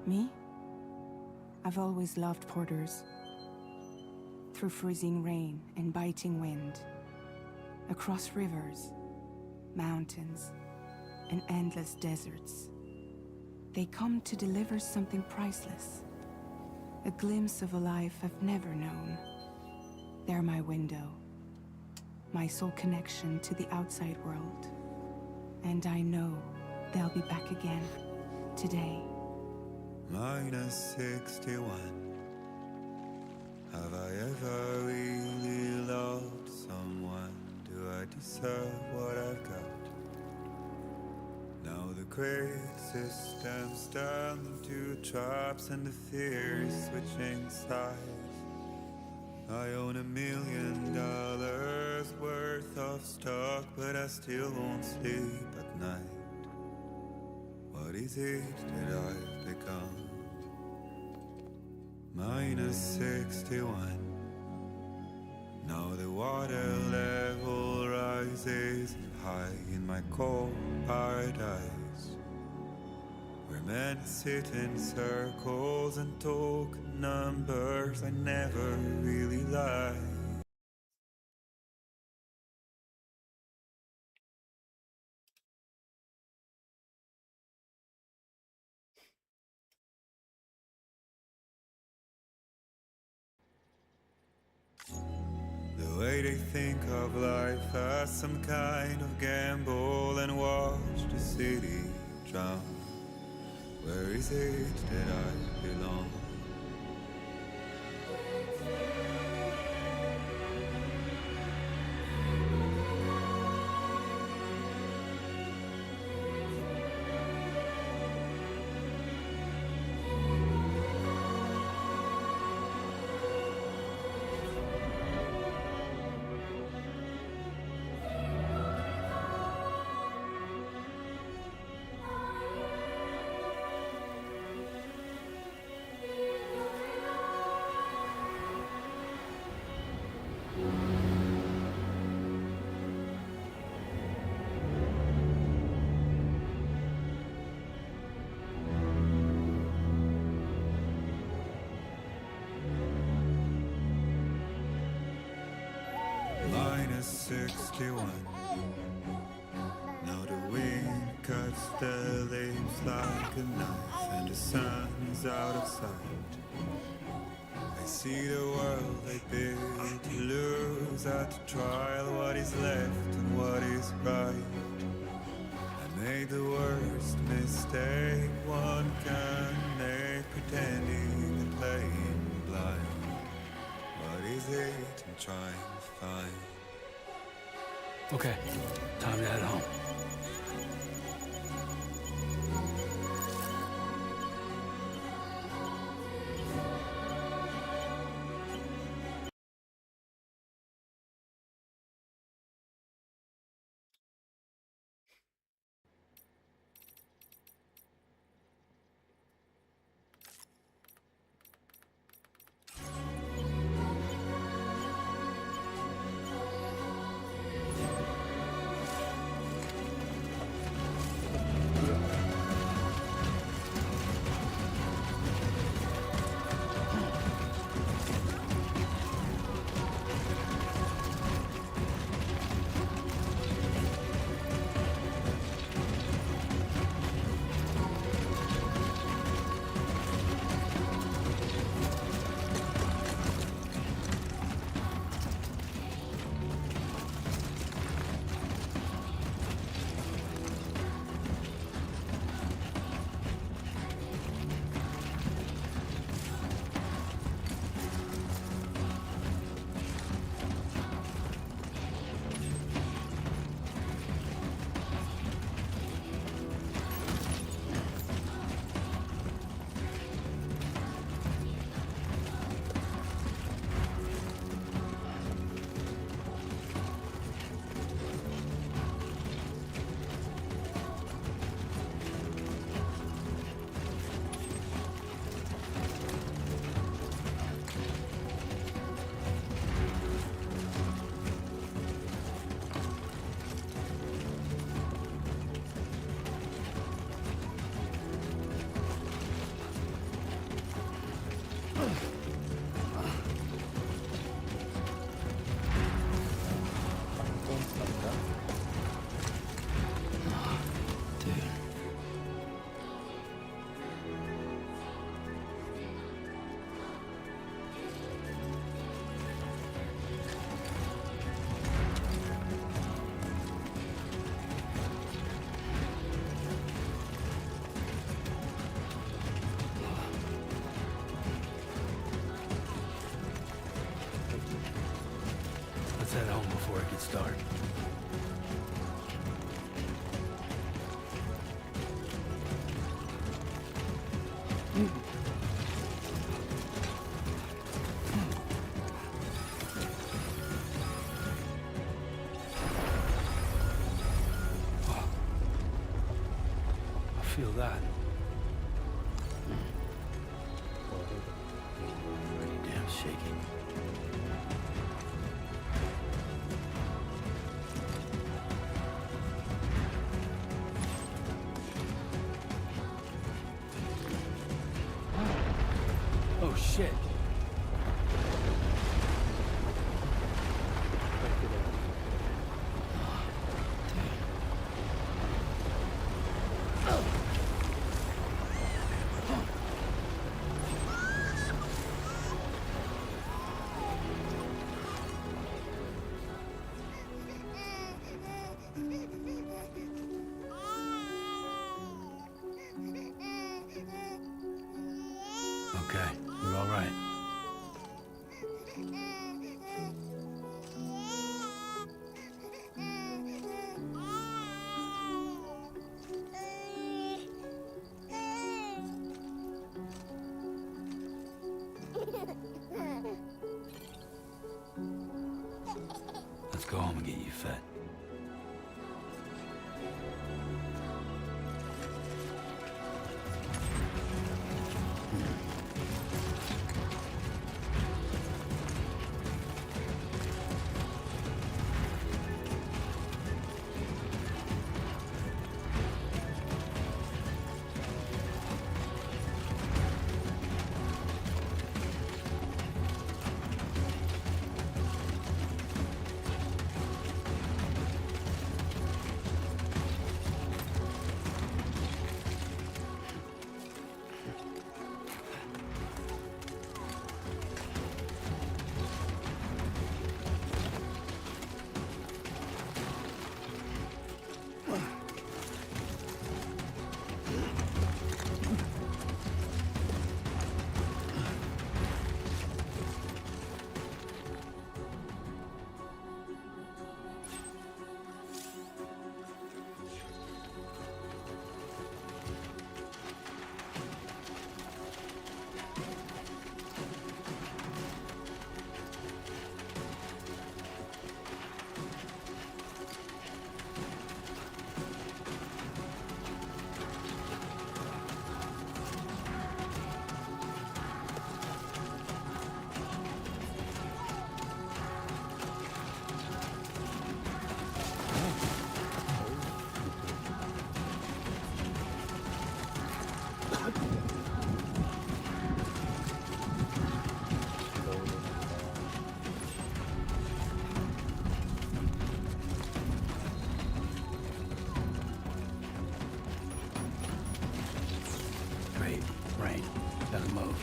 Me? I've always loved porters. Through freezing rain and biting wind, across rivers, mountains, and endless deserts, they come to deliver something priceless. A glimpse of a life I've never known. They're my window, my sole connection to the outside world. And I know they'll be back again, today. -61. Have I ever really loved someone? Do I deserve what I've got? Now the great system's turned into traps and the fear is switching sides. I own $1 million worth of stock, but I still won't sleep at night. What is it that I've become? -61. Now the water level rises high in my cold paradise, where men sit in circles and talk numbers I never really liked. The way they think of life as some kind of gamble and watch the city drown. Where is it that I belong? -61. Now the wind cuts the leaves like a knife, and the sun is out of sight. I see the world I built to lose at the trial, what is left and what is right. I made the worst mistake one can make, pretending and playing blind. What is it I'm trying to find? Okay, time to head home. I feel that. Pretty damn shaky. Oh shit. Okay, you're all right. Let's go home and get you fed. Great. Rain. Gotta move.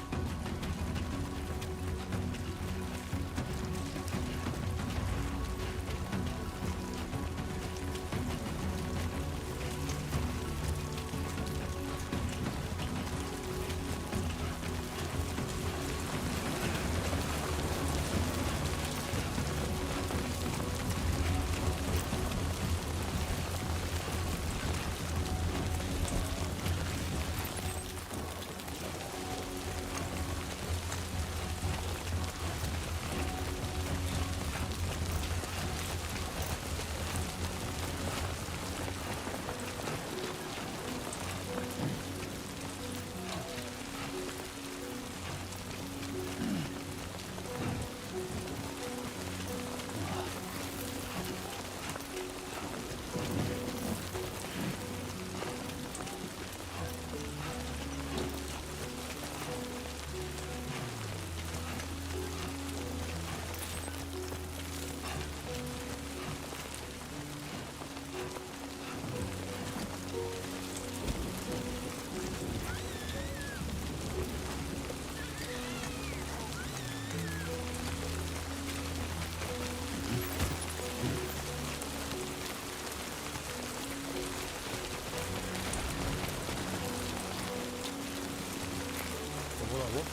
뭐라고?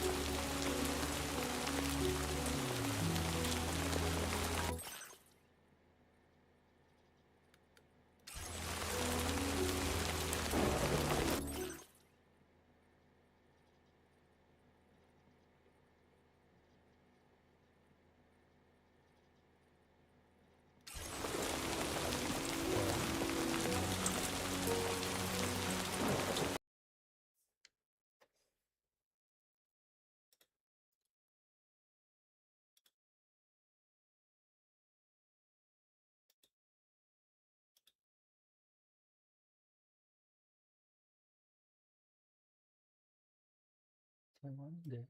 사용하는데.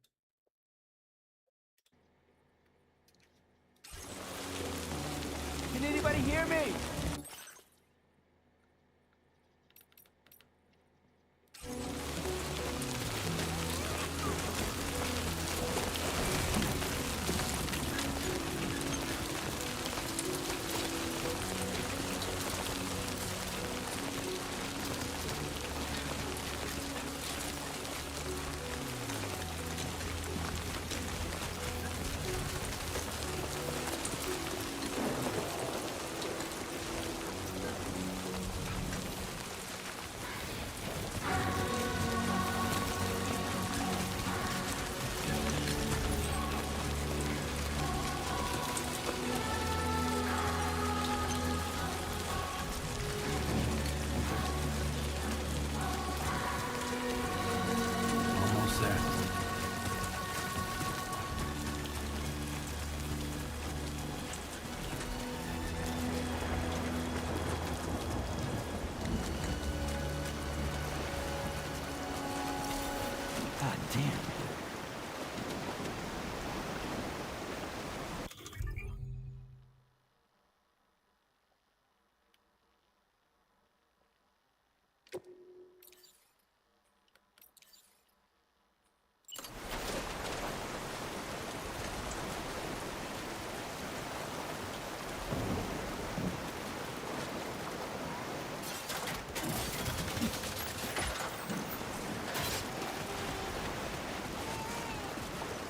Can anybody hear me? Almost there. God damn.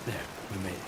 There, we made it.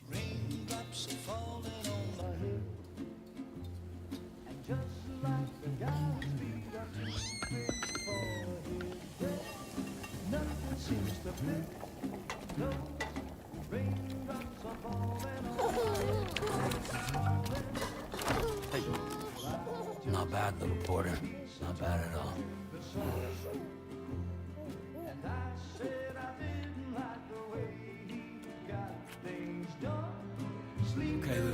Raindrops are falling on my head, and just like the guy's feet are too big for his bed, nothing seems to fit. No, raindrops are falling on my head. Hey. Not bad, little porter. Not bad at all. And I said I didn't like the way he got things done. Okay, Lou.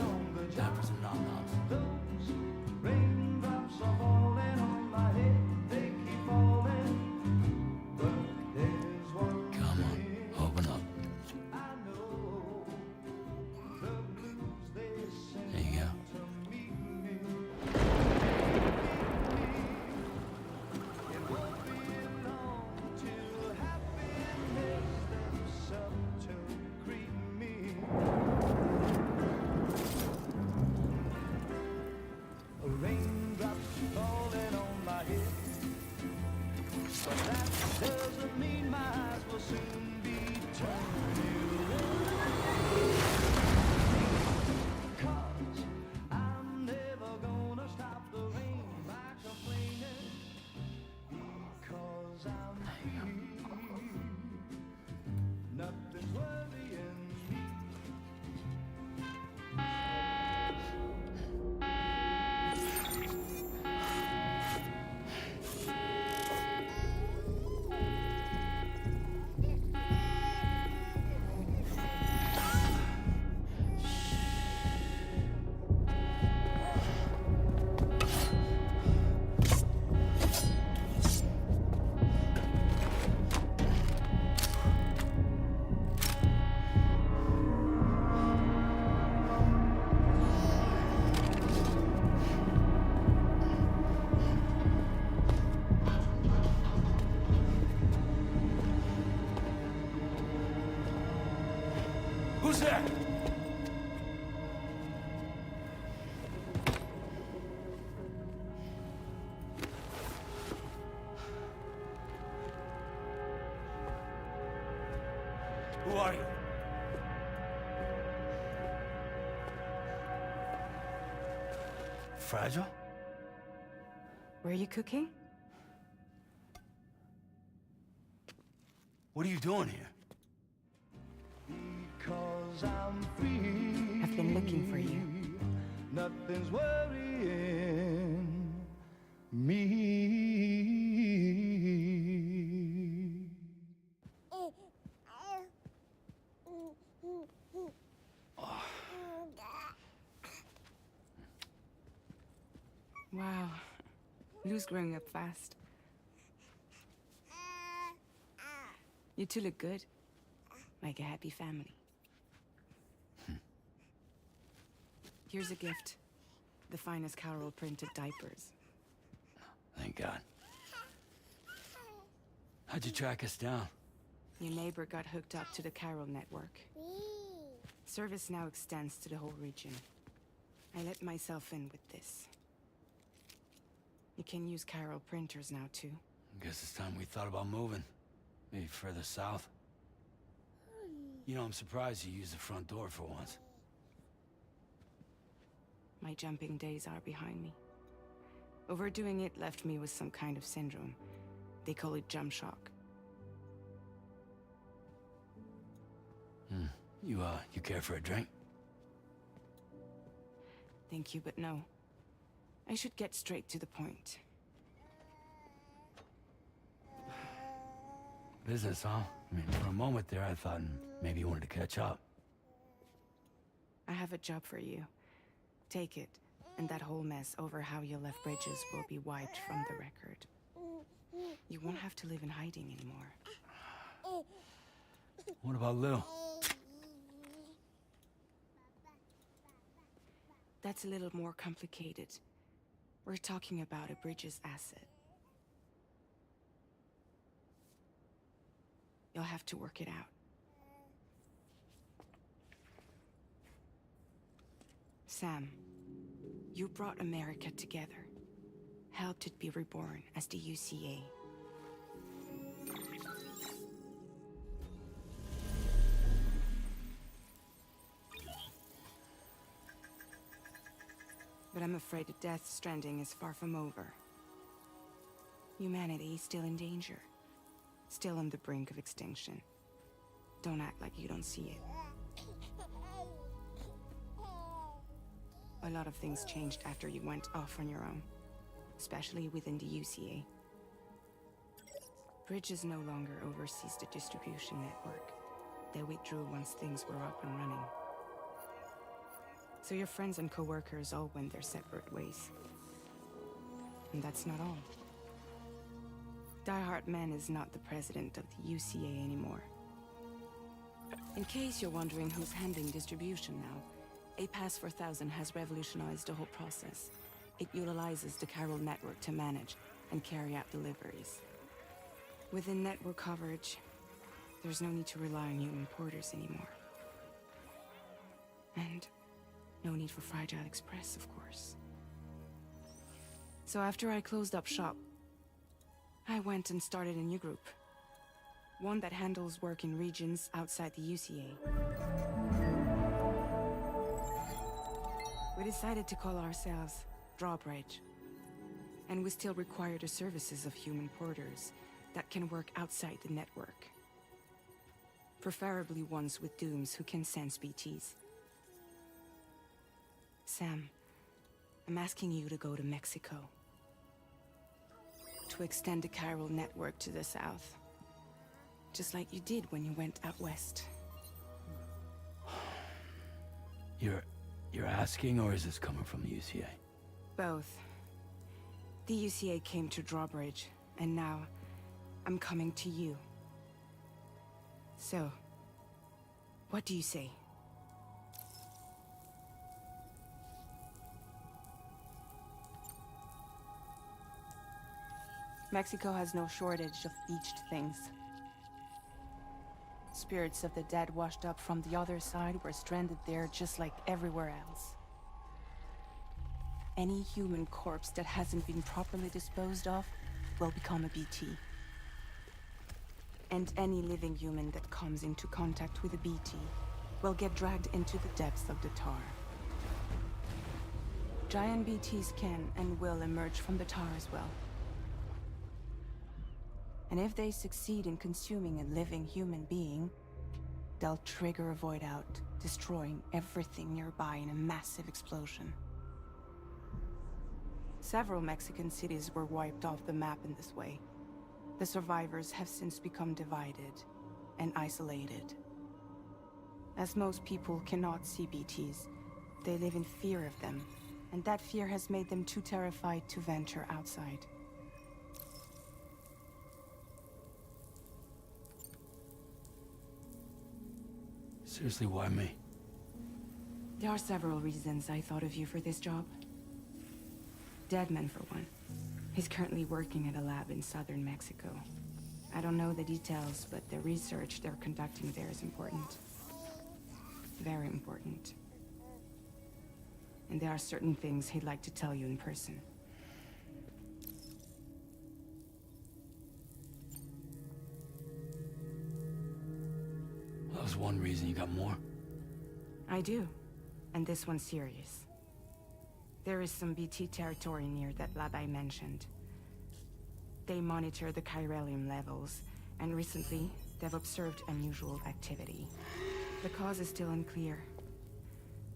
Time for some nom-noms. Those raindrops are falling on my head, they keep falling. But there's one Come on, open up. I know, the blues they sing There you go. to me. It won't be long till happiness steps up to greet me. it! Who are you? Fragile? Were you cooking? What are you doing here? Because I'm free. I've been looking for you. Nothing's worrying me. Wow. Lou's growing up fast. You two look good. Like a happy family. Here's a gift. The finest Carol printed diapers. Thank God. How'd you track us down? Your neighbor got hooked up to the Carol network. Service now extends to the whole region. I let myself in with this. You can use Carol printers now too. Guess it's time we thought about moving. Maybe further south. You know, I'm surprised you used the front door for once. My jumping days are behind me. Overdoing it left me with some kind of syndrome. They call it jump shock. You care for a drink? Thank you, but no. I should get straight to the point. Business, huh? I mean, for a moment there, I thought maybe you wanted to catch up. I have a job for you. Take it, and that whole mess over how you left Bridges will be wiped from the record. You won't have to live in hiding anymore. What about Lou? That's a little more complicated. We're talking about a Bridges asset. You'll have to work it out. Sam, you brought America together. Helped it be reborn as the UCA. But I'm afraid the death Stranding is far from over. Humanity is still in danger. Still on the brink of extinction. Don't act like you don't see it. A lot of things changed after you went off on your own. Especially within the UCA. Bridges no longer oversees the distribution network. They withdrew once things were up and running. So your friends and co-workers all went their separate ways. And that's not all. Die Hartman is not the president of the UCA anymore. In case you're wondering who's handling distribution now, A Pass 4000 has revolutionized the whole process. It utilizes the Carol network to manage and carry out deliveries. Within network coverage, there's no need to rely on human porters anymore. And no need for Fragile Express, of course. So after I closed up shop, I went and started a new group. One that handles work in regions outside the UCA. We decided to call ourselves Drawbridge. And we still require the services of human porters that can work outside the network. Preferably ones with dooms who can sense BTs. Sam, I'm asking you to go to Mexico. To extend the Carol network to the south. Just like you did when you went out west. You're asking, or is this coming from the UCA? Both. The UCA came to Drawbridge, and now I'm coming to you. So, what do you say? Mexico has no shortage of beached things. spirits of the dead washed up from the other side were stranded there just like everywhere else. Any human corpse that hasn't been properly disposed of will become a BT. And any living human that comes into contact with a BT will get dragged into the depths of the tar. Giant BTs can and will emerge from the tar as well. And if they succeed in consuming a living human being, they'll trigger a void out, destroying everything nearby in a massive explosion. Several Mexican cities were wiped off the map in this way. The survivors have since become divided and isolated. As most people cannot see BTs, they live in fear of them, and that fear has made them too terrified to venture outside. Seriously, why me? There are several reasons I thought of you for this job. Deadman, for one. He's currently working at a lab in southern Mexico. I don't know the details, but the research they're conducting there is important. Very important. And there are certain things he'd like to tell you in person. That was one reason. You got more? I do. And this one's serious. There is some BT territory near that lab I mentioned. They monitor the chiralium levels, and recently, they've observed unusual activity. The cause is still unclear,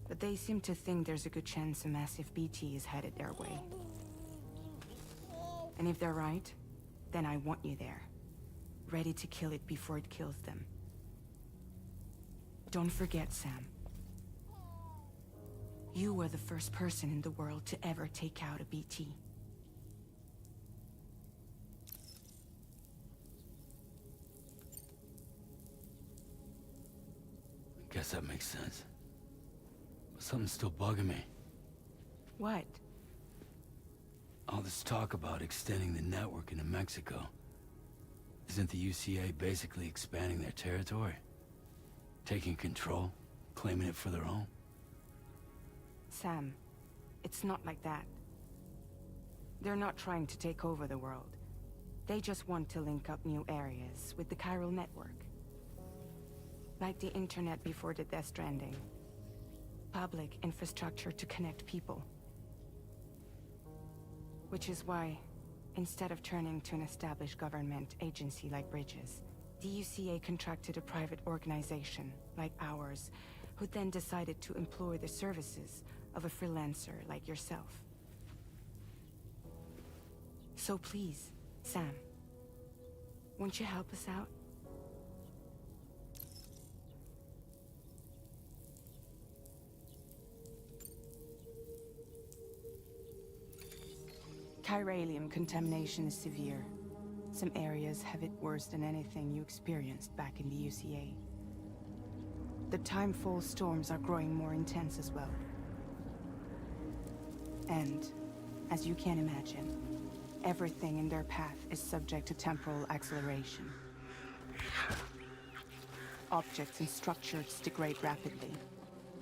but they seem to think there's a good chance a massive BT is headed their way. And if they're right, then I want you there, ready to kill it before it kills them. Don't forget, Sam. You were the first person in the world to ever take out a BT. Guess that makes sense. But something's still bugging me. What? All this talk about extending the network into Mexico. Isn't the UCA basically expanding their territory? Taking control? Claiming it for their own? Sam, it's not like that. They're not trying to take over the world. They just want to link up new areas with the chiral network. Like the internet before the Death Stranding. Public infrastructure to connect people. Which is why, instead of turning to an established government agency like Bridges, the UCA contracted a private organization, like ours, who then decided to employ the services of a freelancer like yourself. So please, Sam, won't you help us out? Chiralium contamination is severe. Some areas have it worse than anything you experienced back in the UCA. The timefall storms are growing more intense as well. And, as you can imagine, everything in their path is subject to temporal acceleration. Objects and structures degrade rapidly,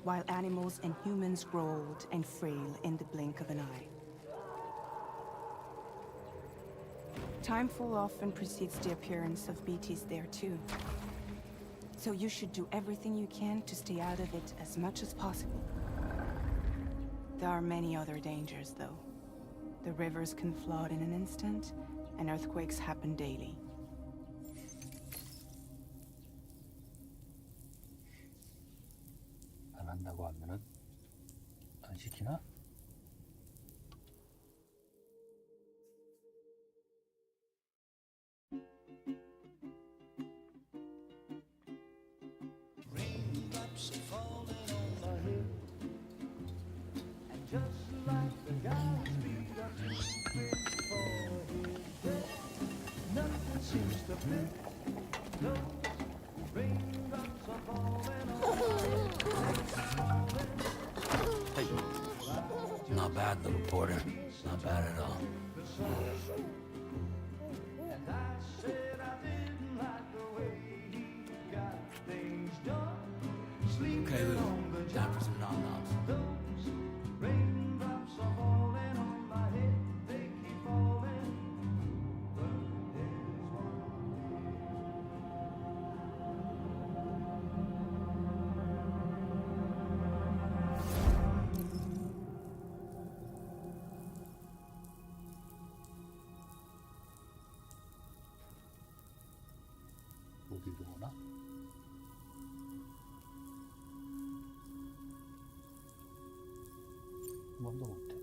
while animals and humans grow old and frail in the blink of an eye. Timefall often precedes the appearance of BTs there too. So you should do everything you can to stay out of it as much as possible. There are many other dangers, though. The rivers can flood in an instant, and earthquakes happen daily. 안 한다고 하면은 안 시키나? Raindrops are falling on my head, and just like the guy's feet are too big for his bed, nothing seems to fit. Those raindrops are falling on my head. Hey. Not bad, little porter. Not bad at all. And I said I didn't like the way he got 번도 못해.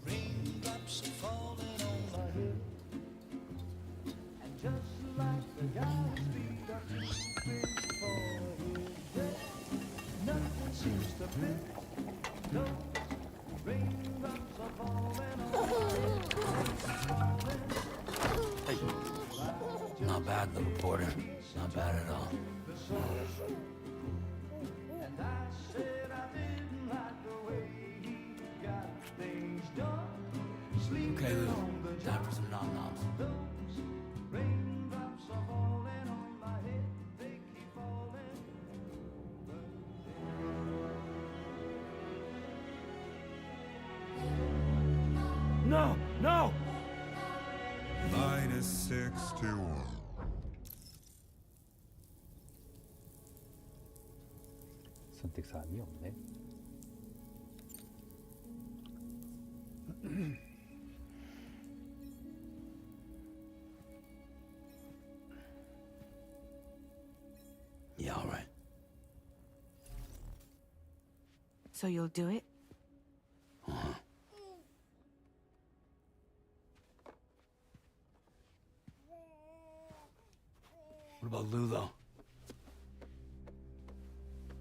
Raindrops are falling on my head, and just like the guy's feet are too big for his head, nothing seems to fit. Those raindrops are falling on my head. Hey. Not bad, little porter. Not bad at all. And I said I didn't like the way he got things done. Okay, Lou. Time for some nom-noms. Those raindrops are falling on my head. They keep falling. No! No! -61. 선택 사항이 없네. Yeah, all right. So you'll do it? What about Lou, though?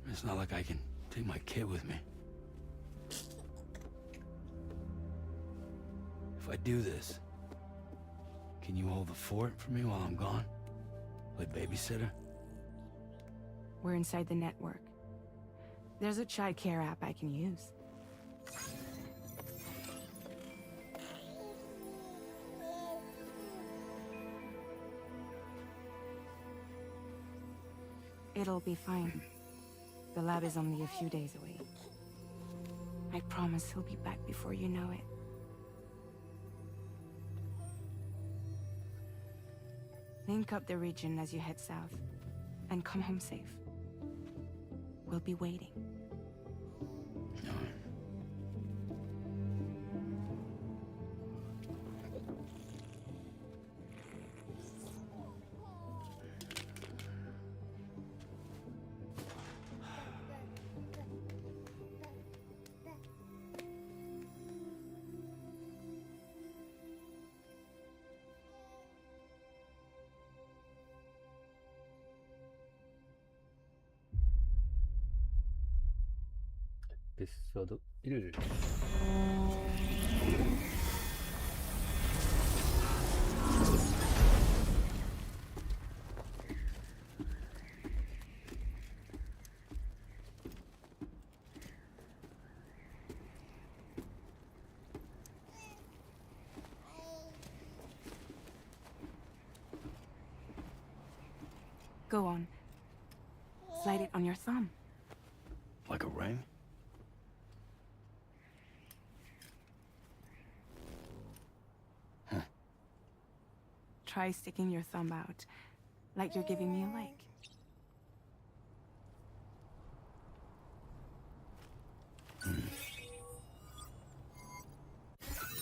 It's not like I can take my kid with me. If I do this, can you hold the fort for me while I'm gone? Play babysitter? We're inside the network. There's a child care app I can use. It'll be fine. The lab is only a few days away. I promise he'll be back before you know it. Link up the region as you head south, and come home safe. We'll be waiting. All right. 에피소드 1. Go on. Slide it on your thumb. Like a ring? Try sticking your thumb out, like you're giving me a like.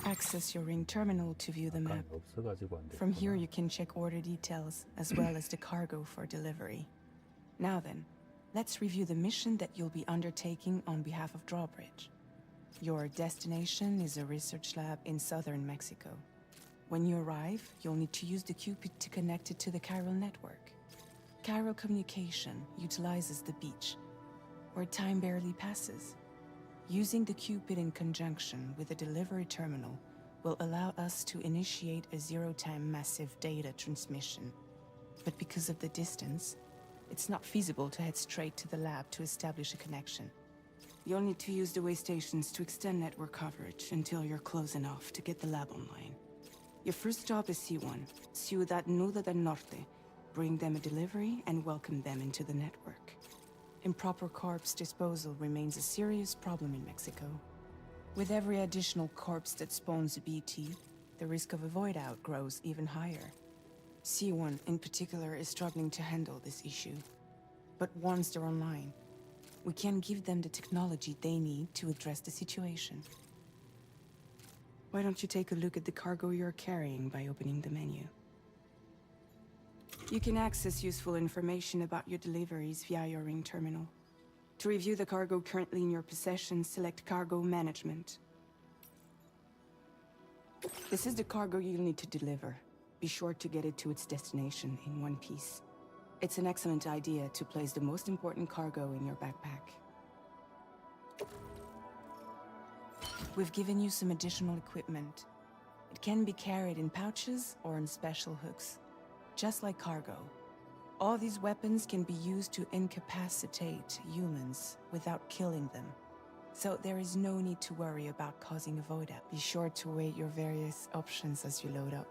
Access your ring terminal to view the map. 없어가지고 안 돼. From here you can check order details, as well as the cargo for delivery. Now then, let's review the mission that you'll be undertaking on behalf of Drawbridge. Your destination is a research lab in southern Mexico. When you arrive, you'll need to use the Cupid to connect it to the chiral network. Chiral communication utilizes the beach, where time barely passes. Using the Cupid in conjunction with the delivery terminal will allow us to initiate a zero-time massive data transmission. But because of the distance, it's not feasible to head straight to the lab to establish a connection. You'll need to use the way stations to extend network coverage until you're close enough to get the lab online. Your first stop is C1, Ciudad Nuda del Norte. Bring them a delivery and welcome them into the network. Improper corpse disposal remains a serious problem in Mexico. With every additional corpse that spawns a BT, the risk of a void out grows even higher. C1 in particular is struggling to handle this issue. But once they're online, we can give them the technology they need to address the situation. Why don't you take a look at the cargo you're carrying by opening the menu? You can access useful information about your deliveries via your ring terminal. To review the cargo currently in your possession, select Cargo Management. This is the cargo you'll need to deliver. Be sure to get it to its destination in one piece. It's an excellent idea to place the most important cargo in your backpack. We've given you some additional equipment. It can be carried in pouches or in special hooks, just like cargo. All these weapons can be used to incapacitate humans without killing them. So there is no need to worry about causing a void up. Be sure to weigh your various options as you load up.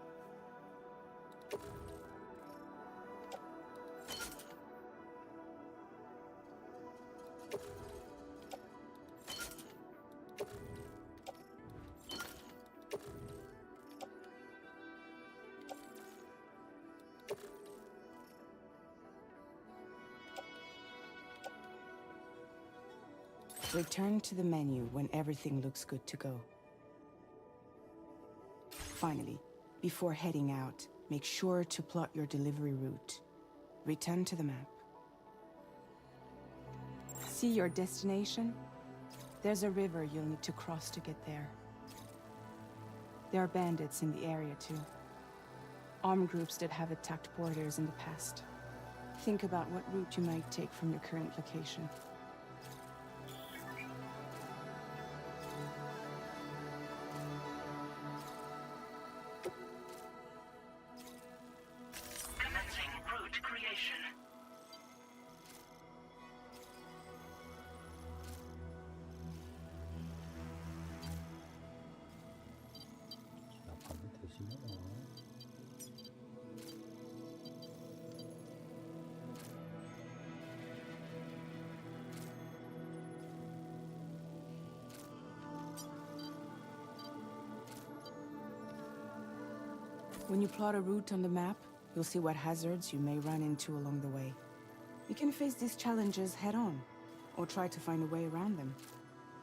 Return to the menu when everything looks good to go. Finally, before heading out, make sure to plot your delivery route. Return to the map. See your destination? There's a river you'll need to cross to get there. There are bandits in the area too. Armed groups that have attacked borders in the past. Think about what route you might take from your current location. Commencing route creation. 나가면 되시나? When you plot a route on the map, you'll see what hazards you may run into along the way. You can face these challenges head-on, or try to find a way around them.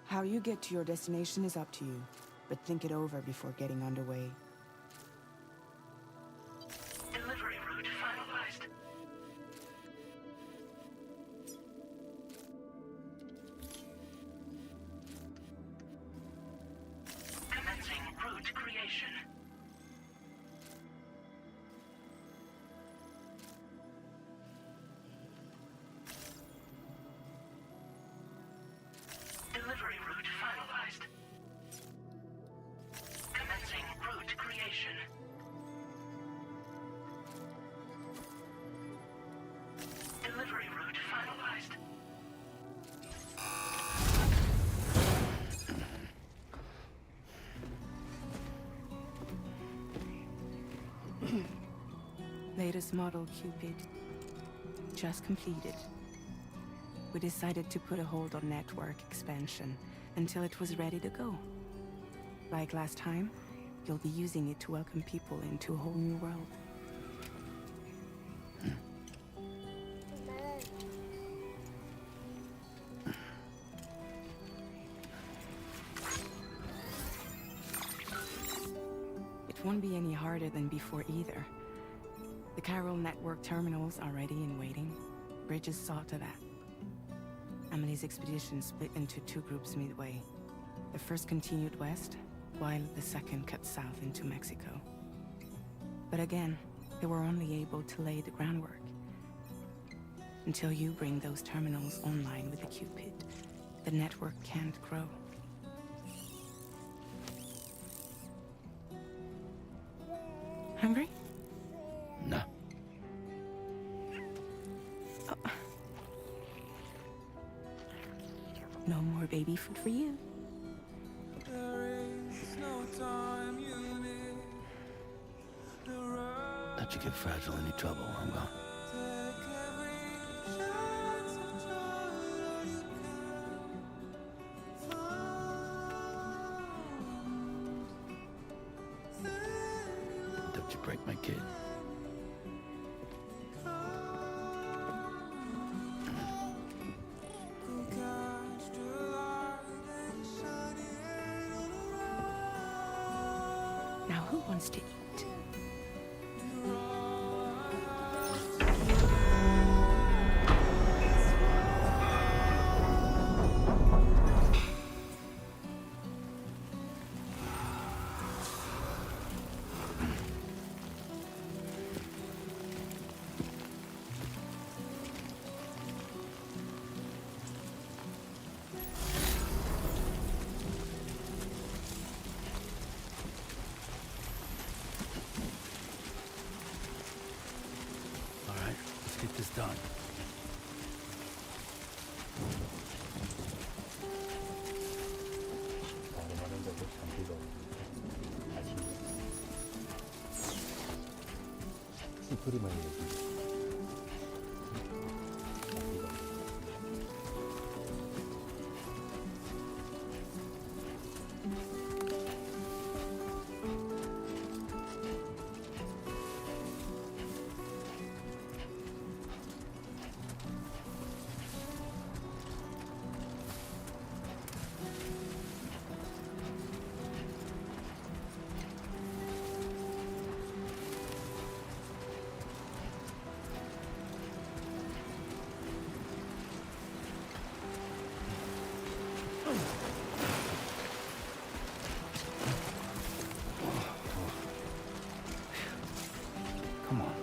How you get to your destination is up to you, but think it over before getting underway. Delivery route finalized. Commencing route creation. Delivery route finalized. Commencing route creation. Delivery route finalized. Latest model Cupid. Just completed. We decided to put a hold on network expansion until it was ready to go. Like last time, you'll be using it to welcome people into a whole new world. It won't be any harder than before either. The Chiral network terminals are ready and waiting. Bridges saw to that. Emily's expedition split into two groups midway. The first continued west, while the second cut south into Mexico. But again, they were only able to lay the groundwork. Until you bring those terminals online with the Cupid, the network can't grow. Hungry? No. No more baby food for you. Let you get fragile any trouble, I'm gone. Don't you break my kid. Now who wants to eat? get this done. 발음하는 데도 장비가 없는데 아시네. 시프리만 얘기. 장비가 없는데. Come on.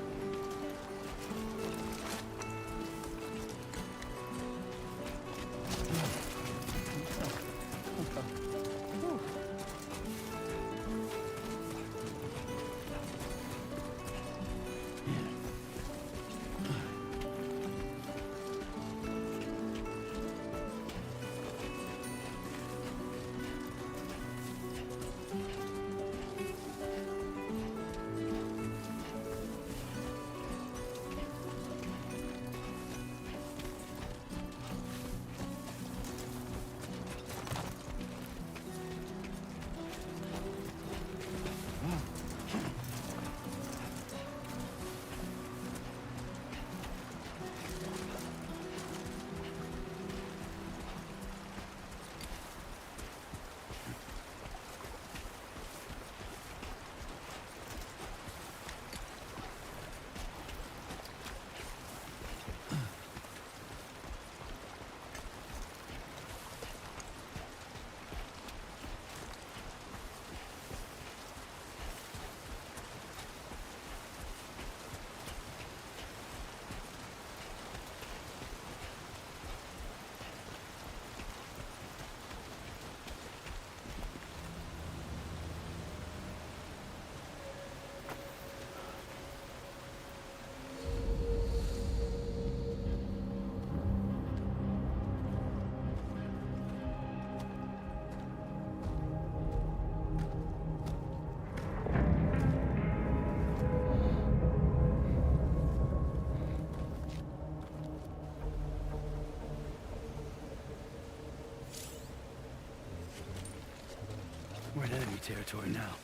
We're in enemy territory now.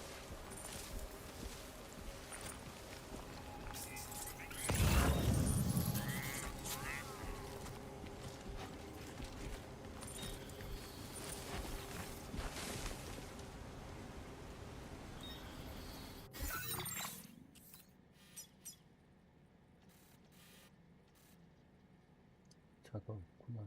차가 없구나.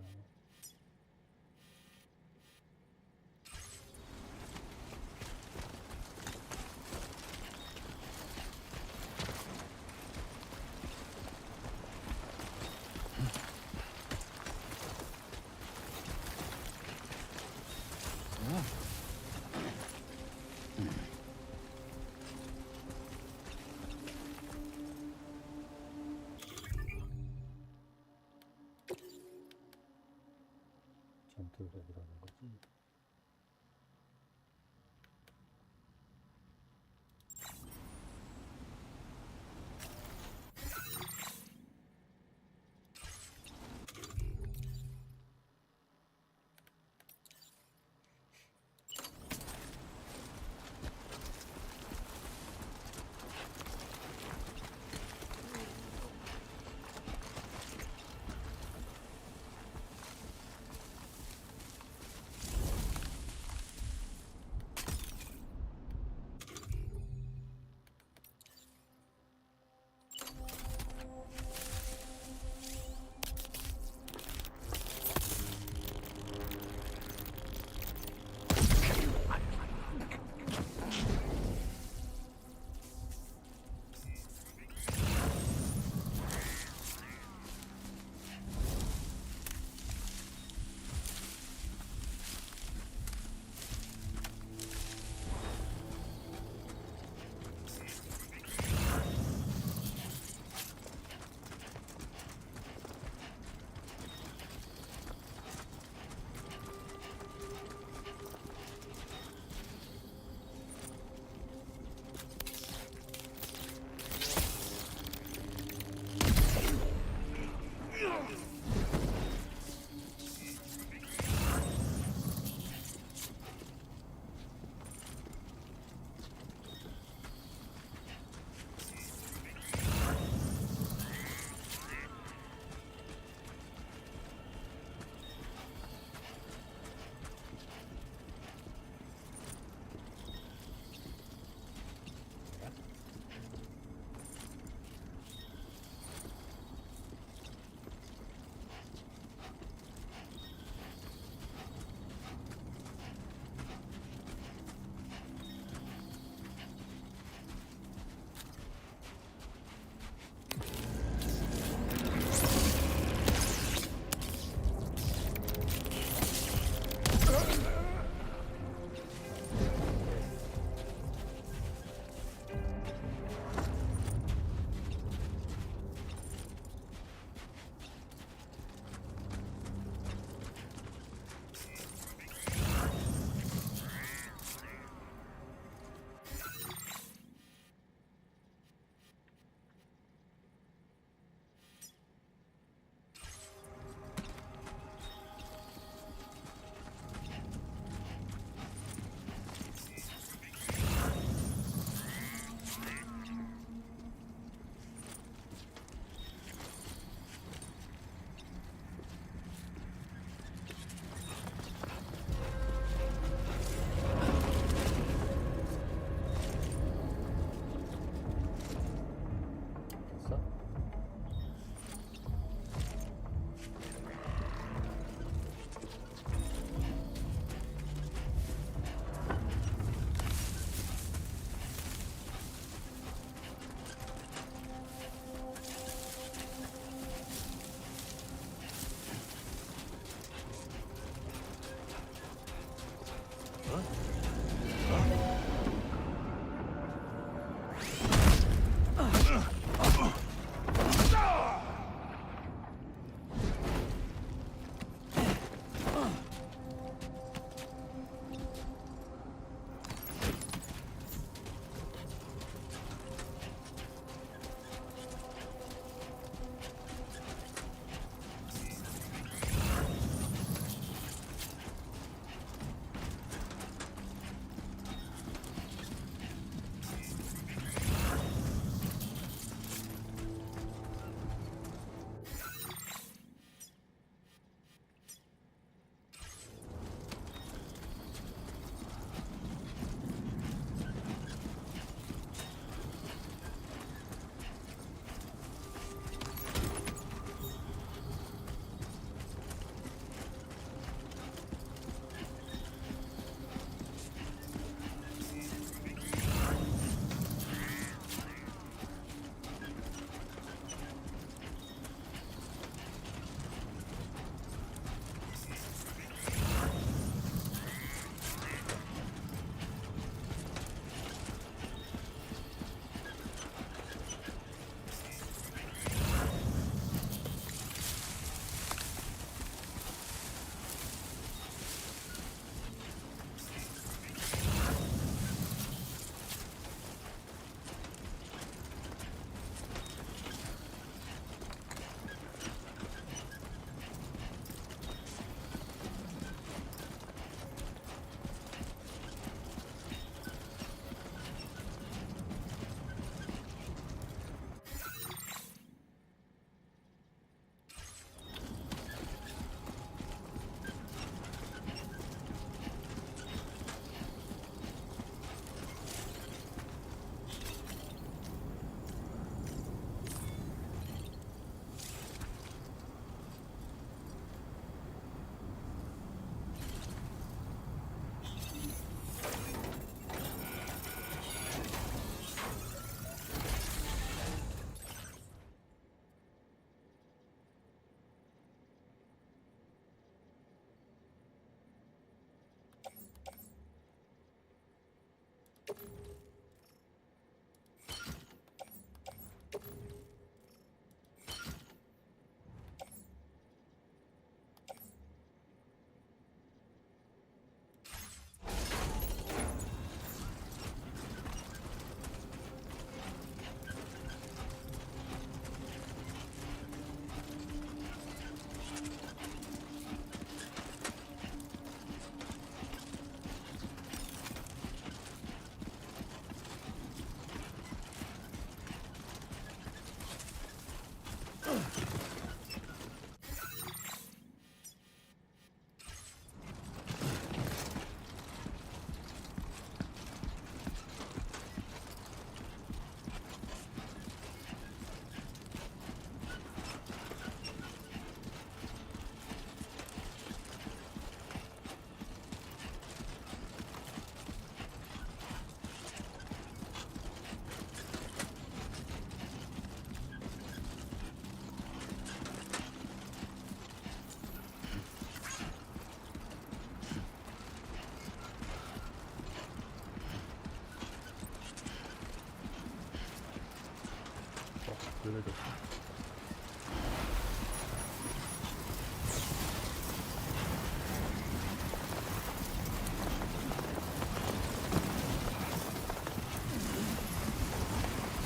끈해졌어.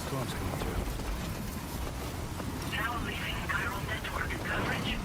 Storm's coming through. Now leaving chiral network coverage.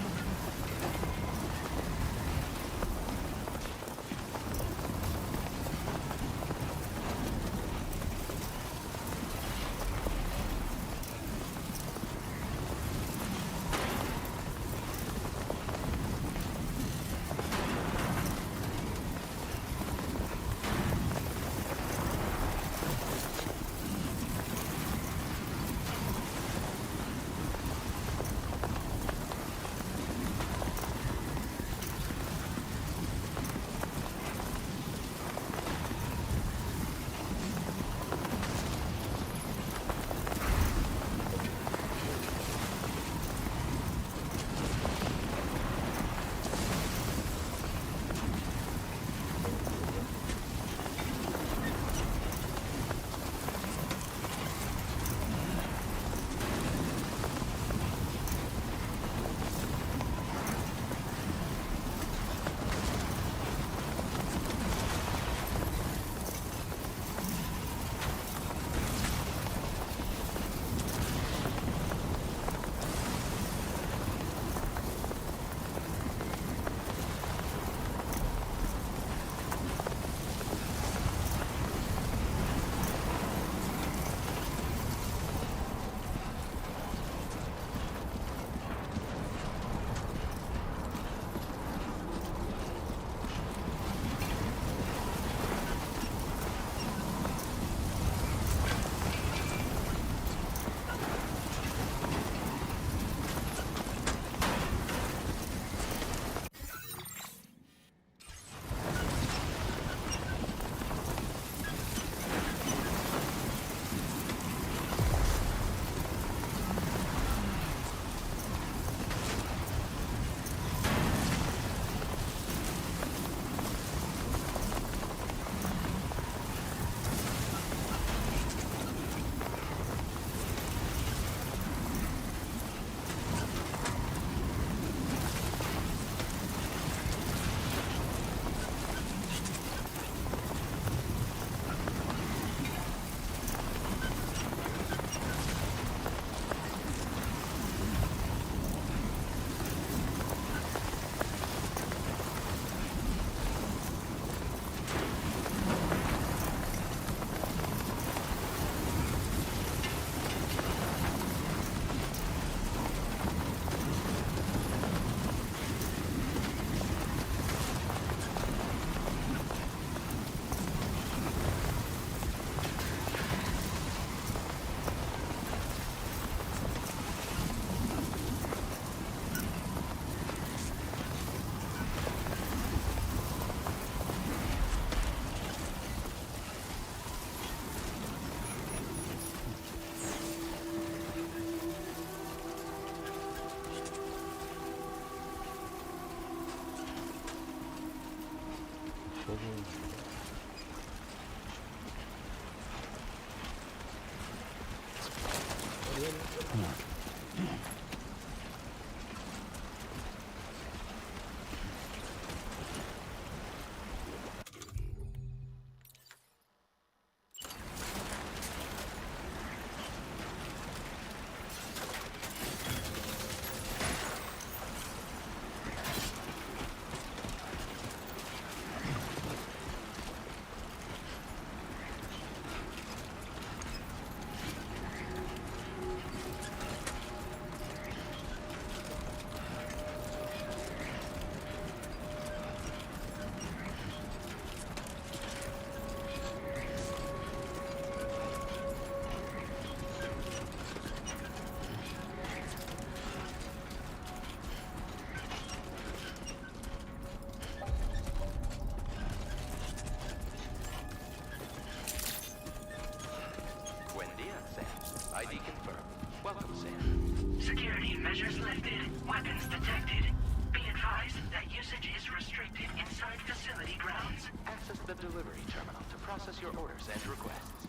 ID confirmed. Welcome, Sam. Security measures lifted. Weapons detected. Be advised that usage is restricted inside facility grounds. Access the delivery terminal to process your orders and requests.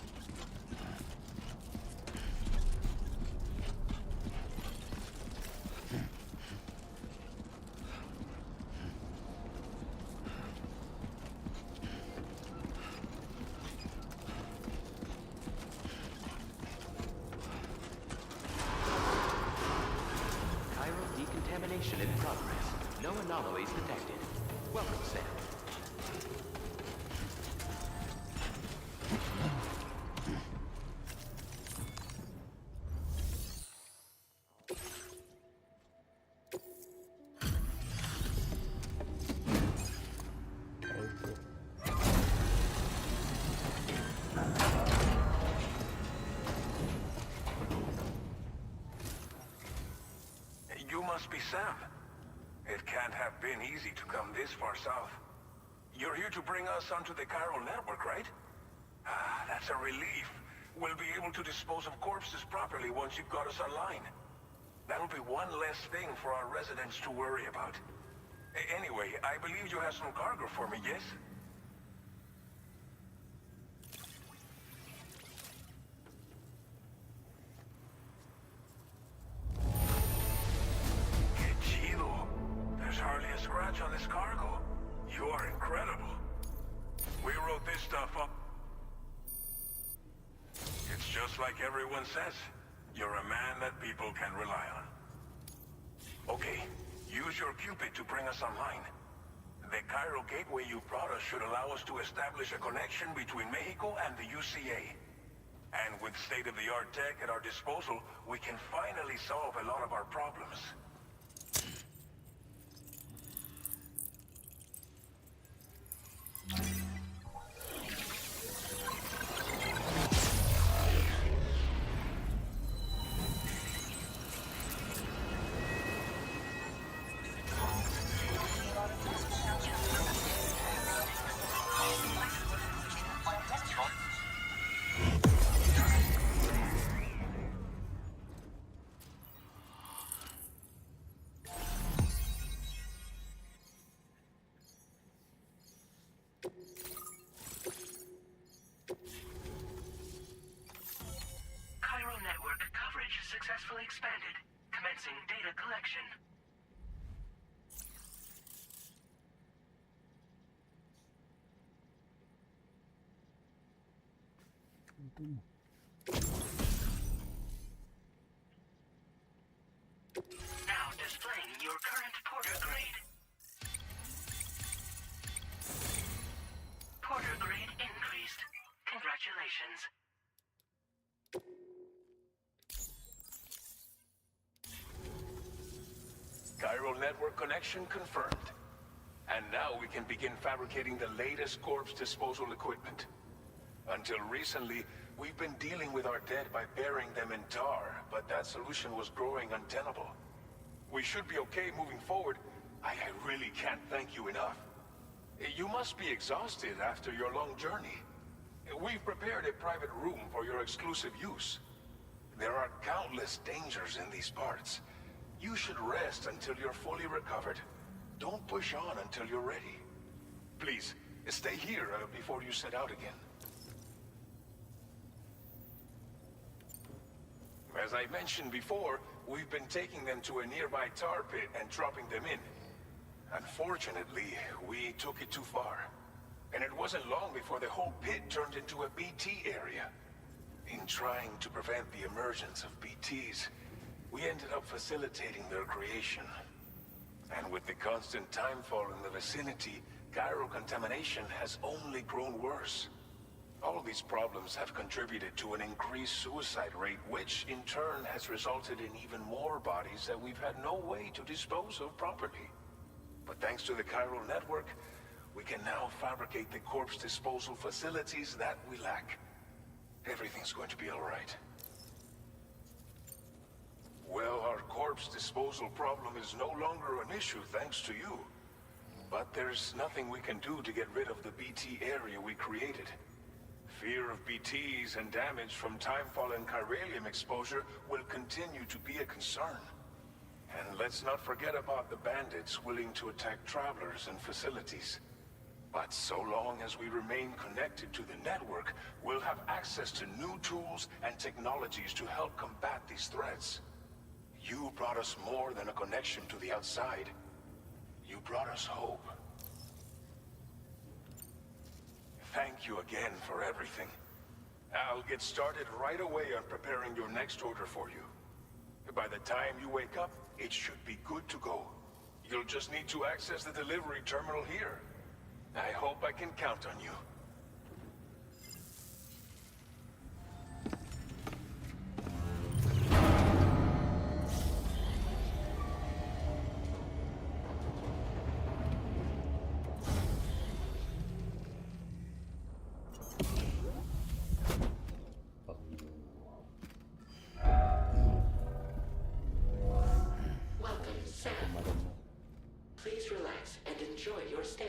Investigation in progress. No anomalies detected. Welcome, Sam. You must be Sam. It can't have been easy to come this far south. You're here to bring us onto the chiral network, right? Ah, that's a relief. We'll be able to dispose of corpses properly once you've got us online. That'll be one less thing for our residents to worry about. Anyway, I believe you have some cargo for me, yes? Que chido. There's hardly a scratch on this cargo. You are incredible. We wrote this stuff up. It's just like everyone says. You're a man that people can rely on. Okay, use your Cupid to bring us online. The chiral gateway you brought us should allow us to establish a connection between Mexico and the UCA. And with state-of-the-art tech at our disposal, we can finally solve a lot of our problems. Chiral network coverage successfully expanded. Commencing data collection. Now displaying your current Porter grade. Porter grade increased. Congratulations. Chiral network connection confirmed. And now we can begin fabricating the latest corpse disposal equipment. Until recently, we've been dealing with our dead by burying them in tar, but that solution was growing untenable. We should be okay moving forward. I really can't thank you enough. You must be exhausted after your long journey. We've prepared a private room for your exclusive use. There are countless dangers in these parts. You should rest until you're fully recovered. Don't push on until you're ready. Please, stay here before you set out again. As I mentioned before, we've been taking them to a nearby tar pit and dropping them in. Unfortunately, we took it too far. And it wasn't long before the whole pit turned into a BT area. In trying to prevent the emergence of BTs, we ended up facilitating their creation. And with the constant timefall in the vicinity, chiral contamination has only grown worse. All these problems have contributed to an increased suicide rate, which in turn has resulted in even more bodies that we've had no way to dispose of properly. But thanks to the chiral network, we can now fabricate the corpse disposal facilities that we lack. Everything's going to be all right. Well, our corpse disposal problem is no longer an issue thanks to you. But there's nothing we can do to get rid of the BT area we created. Fear of BTs and damage from timefall and chiralium exposure will continue to be a concern. And let's not forget about the bandits willing to attack travelers and facilities. But so long as we remain connected to the network, we'll have access to new tools and technologies to help combat these threats. You brought us more than a connection to the outside. You brought us hope. Thank you again for everything. I'll get started right away on preparing your next order for you. By the time you wake up, it should be good to go. You'll just need to access the delivery terminal here. I hope I can count on you. Welcome, Sam. Please relax and enjoy your stay.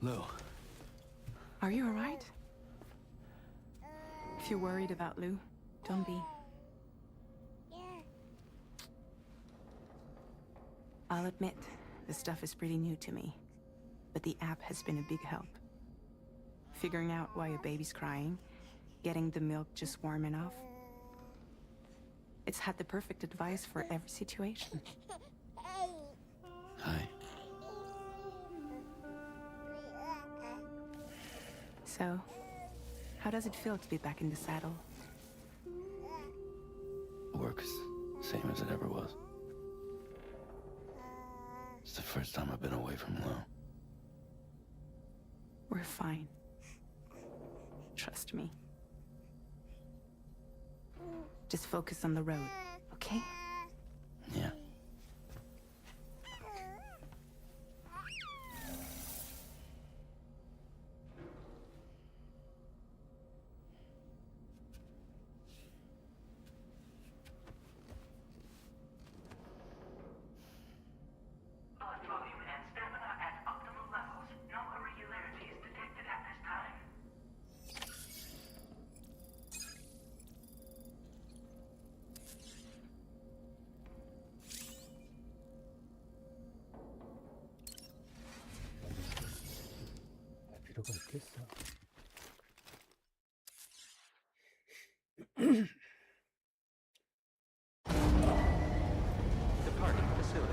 Lou. Are you alright? If you're worried about Lou, don't be. I'll admit, the stuff is pretty new to me, but the app has been a big help. Figuring out why a baby's crying, getting the milk just warm enough. It's had the perfect advice for every situation. Hi. So, how does it feel to be back in the saddle? Work's same as it ever was. It's the first time I've been away from Lou. We're fine. Trust me. Just focus on the road, okay? Yeah. Blood volume and stamina at optimal levels. No irregularities detected at this time. 필요가 있겠어. Departing facility.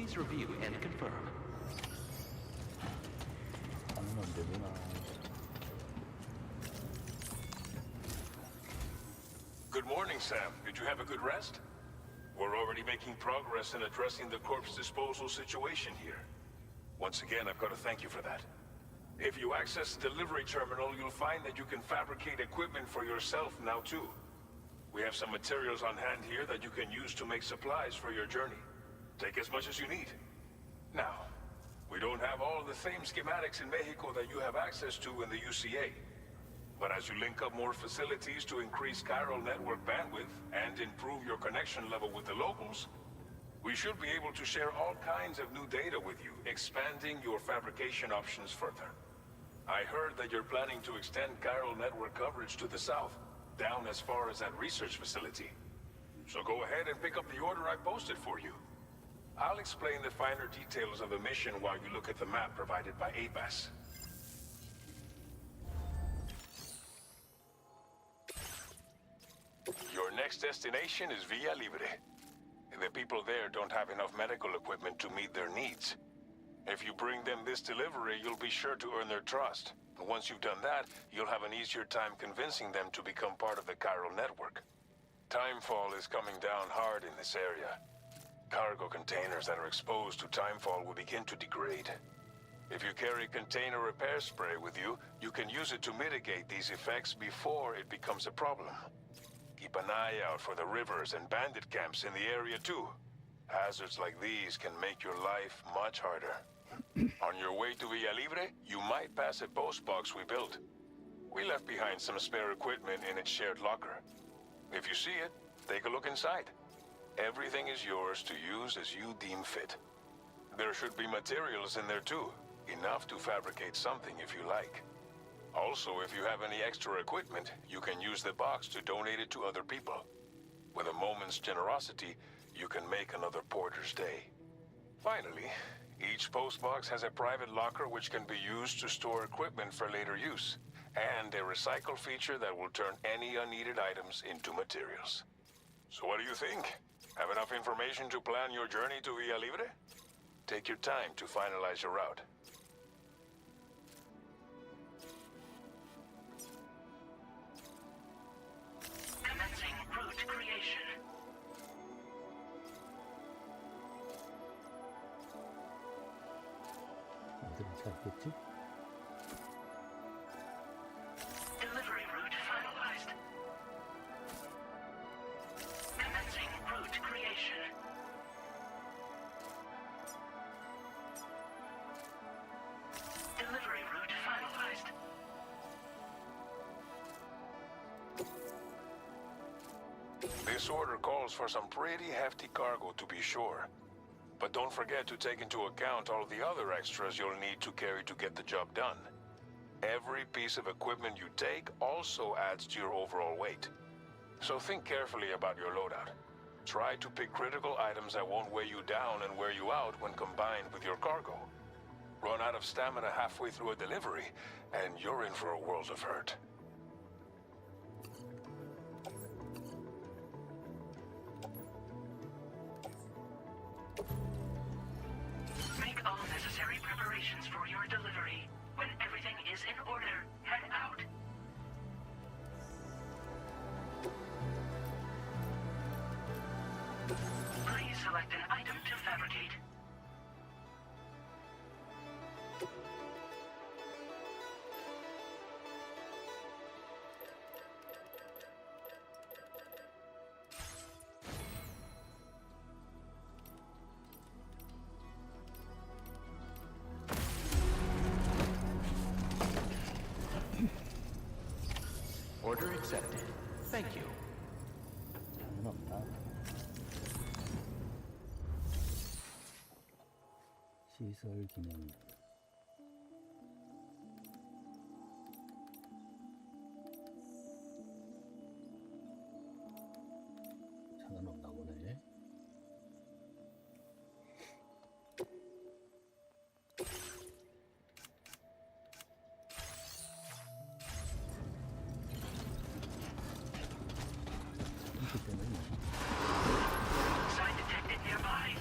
Please review and confirm. 하면 안 되구나. Good morning, Sam. Did you have a good rest? We're already making progress in addressing the corpse disposal situation here. Once again, I've got to thank you for that. If you access the delivery terminal, you'll find that you can fabricate equipment for yourself now too. We have some materials on hand here that you can use to make supplies for your journey. Take as much as you need. Now, we don't have all the same schematics in Mexico that you have access to in the UCA. But as you link up more facilities to increase chiral network bandwidth and improve your connection level with the locals, we should be able to share all kinds of new data with you, expanding your fabrication options further. I heard that you're planning to extend chiral network coverage to the south, down as far as that research facility. So go ahead and pick up the order I posted for you. I'll explain the finer details of the mission while you look at the map provided by ABAS. Your next destination is Villa Libre. The people there don't have enough medical equipment to meet their needs. If you bring them this delivery, you'll be sure to earn their trust. And once you've done that, you'll have an easier time convincing them to become part of the chiral network. Timefall is coming down hard in this area. Cargo containers that are exposed to timefall will begin to degrade. If you carry container repair spray with you, you can use it to mitigate these effects before it becomes a problem. Keep an eye out for the rivers and bandit camps in the area too. Hazards like these can make your life much harder. On your way to Villa Libre, you might pass a post box we built. We left behind some spare equipment in its shared locker. If you see it, take a look inside. Everything is yours to use as you deem fit. There should be materials in there too, enough to fabricate something if you like. Also, if you have any extra equipment, you can use the box to donate it to other people. With a moment's generosity, you can make another porter's day. Finally, each postbox has a private locker which can be used to store equipment for later use, and a recycle feature that will turn any unneeded items into materials. So what do you think? Have enough information to plan your journey to Villa Libre? Take your time to finalize your route. Commencing route creation. 어디를 찾겠지? Delivery route finalized. Commencing route creation. Delivery route finalized. This order calls for some pretty hefty cargo to be sure. But don't forget to take into account all the other extras you'll need to carry to get the job done. Every piece of equipment you take also adds to your overall weight. So think carefully about your loadout. Try to pick critical items that won't weigh you down and wear you out when combined with your cargo. Run out of stamina halfway through a delivery, and you're in for a world of hurt. Make all necessary preparations for your delivery. When everything is in order, head out. Please select an item to fabricate. Order accepted. Thank you. 장난 없다. 시설 기능. 상관없나 보네. Sign detected nearby.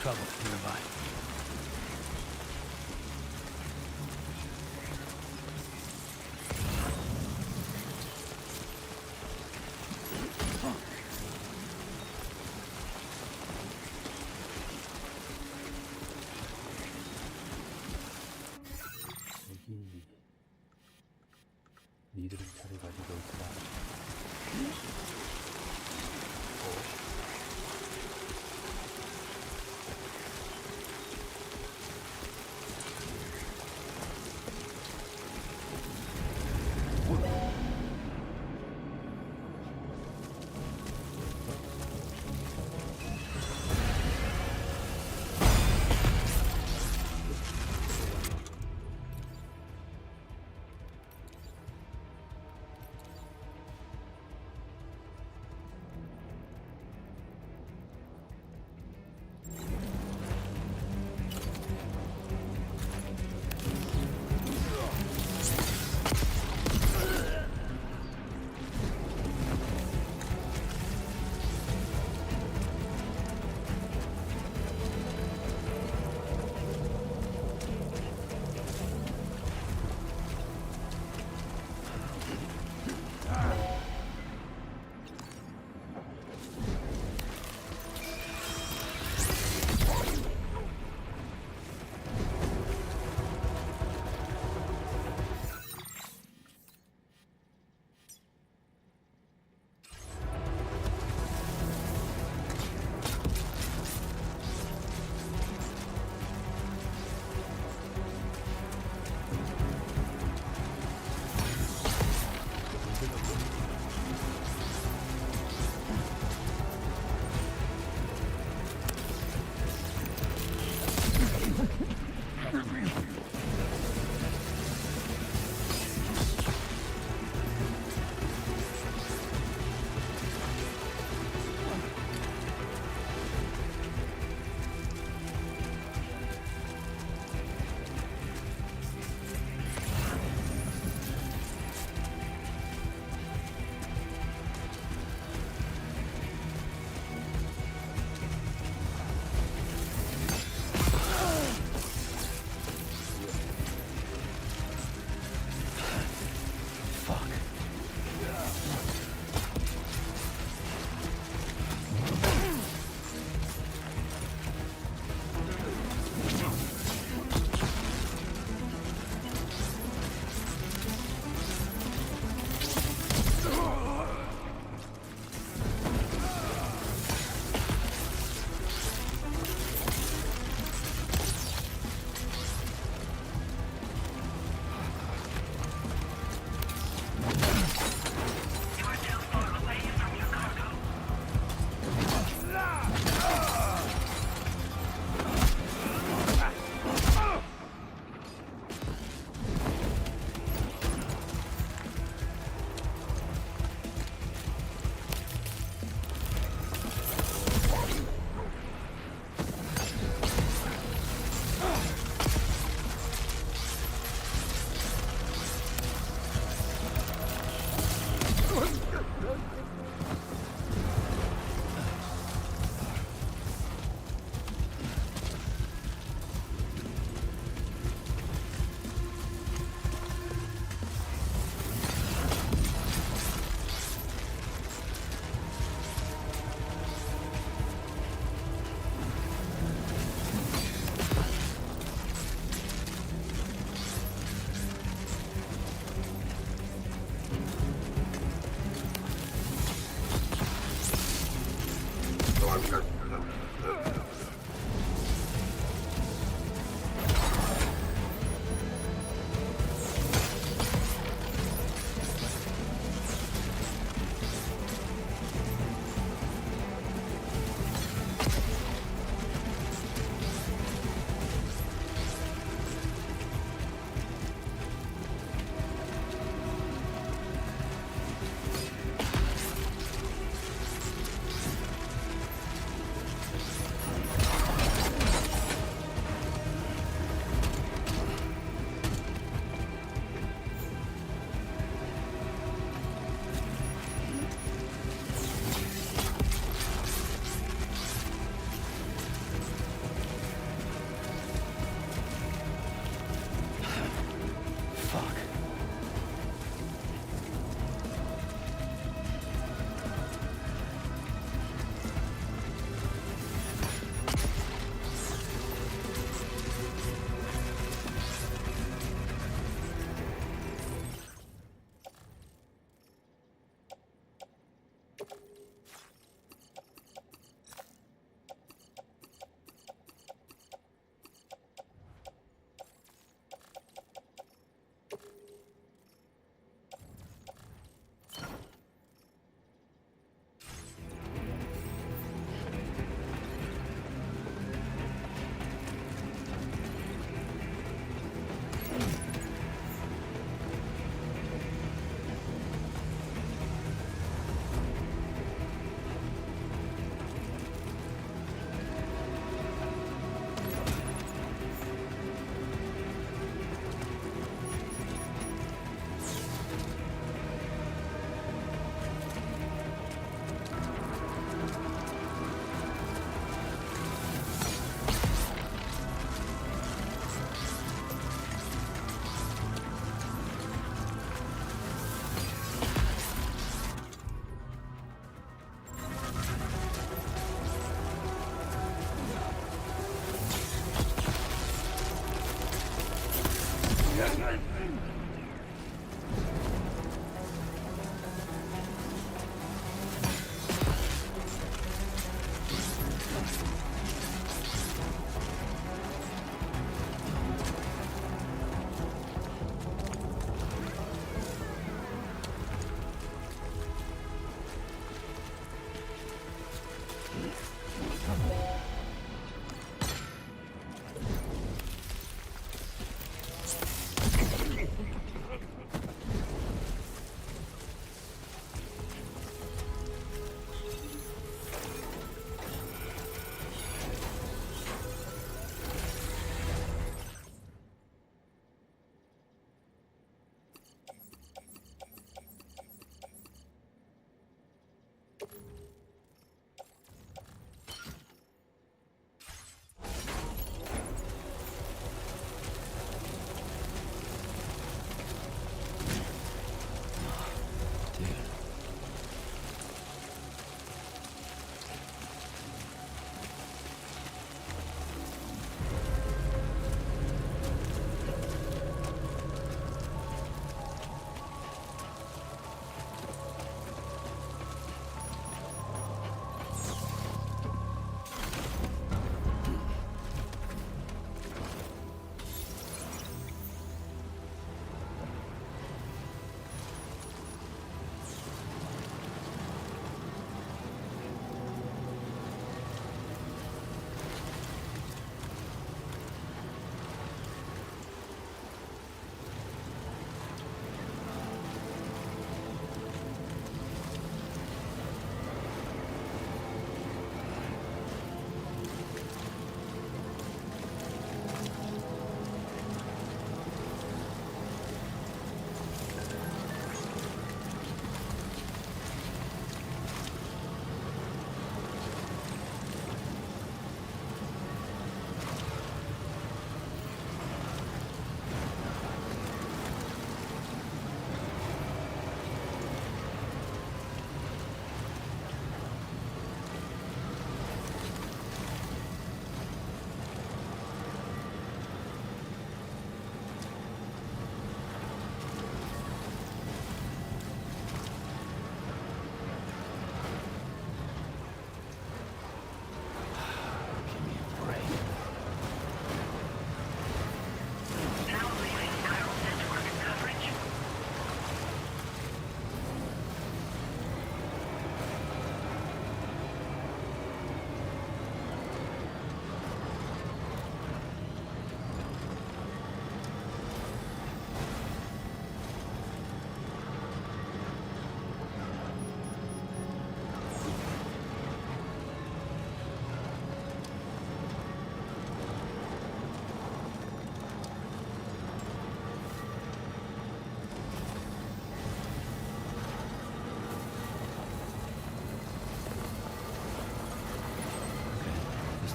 trouble nearby. 여기 니들은 차를 가지고 있구나.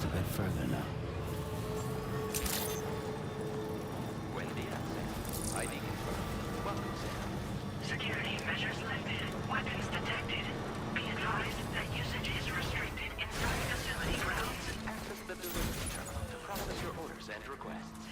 a bit further now. Wendy access. ID confirmed. Welcome, Sam. Security measures lifted. Weapons detected. Be advised that usage is restricted inside facility grounds. Access the delivery terminal to process your orders and requests.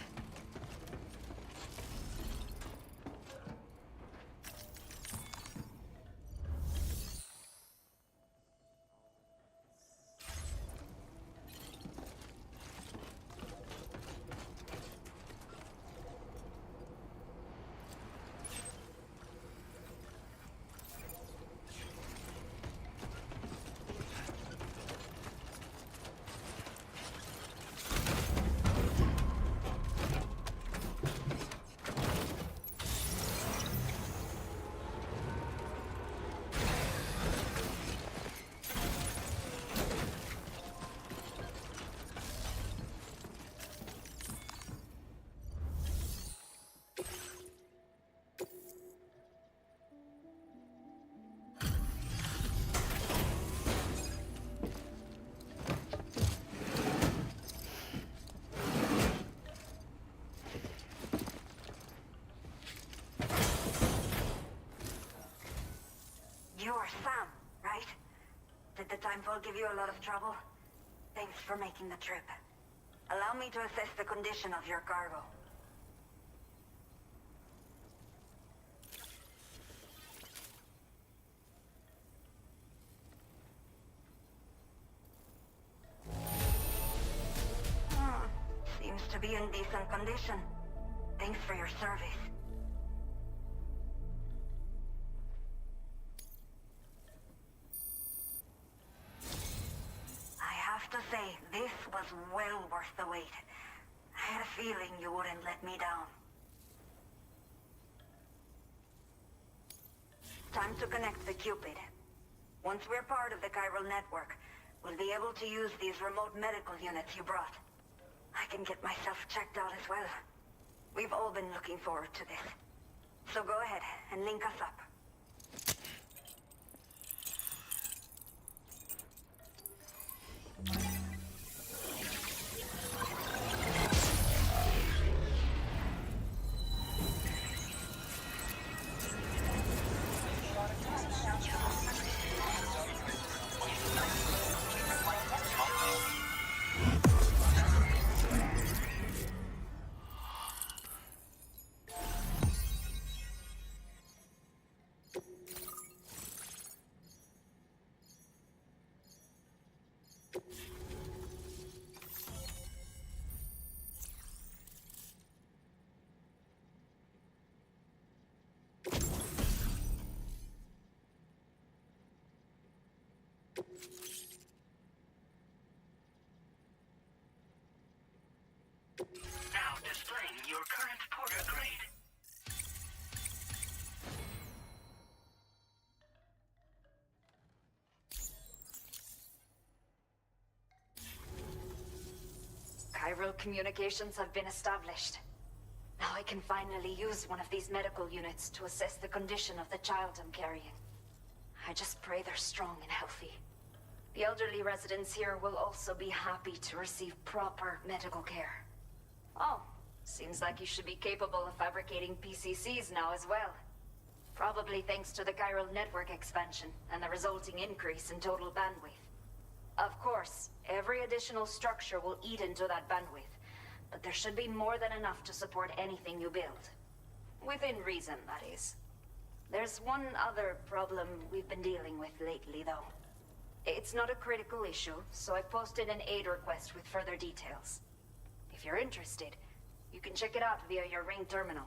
You're Sam, right? Did the Timefall give you a lot of trouble? Thanks for making the trip. Allow me to assess the condition of your cargo. Seems to be in decent condition. Thanks for your service. To say, this was well worth the wait. I had a feeling you wouldn't let me down. Time to connect the Cupid. Once we're part of the chiral network, we'll be able to use these remote medical units you brought. I can get myself checked out as well. We've all been looking forward to this. So go ahead and link us up. Now displaying your current porter grade. Chiral communications have been established. Now I can finally use one of these medical units to assess the condition of the child I'm carrying. I just pray they're strong and healthy. The elderly residents here will also be happy to receive proper medical care. Oh, seems like you should be capable of fabricating PCCs now as well. Probably thanks to the chiral network expansion and the resulting increase in total bandwidth. Of course, every additional structure will eat into that bandwidth, but there should be more than enough to support anything you build. Within reason, that is. There's one other problem we've been dealing with lately, though. It's not a critical issue, so I posted an aid request with further details. If you're interested, you can check it out via your ring terminal.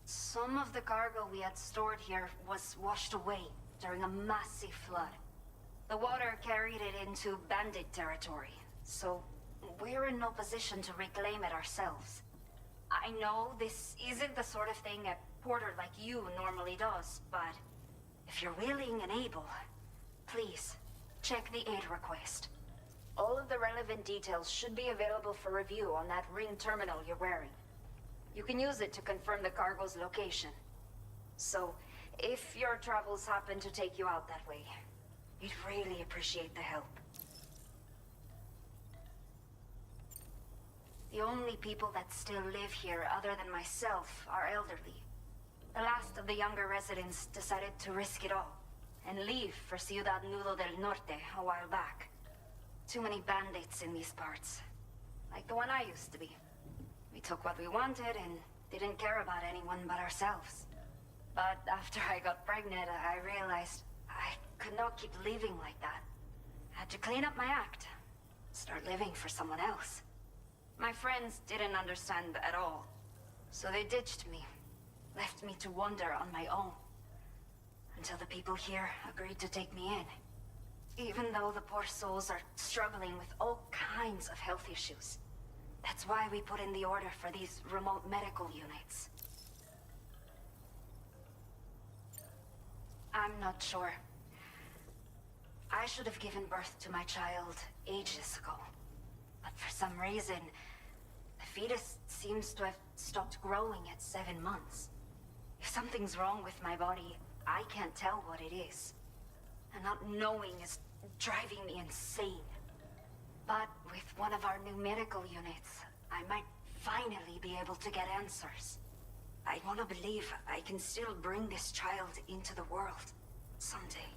Some of the cargo we had stored here was washed away during a massive flood. The water carried it into bandit territory, so we're in no position to reclaim it ourselves. I know this isn't the sort of thing a porter like you normally does, but if you're willing and able, please, check the aid request. All of the relevant details should be available for review on that ring terminal you're wearing. You can use it to confirm the cargo's location. So, if your travels happen to take you out that way, We'd really appreciate the help. The only people that still live here other than myself are elderly. The last of the younger residents decided to risk it all and leave for Ciudad Nudo del Norte a while back. Too many bandits in these parts. Like the one I used to be. We took what we wanted and didn't care about anyone but ourselves. But after I got pregnant, I realized I could not keep living like that. Had to clean up my act. Start living for someone else. My friends didn't understand at all. So they ditched me. Left me to wander on my own. Until the people here agreed to take me in. Even though the poor souls are struggling with all kinds of health issues. That's why we put in the order for these remote medical units. I'm not sure. I should have given birth to my child ages ago. But for some reason, the fetus seems to have stopped growing at 7 months. If something's wrong with my body, I can't tell what it is. And not knowing is driving me insane. But with one of our new medical units, I might finally be able to get answers. I want to believe I can still bring this child into the world someday.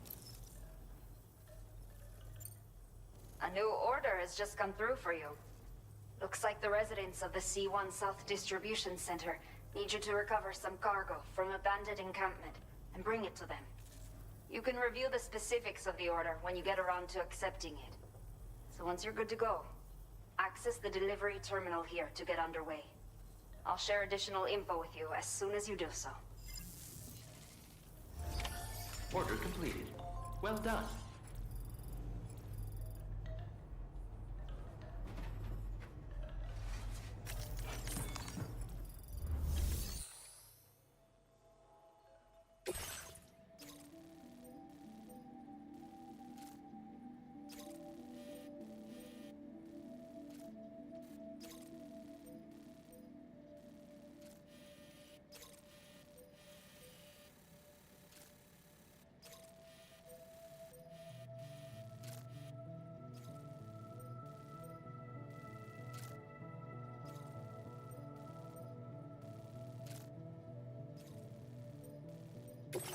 A new order has just come through for you. Looks like the residents of the C1 South Distribution Center need you to recover some cargo from a bandit encampment and bring it to them. You can review the specifics of the order when you get around to accepting it. So once you're good to go, access the delivery terminal here to get underway. I'll share additional info with you as soon as you do so. Order completed. Well done.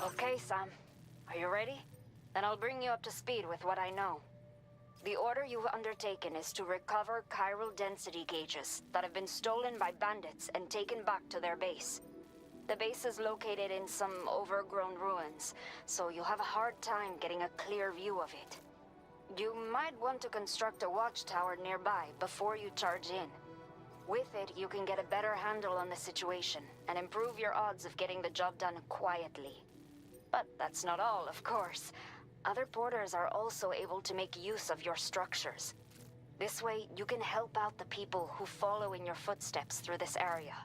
Okay, Sam. Are you ready? Then I'll bring you up to speed with what I know. The order you've undertaken is to recover chiral density gauges that have been stolen by bandits and taken back to their base. The base is located in some overgrown ruins, so you'll have a hard time getting a clear view of it. You might want to construct a watchtower nearby before you charge in. With it, you can get a better handle on the situation and improve your odds of getting the job done quietly. But that's not all, of course. Other porters are also able to make use of your structures. This way, you can help out the people who follow in your footsteps through this area.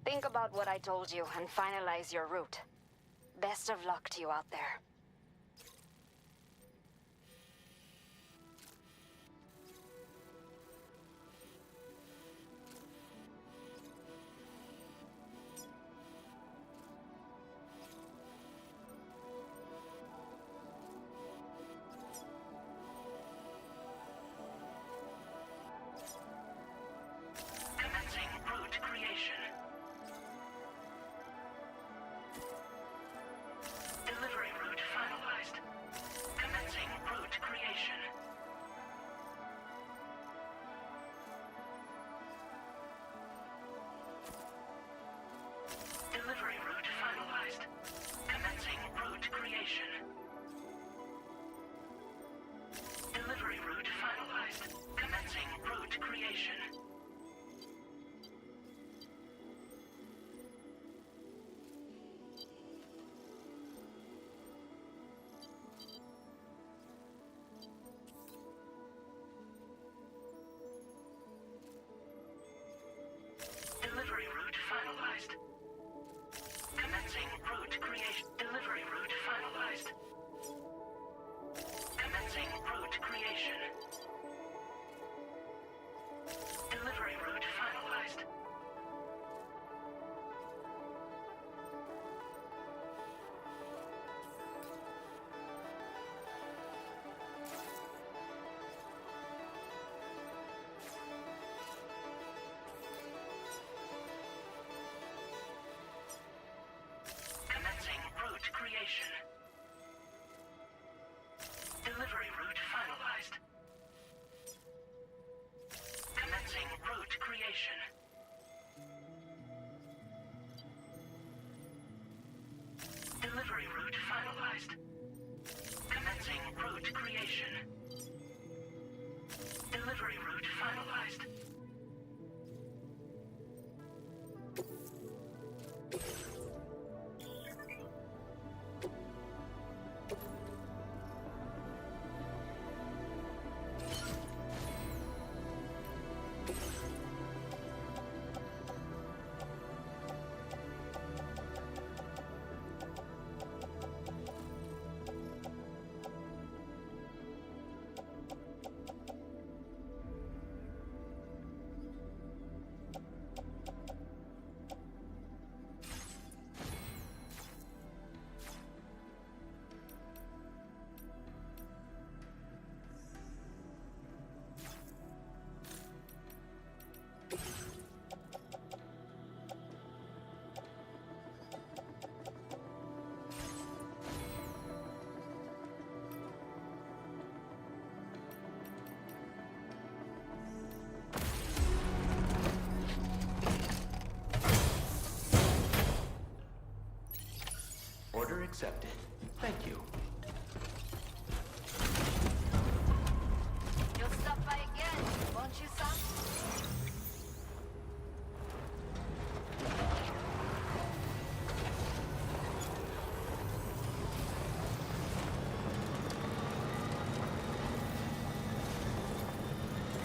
Think about what I told you and finalize your route. Best of luck to you out there. Commencing route creation. Delivery route finalized. Commencing route creation. Delivery route finalized. Commencing route creation. Delivery route finalized. Commencing route creation. Delivery route finalized. Commencing route creation. Delivery route finalized. Commencing route creation. Delivery route finalized. accepted. Thank you. You'll stop by again, won't you, son?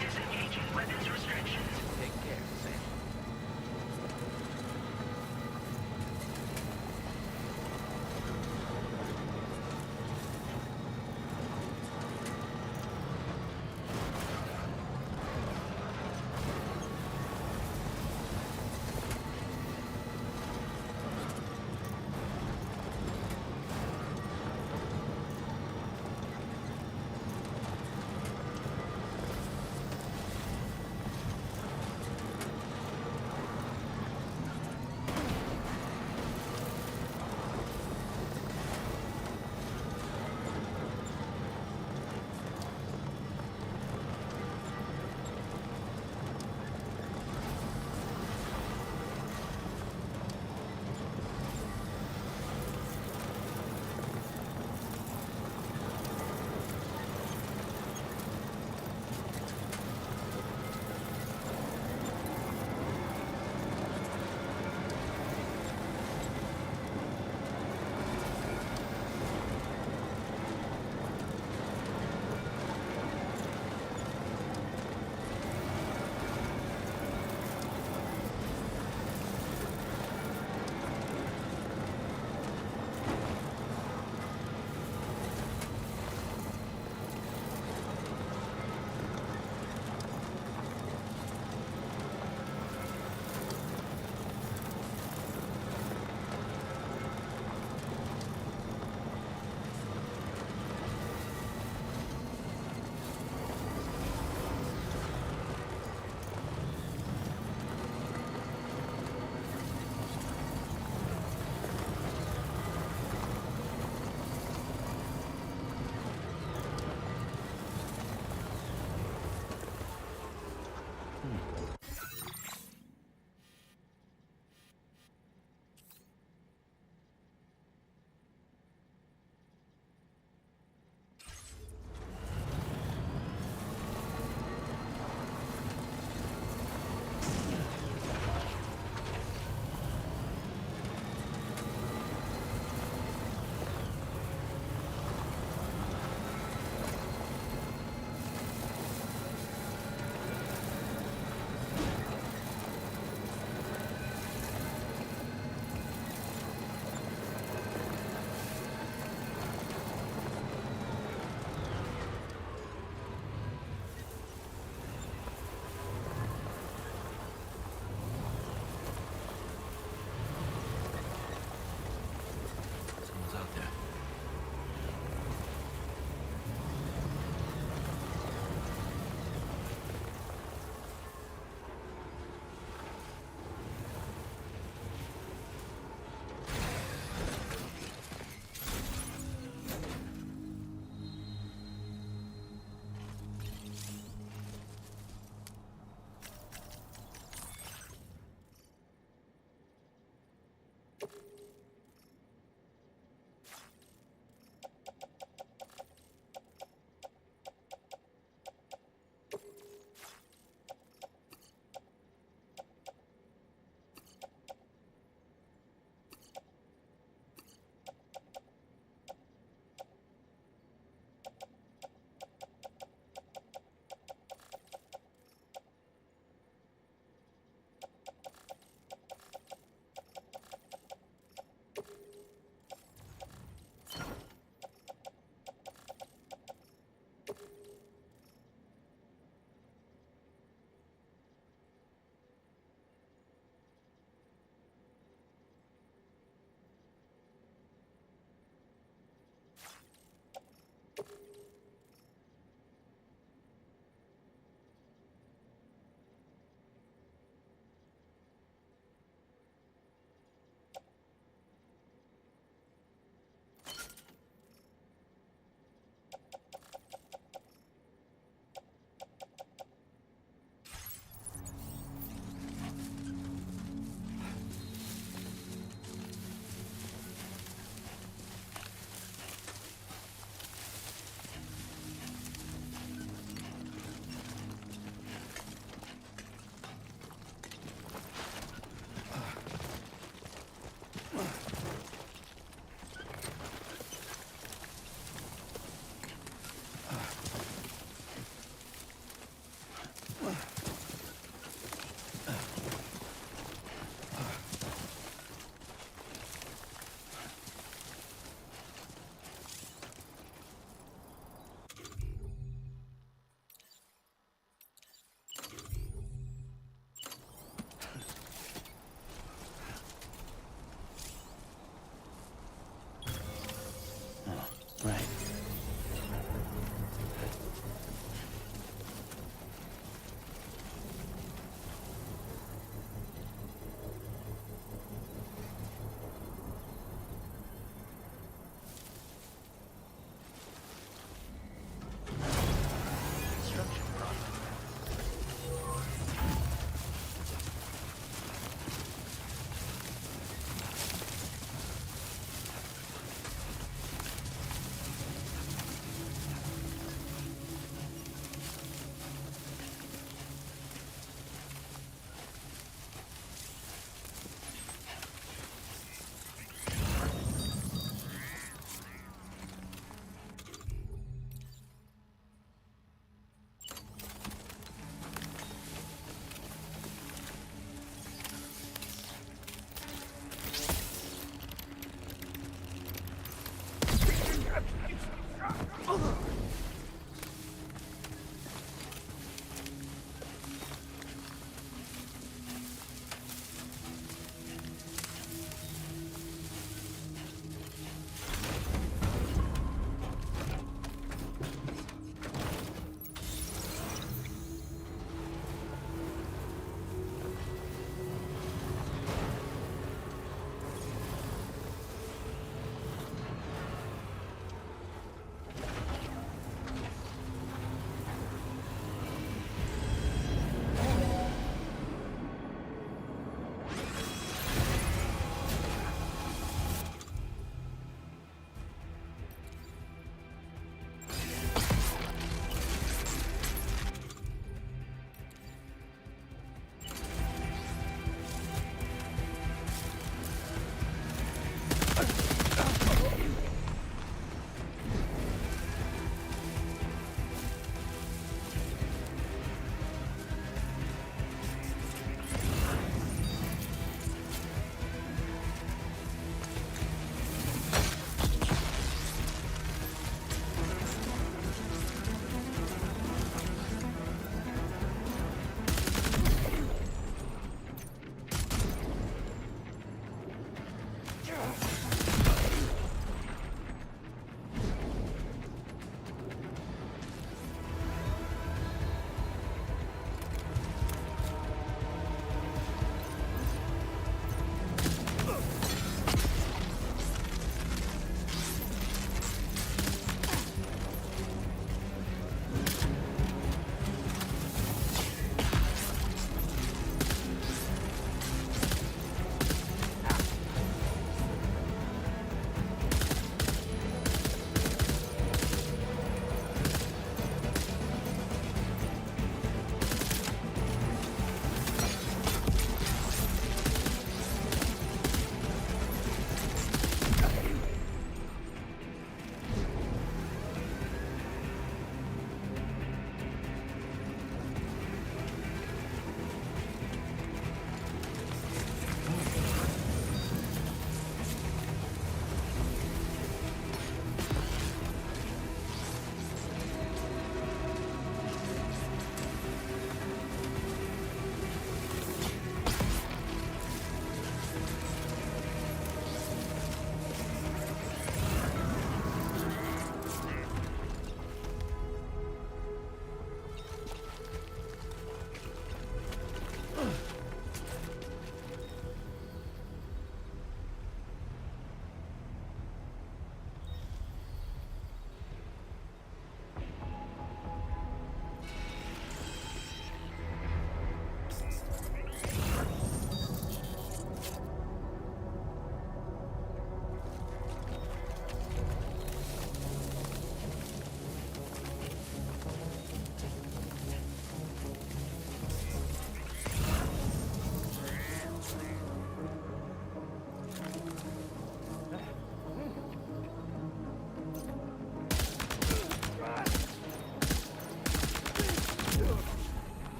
Disengaging weapons restrictions. Take care, Sam.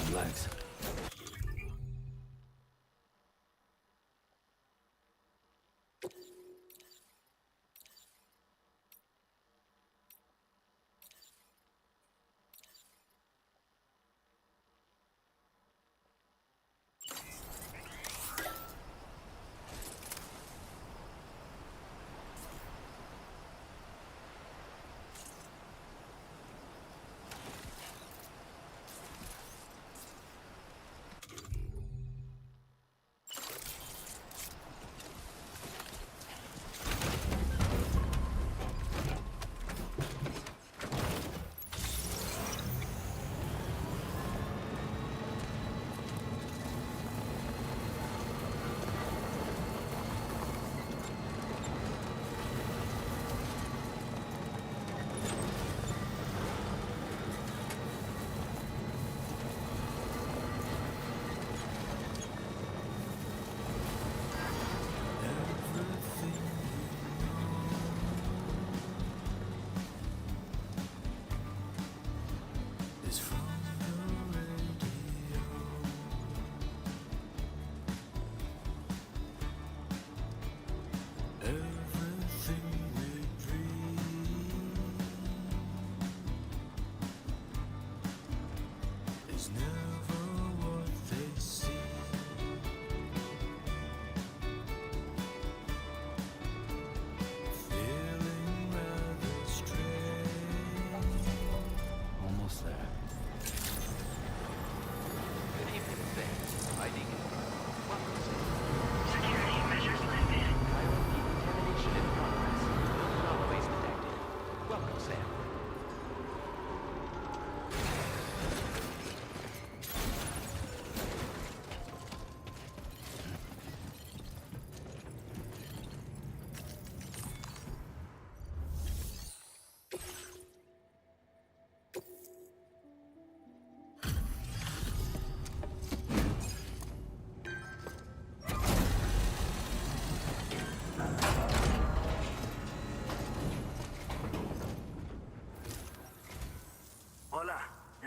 Relax.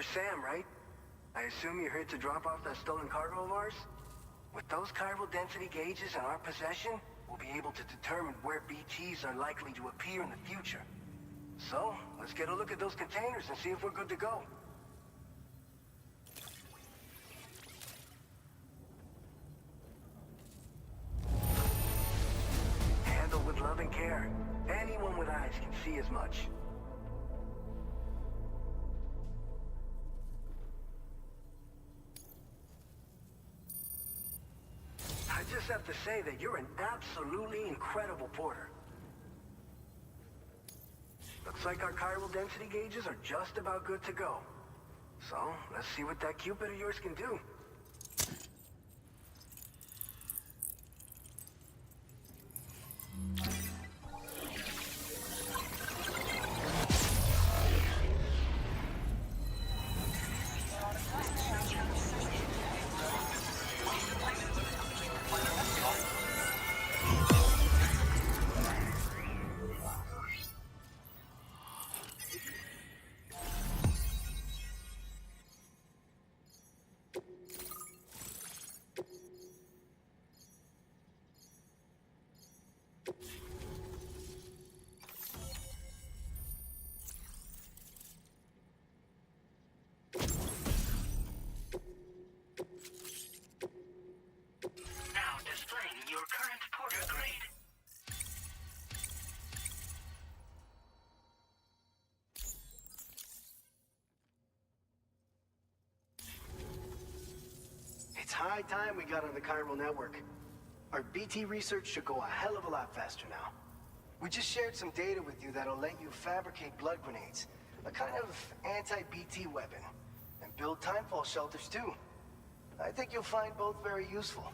You're Sam, right? I assume you're here to drop off that stolen cargo of ours? With those chiral density gauges in our possession, we'll be able to determine where BTs are likely to appear in the future. So, let's get a look at those containers and see if we're good to go. Handled with love and care. Anyone with eyes can see as much. I just have to say that you're an absolutely incredible porter. Looks like our chiral density gauges are just about good to go. So, let's see what that Cupid of yours can do. Now displaying your current porter grade. It's high time we got on the chiral network. Our BT research should go a hell of a lot faster now. We just shared some data with you that'll let you fabricate blood grenades, a kind of anti-BT weapon, and build timefall shelters too. I think you'll find both very useful.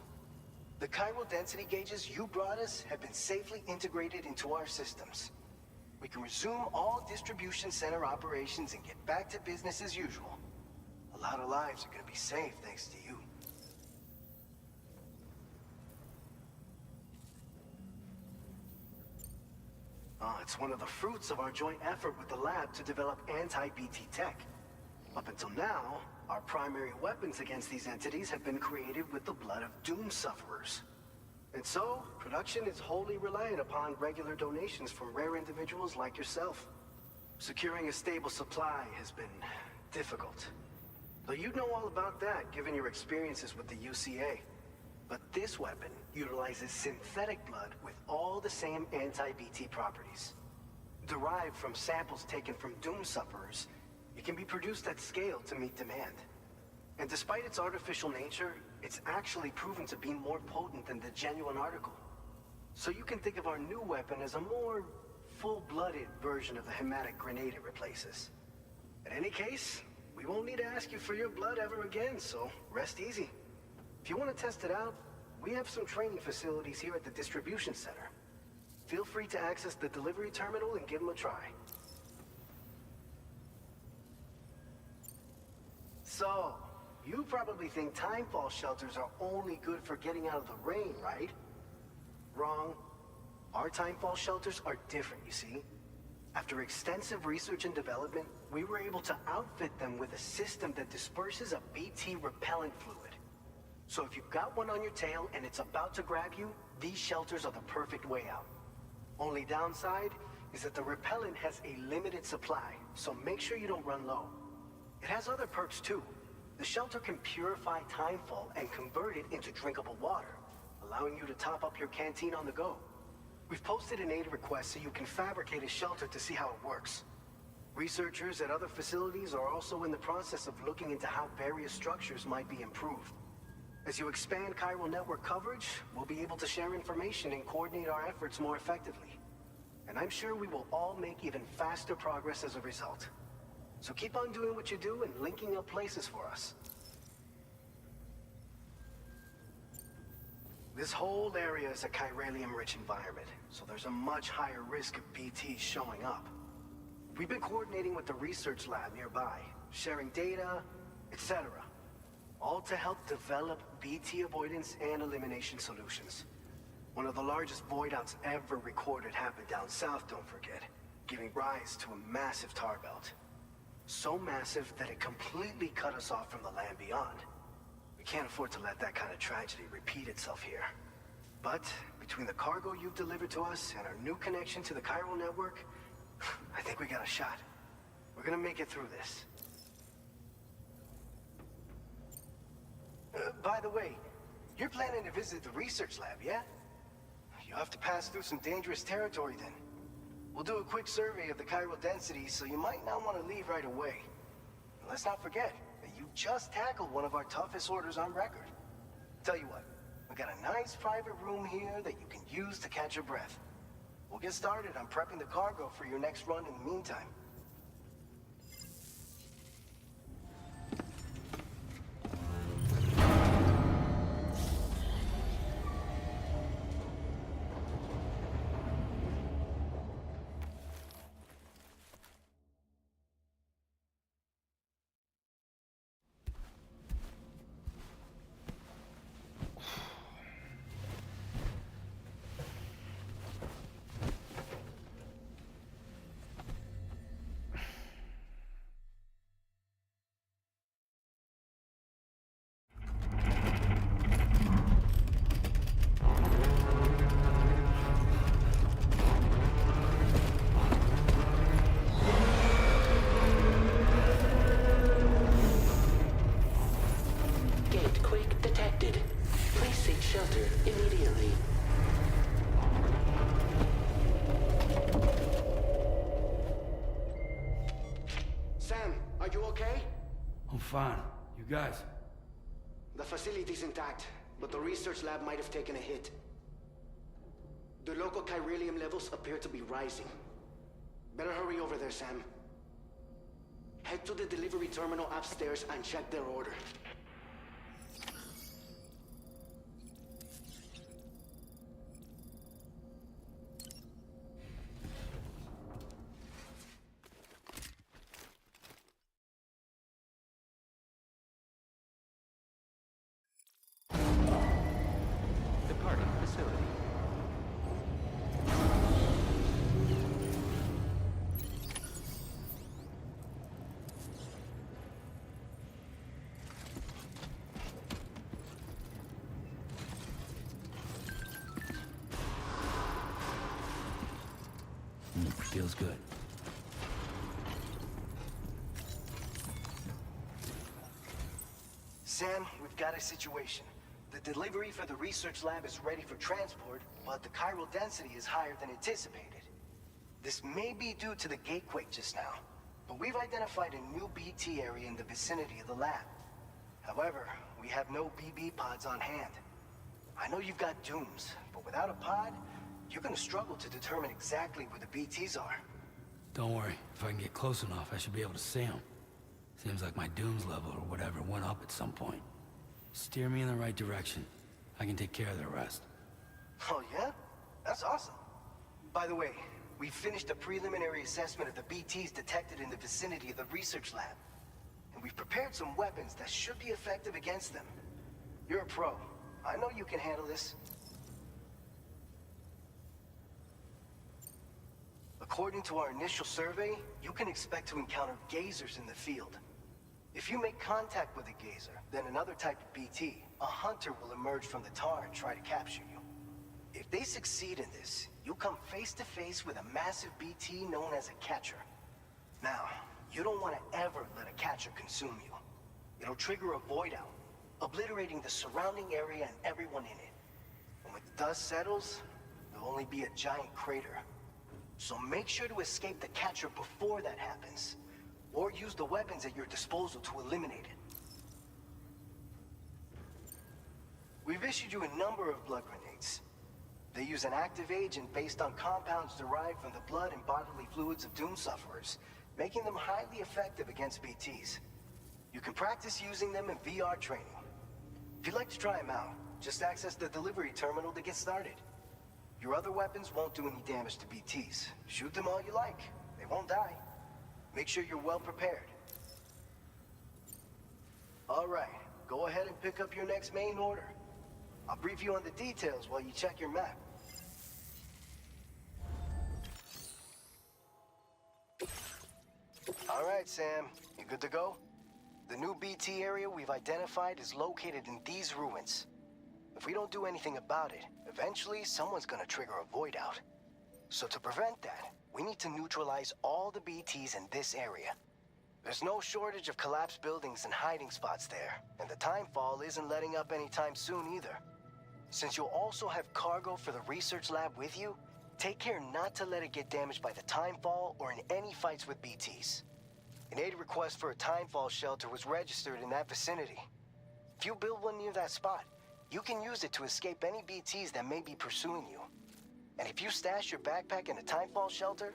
The chiral density gauges you brought us have been safely integrated into our systems. We can resume all distribution center operations and get back to business as usual. A lot of lives are gonna be saved thanks to you. It's one of the fruits of our joint effort with the lab to develop anti-BT tech. Up until now, our primary weapons against these entities have been created with the blood of doom sufferers. And so, production is wholly reliant upon regular donations from rare individuals like yourself. Securing a stable supply has been difficult. Though you'd know all about that, given your experiences with the UCA. But this weapon utilizes synthetic blood with all the same anti-BT properties. Derived from samples taken from doom sufferers, it can be produced at scale to meet demand. And despite its artificial nature, it's actually proven to be more potent than the genuine article. So you can think of our new weapon as a more full-blooded version of the hematic grenade it replaces. In any case, we won't need to ask you for your blood ever again, so rest easy. If you want to test it out, we have some training facilities here at the distribution center. Feel free to access the delivery terminal and give them a try. So, you probably think timefall shelters are only good for getting out of the rain, right? Wrong. Our timefall shelters are different, you see. After extensive research and development, we were able to outfit them with a system that disperses a BT repellent fluid. So if you've got one on your tail and it's about to grab you, these shelters are the perfect way out. Only downside is that the repellent has a limited supply, so make sure you don't run low. It has other perks too. The shelter can purify timefall and convert it into drinkable water, allowing you to top up your canteen on the go. We've posted an aid request so you can fabricate a shelter to see how it works. Researchers at other facilities are also in the process of looking into how various structures might be improved. As you expand chiral network coverage, we'll be able to share information and coordinate our efforts more effectively. And I'm sure we will all make even faster progress as a result. So keep on doing what you do and linking up places for us. This whole area is a chiralium-rich environment, so there's a much higher risk of BTs showing up. We've been coordinating with the research lab nearby, sharing data, etc. All to help develop BT avoidance and elimination solutions. One of the largest void outs ever recorded happened down south, don't forget, giving rise to a massive tar belt. So massive that it completely cut us off from the land beyond. We can't afford to let that kind of tragedy repeat itself here. But between the cargo you've delivered to us and our new connection to the chiral network, I think we got a shot. We're gonna make it through this. By the way, you're planning to visit the research lab, yeah? You'll have to pass through some dangerous territory then. We'll do a quick survey of the chiral density, so you might not want to leave right away. And let's not forget that you just tackled one of our toughest orders on record. Tell you what, we got a nice private room here that you can use to catch your breath. We'll get started on prepping the cargo for your next run in the meantime. Fine. You guys? The facility's intact, but the research lab might have taken a hit. The local chiralium levels appear to be rising. Better hurry over there, Sam. Head to the delivery terminal upstairs and check their order. Feels good. Sam, we've got a situation. The delivery for the research lab is ready for transport, but the chiral density is higher than anticipated. This may be due to the gatequake just now, but we've identified a new BT area in the vicinity of the lab. However, we have no BB pods on hand. I know you've got dooms, but without a pod, you're gonna struggle to determine exactly where the BTs are. Don't worry. If I can get close enough, I should be able to see them. Seems like my dooms level or whatever went up at some point. Steer me in the right direction. I can take care of the rest. Oh yeah? That's awesome. By the way, we finished a preliminary assessment of the BTs detected in the vicinity of the research lab. And we've prepared some weapons that should be effective against them. You're a pro. I know you can handle this. According to our initial survey, you can expect to encounter gazers in the field. If you make contact with a gazer, then another type of BT, a hunter will emerge from the tar and try to capture you. If they succeed in this, you'll come face to face with a massive BT known as a catcher. Now, you don't want to ever let a catcher consume you. It'll trigger a void out, obliterating the surrounding area and everyone in it. And when the dust settles, there'll only be a giant crater. So make sure to escape the catcher before that happens, or use the weapons at your disposal to eliminate it. We've issued you a number of blood grenades. They use an active agent based on compounds derived from the blood and bodily fluids of Doom sufferers, making them highly effective against BTs. You can practice using them in VR training. If you'd like to try them out, just access the delivery terminal to get started. Your other weapons won't do any damage to BTs. Shoot them all you like. They won't die. Make sure you're well prepared. All right, go ahead and pick up your next main order. I'll brief you on the details while you check your map. All right, Sam, you good to go? The new BT area we've identified is located in these ruins. If we don't do anything about it, eventually someone's gonna trigger a void out. So to prevent that, we need to neutralize all the BTs in this area. There's no shortage of collapsed buildings and hiding spots there, and the timefall isn't letting up anytime soon either. Since you'll also have cargo for the research lab with you, take care not to let it get damaged by the timefall or in any fights with BTs. An aid request for a timefall shelter was registered in that vicinity. If you build one near that spot, you can use it to escape any BTs that may be pursuing you. And if you stash your backpack in a timefall shelter,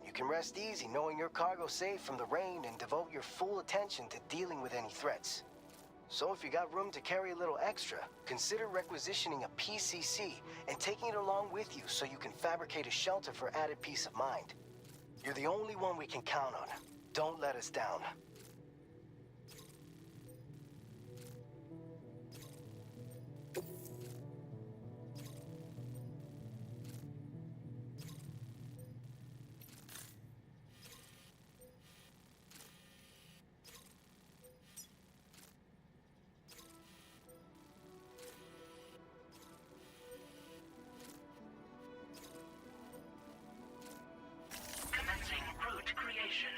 you can rest easy knowing your cargo's safe from the rain and devote your full attention to dealing with any threats. So if you got room to carry a little extra, consider requisitioning a PCC and taking it along with you so you can fabricate a shelter for added peace of mind. You're the only one we can count on. Don't let us down. Commencing route creation.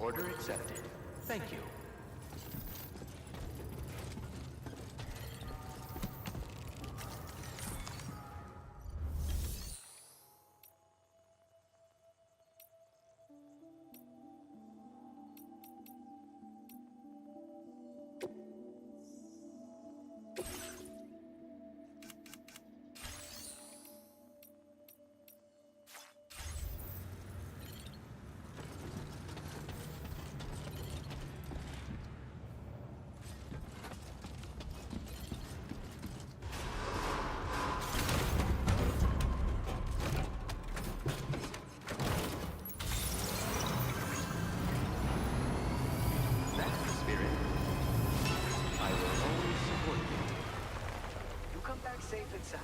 Order accepted. Thank you. Safe and sound.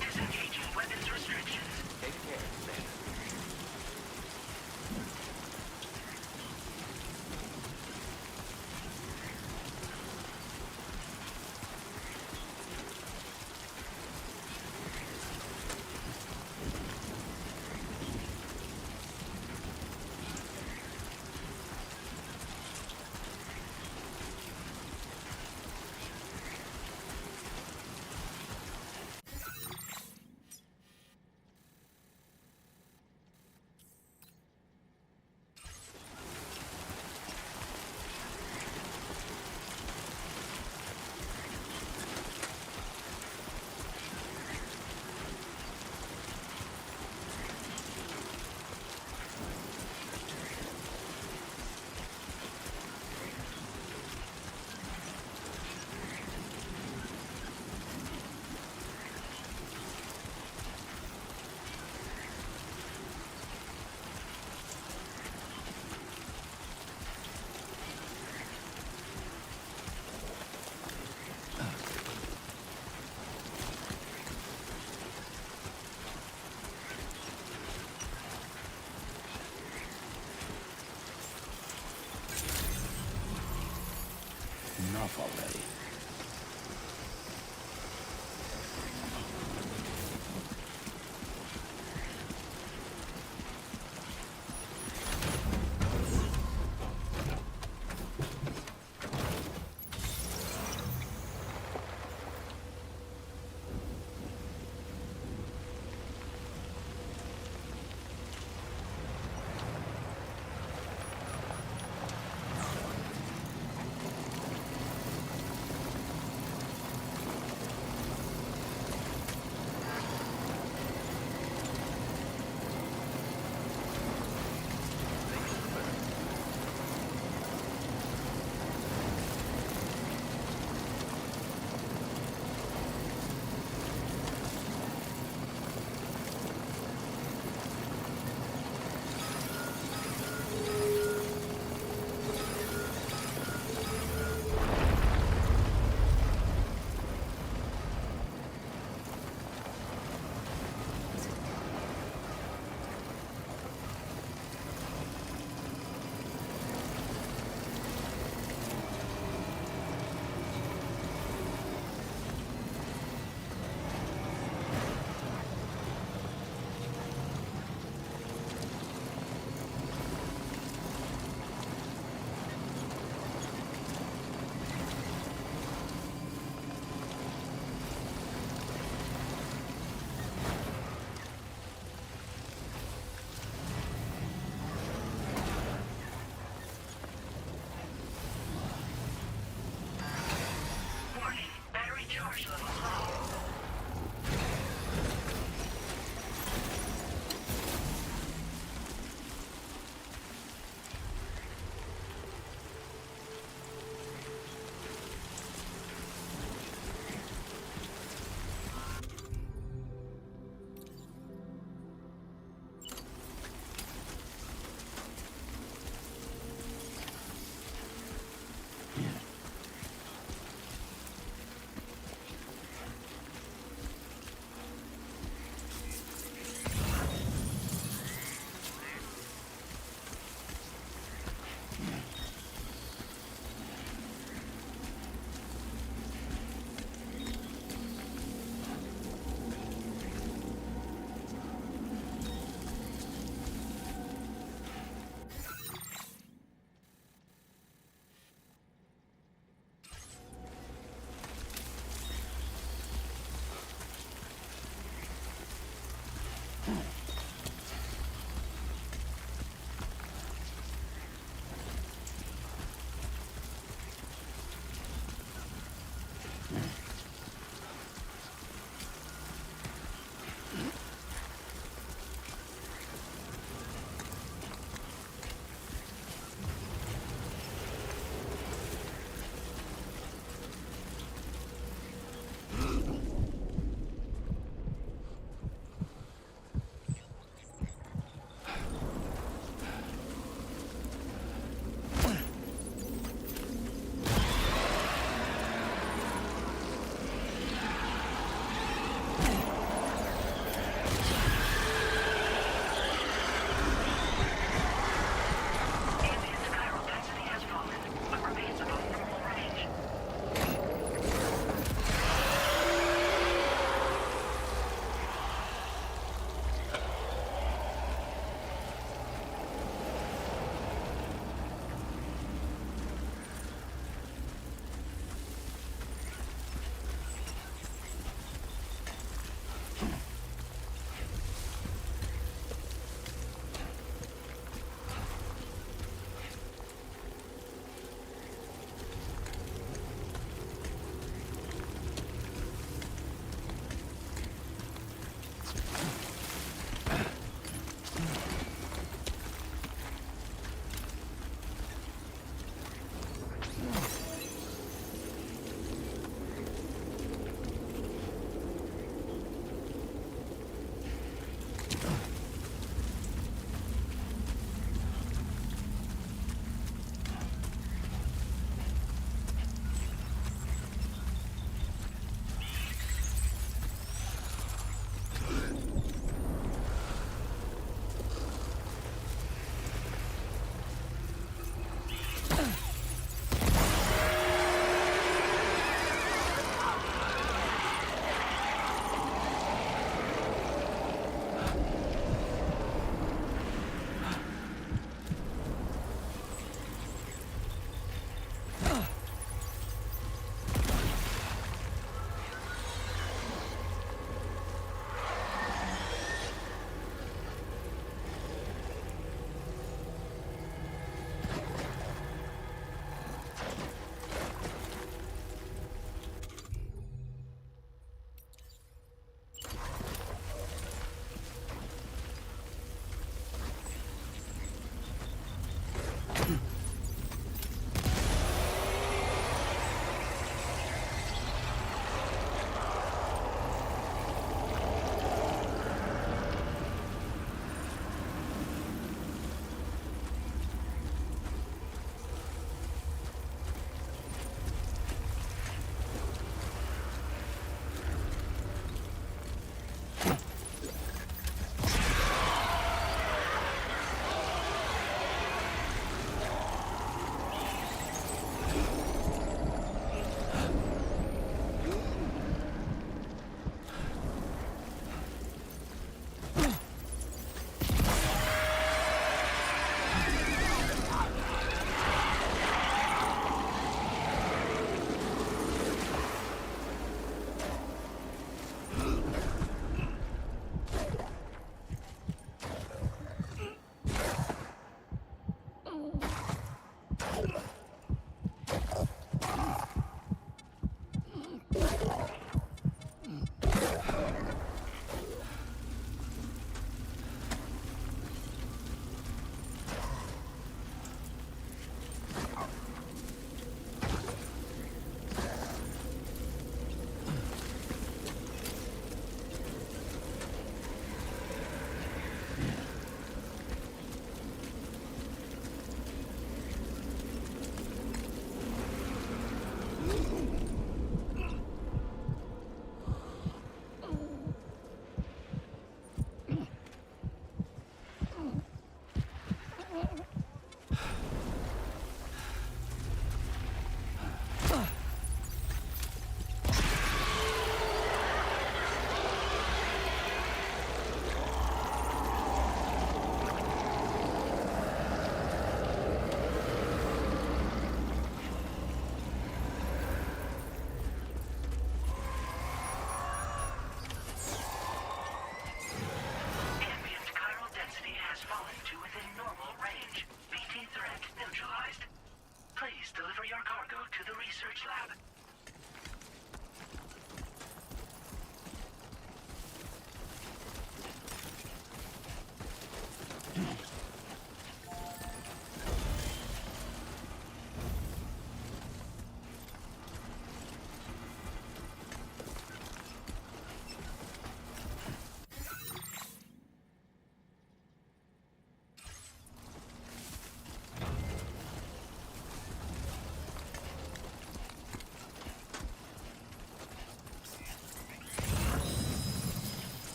Disengaging weapons restrictions. Take care, Sam. Enough already.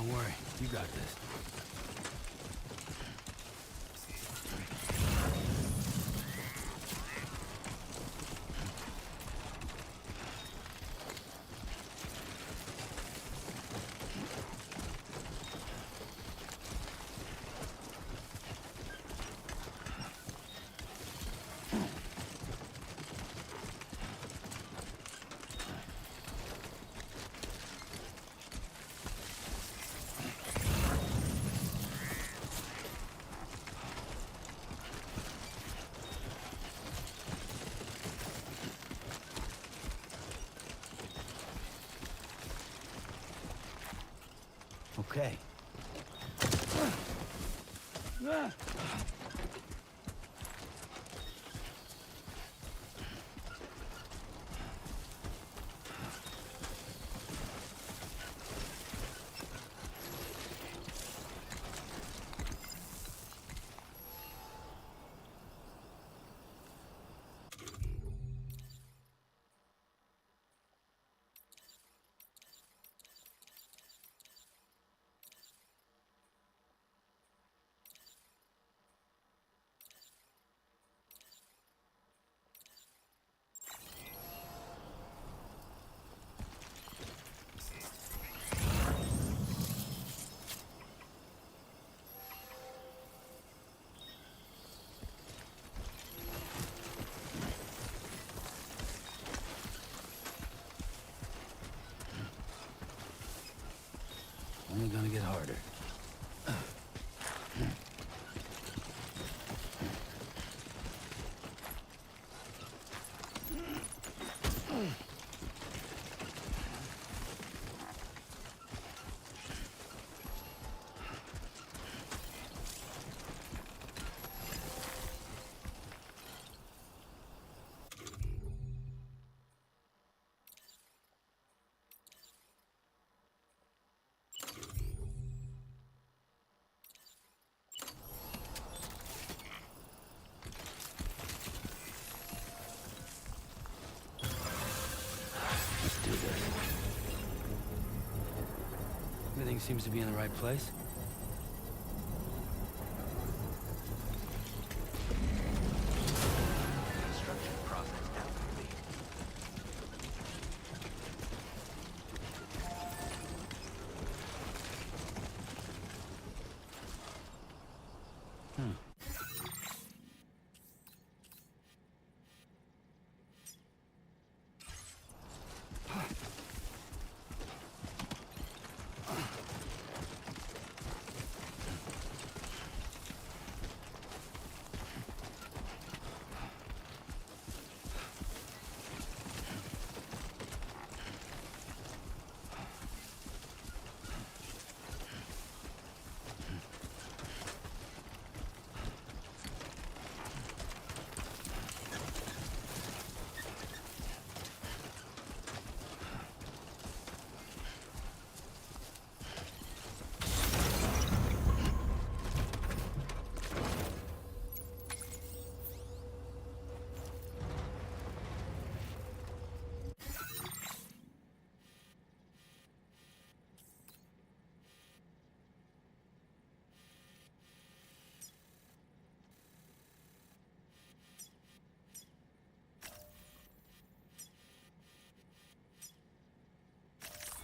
Don't worry, you got this. Okay. Only gonna get harder. Everything seems to be in the right place. Construction process now complete.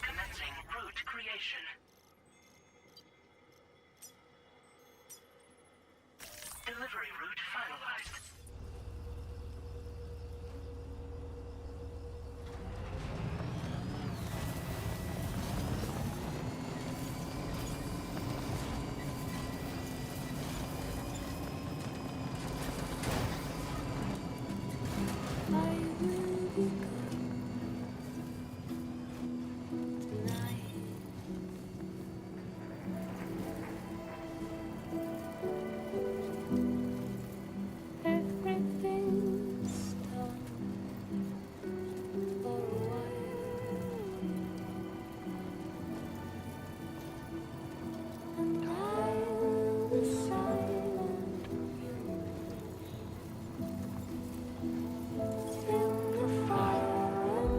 Commencing route creation. Delivery route finalized.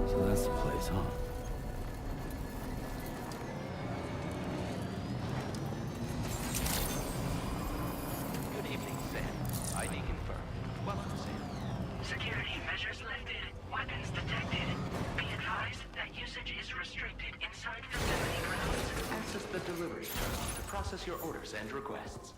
So that's the place, huh? delivery to process your orders and requests.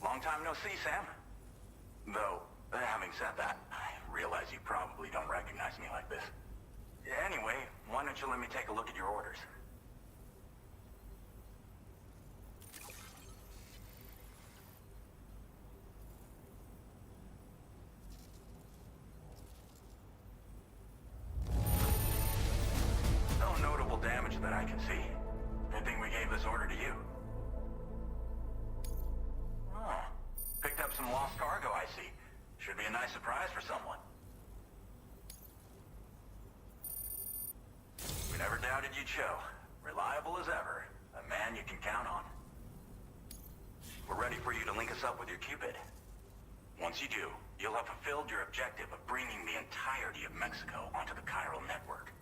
Long time no see, Sam. Though, having said that, I realize you probably don't recognize me like this. Anyway, why don't you let me take a look at your orders? No notable damage that I can see. Good thing we gave this order to you. Oh, picked up some lost cargo, I see. Should be a nice surprise for someone. We never doubted you'd show. Reliable as ever. A man you can count on. We're ready for you to link us up with your Cupid. Once you do, you'll have fulfilled your objective of bringing the entirety of Mexico onto the chiral network.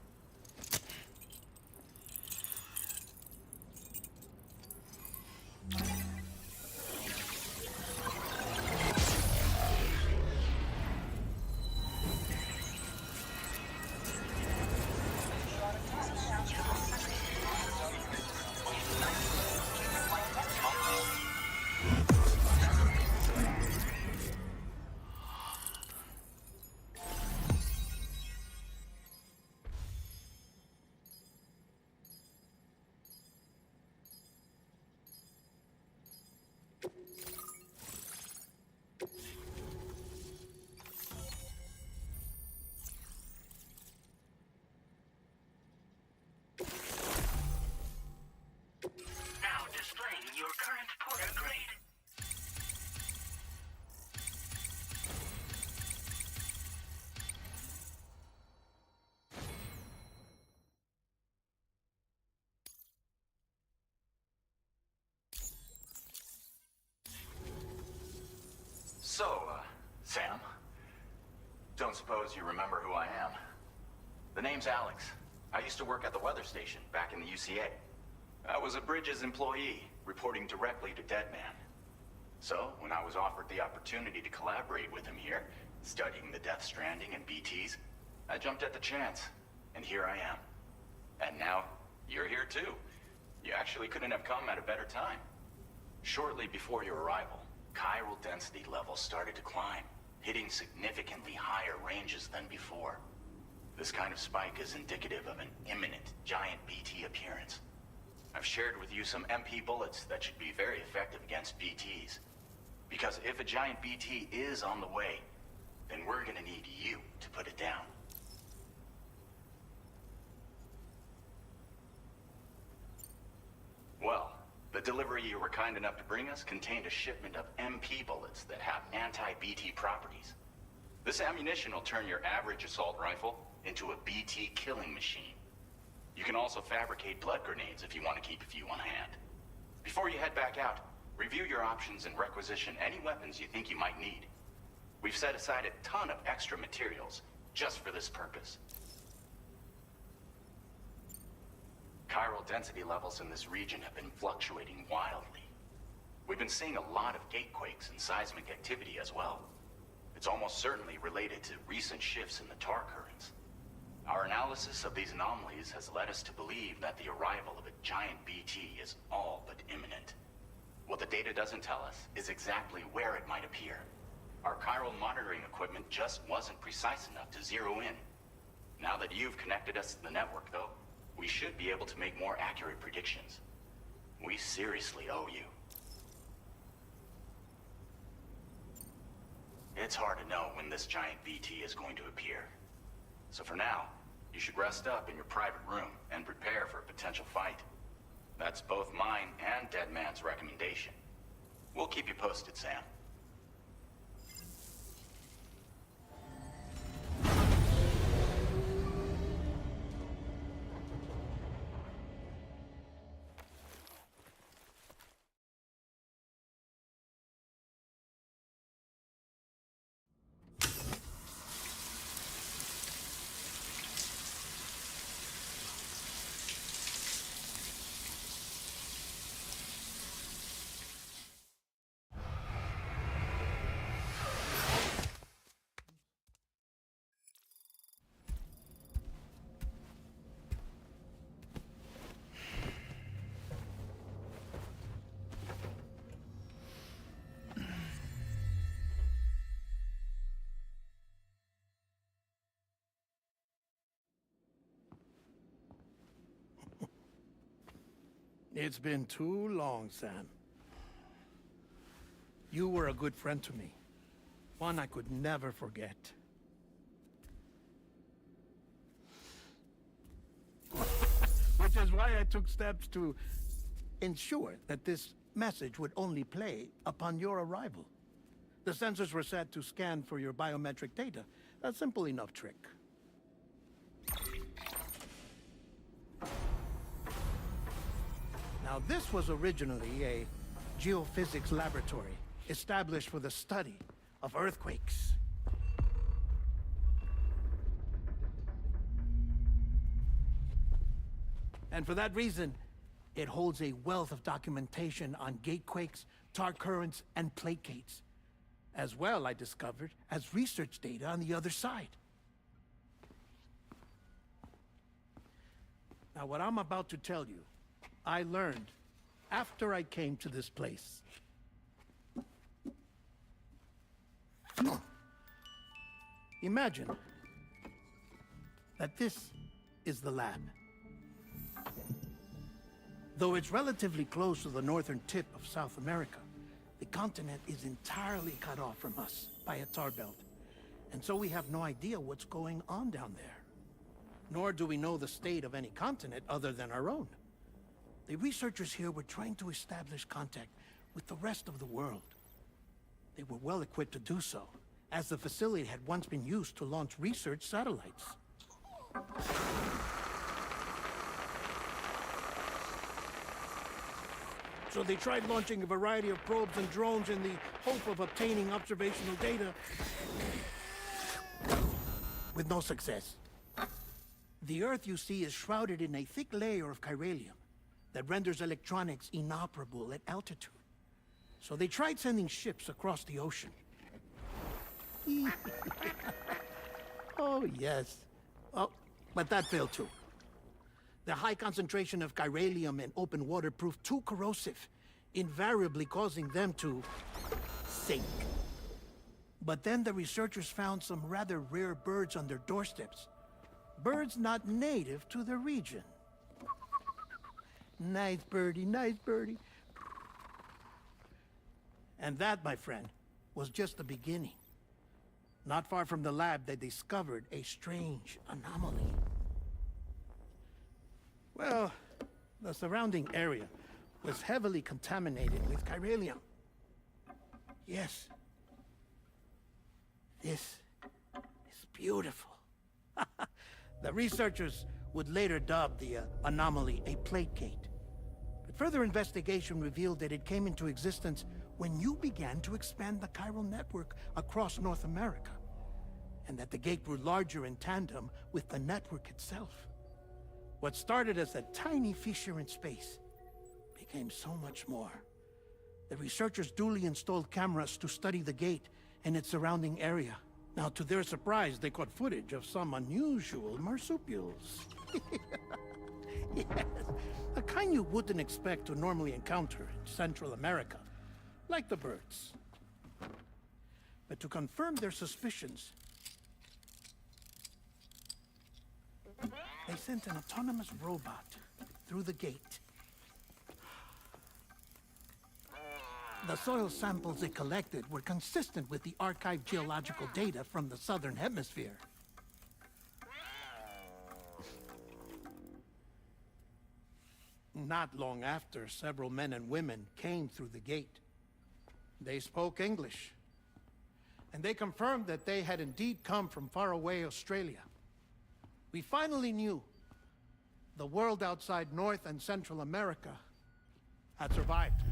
Now displaying your current porter grade. So, Sam, don't suppose you remember who I am? The name's Alex. I used to work at the weather station back in the UCA. I was a Bridges employee, reporting directly to Deadman. So, when I was offered the opportunity to collaborate with him here, studying the Death Stranding and BTs, I jumped at the chance, and here I am. And now, you're here too. You actually couldn't have come at a better time. Shortly before your arrival, chiral density levels started to climb, hitting significantly higher ranges than before. This kind of spike is indicative of an imminent giant BT appearance. I've shared with you some MP bullets that should be very effective against BTs. Because if a giant BT is on the way, then we're gonna need you to put it down. Well, the delivery you were kind enough to bring us contained a shipment of MP bullets that have anti-BT properties. This ammunition will turn your average assault rifle into a BT killing machine. You can also fabricate blood grenades if you want to keep a few on hand. Before you head back out, review your options and requisition any weapons you think you might need. We've set aside a ton of extra materials just for this purpose. Chiral density levels in this region have been fluctuating wildly. We've been seeing a lot of gatequakes and seismic activity as well. It's almost certainly related to recent shifts in the tar currents. Our analysis of these anomalies has led us to believe that the arrival of a giant BT is all but imminent. What the data doesn't tell us is exactly where it might appear. Our chiral monitoring equipment just wasn't precise enough to zero in. Now that you've connected us to the network, though, we should be able to make more accurate predictions. We seriously owe you. It's hard to know when this giant BT is going to appear. So for now, you should rest up in your private room and prepare for a potential fight. That's both mine and Deadman's recommendation. We'll keep you posted, Sam. It's been too long, Sam. You were a good friend to me. One I could never forget. Which is why I took steps to ensure that this message would only play upon your arrival. The sensors were set to scan for your biometric data. A simple enough trick. Now, this was originally a geophysics laboratory established for the study of earthquakes. And for that reason, it holds a wealth of documentation on gatequakes, tar currents, and placates. As well, I discovered, as research data on the other side. Now, what I'm about to tell you, I learned after I came to this place. Imagine that this is the lab. Though it's relatively close to the northern tip of South America, the continent is entirely cut off from us by a tar belt. And so we have no idea what's going on down there. Nor do we know the state of any continent other than our own. The researchers here were trying to establish contact with the rest of the world. They were well equipped to do so, as the facility had once been used to launch research satellites. So they tried launching a variety of probes and drones in the hope of obtaining observational data, with no success. The Earth, you see, is shrouded in a thick layer of chiralium that renders electronics inoperable at altitude. So they tried sending ships across the ocean. Oh, yes. Oh, but that failed too. The high concentration of chiralium in open water proved too corrosive, invariably causing them to sink. But then the researchers found some rather rare birds on their doorsteps. Birds not native to the region. Nice birdie, nice birdie. And that, my friend, was just the beginning. Not far from the lab, they discovered a strange anomaly. Well, the surrounding area was heavily contaminated with chiralium. Yes. This is beautiful. The researchers would later dub the anomaly a placate. But further investigation revealed that it came into existence when you began to expand the chiral network across North America, and that the gate grew larger in tandem with the network itself. What started as a tiny fissure in space became so much more. The researchers duly installed cameras to study the gate and its surrounding area. Now, to their surprise, they caught footage of some unusual marsupials. Yes, a kind you wouldn't expect to normally encounter in Central America, like the birds. But to confirm their suspicions, they sent an autonomous robot through the gate. The soil samples they collected were consistent with the archived geological data from the southern hemisphere. Not long after, several men and women came through the gate. They spoke English, and they confirmed that they had indeed come from faraway Australia. We finally knew the world outside North and Central America had survived.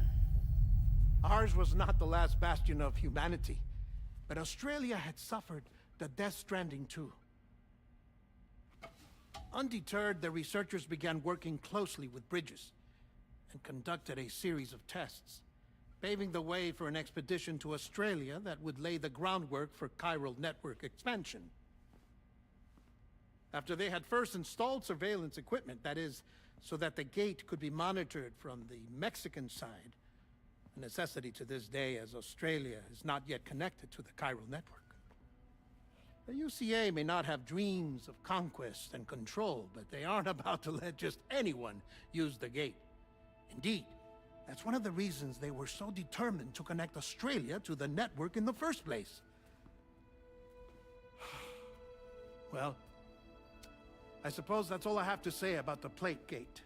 Ours was not the last bastion of humanity, but Australia had suffered the death stranding too. Undeterred, the researchers began working closely with Bridges and conducted a series of tests, paving the way for an expedition to Australia that would lay the groundwork for chiral network expansion. After they had first installed surveillance equipment, that is, so that the gate could be monitored from the Mexican side, a necessity to this day as Australia is not yet connected to the chiral network. The UCA may not have dreams of conquest and control, but they aren't about to let just anyone use the gate. Indeed, that's one of the reasons they were so determined to connect Australia to the network in the first place. Well, I suppose that's all I have to say about the Plate Gate.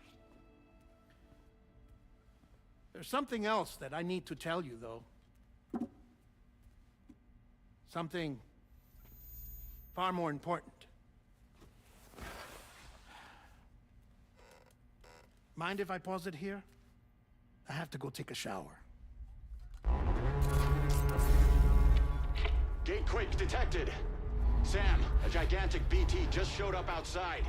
There's something else that I need to tell you, though. Something far more important. Mind if I pause it here? I have to go take a shower. Gate quake detected. Sam, a gigantic BT just showed up outside.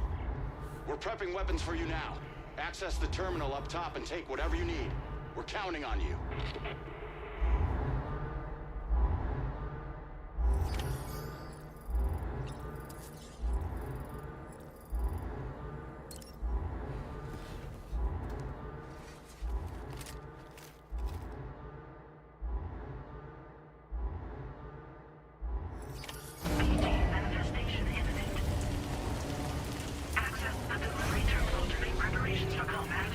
We're prepping weapons for you now. Access the terminal up top and take whatever you need. We're counting on you. Manifestation imminent. Access the delivery terminal to make preparations for combat.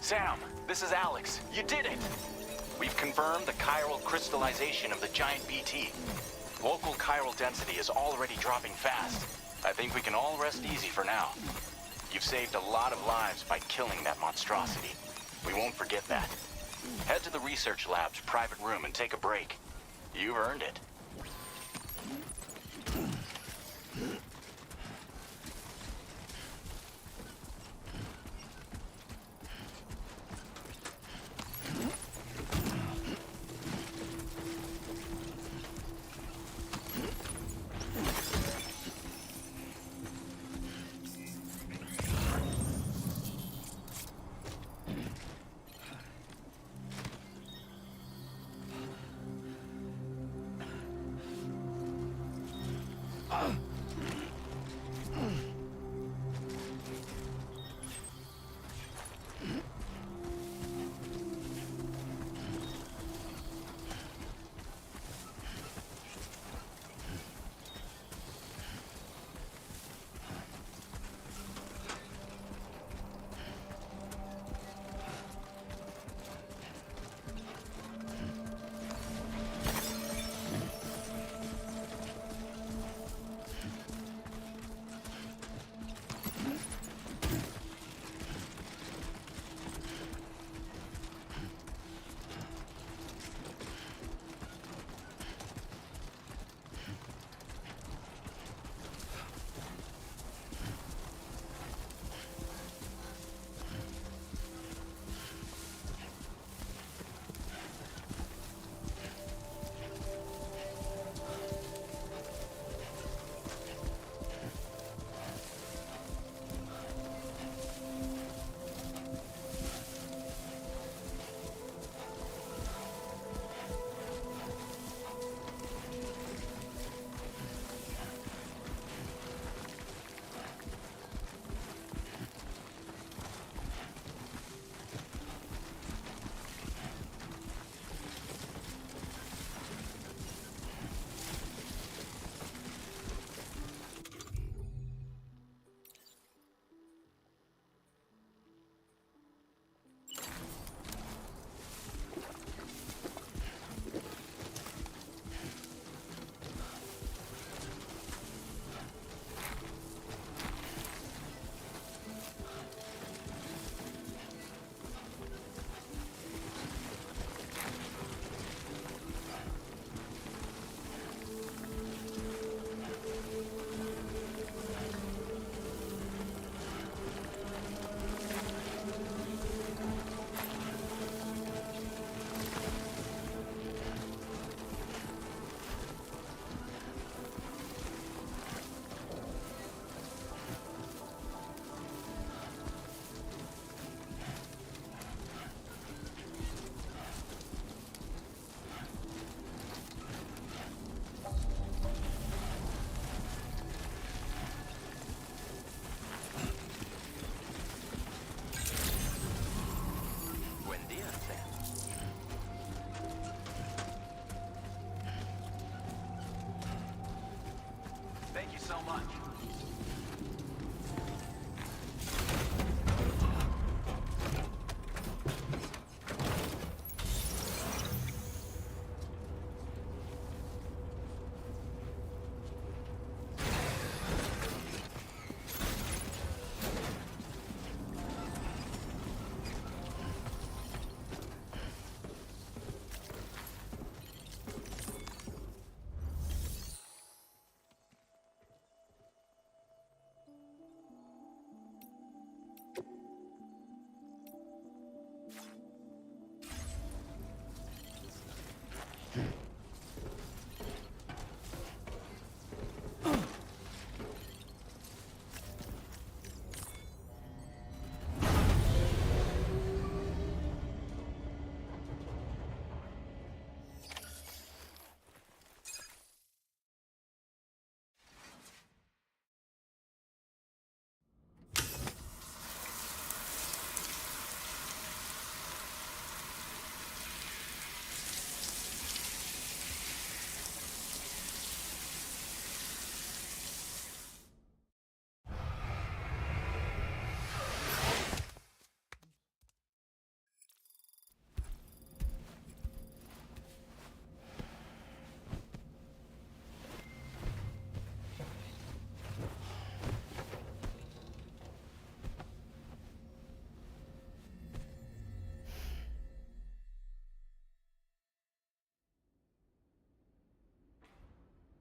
Sam, this is Alex. You did it! We've confirmed the chiral crystallization of the giant BT. Local chiral density is already dropping fast. I think we can all rest easy for now. You've saved a lot of lives by killing that monstrosity. We won't forget that. Head to the research lab's private room and take a break. You've earned it. so much.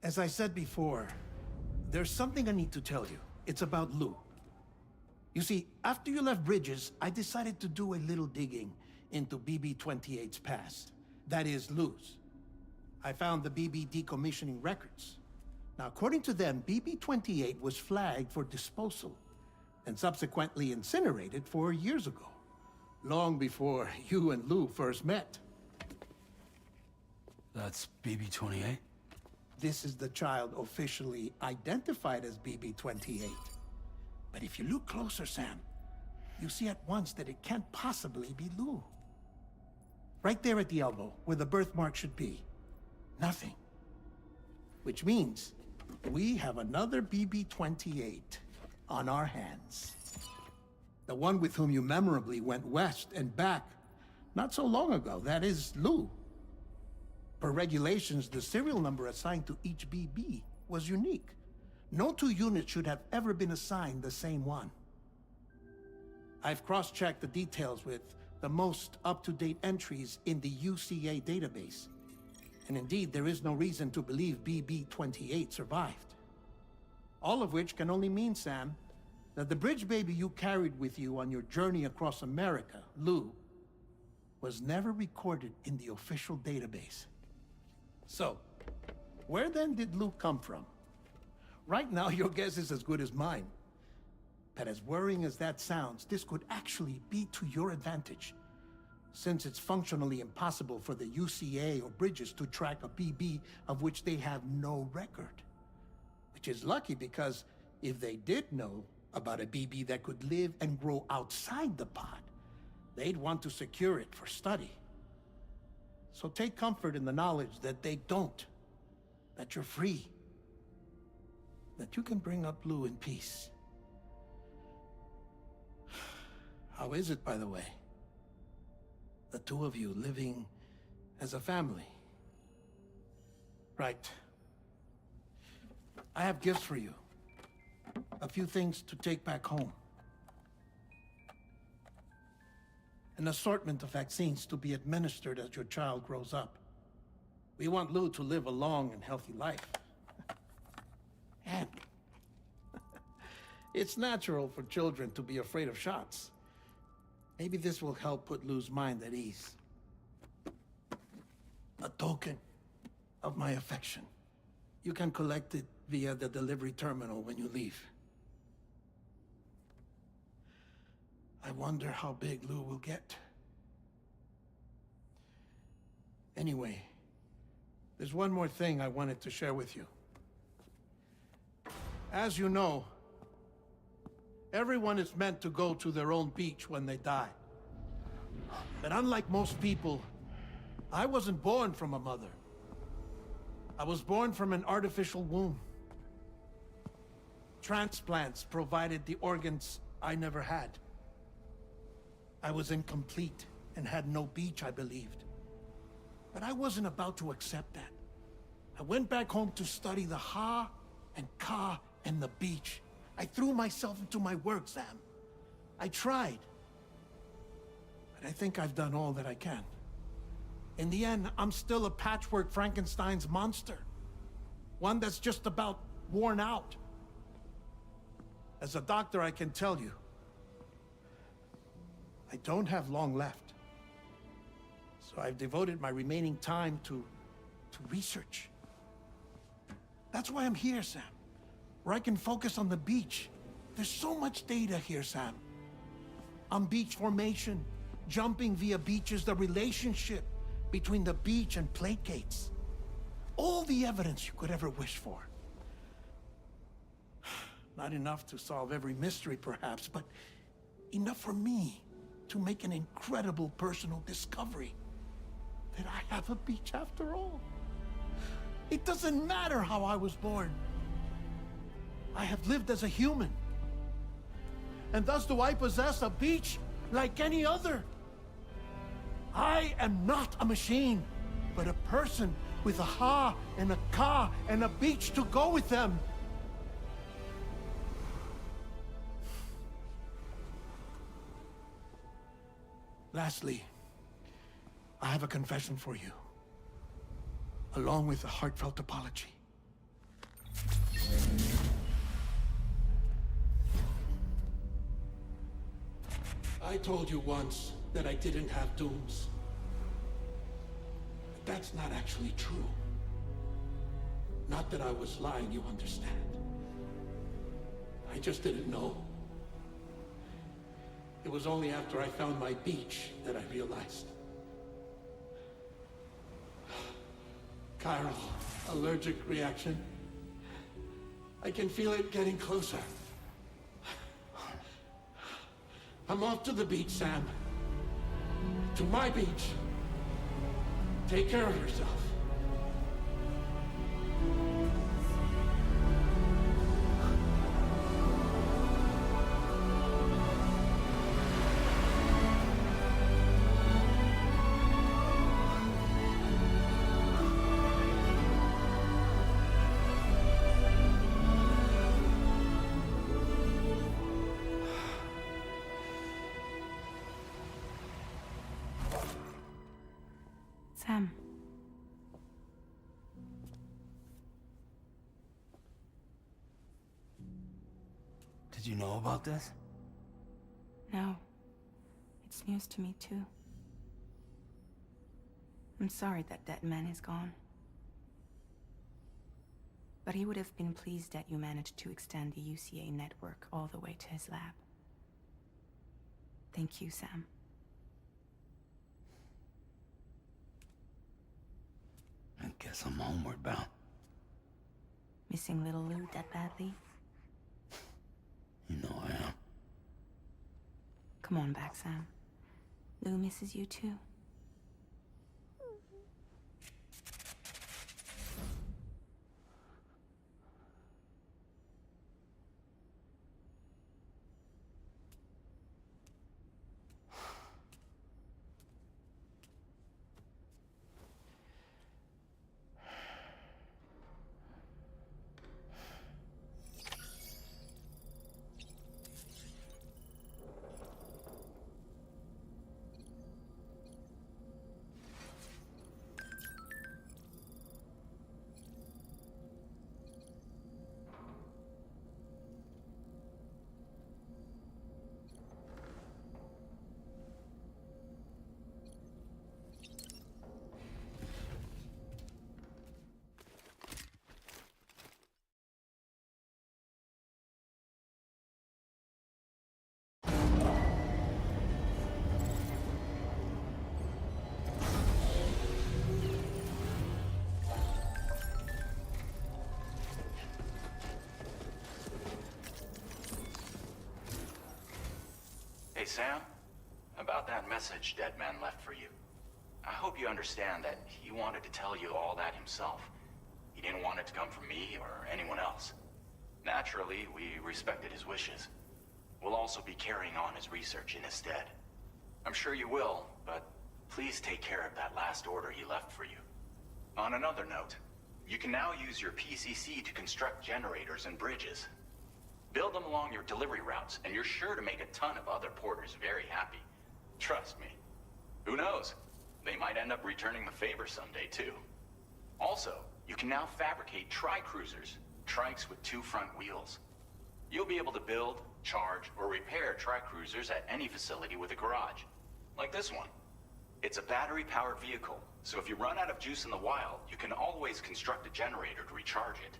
As I said before, there's something I need to tell you. It's about Lou. You see, after you left Bridges, I decided to do a little digging into BB-28's past. That is, Lou's. I found the BB decommissioning records. Now, according to them, BB-28 was flagged for disposal and subsequently incinerated 4 years ago, long before you and Lou first met. That's BB-28? This is the child officially identified as BB-28. But if you look closer, Sam, you see at once that it can't possibly be Lou. Right there at the elbow, where the birthmark should be. Nothing. Which means we have another BB-28 on our hands. The one with whom you memorably went west and back not so long ago. That is Lou. Per regulations, the serial number assigned to each BB was unique. No two units should have ever been assigned the same one. I've cross-checked the details with the most up-to-date entries in the UCA database. And indeed, there is no reason to believe BB-28 survived. All of which can only mean, Sam, that the bridge baby you carried with you on your journey across America, Lou, was never recorded in the official database. So, where then did Lou come from? Right now, your guess is as good as mine. But as worrying as that sounds, this could actually be to your advantage, since it's functionally impossible for the UCA or Bridges to track a BB of which they have no record. Which is lucky, because if they did know about a BB that could live and grow outside the pod, they'd want to secure it for study. So take comfort in the knowledge that they don't, that you're free, that you can bring up Lou in peace. How is it, by the way? The two of you living as a family. Right. I have gifts for you. A few things to take back home. An assortment of vaccines to be administered as your child grows up. We want Lou to live a long and healthy life. And it's natural for children to be afraid of shots. Maybe this will help put Lou's mind at ease. A token of my affection. You can collect it via the delivery terminal when you leave. I wonder how big Lou will get. Anyway, there's one more thing I wanted to share with you. As you know, everyone is meant to go to their own beach when they die. But unlike most people, I wasn't born from a mother. I was born from an artificial womb. Transplants provided the organs I never had. I was incomplete and had no beach, I believed. But I wasn't about to accept that. I went back home to study the Ha and Ka and the beach. I threw myself into my work, Sam. I tried. But I think I've done all that I can. In the end, I'm still a patchwork Frankenstein's monster. One that's just about worn out. As a doctor, I can tell you, I don't have long left. So I've devoted my remaining time to research. That's why I'm here, Sam. Where I can focus on the beach. There's so much data here, Sam. On beach formation, jumping via beaches, the relationship between the beach and plate gates. All the evidence you could ever wish for. Not enough to solve every mystery, perhaps, but enough for me to make an incredible personal discovery. That I have a beach after all. It doesn't matter how I was born. I have lived as a human. And thus do I possess a beach like any other. I am not a machine, but a person with a Ha and a Ka and a beach to go with them. Lastly, I have a confession for you, along with a heartfelt apology. I told you once that I didn't have dooms. But that's not actually true. Not that I was lying, you understand. I just didn't know. It was only after I found my beach that I realized. Chiral allergic reaction. I can feel it getting closer. I'm off to the beach, Sam. To my beach. Take care of yourself. Sam. Did you know about this? No. It's news to me, too. I'm sorry that man is gone. But he would have been pleased that you managed to extend the UCA network all the way to his lab. Thank you, Sam. I guess I'm homeward bound. Missing little Lou that badly? You know I am. Come on back, Sam. Lou misses you too. Hey, Sam, about that message Deadman left for you. I hope you understand that he wanted to tell you all that himself. He didn't want it to come from me or anyone else. Naturally, we respected his wishes. We'll also be carrying on his research in his stead. I'm sure you will, but please take care of that last order he left for you. On another note, you can now use your PCC to construct generators and bridges. Build them along your delivery routes, and you're sure to make a ton of other porters very happy. Trust me. Who knows? They might end up returning the favor someday, too. Also, you can now fabricate tri-cruisers, trikes with 2 front wheels. You'll be able to build, charge, or repair tri-cruisers at any facility with a garage. Like this one. It's a battery-powered vehicle, so if you run out of juice in the wild, you can always construct a generator to recharge it.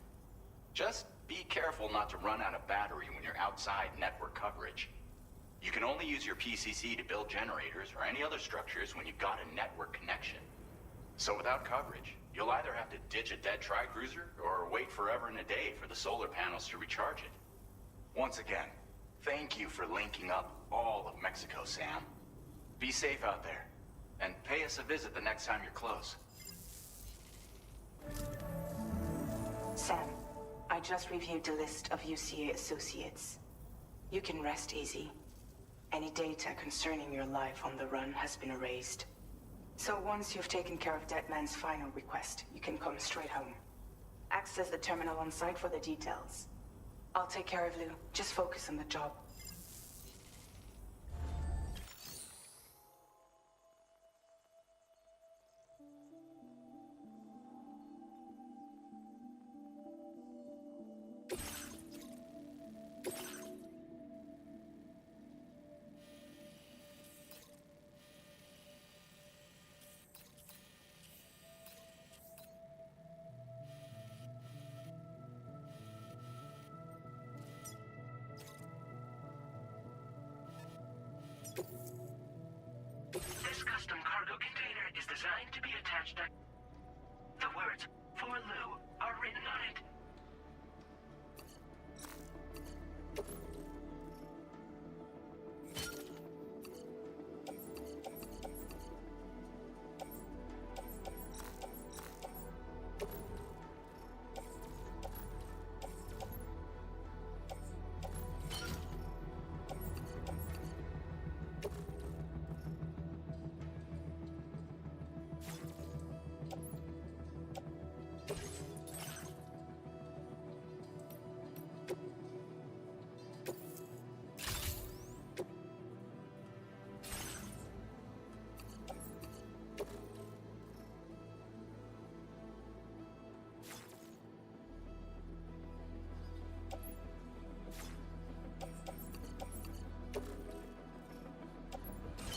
Just be careful not to run out of battery when you're outside network coverage. You can only use your PCC to build generators or any other structures when you've got a network connection. So without coverage, you'll either have to ditch a dead tri-cruiser or wait forever and a day for the solar panels to recharge it. Once again, thank you for linking up all of Mexico, Sam. Be safe out there, and pay us a visit the next time you're close. Sam, I just reviewed the list of UCA associates. You can rest easy. Any data concerning your life on the run has been erased. So once you've taken care of Deadman's final request, you can come straight home. Access the terminal on site for the details. I'll take care of Lou. Just focus on the job. This custom cargo container is designed to be attached to... The words, "For Lou," are written on it.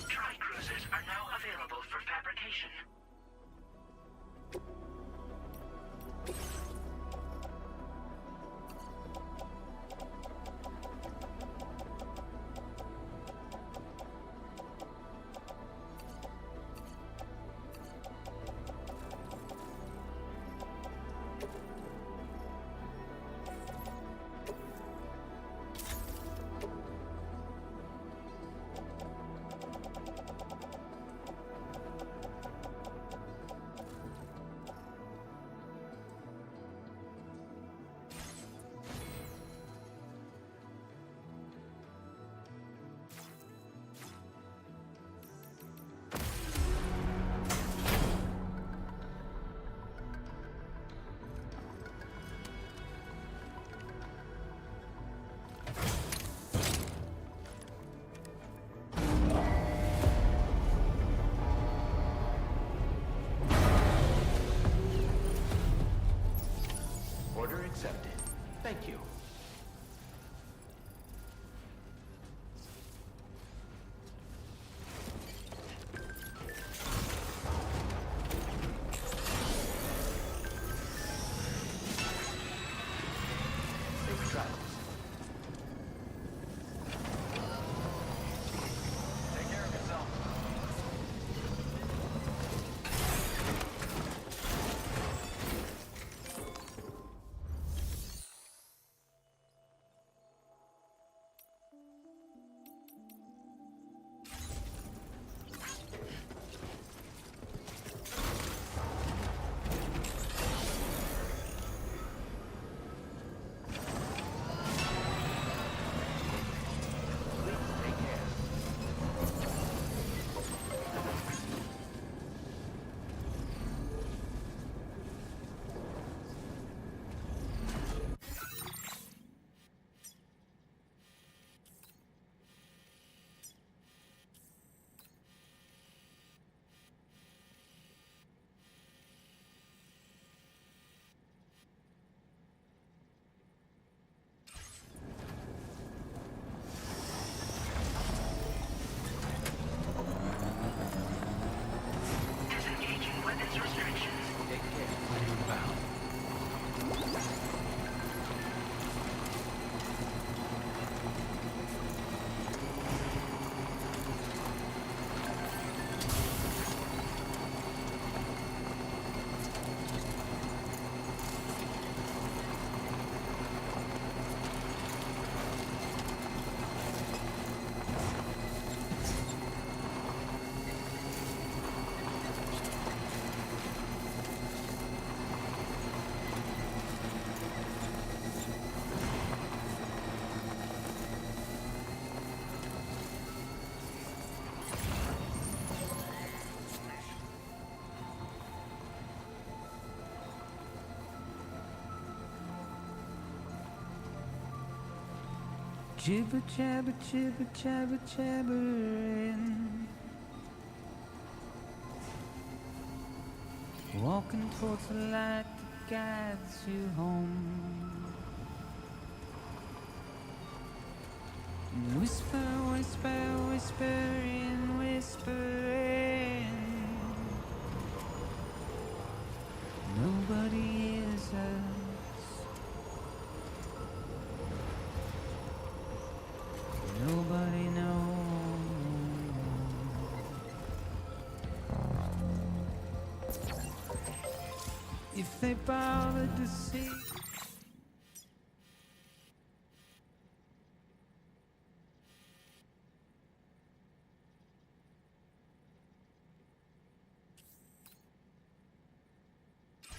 Tri-cruisers are now available for fabrication. Order accepted. Thank you. Safe travels. Take care of yourself. Jibber jabber jibber jabber jabbering, walking towards the light that guides you home. And whisper, whisper, whispering, whispering. Nobody hears us. Nobody knows. If they bothered to see.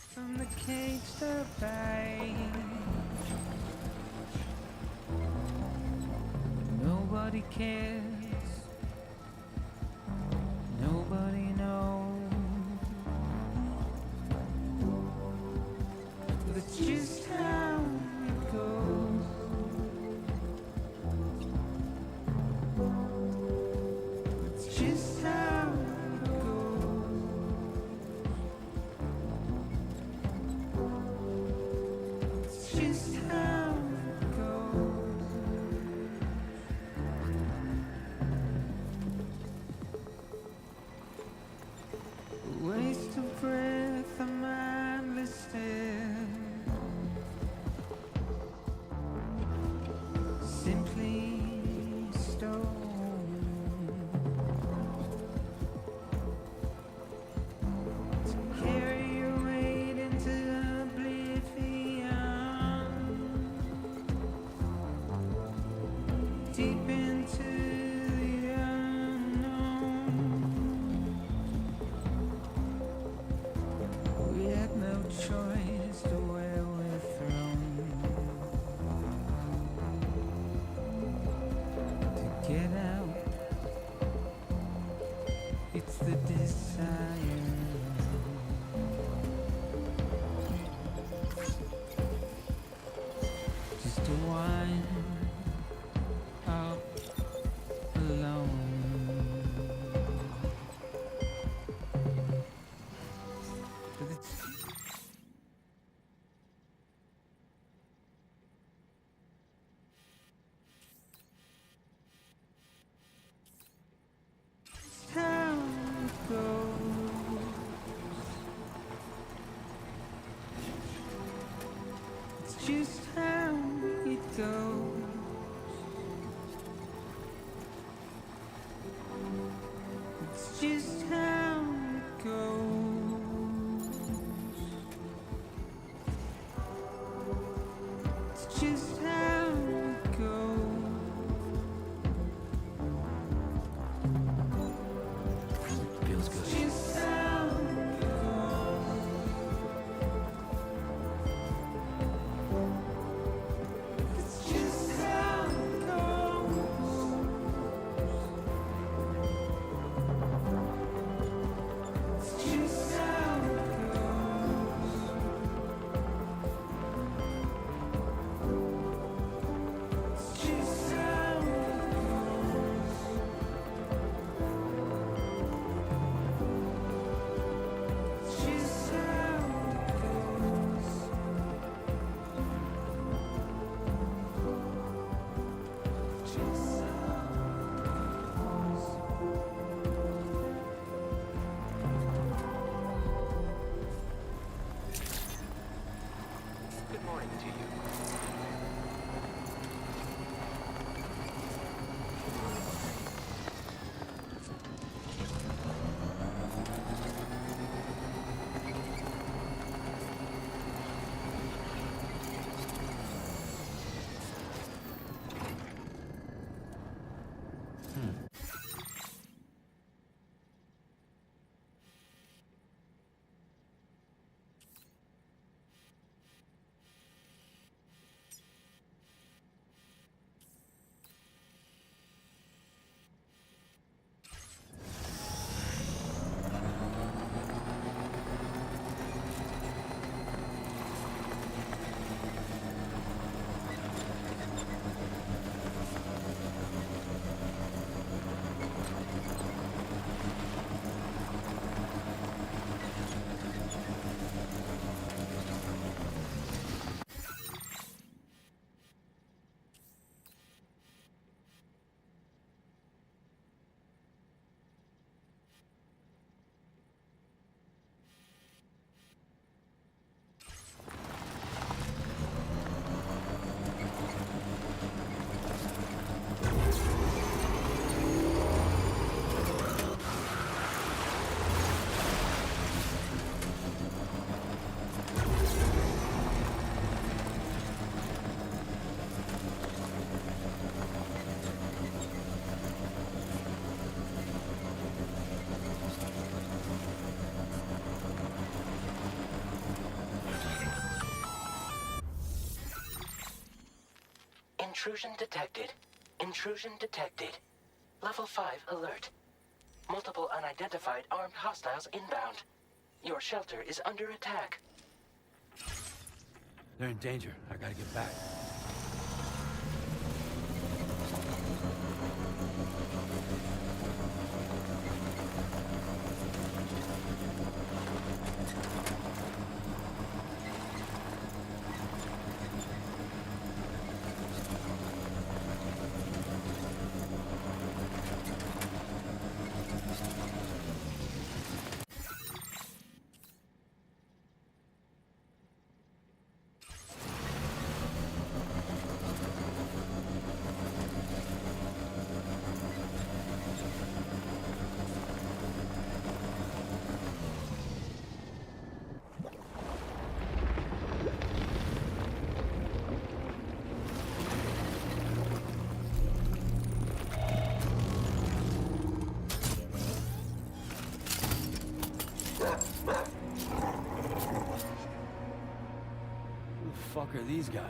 From the cage to bay, nobody cares, nobody knows, but it's just how it goes. It's just how it goes. It's just how it goes. A waste of breath, a mindless stare. Simply stone. To carry your weight into oblivion. Deep into the unknown. We had no choice to where we're thrown. To get out, it's the desire. Just to wind up alone. But it's how it goes. It's just how it goes. It's just how it goes. It's just how it goes. Feels good. It's just how it goes. It's just how it goes. It's just how it goes. It's just how it goes. It's just how it goes. Just Good morning to you. Intrusion detected. Intrusion detected. Level 5 alert. Multiple unidentified armed hostiles inbound. Your shelter is under attack. They're in danger. I gotta get back. Who the fuck are these guys?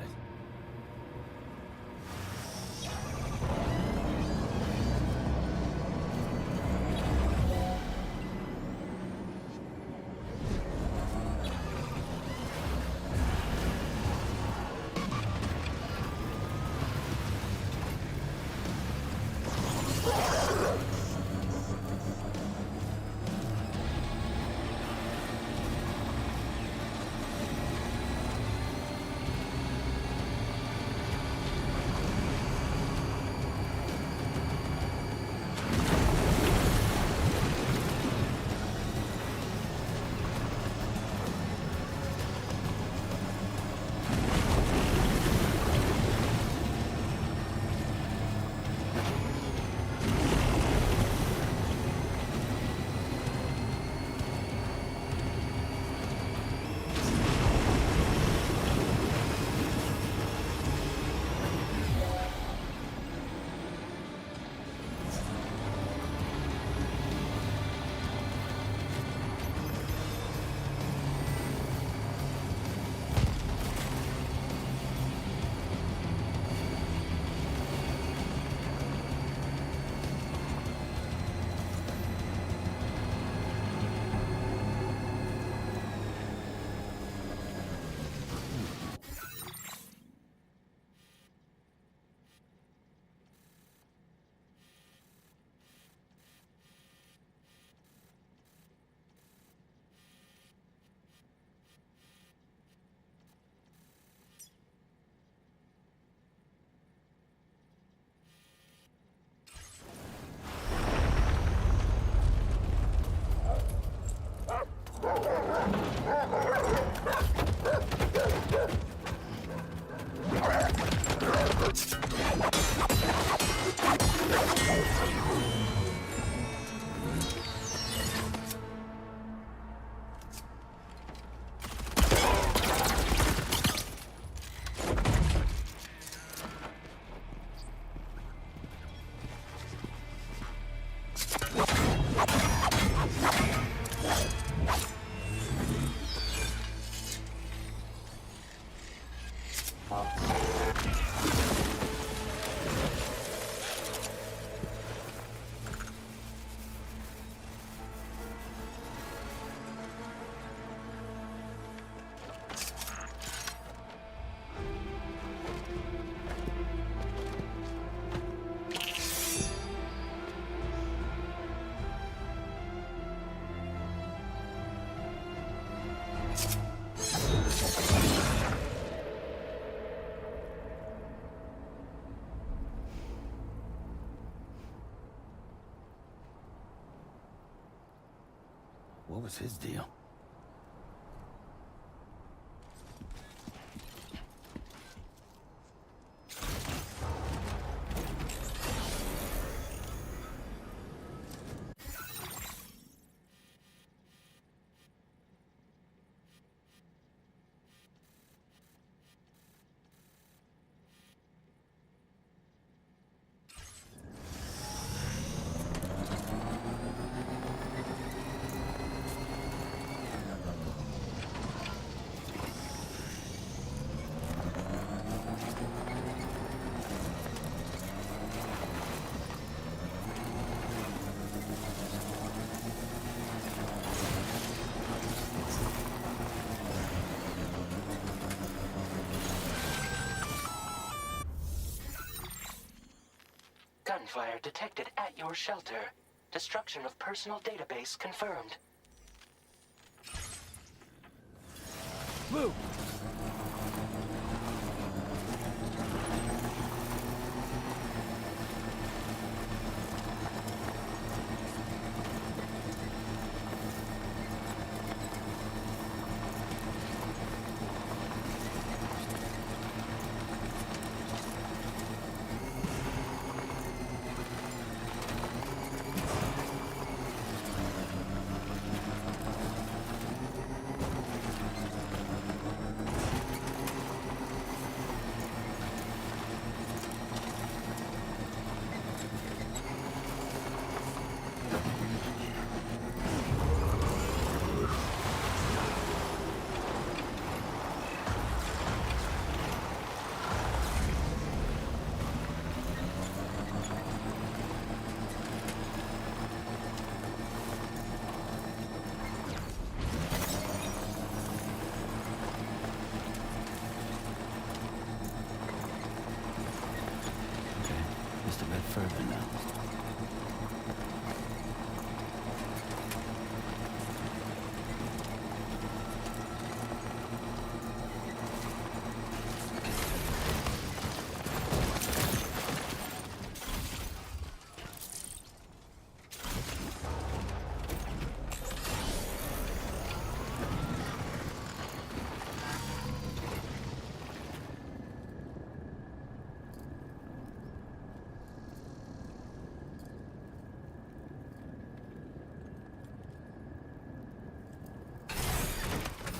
What was his deal? fire detected at your shelter. Destruction of personal database confirmed. Move! Just a bit further now.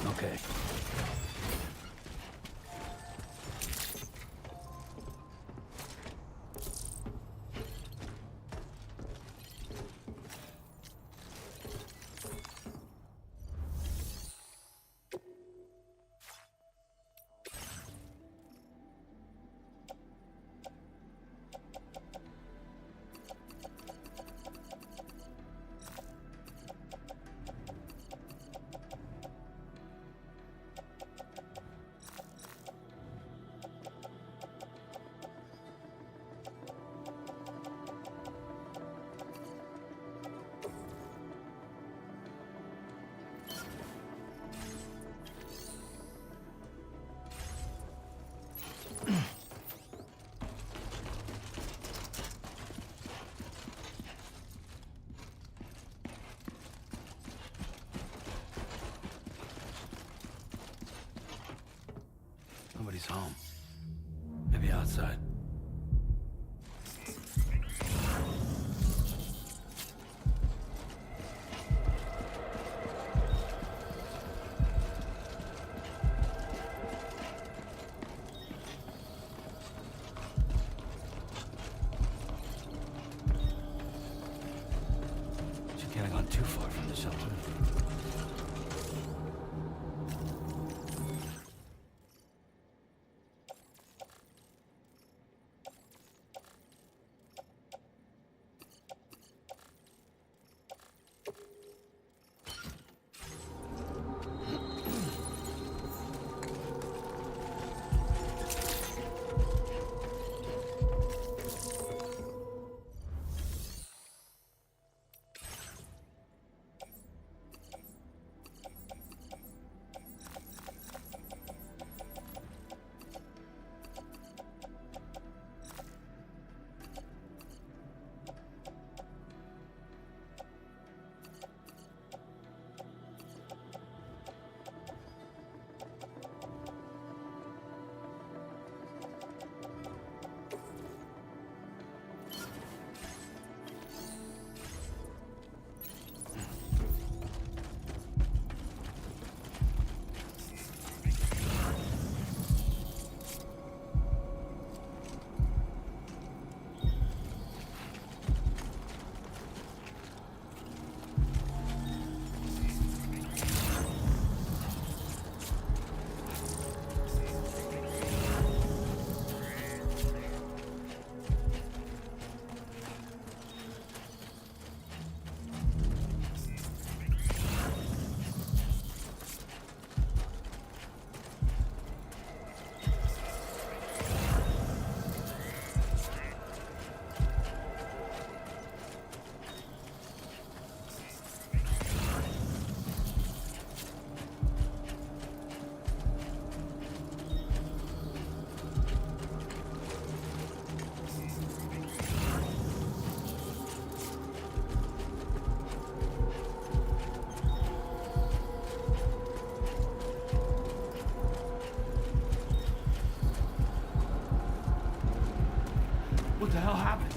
Okay. Nobody's home. Maybe outside. She can't have gone too far from the shelter. the hell happened?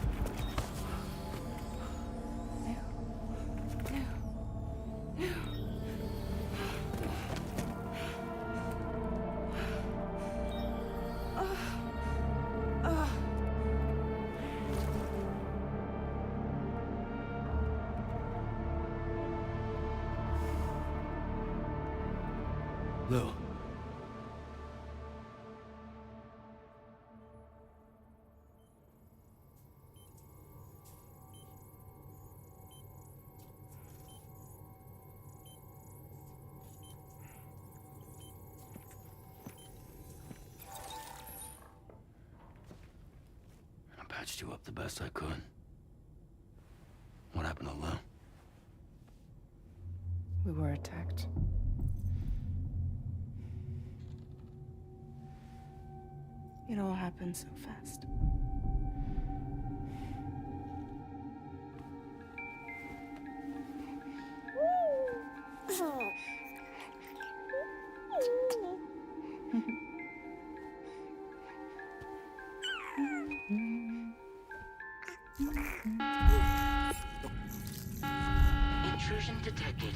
Lou. I patched you up the best I could. What happened to Lou? We were attacked. It all happened so fast. Intrusion detected.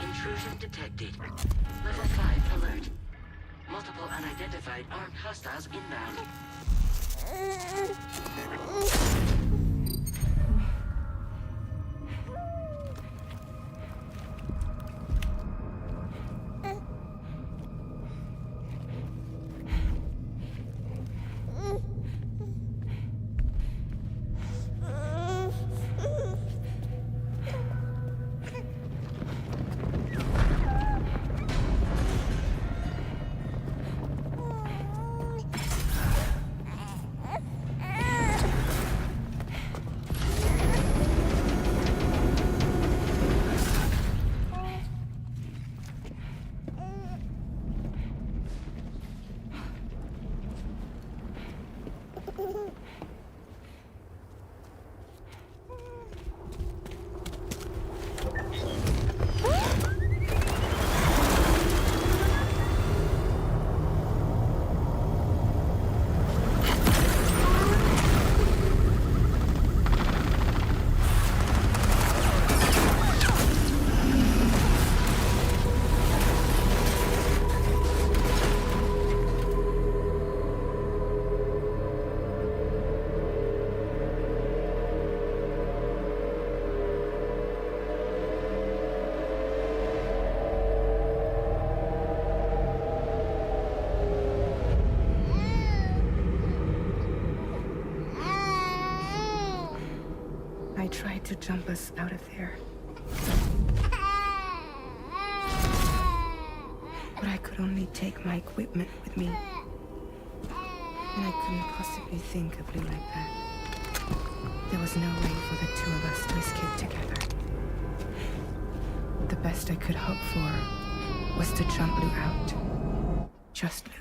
Intrusion detected. Level 5 alert. Multiple unidentified armed hostiles inbound. I tried to jump us out of there. But I could only take my equipment with me. And I couldn't possibly think of Lou like that. There was no way for the two of us to escape together. The best I could hope for was to jump Lou out. Just Lou.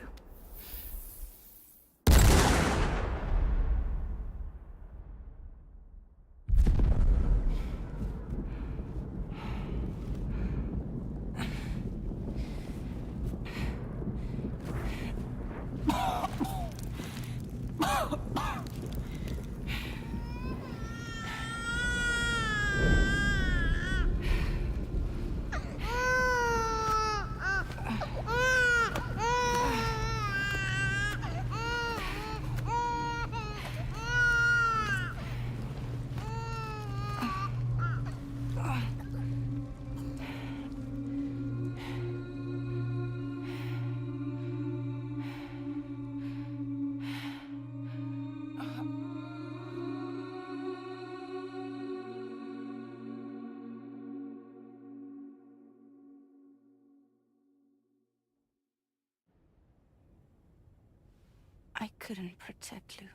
I couldn't protect Lou.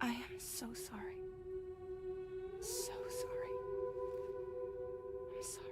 I am so sorry. So sorry. I'm sorry.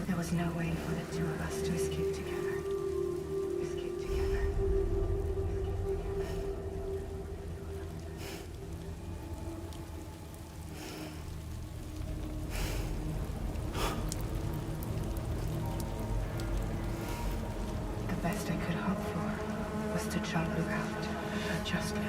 There was no way for the two of us to escape together. Escape together. The best I could hope for was to jump Luke out just now.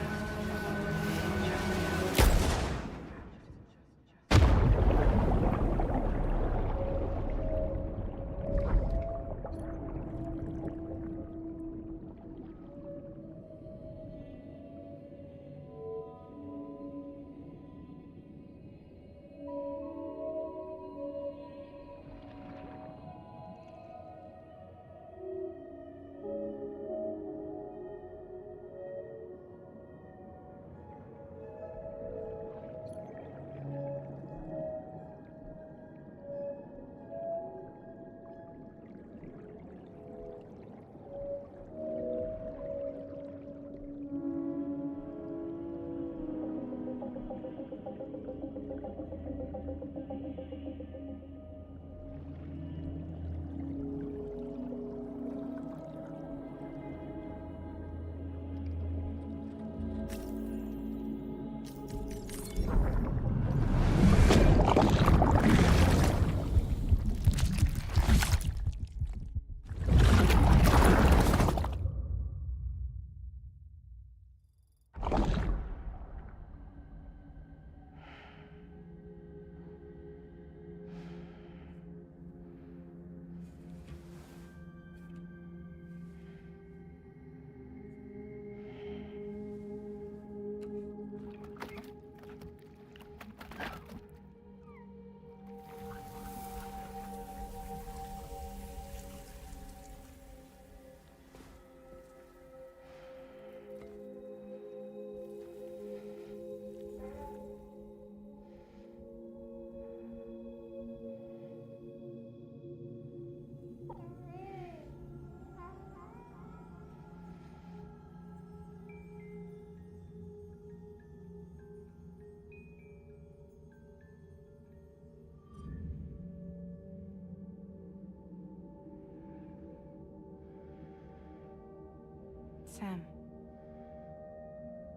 Sam,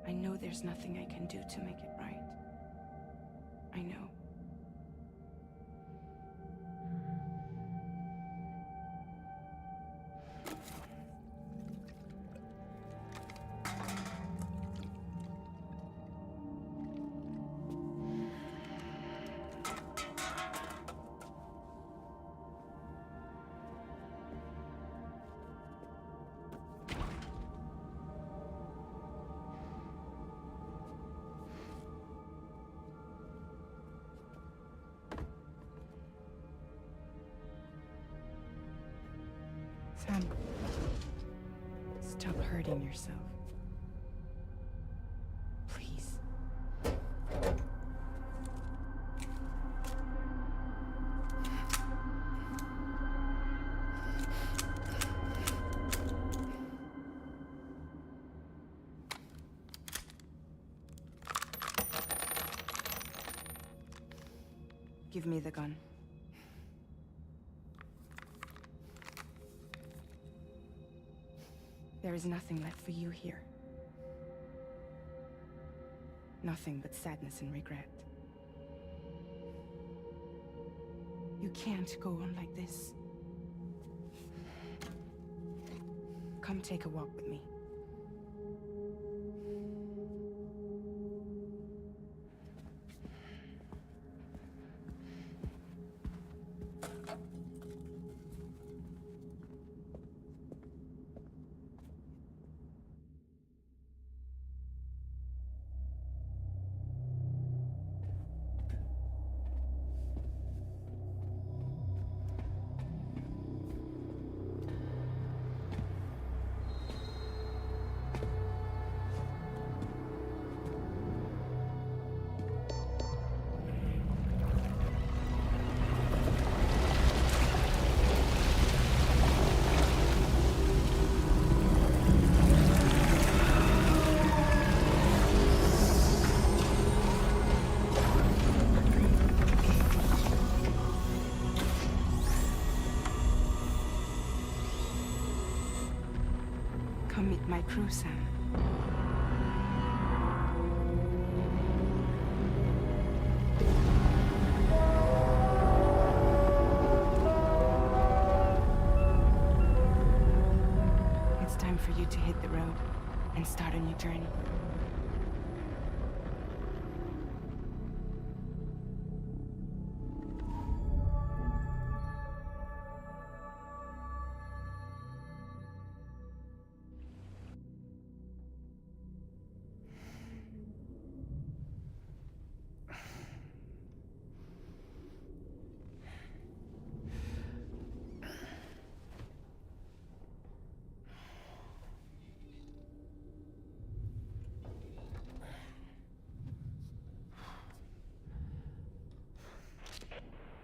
I know there's nothing I can do to make it right. I know. Sam, stop hurting yourself. Please. Give me the gun. There is nothing left for you here. Nothing but sadness and regret. You can't go on like this. Come take a walk with me. Come meet my crew, Sam. It's time for you to hit the road and start a new journey.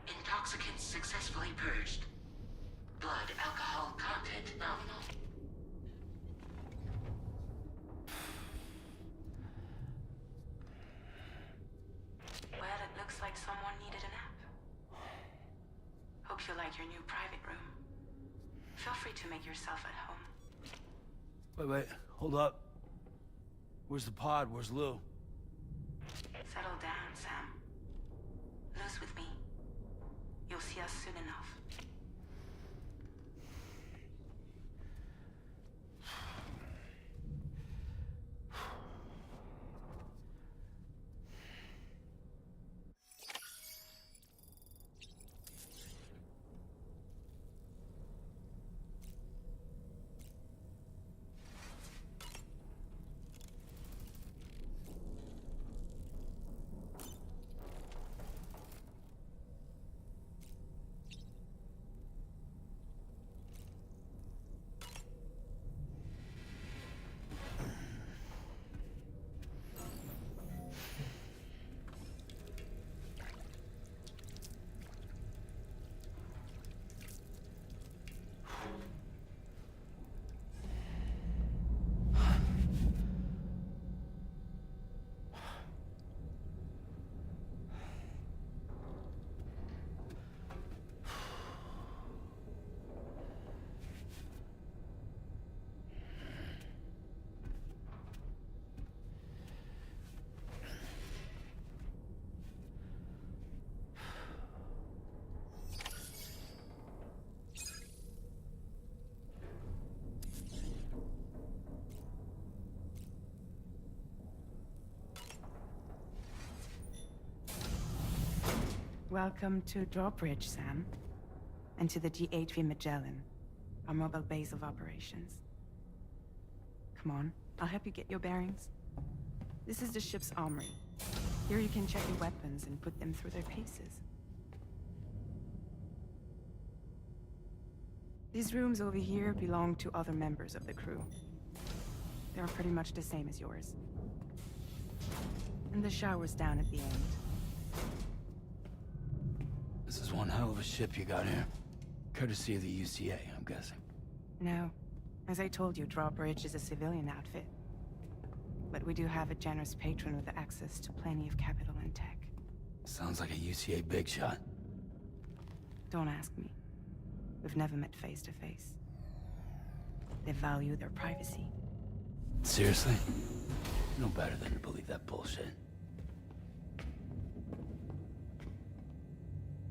Intoxicants successfully purged. Blood alcohol content nominal. Well, it looks like someone needed a nap. Hope you like your new private room. Feel free to make yourself at home. Wait, hold up. Where's the pod? Where's Lou? Settle down, Sam. Lou's with me. You'll see us soon enough. Welcome to Drawbridge, Sam. And to the DHV Magellan, our mobile base of operations. Come on, I'll help you get your bearings. This is the ship's armory. Here you can check your weapons and put them through their paces. These rooms over here belong to other members of the crew. They're pretty much the same as yours. And the shower's down at the end. This is one hell of a ship you got here. Courtesy of the UCA, I'm guessing. No. As I told you, Drawbridge is a civilian outfit. But we do have a generous patron with access to plenty of capital and tech. Sounds like a UCA big shot. Don't ask me. We've never met face to face. They value their privacy. Seriously? No better than to believe that bullshit.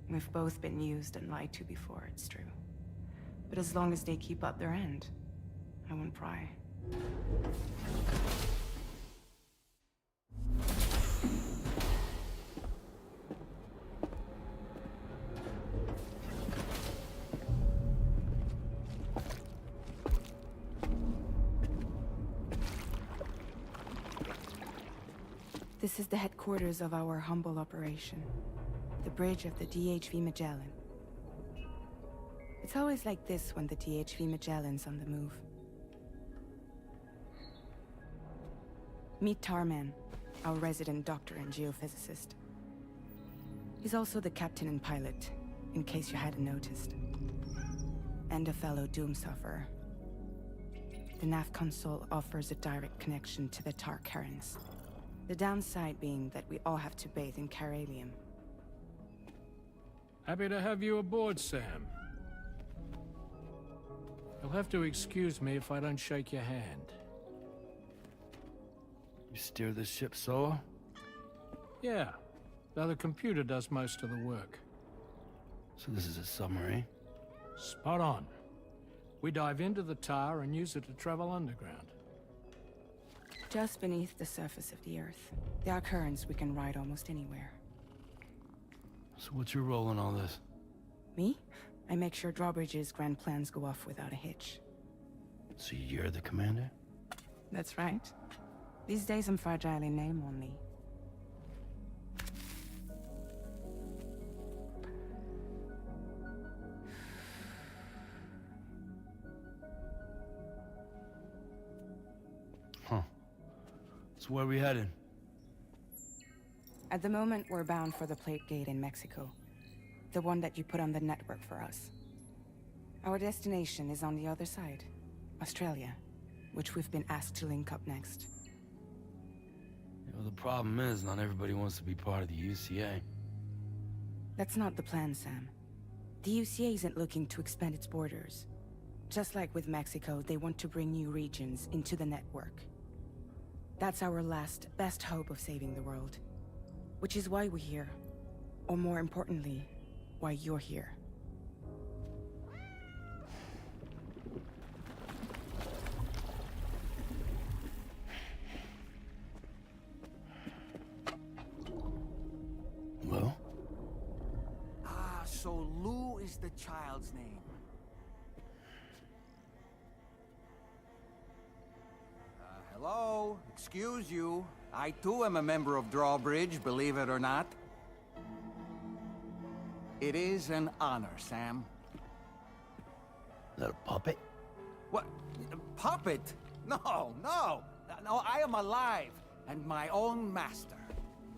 We've both been used and lied to before, it's true. But as long as they keep up their end, I won't pry. This is the headquarters of our humble operation. The bridge of the DHV Magellan. It's always like this when the DHV Magellan's on the move. Meet Tarman, our resident doctor and geophysicist. He's also the captain and pilot, in case you hadn't noticed. And a fellow doom sufferer. The nav console offers a direct connection to the Tar currents. The downside being that we all have to bathe in caralium. Happy to have you aboard, Sam. You'll have to excuse me if I don't shake your hand. You steer this ship solo? Yeah, though the computer does most of the work. So this is a submarine? Spot on. We dive into the Tar and use it to travel underground. Just beneath the surface of the Earth, there are currents we can ride almost anywhere. So what's your role in all this? Me? I make sure Drawbridge's grand plans go off without a hitch. So you're the commander? That's right. These days I'm fragile in name only. Huh. So where are we headed? At the moment, we're bound for the plate gate in Mexico. The one that you put on the network for us. Our destination is on the other side, Australia, which we've been asked to link up next. Well, the problem is, not everybody wants to be part of the UCA. That's not the plan, Sam. The UCA isn't looking to expand its borders. Just like with Mexico, they want to bring new regions into the network. That's our last, best hope of saving the world. Which is why we're here. Or more importantly, why you're here. Well? Ah, so Lou is the child's name. Hello? Excuse you. I too am a member of Drawbridge, believe it or not. It is an honor, Sam. Is that a puppet? What? A puppet? No, no! No, I am alive, and my own master.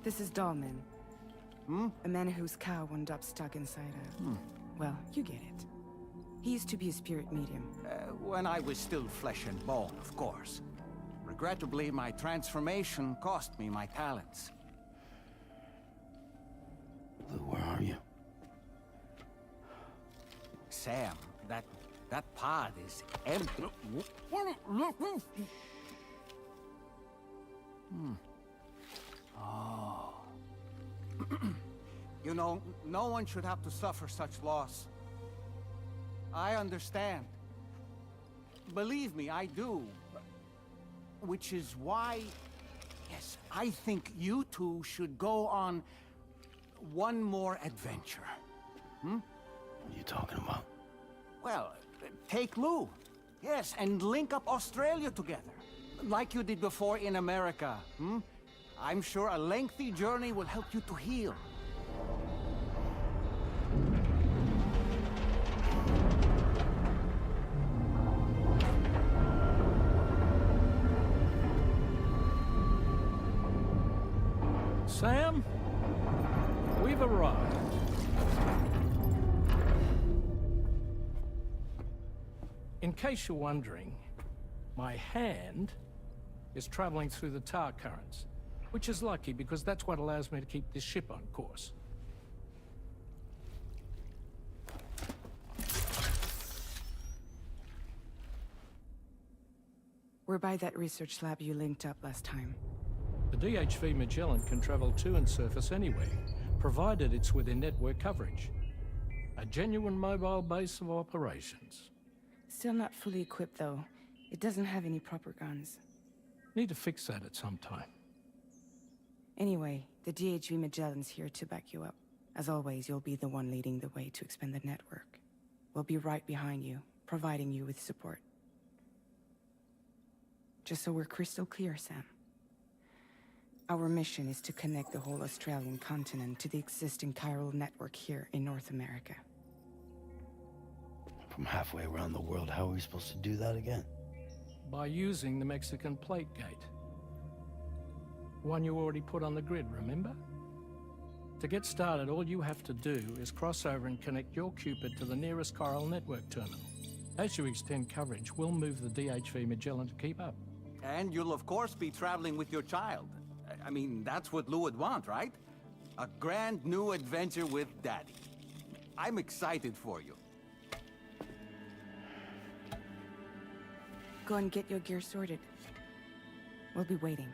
This is Dahlman. A man whose cow wound up stuck inside a... Well, you get it. He used to be a spirit medium. When I was still flesh and bone, of course. Regrettably, my transformation cost me my talents. Lou, where are you? Sam, that pod is empty. Oh. You know, no one should have to suffer such loss. I understand. Believe me, I do. Which is why, yes, I think you two should go on one more adventure. What are you talking about? Well, take Lou. Yes, and link up Australia together. Like you did before in America. I'm sure a lengthy journey will help you to heal. Sam, we've arrived. In case you're wondering, my hand is traveling through the tar currents, which is lucky because that's what allows me to keep this ship on course. We're by that research lab you linked up last time. The DHV Magellan can travel to and surface anywhere, provided it's within network coverage. A genuine mobile base of operations. Still not fully equipped, though. It doesn't have any proper guns. Need to fix that at some time. Anyway, the DHV Magellan's here to back you up. As always, you'll be the one leading the way to expand the network. We'll be right behind you, providing you with support. Just so we're crystal clear, Sam. Our mission is to connect the whole Australian continent to the existing chiral network here in North America. From halfway around the world, how are we supposed to do that again? By using the Mexican plate gate. One you already put on the grid, remember? To get started, all you have to do is cross over and connect your Cupid to the nearest chiral network terminal. As you extend coverage, we'll move the DHV Magellan to keep up. And you'll of course be traveling with your child. I mean, that's what Lou would want, right? A grand new adventure with Daddy. I'm excited for you. Go and get your gear sorted. We'll be waiting.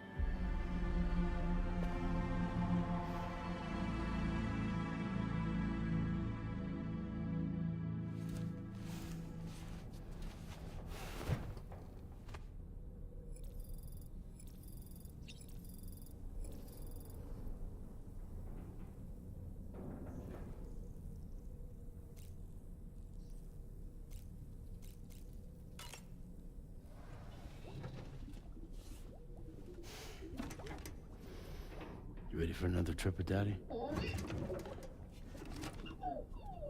You ready for another trip with Daddy?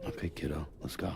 Okay, kiddo, let's go.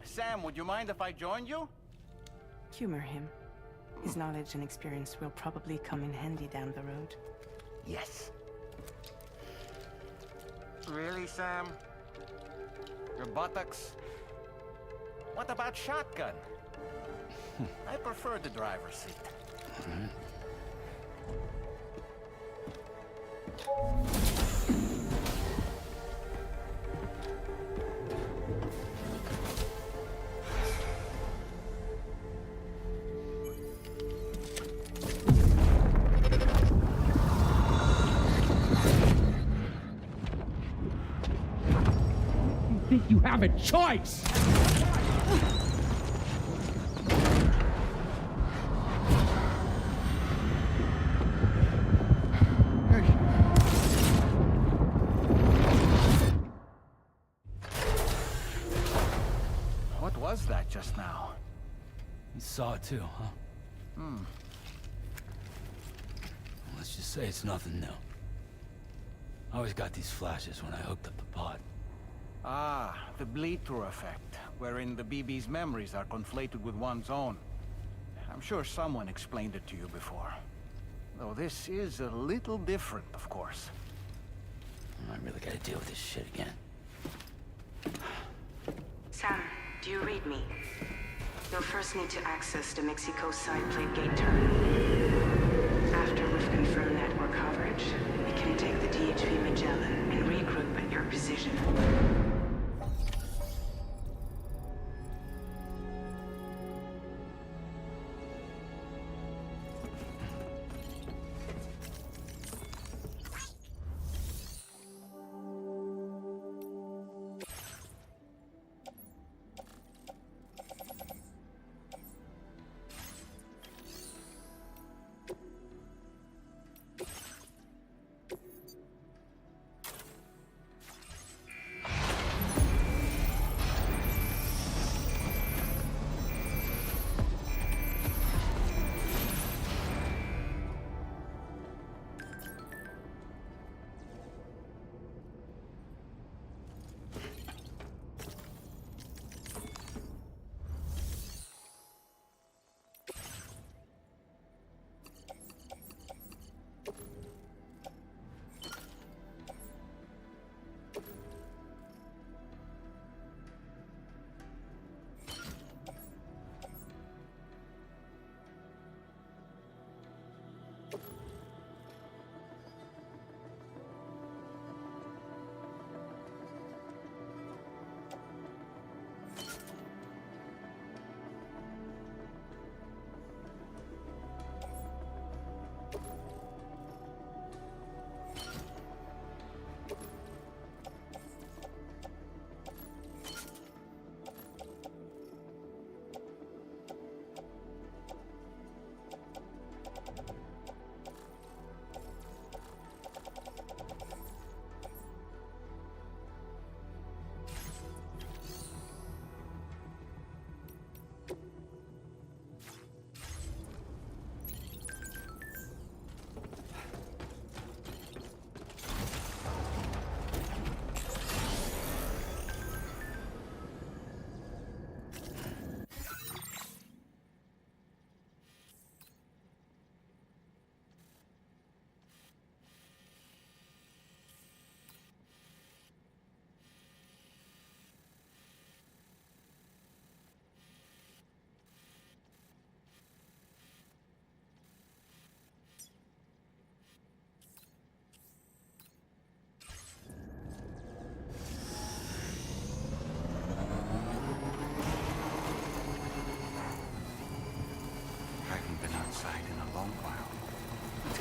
Sam, would you mind if I joined you? Humor him. His knowledge and experience will probably come in handy down the road. Yes. Really, Sam? Your buttocks? What about shotgun? I prefer the driver's seat. Think you have a choice? What was that just now? You saw it too, huh? Let's just say it's nothing new. I always got these flashes when I hooked up the pod. Ah, the bleed-through effect, wherein the BB's memories are conflated with one's own. I'm sure someone explained it to you before. Though this is a little different, of course. I really gotta deal with this shit again. Sam, do you read me? You'll first need to access the Mexico side plate gate terminal. After we've confirmed network coverage, we can take the DHV Magellan and regroup at your position.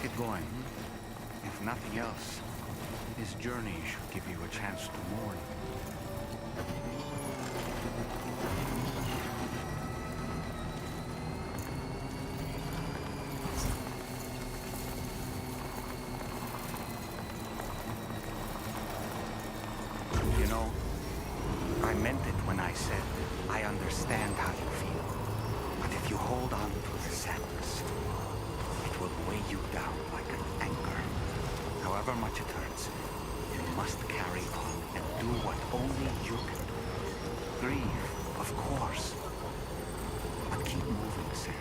Get going. If nothing else, this journey should give you a chance to mourn. You know, I meant it when I said I understand how you feel. But if you hold on to the sadness, it will weigh you down like an anchor. However much it hurts, you must carry on and do what only you can do. Grieve, of course. But keep moving, Sam.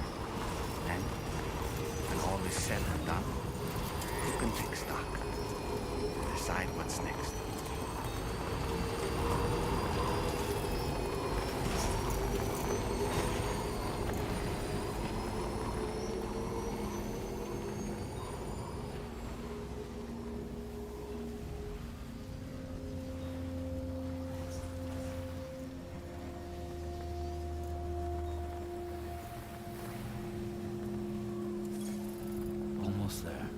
And when all is said and done, you can take stock. Decide what's next. almost there.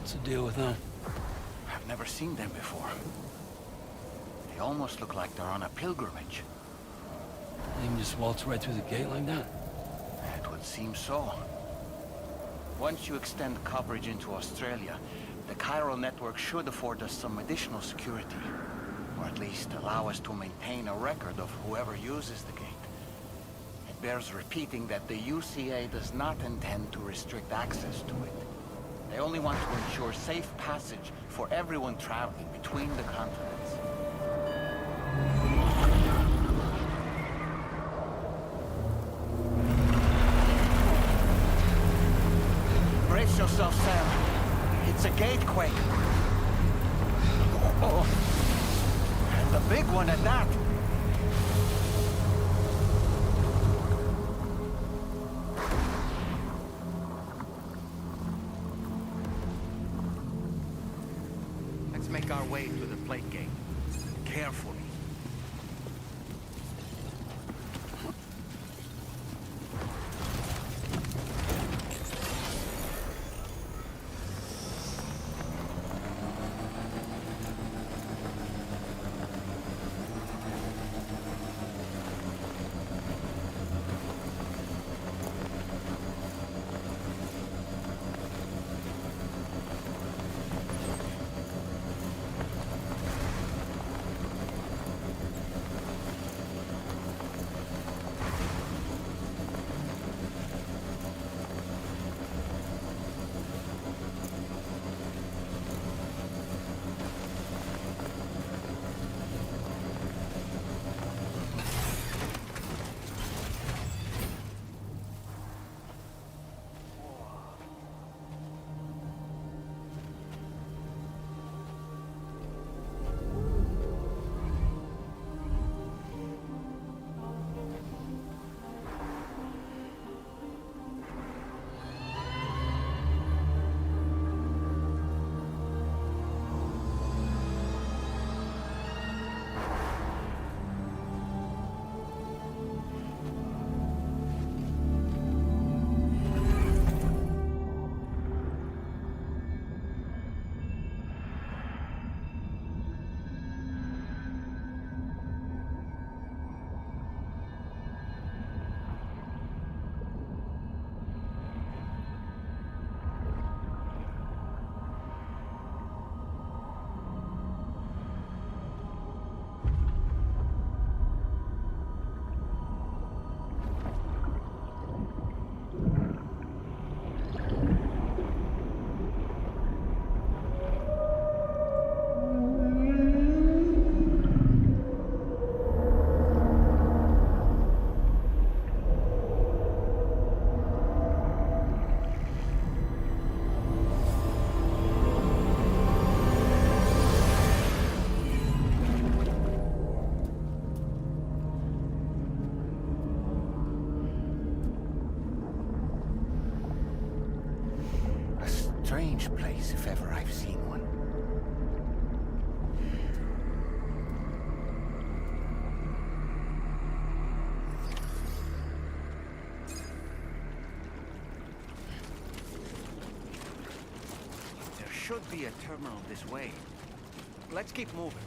What's the deal with them? I've never seen them before. They almost look like they're on a pilgrimage. They can just waltz right through the gate like that? It would seem so. Once you extend coverage into Australia, the chiral network should afford us some additional security. Or at least allow us to maintain a record of whoever uses the gate. It bears repeating that the UCA does not intend to restrict access to it. They only want to ensure safe passage for everyone traveling between the continents. Brace yourself, Sam. It's a gatequake. Oh, and a big one at that. Let's make our way to the plate gate. Carefully. Strange place, if ever I've seen one. There should be a terminal this way. Let's keep moving.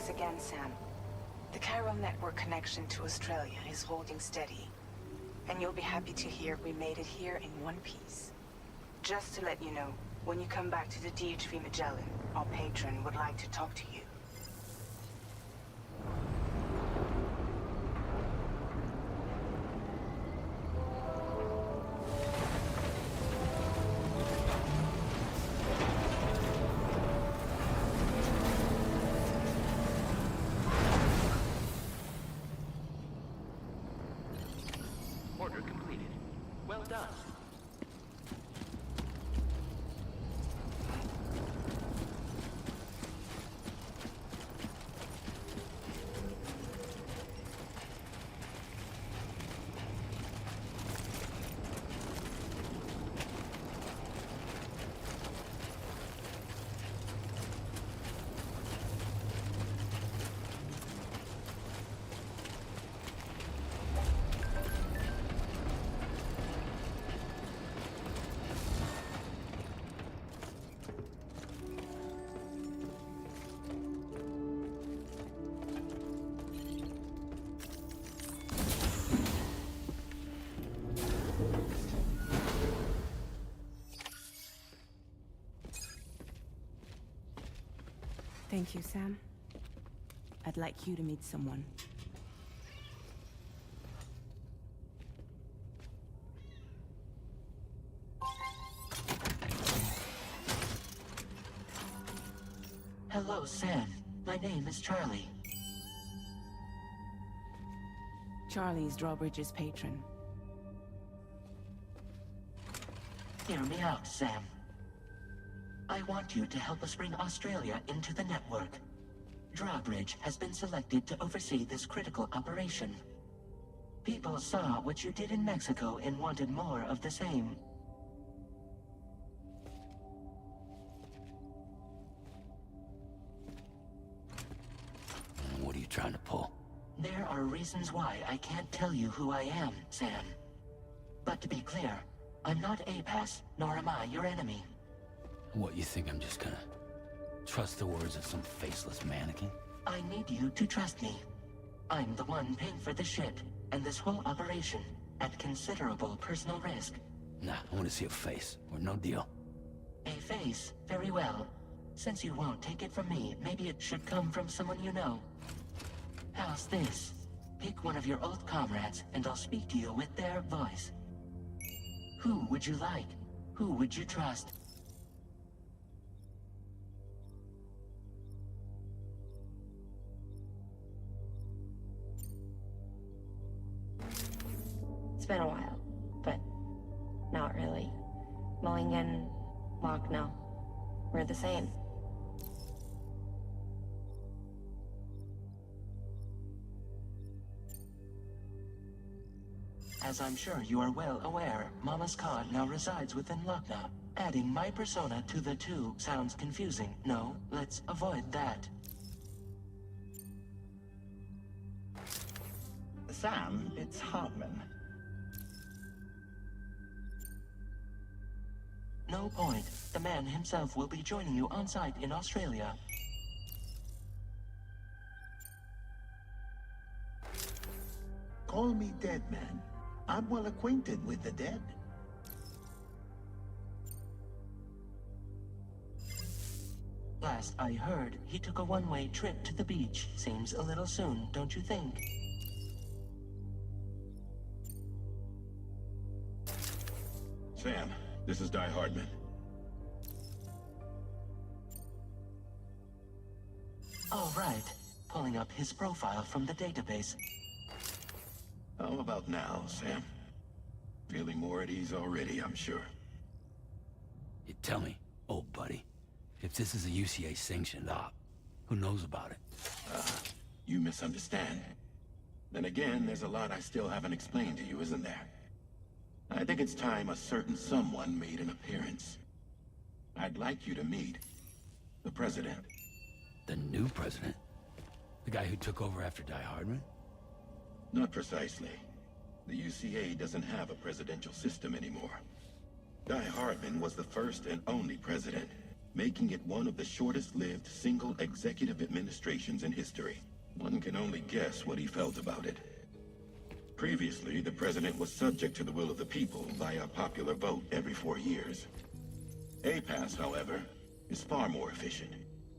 Thanks again, Sam. The chiral network connection to Australia is holding steady. And you'll be happy to hear we made it here in one piece. Just to let you know, when you come back to the DHV Magellan, our patron would like to talk to you. Order completed. Well done. Thank you, Sam. I'd like you to meet someone. Hello, Sam. My name is Charlie. Charlie's Drawbridge's patron. Hear me out, Sam. I want you to help us bring Australia into the network. Drawbridge has been selected to oversee this critical operation. People saw what you did in Mexico and wanted more of the same. What are you trying to pull? There are reasons why I can't tell you who I am, Sam. But to be clear, I'm not APAS, nor am I your enemy. What, you think I'm just gonna trust the words of some faceless mannequin? I need you to trust me. I'm the one paying for the ship and this whole operation at considerable personal risk. Nah, I want to see a face, or no deal. A face? Very well. Since you won't take it from me, maybe it should come from someone you know. How's this? Pick one of your old comrades, and I'll speak to you with their voice. Who would you like? Who would you trust? It's been a while, but not really. Mulligan, Locke, no. We're the same. As I'm sure you are well aware, Mama's Khan now resides within Lucknow. Adding my persona to the two sounds confusing. No, let's avoid that. Sam, it's Hartman. No point. The man himself will be joining you on site in Australia. Call me Dead Man. I'm well acquainted with the dead. Last I heard, he took a one-way trip to the beach. Seems a little soon, don't you think? Sam, this is Di Hardman. All right. Pulling up his profile from the database. How about now, Sam? Feeling more at ease already, I'm sure. You tell me, old buddy, if this is a UCA-sanctioned op, who knows about it? You misunderstand. Then again, there's a lot I still haven't explained to you, isn't there? I think it's time a certain someone made an appearance. I'd like you to meet the President. The new president? The guy who took over after Di Hardman? Not precisely. The UCA doesn't have a presidential system anymore. Di Hardman was the first and only president. making it one of the shortest-lived single executive administrations in history. One can only guess what he felt about it. Previously, the president was subject to the will of the people via popular vote every 4 years. APAS, however, is far more efficient.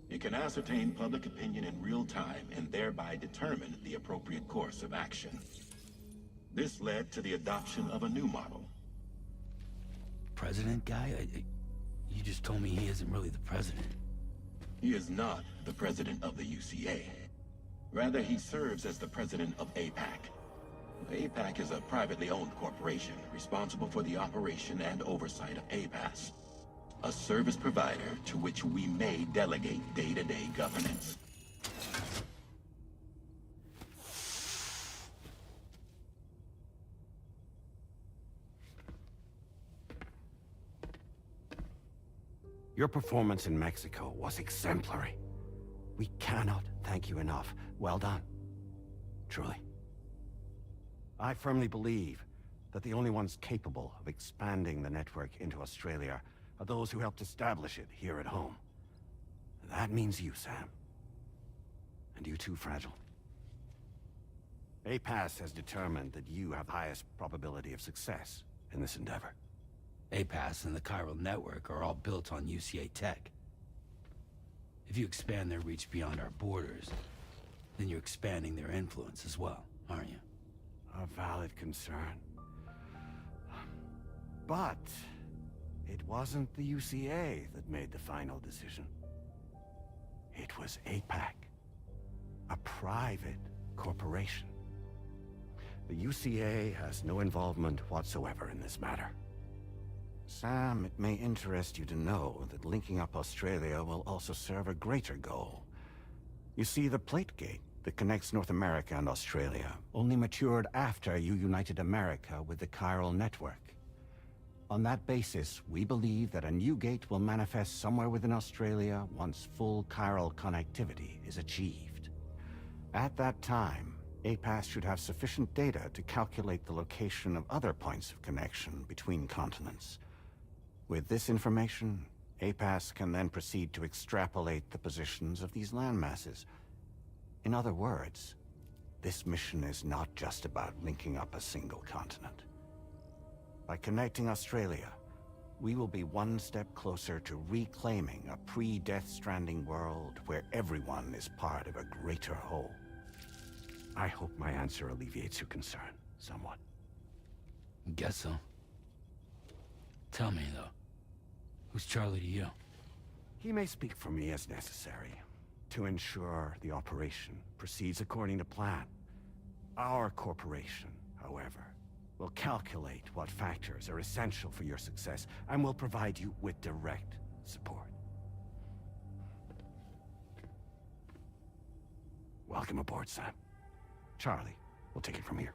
It can ascertain public opinion in real time and thereby determine the appropriate course of action. This led to the adoption of a new model. President guy? You just told me he isn't really the president. He is not the president of the UCA. Rather, he serves as the president of APAC. APAC is a privately owned corporation responsible for the operation and oversight of APAS, a service provider to which we may delegate day-to-day governance. Your performance in Mexico was exemplary. We cannot thank you enough. Well done. Truly. I firmly believe that the only ones capable of expanding the network into Australia are those who helped establish it here at home. That means you, Sam. And you too, Fragile. APAS has determined that you have the highest probability of success in this endeavor. APAS and the chiral network are all built on UCA tech. If you expand their reach beyond our borders, then you're expanding their influence as well, aren't you? A valid concern. But it wasn't the UCA that made the final decision. It was APAC, a private corporation. The UCA has no involvement whatsoever in this matter. Sam, it may interest you to know that linking up Australia will also serve a greater goal. You see, the plate gate that connects North America and Australia only matured after you united America with the chiral network. On that basis, we believe that a new gate will manifest somewhere within Australia once full chiral connectivity is achieved. At that time, APAS should have sufficient data to calculate the location of other points of connection between continents. With this information, APAS can then proceed to extrapolate the positions of these landmasses. In other words, this mission is not just about linking up a single continent. By connecting Australia, we will be one step closer to reclaiming a pre-Death Stranding world where everyone is part of a greater whole. I hope my answer alleviates your concern somewhat. Guess so. Tell me, though, who's Charlie to you? He may speak for me as necessary to ensure the operation proceeds according to plan. Our corporation, however, will calculate what factors are essential for your success and will provide you with direct support. Welcome aboard, Sam. Charlie, we'll take it from here.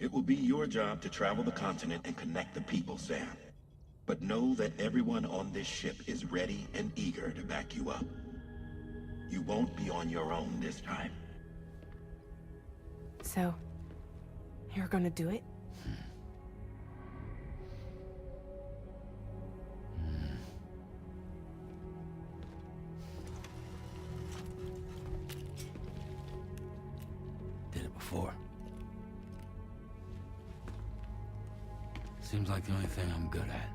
It will be your job to travel the continent and connect the people, Sam. But know that everyone on this ship is ready and eager to back you up. You won't be on your own this time. So, you're gonna do it? Did it before. Seems like the only thing I'm good at.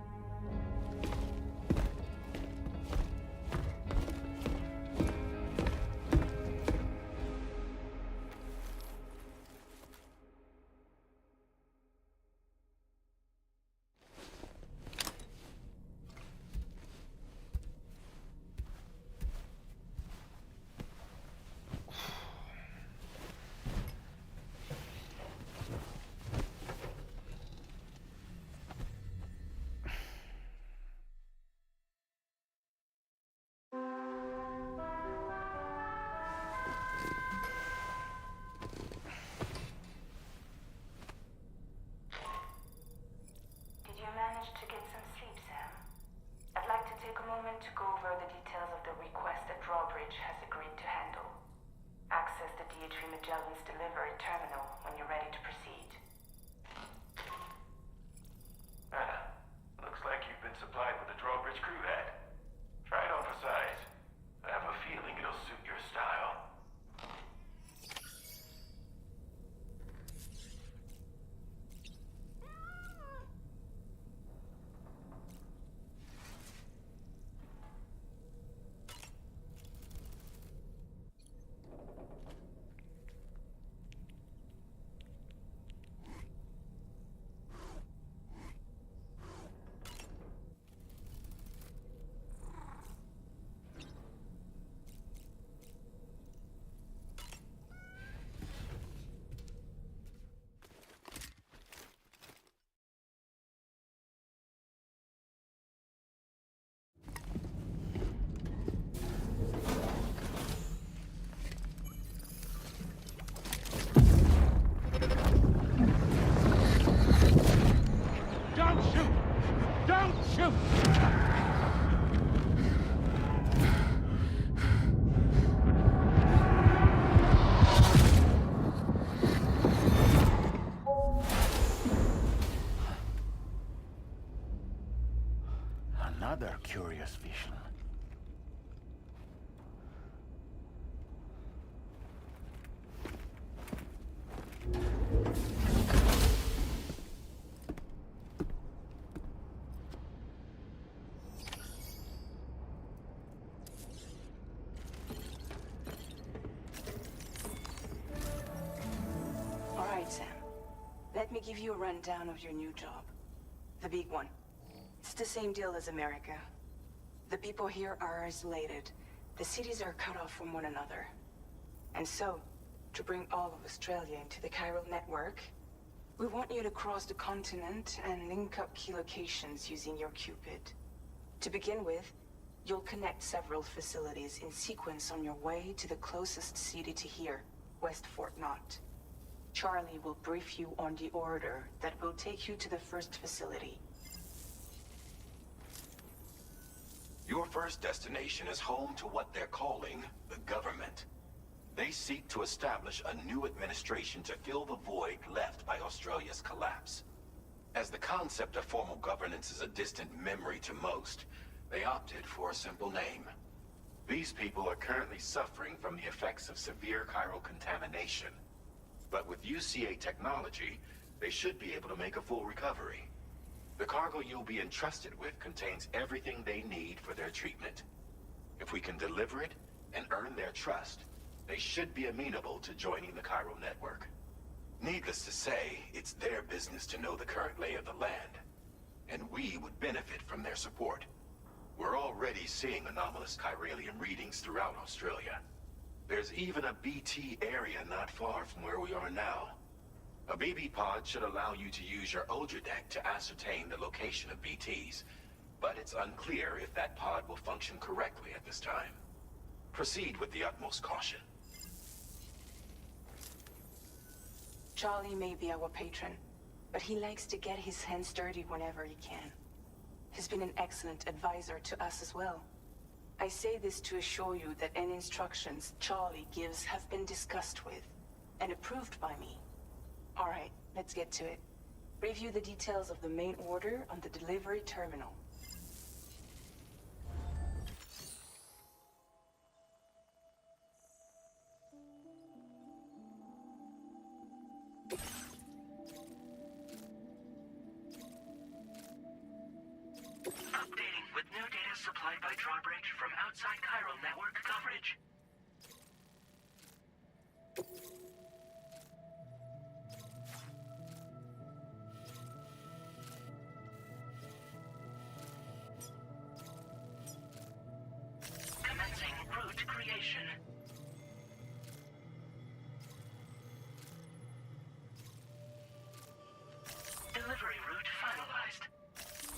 shoot! Another curious vision. All right, Sam. Let me give you a rundown of your new job. The big one. It's the same deal as America. The people here are isolated. The cities are cut off from one another. And so, to bring all of Australia into the chiral network, we want you to cross the continent and link up key locations using your Cupid. To begin with, you'll connect several facilities in sequence on your way to the closest city to here, West Fort Knott. Charlie will brief you on the order that will take you to the first facility. Your first destination is home to what they're calling the government. They seek to establish a new administration to fill the void left by Australia's collapse. As the concept of formal governance is a distant memory to most, they opted for a simple name. These people are currently suffering from the effects of severe chiral contamination. But with UCA technology, they should be able to make a full recovery. The cargo you'll be entrusted with contains everything they need for their treatment. If we can deliver it and earn their trust, they should be amenable to joining the chiral network. Needless to say, it's their business to know the current lay of the land, and we would benefit from their support. We're already seeing anomalous chiralium readings throughout Australia. There's even a BT area not far from where we are now. A BB pod should allow you to use your Ultradeck to ascertain the location of BTs, but it's unclear if that pod will function correctly at this time. Proceed with the utmost caution. Charlie may be our patron, but he likes to get his hands dirty whenever he can. He's been an excellent advisor to us as well. I say this to assure you that any instructions Charlie gives have been discussed with and approved by me. All right, let's get to it. Review the details of the main order on the delivery terminal. Updating with new data supplied by Drawbridge from outside chiral network coverage. Commencing route creation. Delivery route finalized.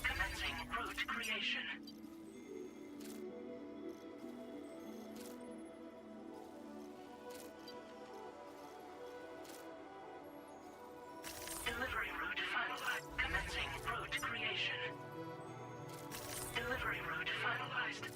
Commencing route creation. Delivery route finalized. Commencing route creation. Delivery route finalized.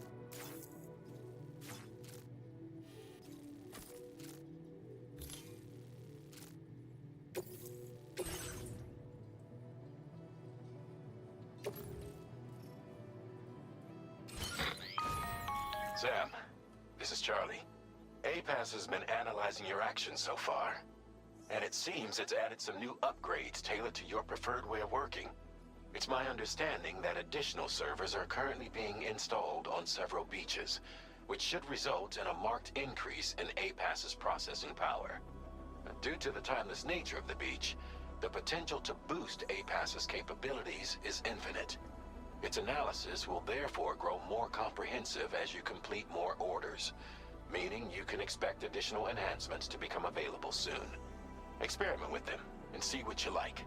Sam, this is Charlie. APAS has been analyzing your actions so far, and it seems it's added some new upgrades tailored to your preferred way of working. It's my understanding that additional servers are currently being installed on several beaches, which should result in a marked increase in APAS's processing power. Due to the timeless nature of the beach, the potential to boost APAS's capabilities is infinite. Its analysis will therefore grow more comprehensive as you complete more orders, meaning you can expect additional enhancements to become available soon. Experiment with them and see what you like.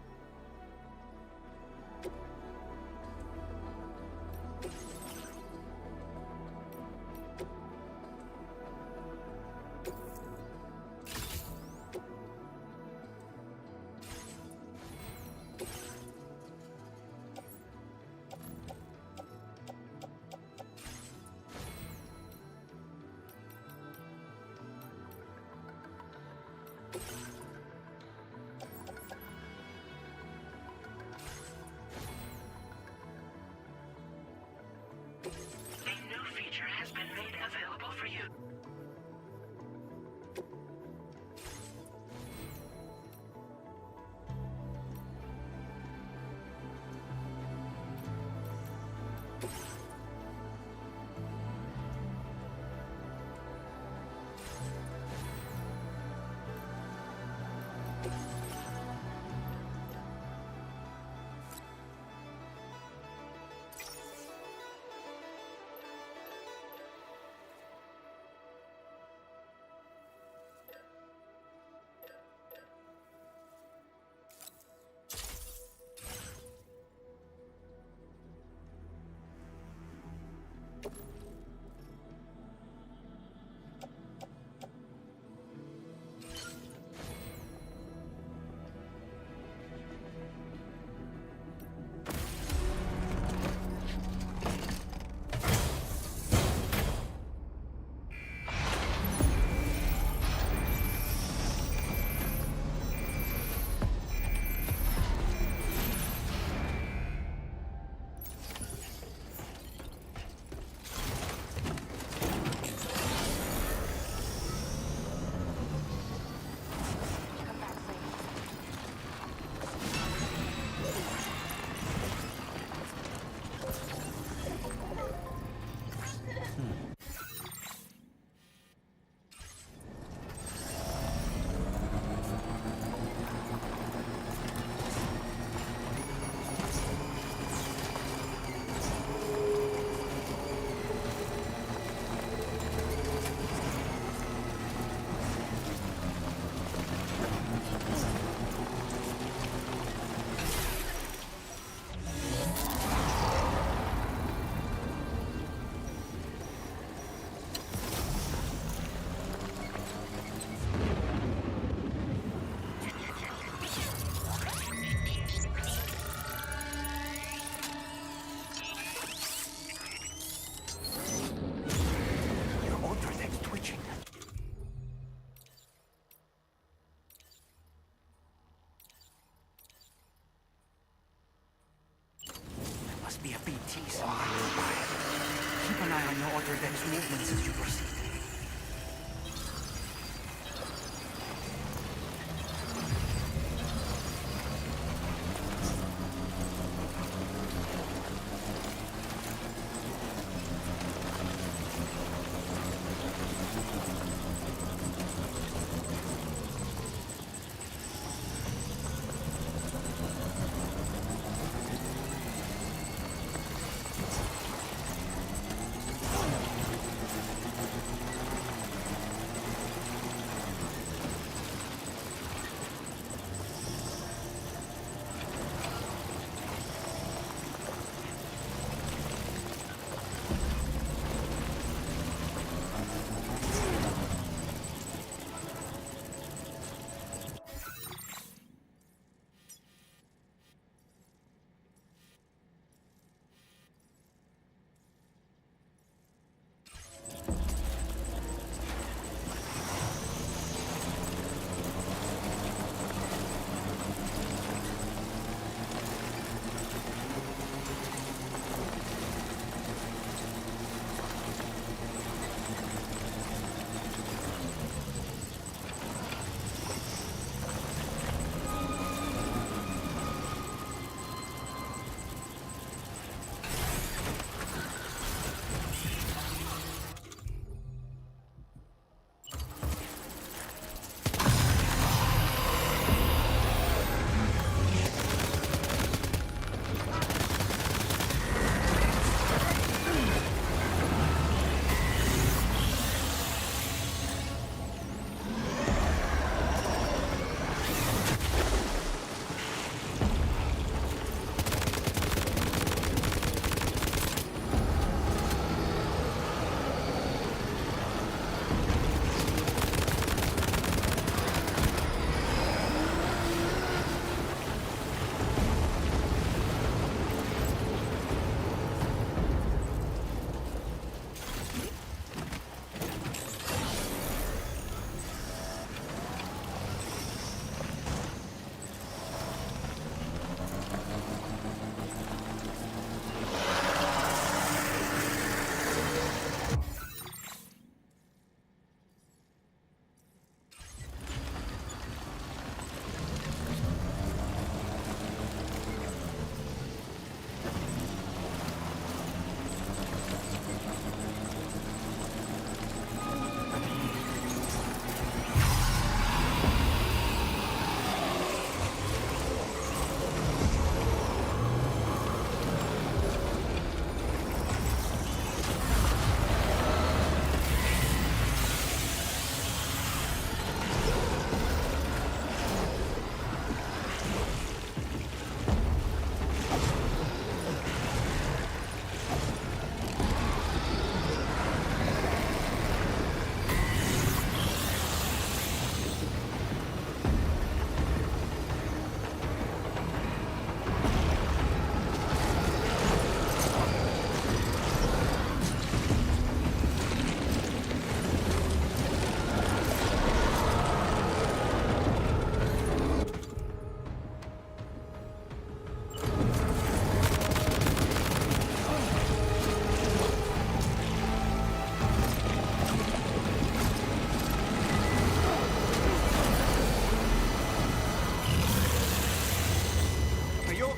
an eye on your order deck's movements as you proceed.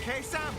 Okay, Sam?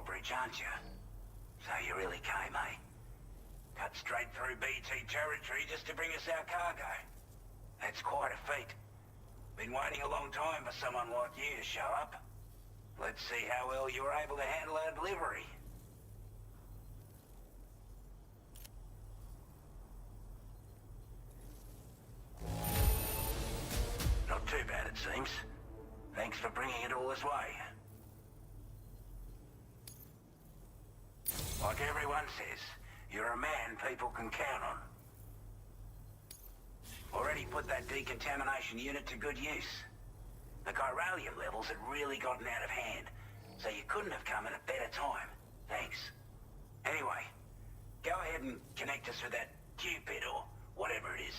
Drawbridge, aren't you? So you really came, eh? Cut straight through BT territory just to bring us our cargo. That's quite a feat. Been waiting a long time for someone like you to show up. Let's see how well you were able to handle our delivery. Not too bad, it seems. Thanks for bringing it all this way. Like everyone says, you're a man people can count on. Already put that decontamination unit to good use. The chiralium levels had really gotten out of hand, so you couldn't have come at a better time. Thanks. Anyway, go ahead and connect us with that Cupid or whatever it is.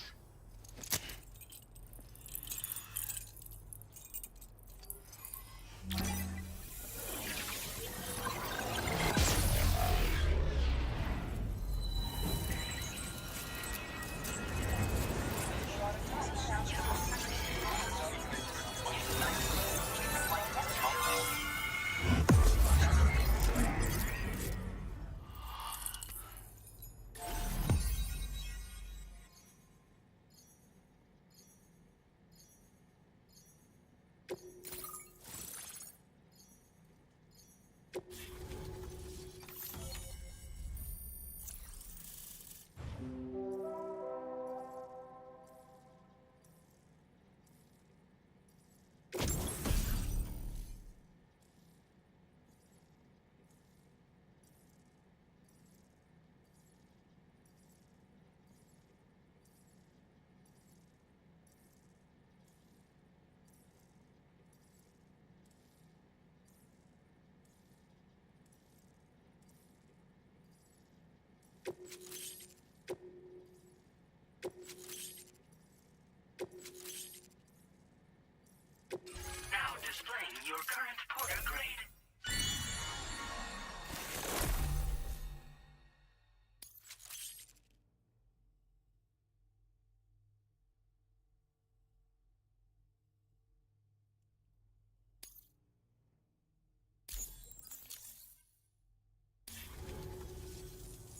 Now displaying your current porter grade.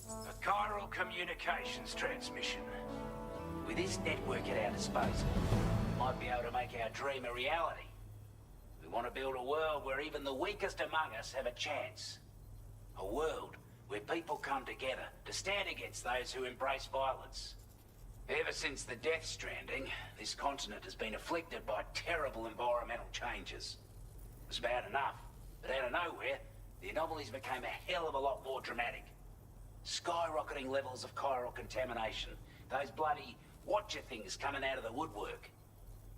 A chiral communications transmission. With this network at our disposal, we might be able to make our dream a reality. We want to build a world where even the weakest among us have a chance. A world where people come together to stand against those who embrace violence. Ever since the death stranding, this continent has been afflicted by terrible environmental changes. It was bad enough, but out of nowhere, the anomalies became a hell of a lot more dramatic. Skyrocketing levels of chiral contamination, those bloody watcher things coming out of the woodwork.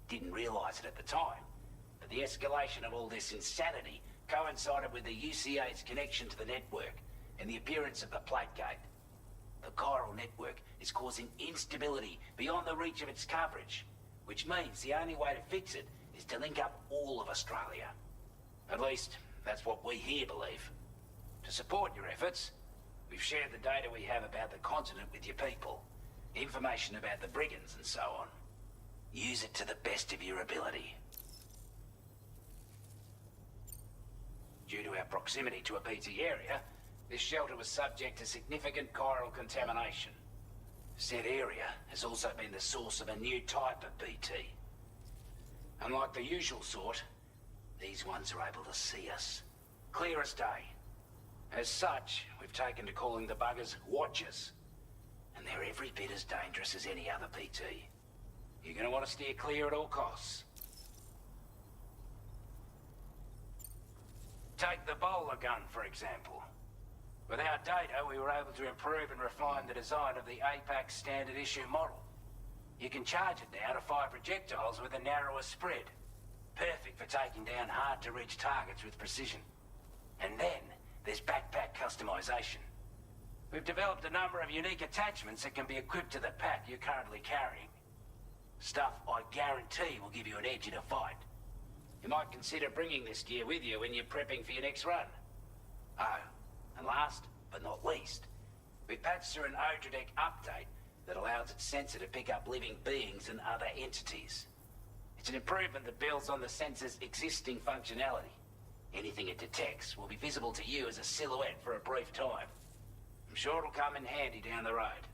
Didn't realize it at the time, but the escalation of all this insanity coincided with the UCA's connection to the network and the appearance of the plate gate. The chiral network is causing instability beyond the reach of its coverage, which means the only way to fix it is to link up all of Australia. At least, that's what we here believe. To support your efforts, we've shared the data we have about the continent with your people. Information about the brigands and so on. Use it to the best of your ability. Due to our proximity to a BT area, this shelter was subject to significant chiral contamination. Said area has also been the source of a new type of BT. Unlike the usual sort, these ones are able to see us. Clear as day. As such, we've taken to calling the buggers Watchers. And they're every bit as dangerous as any other BT. You're gonna want to steer clear at all costs. Take the bowler gun, for example. With our data, we were able to improve and refine the design of the APAC standard issue model. You can charge it now to fire projectiles with a narrower spread. Perfect for taking down hard-to-reach targets with precision. And then, there's backpack customization. We've developed a number of unique attachments that can be equipped to the pack you're currently carrying. Stuff I guarantee will give you an edge in a fight. You might consider bringing this gear with you when you're prepping for your next run. Oh, and last but not least, we patched through an Odradek update that allows its sensor to pick up living beings and other entities. It's an improvement that builds on the sensor's existing functionality. Anything it detects will be visible to you as a silhouette for a brief time. I'm sure it'll come in handy down the road.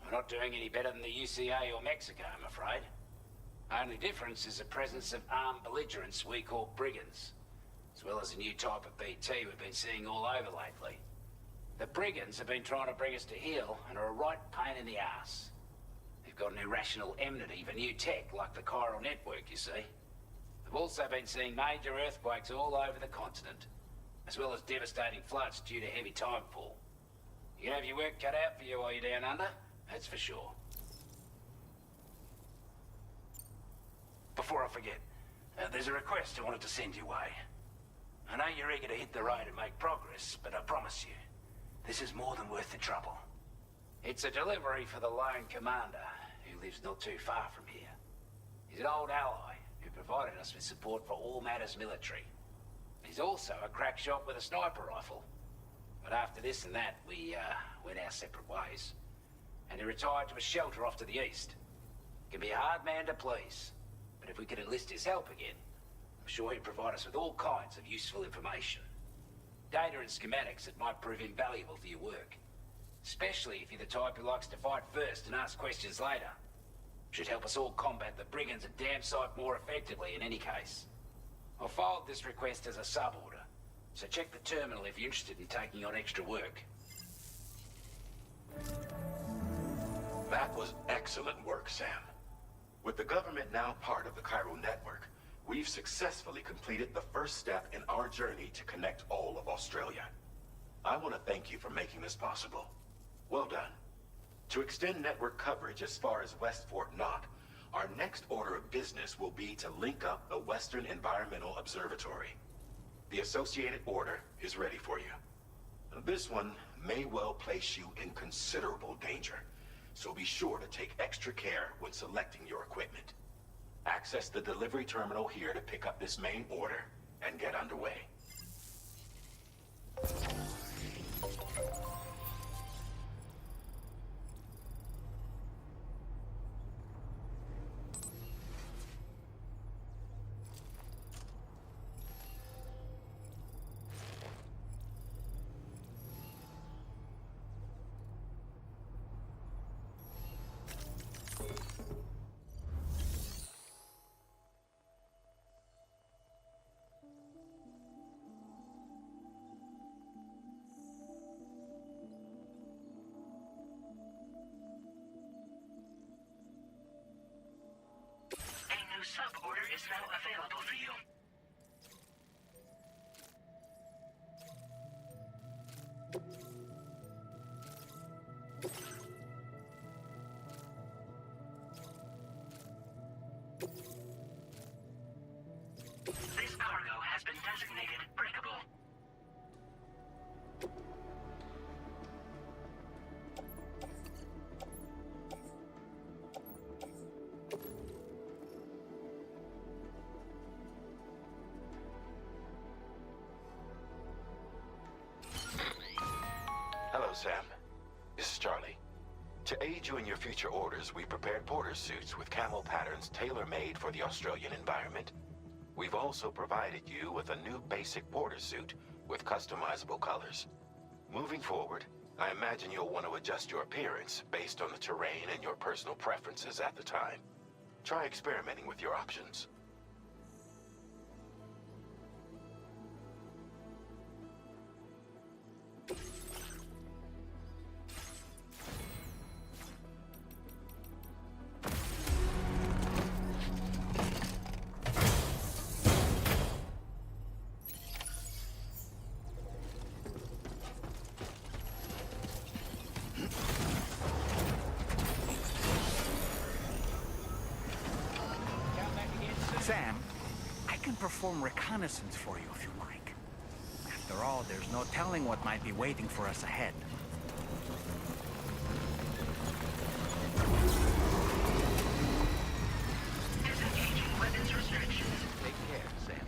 We're not doing any better than the UCA or Mexico, I'm afraid. Only difference is the presence of armed belligerents we call brigands, as well as a new type of BT we've been seeing all over lately. The brigands have been trying to bring us to heel and are a right pain in the ass. They've got an irrational enmity for new tech like the chiral network, you see. We've also been seeing major earthquakes all over the continent, as well as devastating floods due to heavy timefall. You can have your work cut out for you while you're down under, that's for sure. Before I forget, there's a request I wanted to send your way. I know you're eager to hit the road and make progress, but I promise you, this is more than worth the trouble. It's a delivery for the lone commander, who lives not too far from here. He's an old ally who provided us with support for all matters military. He's also a crack shot with a sniper rifle. But after this and that, we went our separate ways. And he retired to a shelter off to the east. Can be a hard man to please, but if we could enlist his help again, I'm sure he'd provide us with all kinds of useful information. Data and schematics that might prove invaluable for your work. Especially if you're the type who likes to fight first and ask questions later. Should help us all combat the brigands at damn sight more effectively in any case. I'll forward this request as a sub-order, so check the terminal if you're interested in taking on extra work. That was excellent work, Sam. With the government now part of the chiral network, we've successfully completed the first step in our journey to connect all of Australia. I want to thank you for making this possible. Well done. To extend network coverage as far as West Fort Knott, our next order of business will be to link up the Western Environmental Observatory. The associated order is ready for you. This one may well place you in considerable danger, so be sure to take extra care when selecting your equipment. Access the delivery terminal here to pick up this main order and get underway. Sub-order is now available for you. This cargo has been designated breakable. Hello, Sam. This is Charlie. To aid you in your future orders, we prepared porter suits with camel patterns tailor-made for the Australian environment. We've also provided you with a new basic porter suit with customizable colors. Moving forward, I imagine you'll want to adjust your appearance based on the terrain and your personal preferences at the time. Try experimenting with your options. Sam, I can perform reconnaissance for you if you like. After all, there's no telling what might be waiting for us ahead. Disengaging weapons restrictions. Take care, Sam.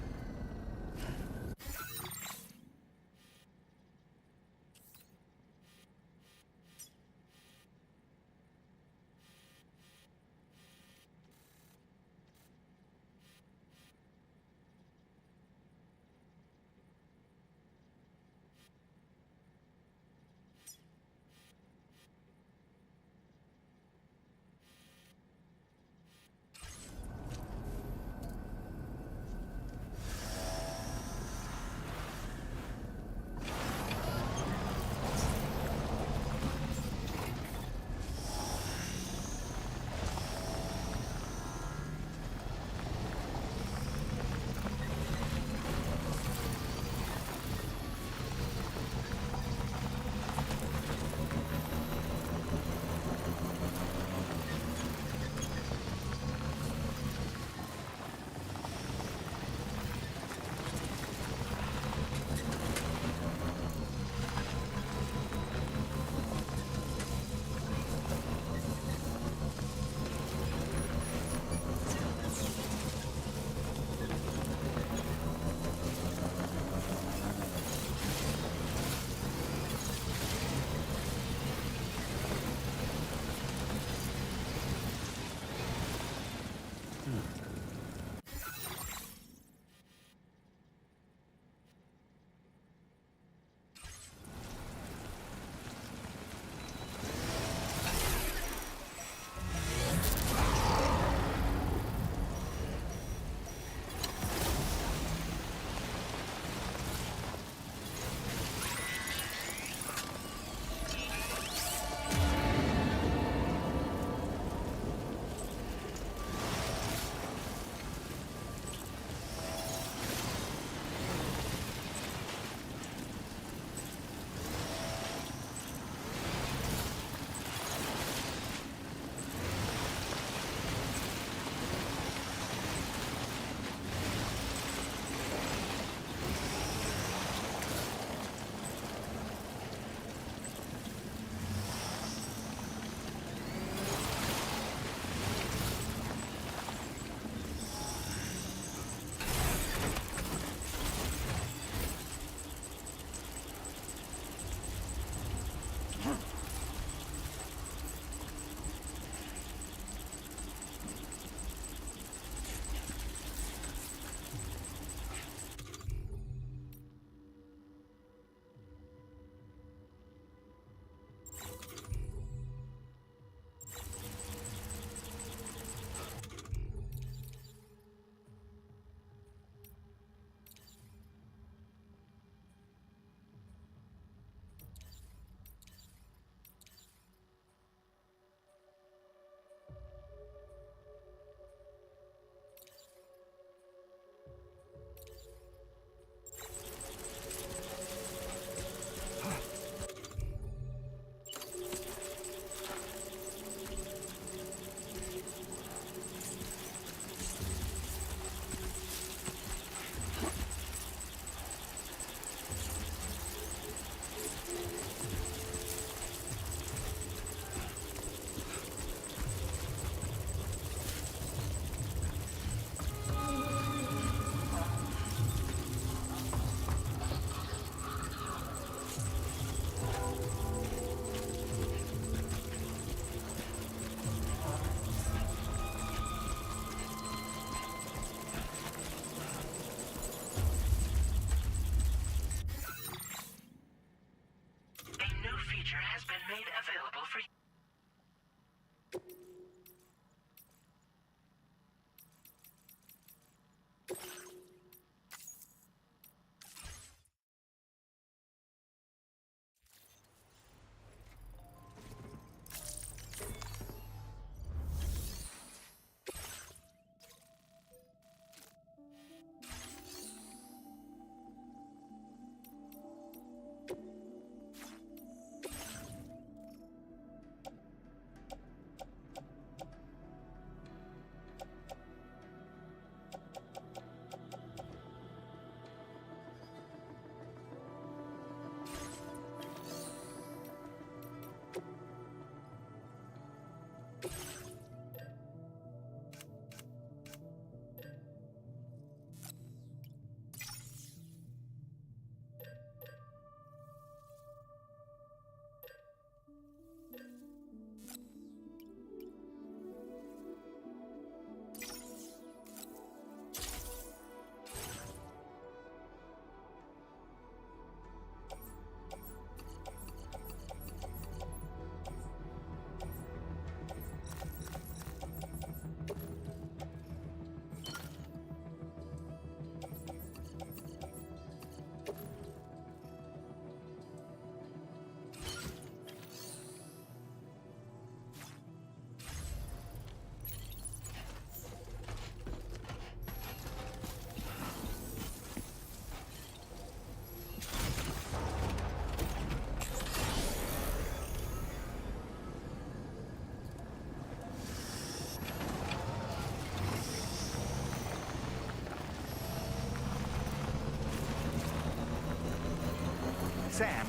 Sam,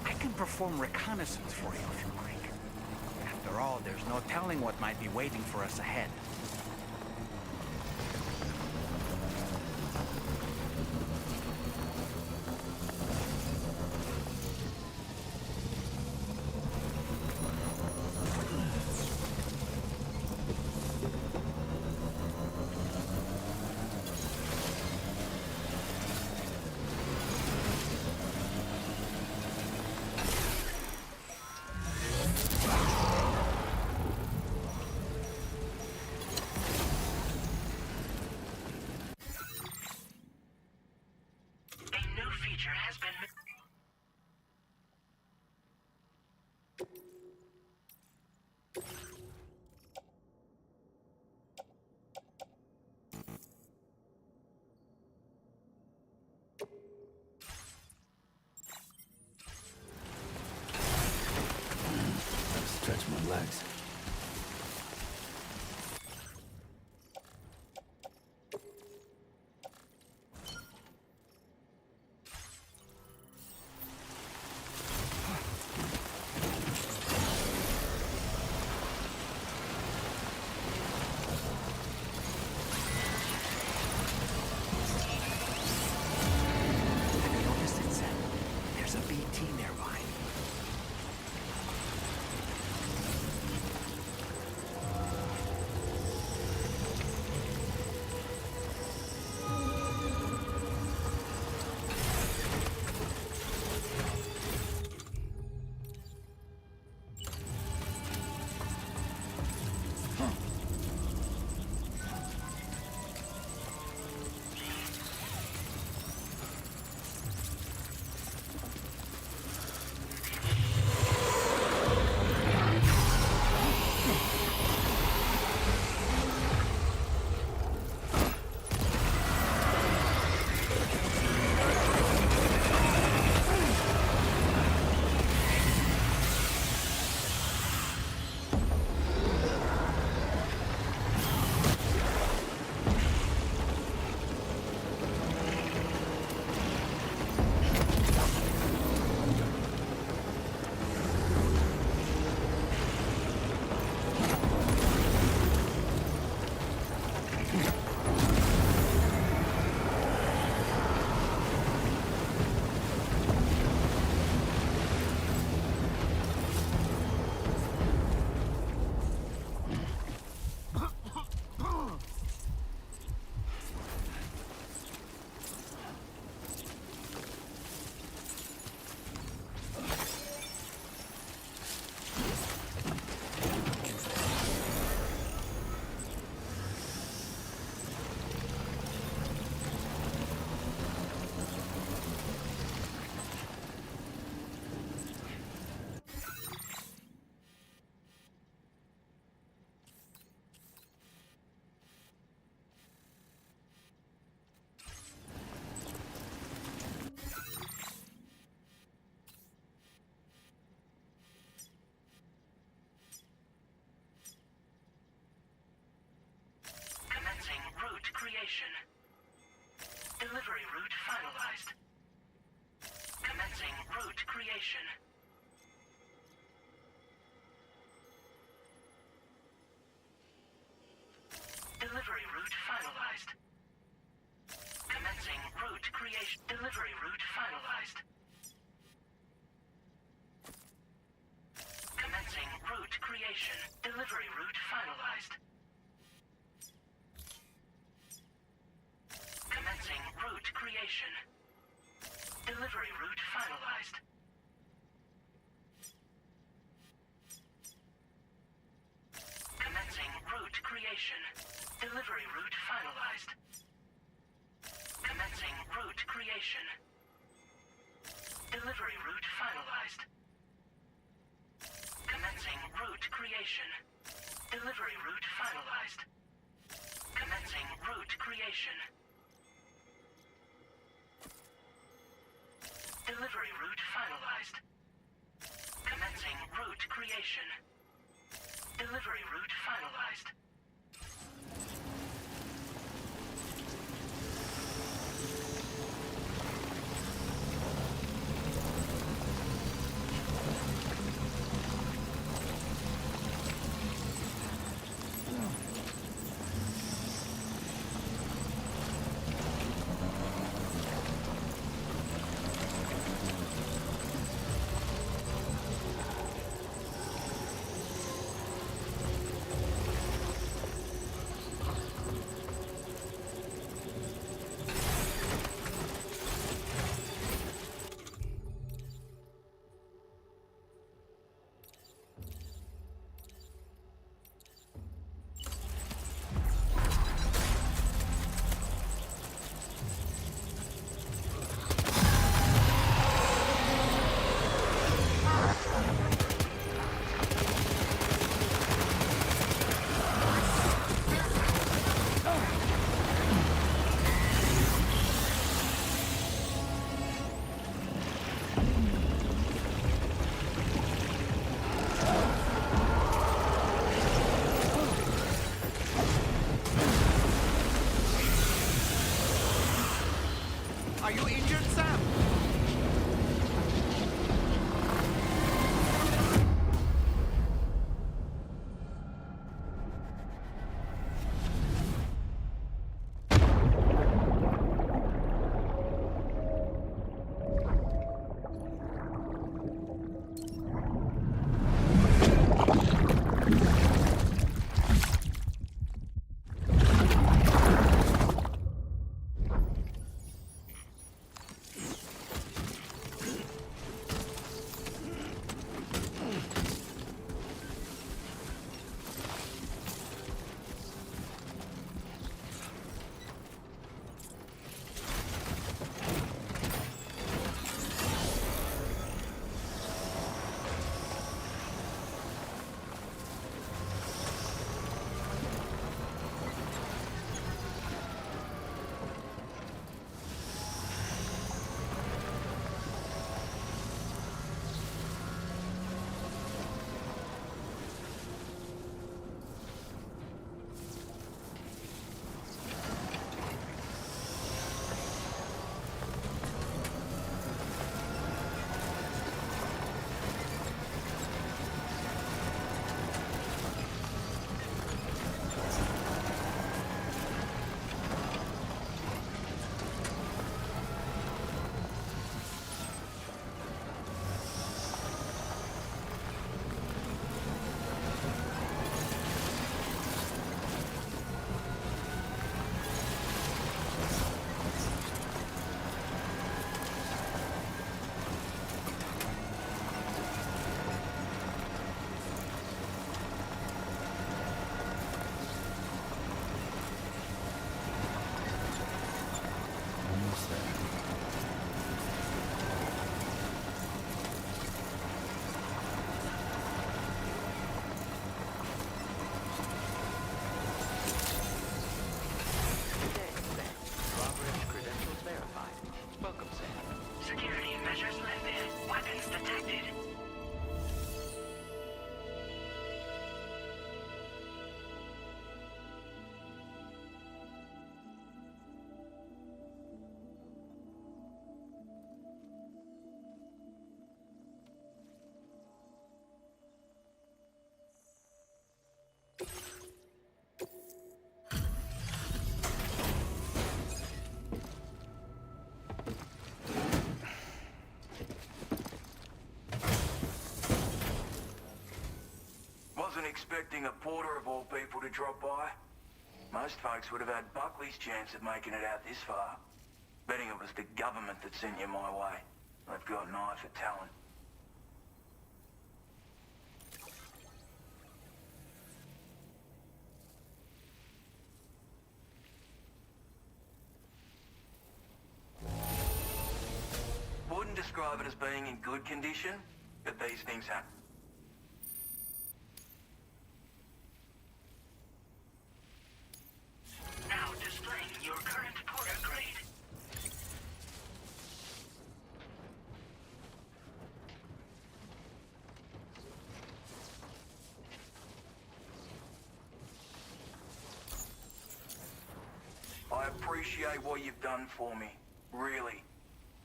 I can perform reconnaissance for you if you like. After all, there's no telling what might be waiting for us ahead. Stretch my legs. Delivery route finalized. Commencing route creation. creation. Delivery route finalized. Commencing route creation. Delivery route finalized. Commencing route creation. Delivery route finalized. Commencing route creation. Delivery route finalized. Commencing route creation. Delivery route finalized. Commencing route creation. Delivery route finalized. Commencing route creation. Delivery route finalized. Are you injured, Sam? expecting a porter of all people to drop by? Most folks would have had Buckley's chance of making it out this far. Betting it was the government that sent you my way. They've got an eye for talent. Wouldn't describe it as being in good condition, but these things happen. Now displaying your current porter grade. I appreciate what you've done for me, really.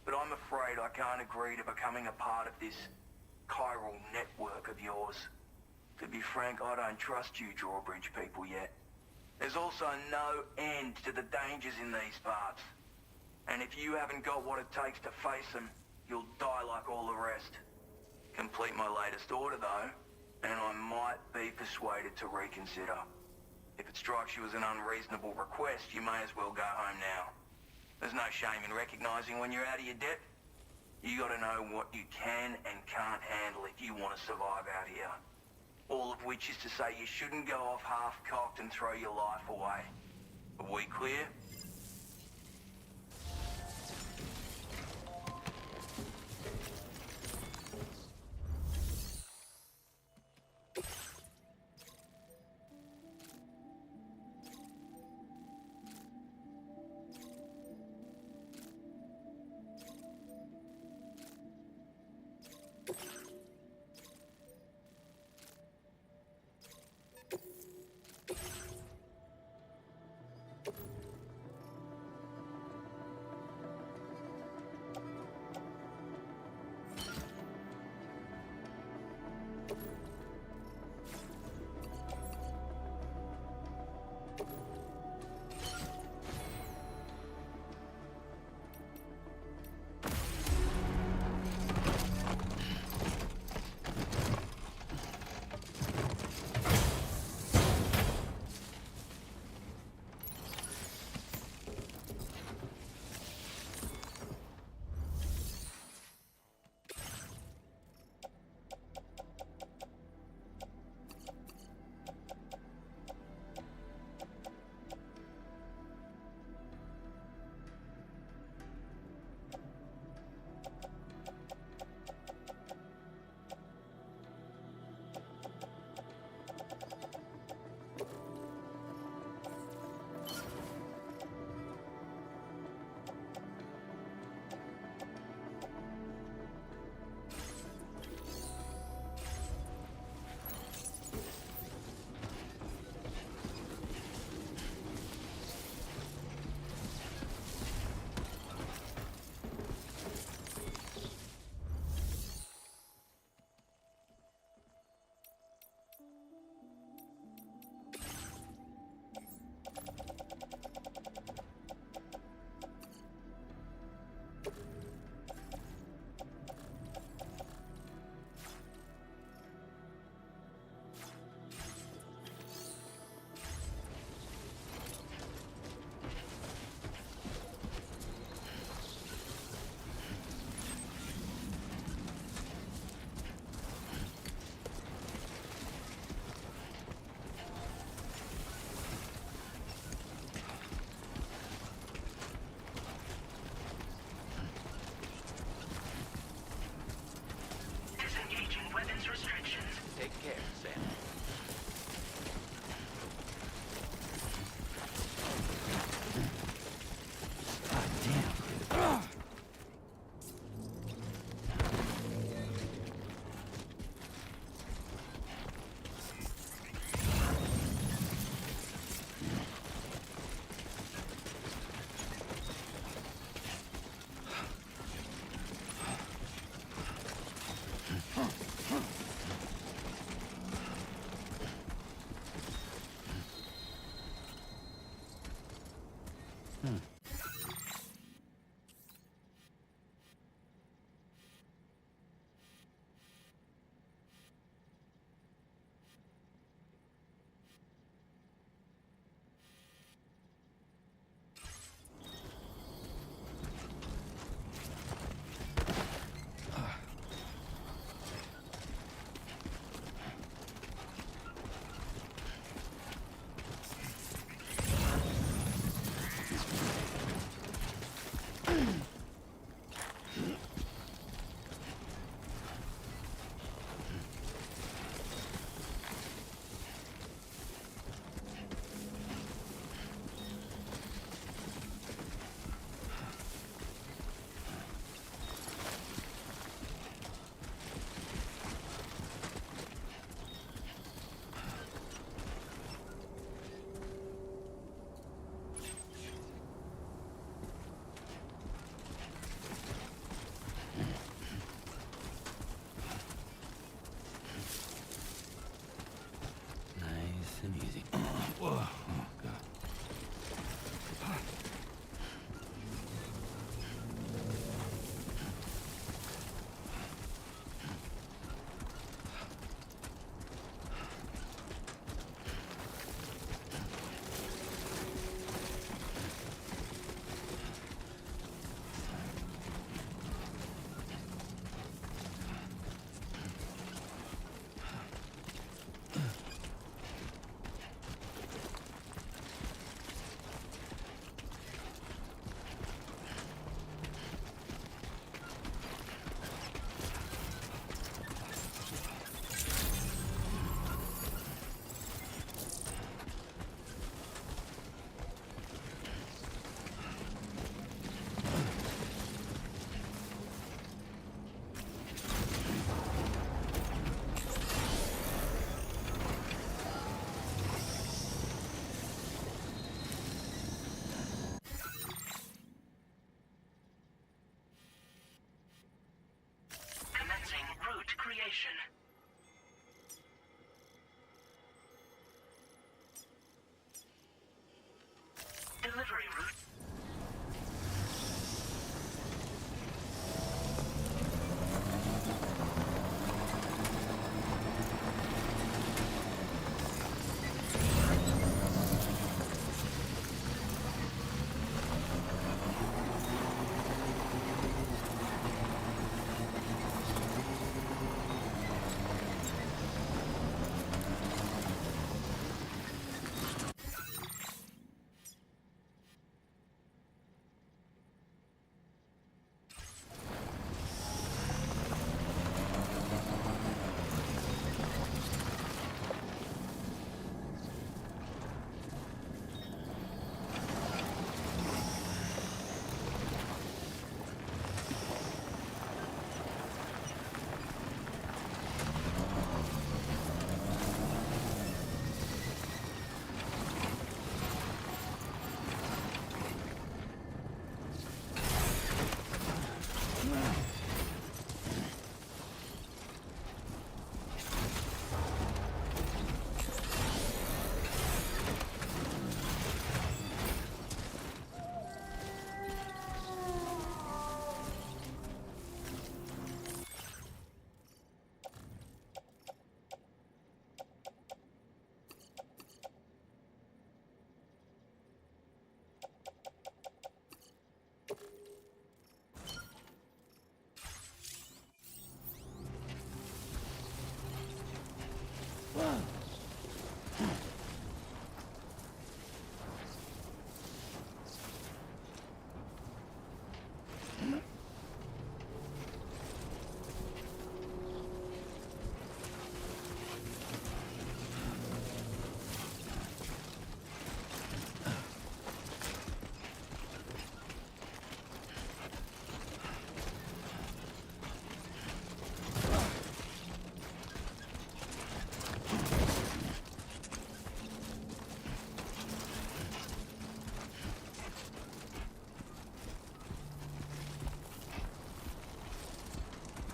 But I'm afraid I can't agree to becoming a part of this chiral network of yours. To be frank, I don't trust you drawbridge people yet. There's also no end to the dangers in these parts. And if you haven't got what it takes to face them, you'll die like all the rest. Complete my latest order, though, and I might be persuaded to reconsider. If it strikes you as an unreasonable request, you may as well go home now. There's no shame in recognizing when you're out of your depth. You gotta know what you can and can't handle if you want to survive out here. All of which is to say you shouldn't go off half-cocked and throw your life away. Are we clear? and easy. Whoa. Oh, God. Commencing route creation. Delivery route.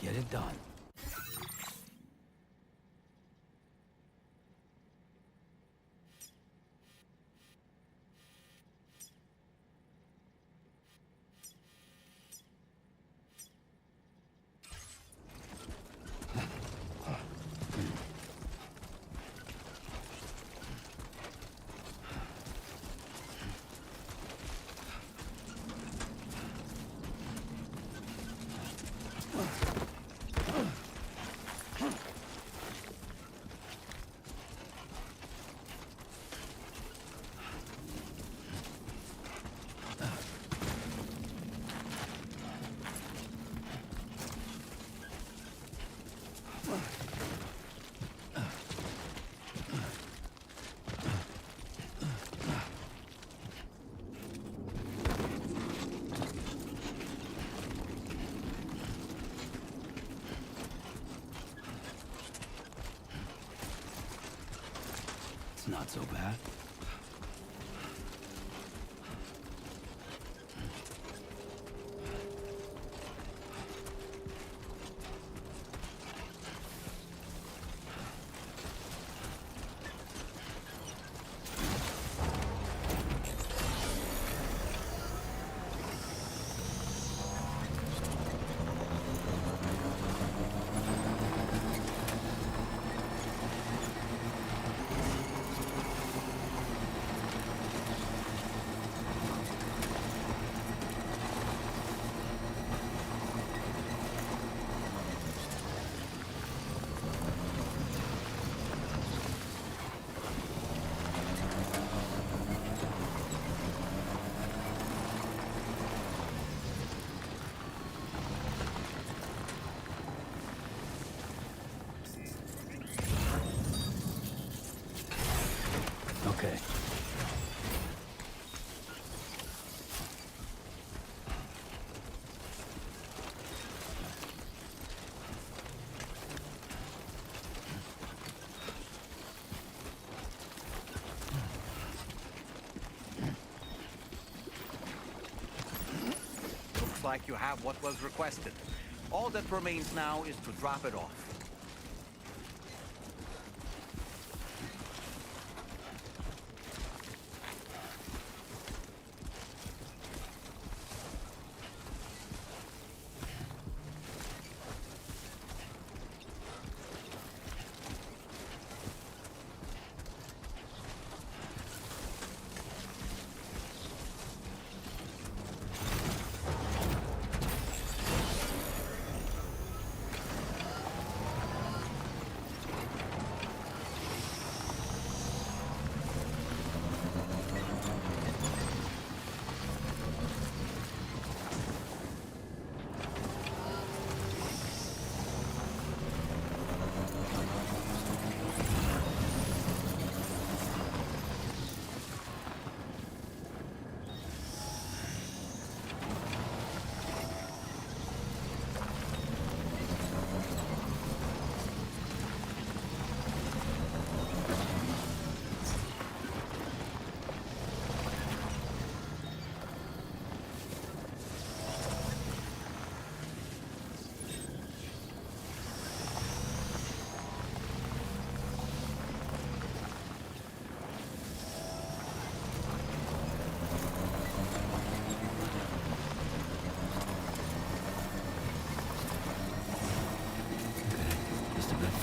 Get it done. It's not so bad. Okay. Looks like you have what was requested. All that remains now is to drop it off.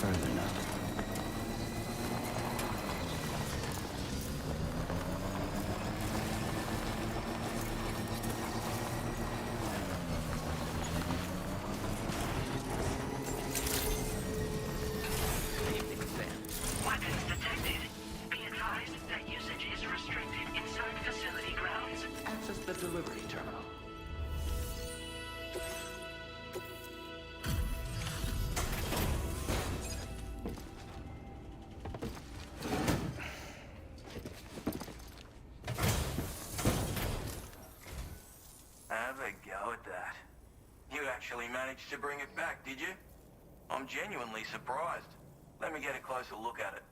Further now. Weapons detected. Be advised that usage is restricted inside facility grounds. Access the delivery terminal. Have a go at that. You actually managed to bring it back, did you? I'm genuinely surprised. Let me get a closer look at it.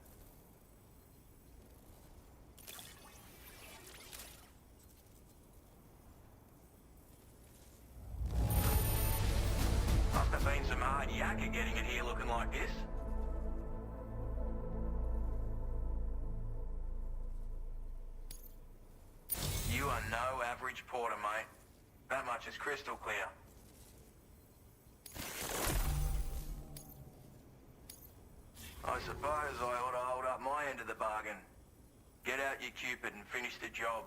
Must have been some hard yakka getting it here looking like this. You are no average porter, mate. That much is crystal clear. I suppose I ought to hold up my end of the bargain. Get out your Cupid and finish the job.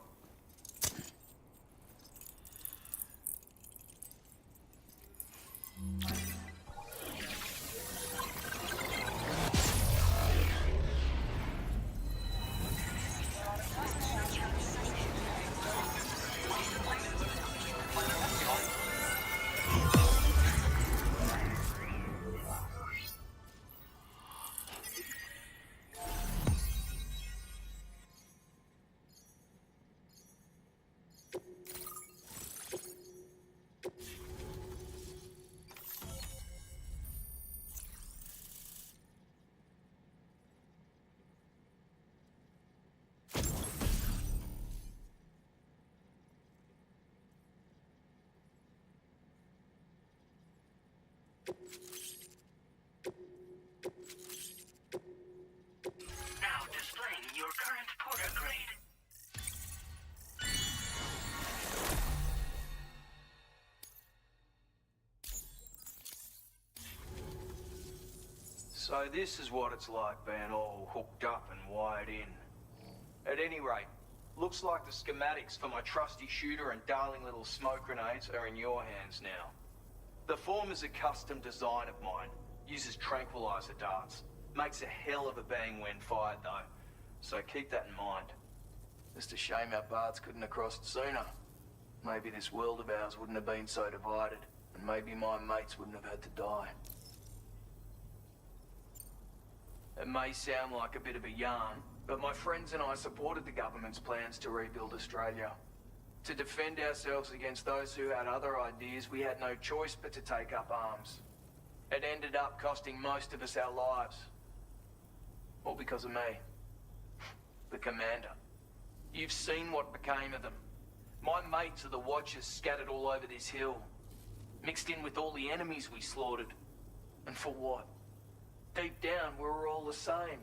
Now displaying your current porter grade. So this is what it's like being all hooked up and wired in. At any rate, looks like the schematics for my trusty shooter and darling little smoke grenades are in your hands now. The form is a custom design of mine. Uses tranquilizer darts. Makes a hell of a bang when fired though. So keep that in mind. Just a shame our paths couldn't have crossed sooner. Maybe this world of ours wouldn't have been so divided. And maybe my mates wouldn't have had to die. It may sound like a bit of a yarn, But my friends and I supported the government's plans to rebuild Australia. To defend ourselves against those who had other ideas, we had no choice but to take up arms. It ended up costing most of us our lives. All because of me. The commander. You've seen what became of them. My mates are the Watchers scattered all over this hill. Mixed in with all the enemies we slaughtered. And for what? Deep down, we were all the same.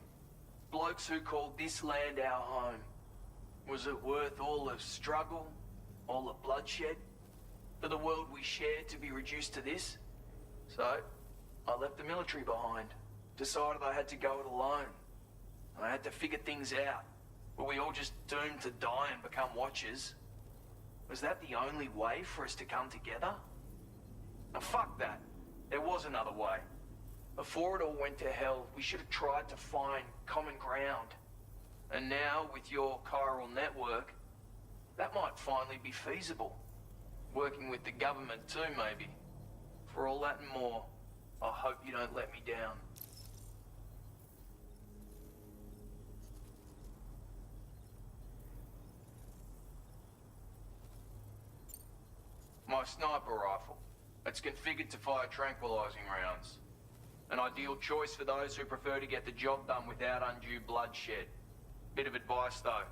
Blokes who called this land our home. Was it worth all the struggle, all the bloodshed, for the world we shared to be reduced to this? So, I left the military behind. Decided I had to go it alone. I had to figure things out. Were we all just doomed to die and become Watchers? Was that the only way for us to come together? Now fuck that. There was another way. Before it all went to hell, we should have tried to find common ground. And now, with your chiral network, that might finally be feasible. Working with the government too, maybe. For all that and more, I hope you don't let me down. My sniper rifle. It's configured to fire tranquilizing rounds. An ideal choice for those who prefer to get the job done without undue bloodshed. Bit of advice though.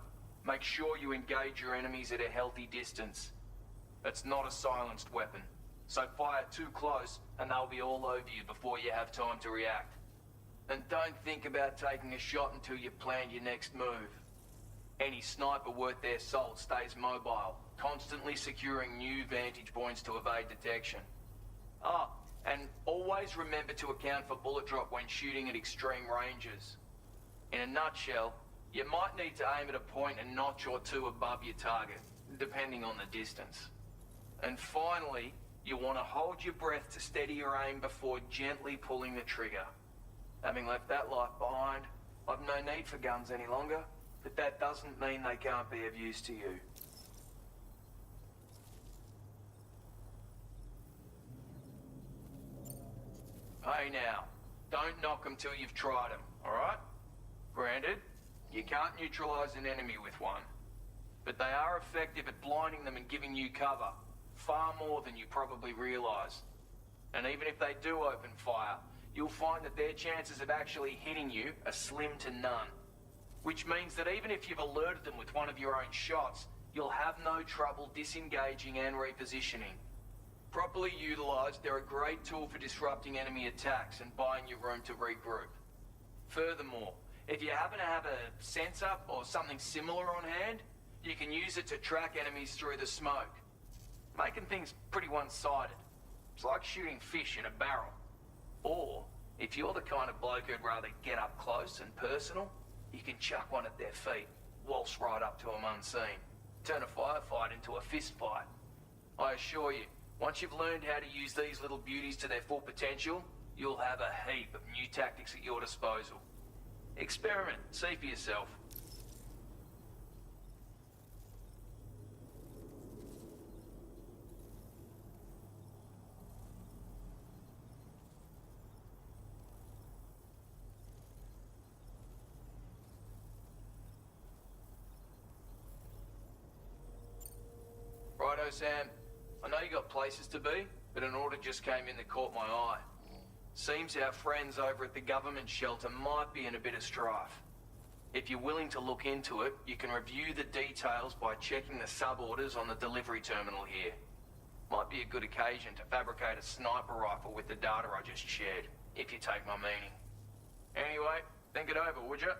Make sure you engage your enemies at a healthy distance. It's not a silenced weapon, so fire too close and they'll be all over you before you have time to react. And don't think about taking a shot until you've planned your next move. Any sniper worth their salt stays mobile, constantly securing new vantage points to evade detection. Ah, and always remember to account for bullet drop when shooting at extreme ranges. In a nutshell, you might need to aim at a point a notch or two above your target, depending on the distance. And finally, you want to hold your breath to steady your aim before gently pulling the trigger. Having left that life behind, I've no need for guns any longer, but that doesn't mean they can't be of use to you. Hey now, don't knock them till you've tried them, alright? Granted, you can't neutralize an enemy with one, but they are effective at blinding them and giving you cover, far more than you probably realize. And even if they do open fire, you'll find that their chances of actually hitting you are slim to none. Which means that even if you've alerted them with one of your own shots, you'll have no trouble disengaging and repositioning. Properly utilized, they're a great tool for disrupting enemy attacks and buying you room to regroup. Furthermore, if you happen to have a sensor or something similar on hand, you can use it to track enemies through the smoke. Making things pretty one-sided. It's like shooting fish in a barrel. Or, if you're the kind of bloke who'd rather get up close and personal, you can chuck one at their feet, waltz right up to them unseen, turn a firefight into a fist fight. I assure you, once you've learned how to use these little beauties to their full potential, you'll have a heap of new tactics at your disposal. Experiment, see for yourself. Righto, Sam. I know you got places to be, but an order just came in that caught my eye. Seems our friends over at the government shelter might be in a bit of strife. If you're willing to look into it, you can review the details by checking the sub-orders on the delivery terminal here. Might be a good occasion to fabricate a sniper rifle with the data I just shared, if you take my meaning. Anyway, think it over, would you?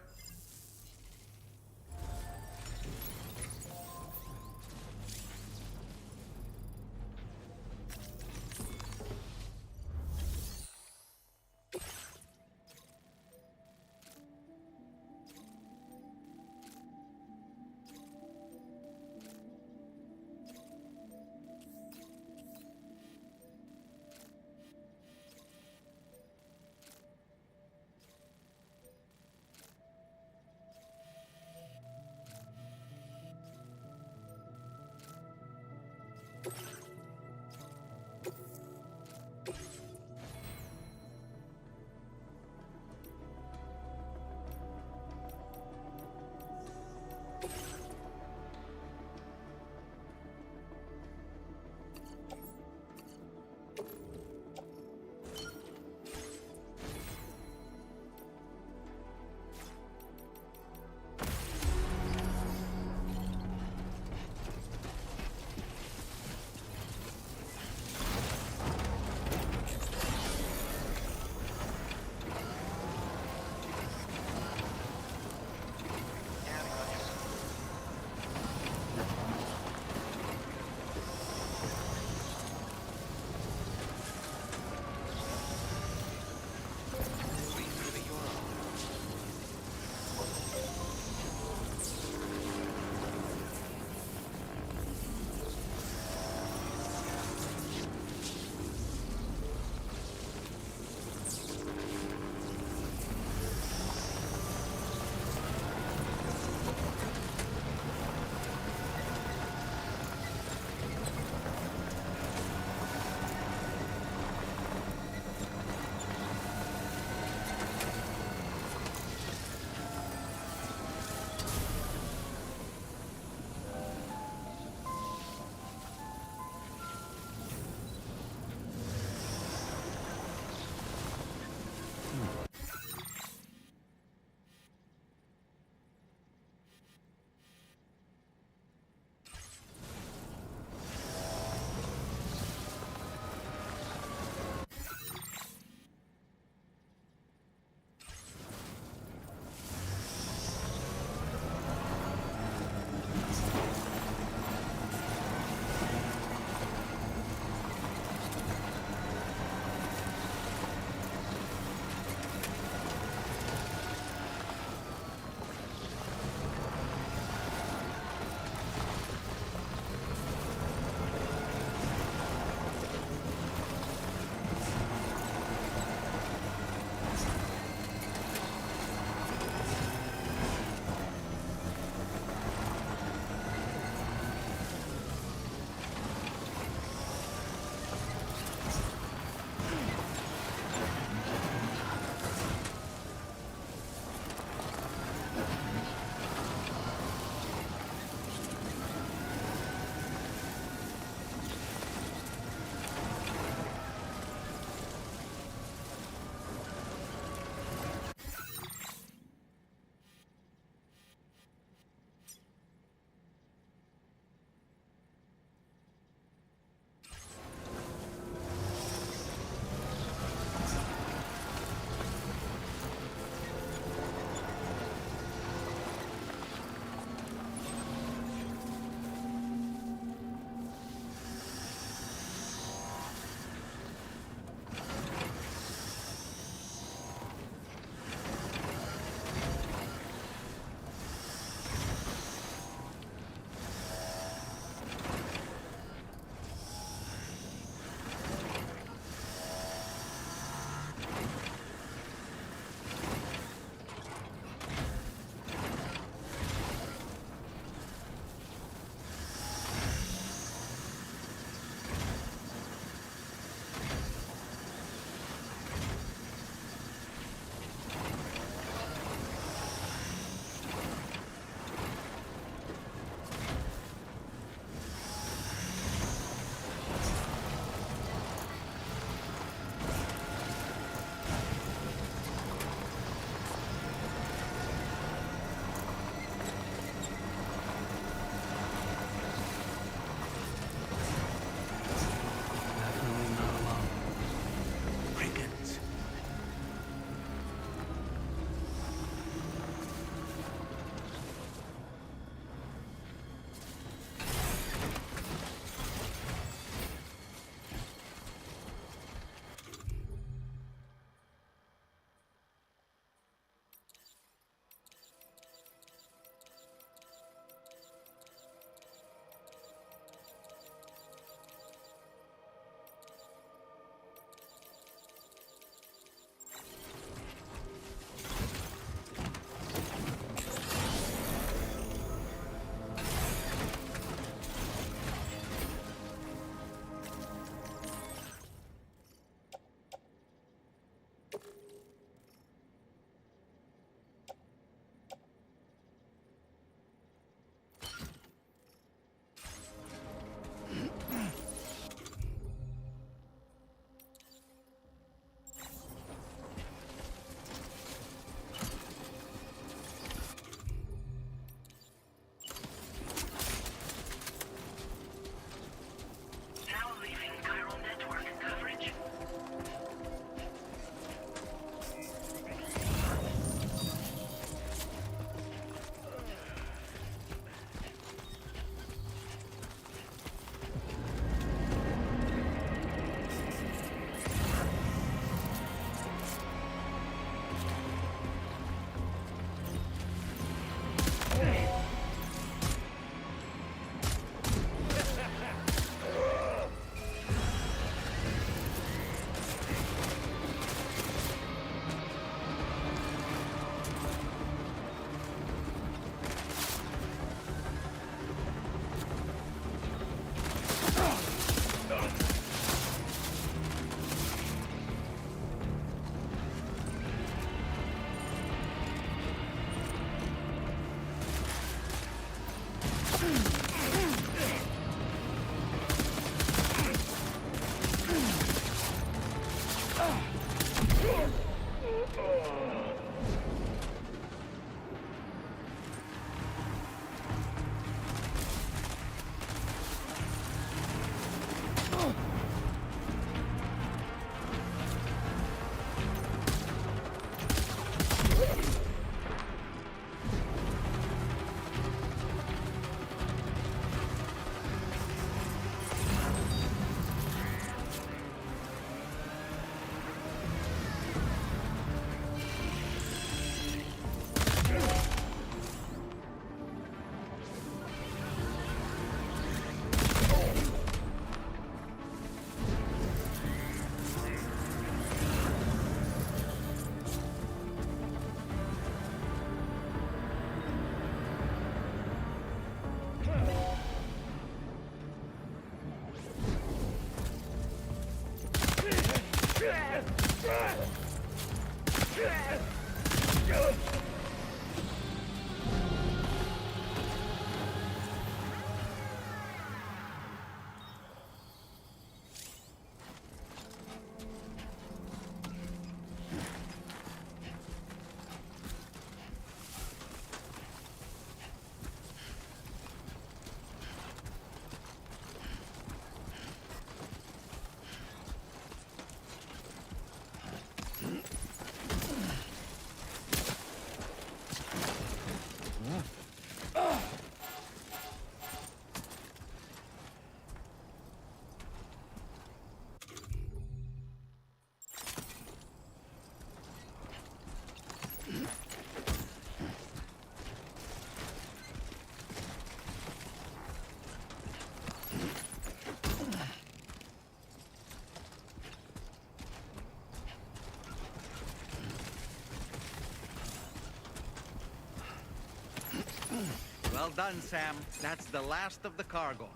Well done, Sam. That's the last of the cargo.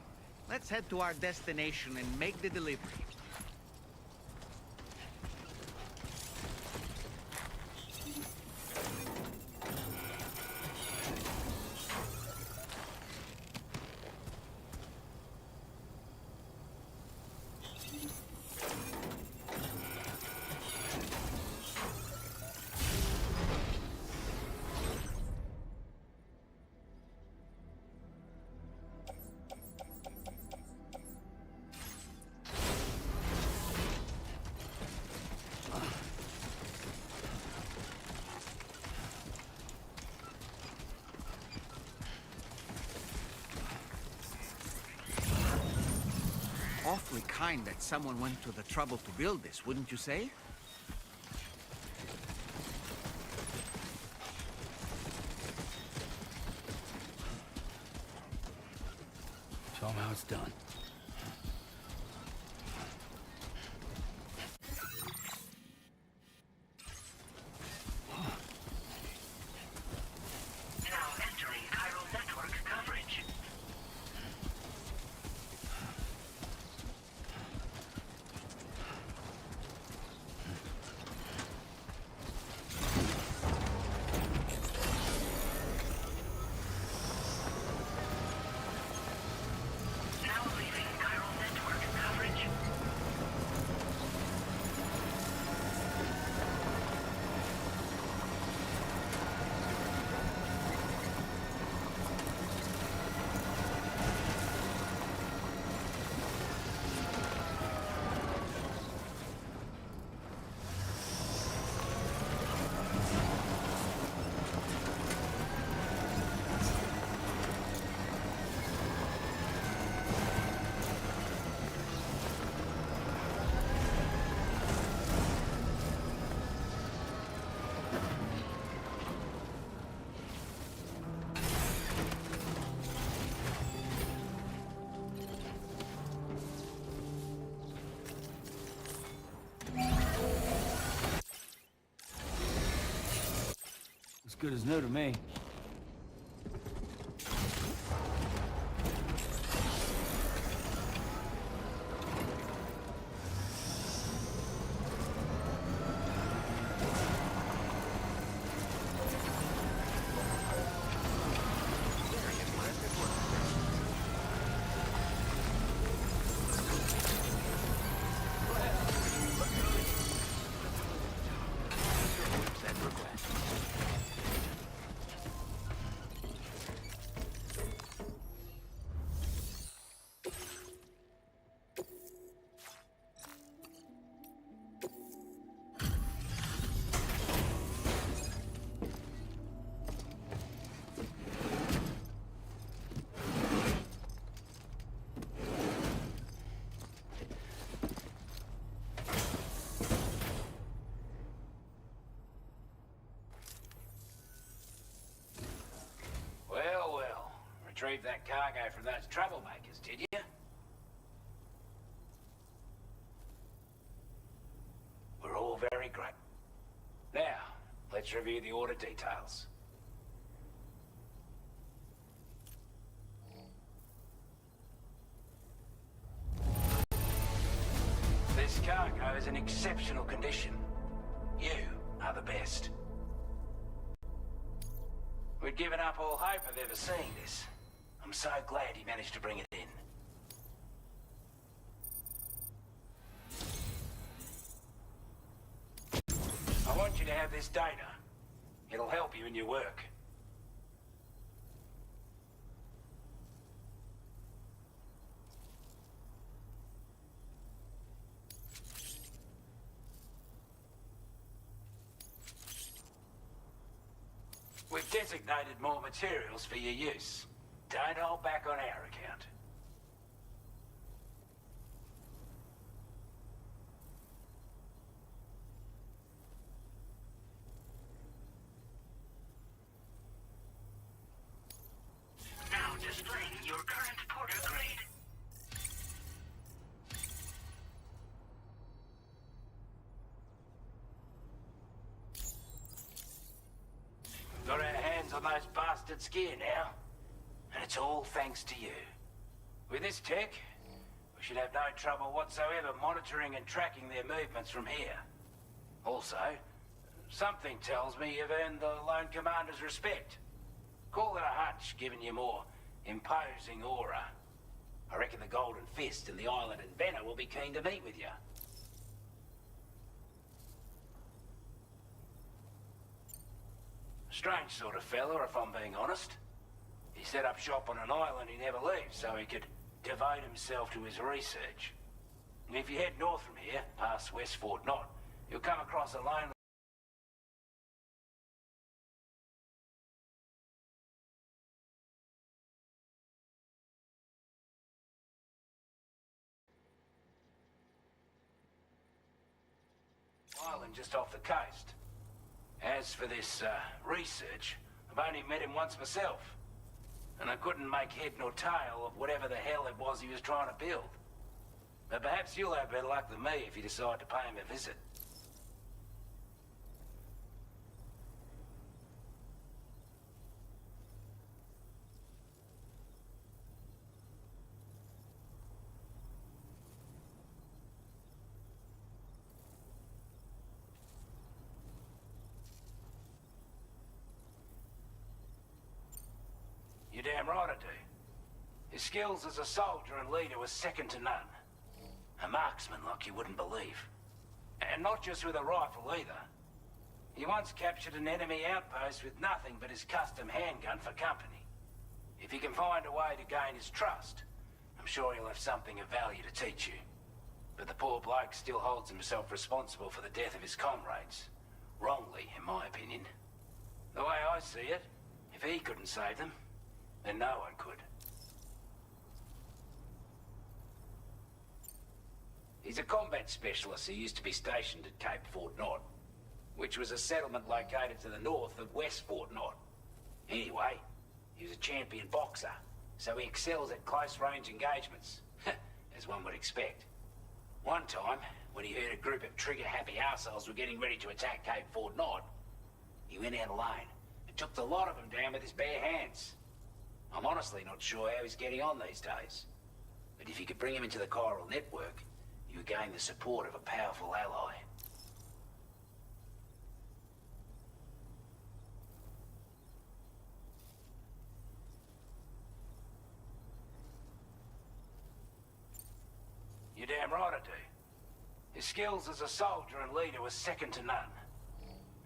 Let's head to our destination and make the delivery. Awfully kind that someone went to the trouble to build this, wouldn't you say? Show 'em how it's done. Now entering chiral network coverage. Good as new to me. Retrieved that cargo from those troublemakers, did you? We're all very great. Now, let's review the order details. This cargo is in exceptional condition. You are the best. We'd given up all hope of ever seeing this. I'm so glad he managed to bring it in. I want you to have this data. It'll help you in your work. We've designated more materials for your use. Don't hold back on our account. Now displaying your current porter grade. Got our hands on those bastards' gear now. it's all thanks to you. With this tech, we should have no trouble whatsoever monitoring and tracking their movements from here. Also, something tells me you've earned the Lone Commander's respect. Call it a hunch, giving you more imposing aura. I reckon the Golden Fist and the Island Inventor will be keen to meet with you. Strange sort of fella, if I'm being honest. He set up shop on an island he never leaves, so he could devote himself to his research. And if you head north from here, past West Fort Knot, you'll come across a lonely... island just off the coast. As for this, research, I've only met him once myself. And I couldn't make head nor tail of whatever the hell it was he was trying to build. But perhaps you'll have better luck than me if you decide to pay him a visit. You're damn right I do. His skills as a soldier and leader were second to none. A marksman like you wouldn't believe. And not just with a rifle either. He once captured an enemy outpost with nothing but his custom handgun for company. If he can find a way to gain his trust, I'm sure he'll have something of value to teach you. But the poor bloke still holds himself responsible for the death of his comrades. Wrongly, in my opinion. The way I see it, if he couldn't save them, then no one could. He's a combat specialist who used to be stationed at Cape Fort Knot, which was a settlement located to the north of West Fort Knot. Anyway, he was a champion boxer, so he excels at close-range engagements, as one would expect. One time, when he heard a group of trigger-happy arseholes were getting ready to attack Cape Fort Knot, he went out alone and took the lot of them down with his bare hands. I'm honestly not sure how he's getting on these days. But if you could bring him into the chiral network, you would gain the support of a powerful ally. You're damn right I do. His skills as a soldier and leader were second to none.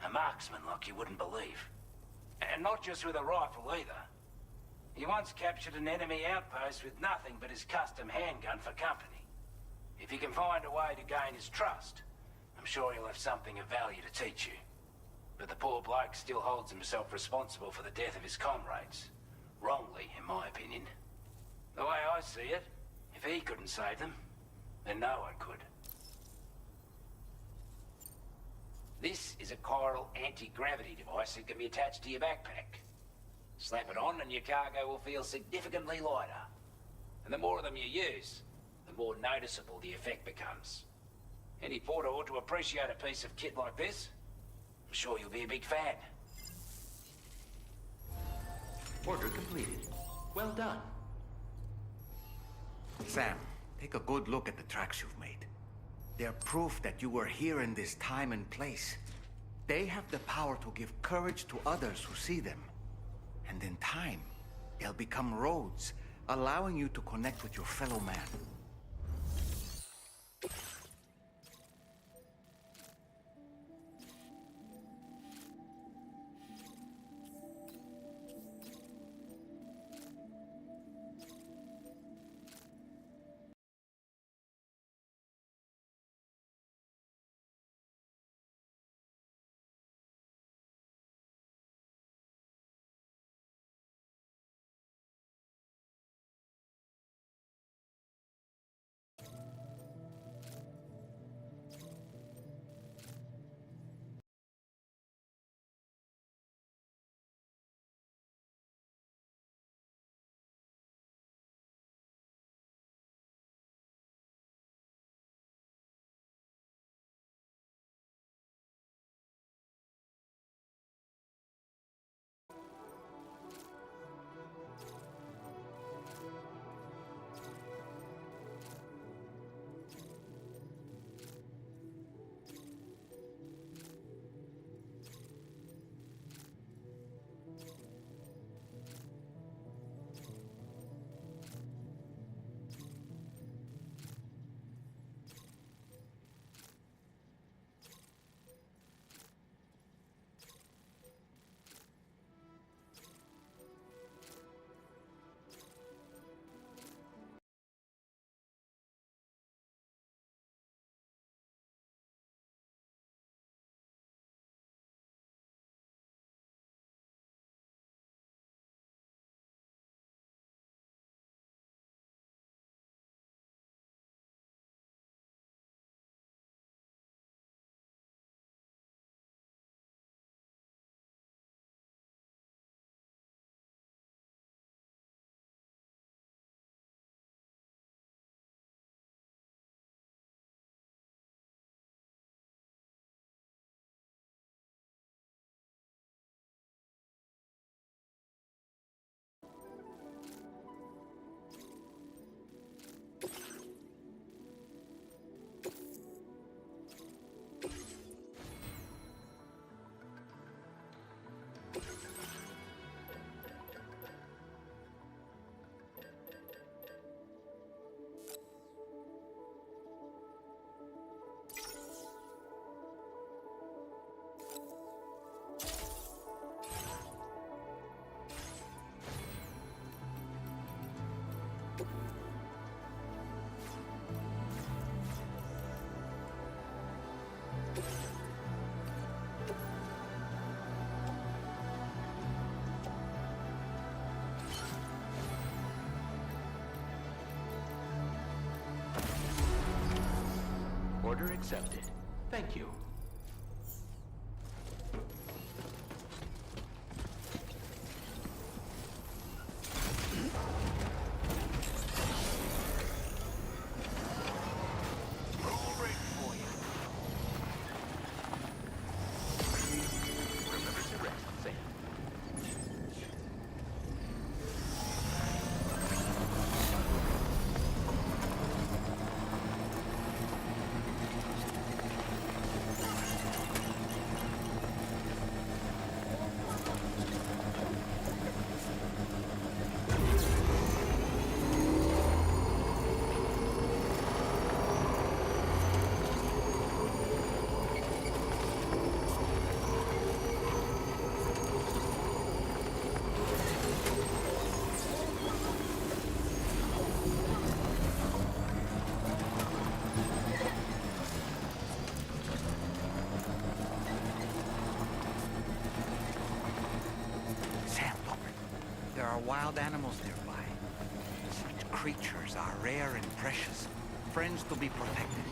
A marksman like you wouldn't believe. And not just with a rifle either. He once captured an enemy outpost with nothing but his custom handgun for company. If he can find a way to gain his trust, I'm sure he'll have something of value to teach you. But the poor bloke still holds himself responsible for the death of his comrades. Wrongly, in my opinion. The way I see it, if he couldn't save them, then no one could. This is a chiral anti-gravity device that can be attached to your backpack. Slap it on and your cargo will feel significantly lighter. And the more of them you use, the more noticeable the effect becomes. Any porter ought to appreciate a piece of kit like this. I'm sure you'll be a big fan. Order completed. Well done. Sam, take a good look at the tracks you've made. They're proof that you were here in this time and place. They have the power to give courage to others who see them. And in time, they'll become roads, allowing you to connect with your fellow man. Order accepted. Thank you. There are wild animals nearby. Such creatures are rare and precious, friends to be protected.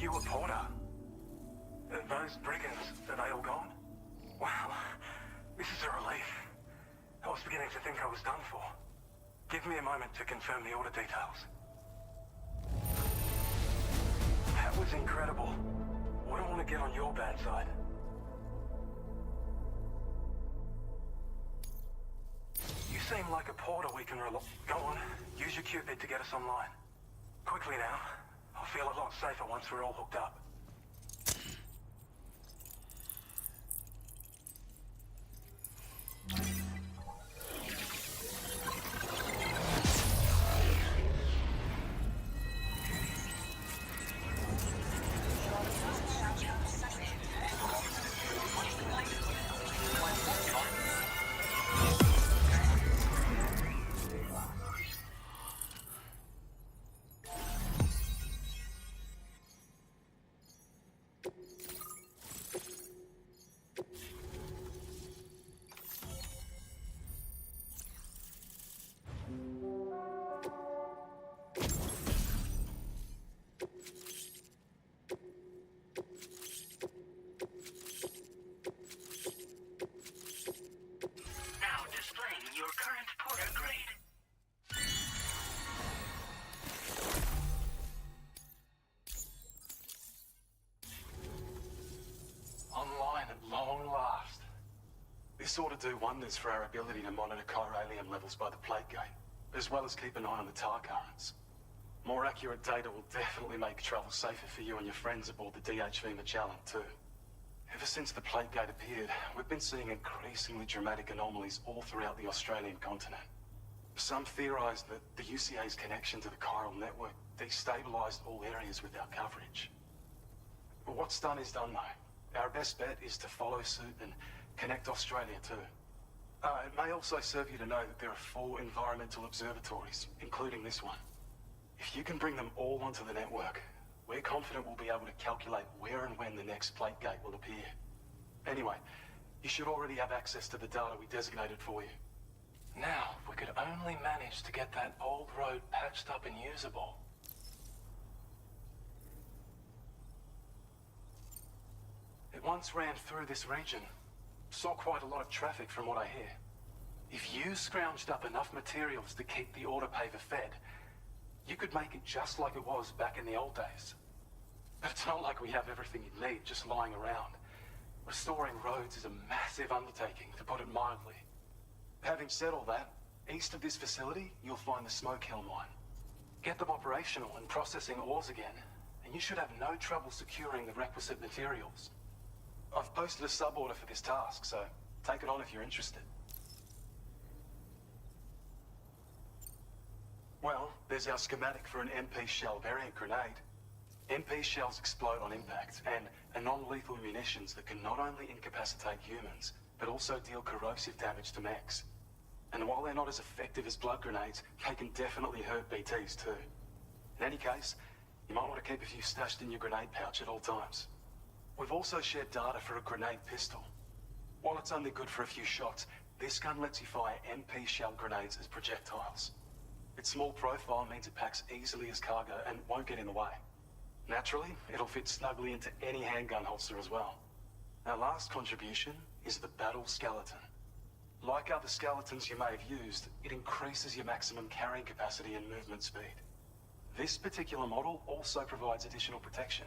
You a porter? Those brigands, are they all gone? Wow, this is a relief. I was beginning to think I was done for. Give me a moment to confirm the order details. That was incredible. Wouldn't want to get on your bad side. You seem like a porter we can rely. Go on, use your Cupid to get us online. Quickly now. I'll feel a lot safer once we're all hooked up. This ought to do wonders for our ability to monitor chiralium levels by the plague gate, as well as keep an eye on the tar currents. More accurate data will definitely make travel safer for you and your friends aboard the DHV Magellan, too. Ever since the plague gate appeared, we've been seeing increasingly dramatic anomalies all throughout the Australian continent. Some theorise that the UCA's connection to the chiral network destabilised all areas with our coverage. But what's done is done, though. Our best bet is to follow suit and connect Australia too. It may also serve you to know that there are 4 environmental observatories, including this one. If you can bring them all onto the network, we're confident we'll be able to calculate where and when the next plague gate will appear. Anyway, you should already have access to the data we designated for you. Now, if we could only manage to get that old road patched up and usable. It once ran through this region. Saw quite a lot of traffic from what I hear. If you scrounged up enough materials to keep the autopaver fed, you could make it just like it was back in the old days. But it's not like we have everything you need just lying around. Restoring roads is a massive undertaking, to put it mildly. Having said all that, east of this facility, you'll find the Smoke Hill mine. Get them operational and processing ores again, and you should have no trouble securing the requisite materials. I've posted a sub-order for this task, so take it on if you're interested. Well, there's our schematic for an MP shell variant grenade. MP shells explode on impact, and are non-lethal munitions that can not only incapacitate humans, but also deal corrosive damage to mechs. And while they're not as effective as blood grenades, they can definitely hurt BTs too. In any case, you might want to keep a few stashed in your grenade pouch at all times. We've also shared data for a grenade pistol. While it's only good for a few shots, this gun lets you fire MP shell grenades as projectiles. Its small profile means it packs easily as cargo and won't get in the way. Naturally, it'll fit snugly into any handgun holster as well. Our last contribution is the Battle Skeleton. Like other skeletons you may have used, it increases your maximum carrying capacity and movement speed. This particular model also provides additional protection.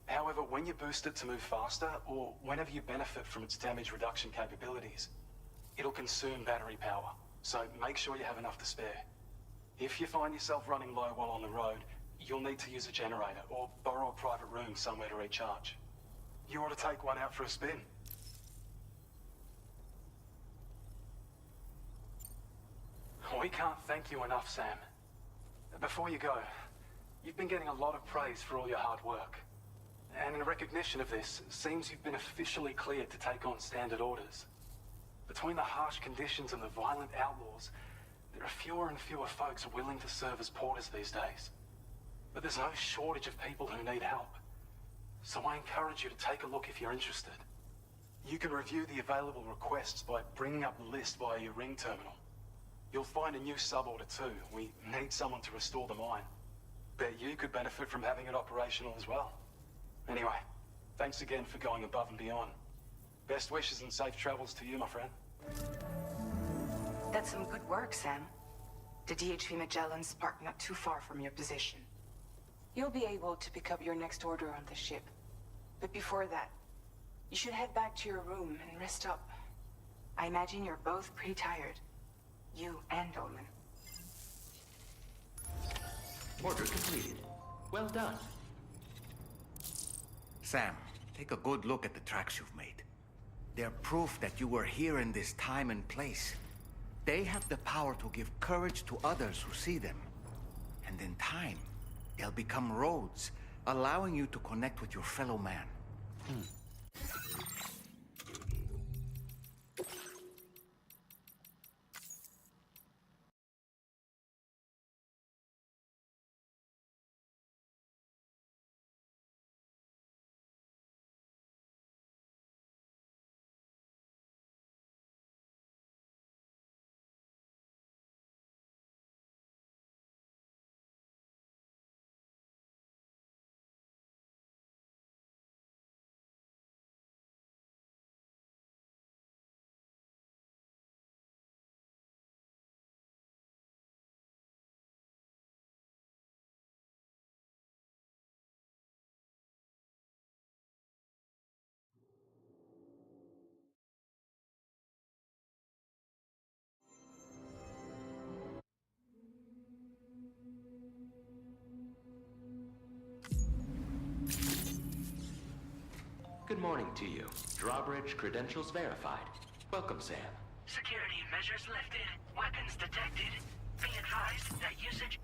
However, when you boost it to move faster, or whenever you benefit from its damage reduction capabilities, it'll consume battery power, so make sure you have enough to spare. If you find yourself running low while on the road, you'll need to use a generator, or borrow a private room somewhere to recharge. You ought to take one out for a spin. We can't thank you enough, Sam. Before you go, you've been getting a lot of praise for all your hard work. And in recognition of this, it seems you've been officially cleared to take on standard orders. Between the harsh conditions and the violent outlaws, there are fewer and fewer folks willing to serve as porters these days. But there's no shortage of people who need help. So I encourage you to take a look if you're interested. You can review the available requests by bringing up the list via your ring terminal. You'll find a new sub-order too. We need someone to restore the mine. Bet you could benefit from having it operational as well. Anyway, thanks again for going above and beyond. Best wishes and safe travels to you, my friend. That's some good work, Sam. The DHV Magellan's parked not too far from your position. You'll be able to pick up your next order on the ship. But before that, you should head back to your room and rest up. I imagine you're both pretty tired. You and Dolman. Order completed. Well done. Sam, take a good look at the tracks you've made. They're proof that you were here in this time and place. They have the power to give courage to others who see them. And in time, they'll become roads, allowing you to connect with your fellow man. Good morning to you. Drawbridge credentials verified. Welcome, Sam. Security measures lifted. Weapons detected. Be advised that usage...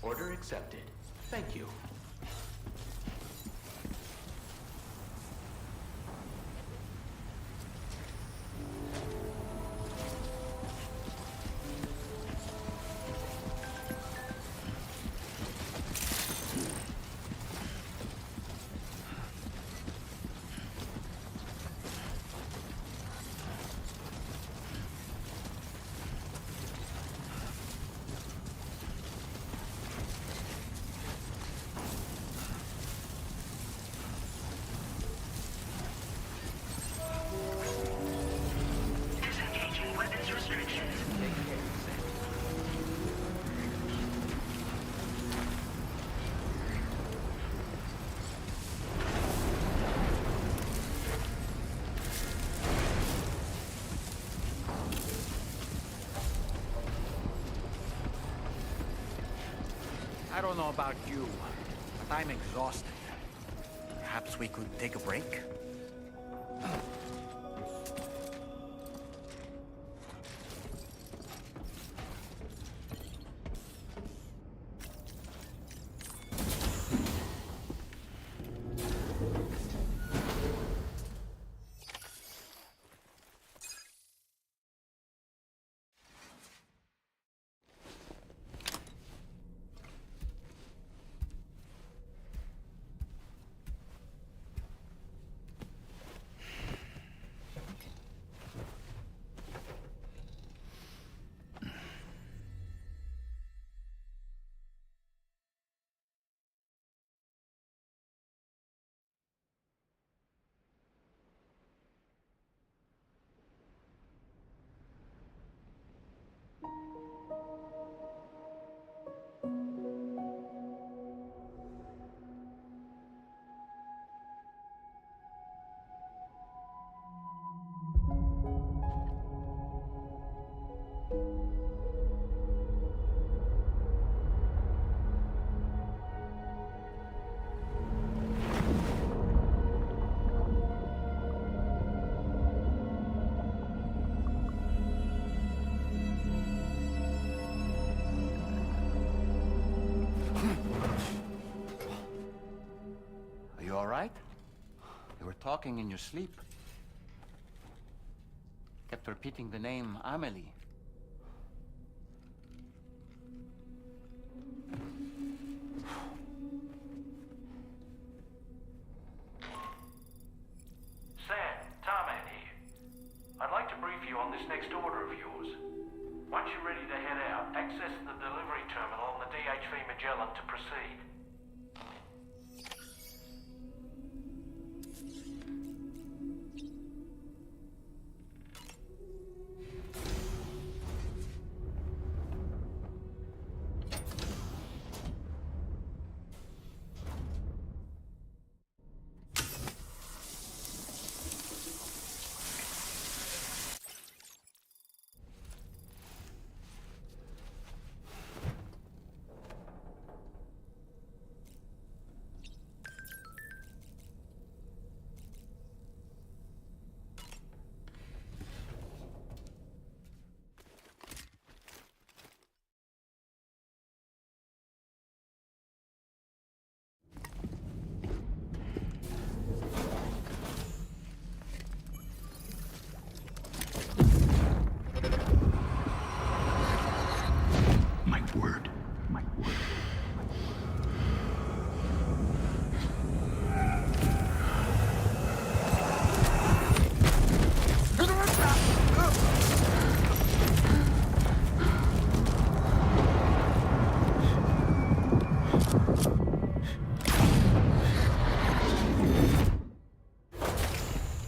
Order accepted. Thank you. Disengaging weapons restrictions. I don't know about you, but I'm exhausted. Perhaps we could take a break? You were talking in your sleep. Kept repeating the name Amelie. Sam, Tarman here. I'd like to brief you on this next order of yours. Once you're ready to head out, access the delivery terminal on the DHV Magellan to proceed.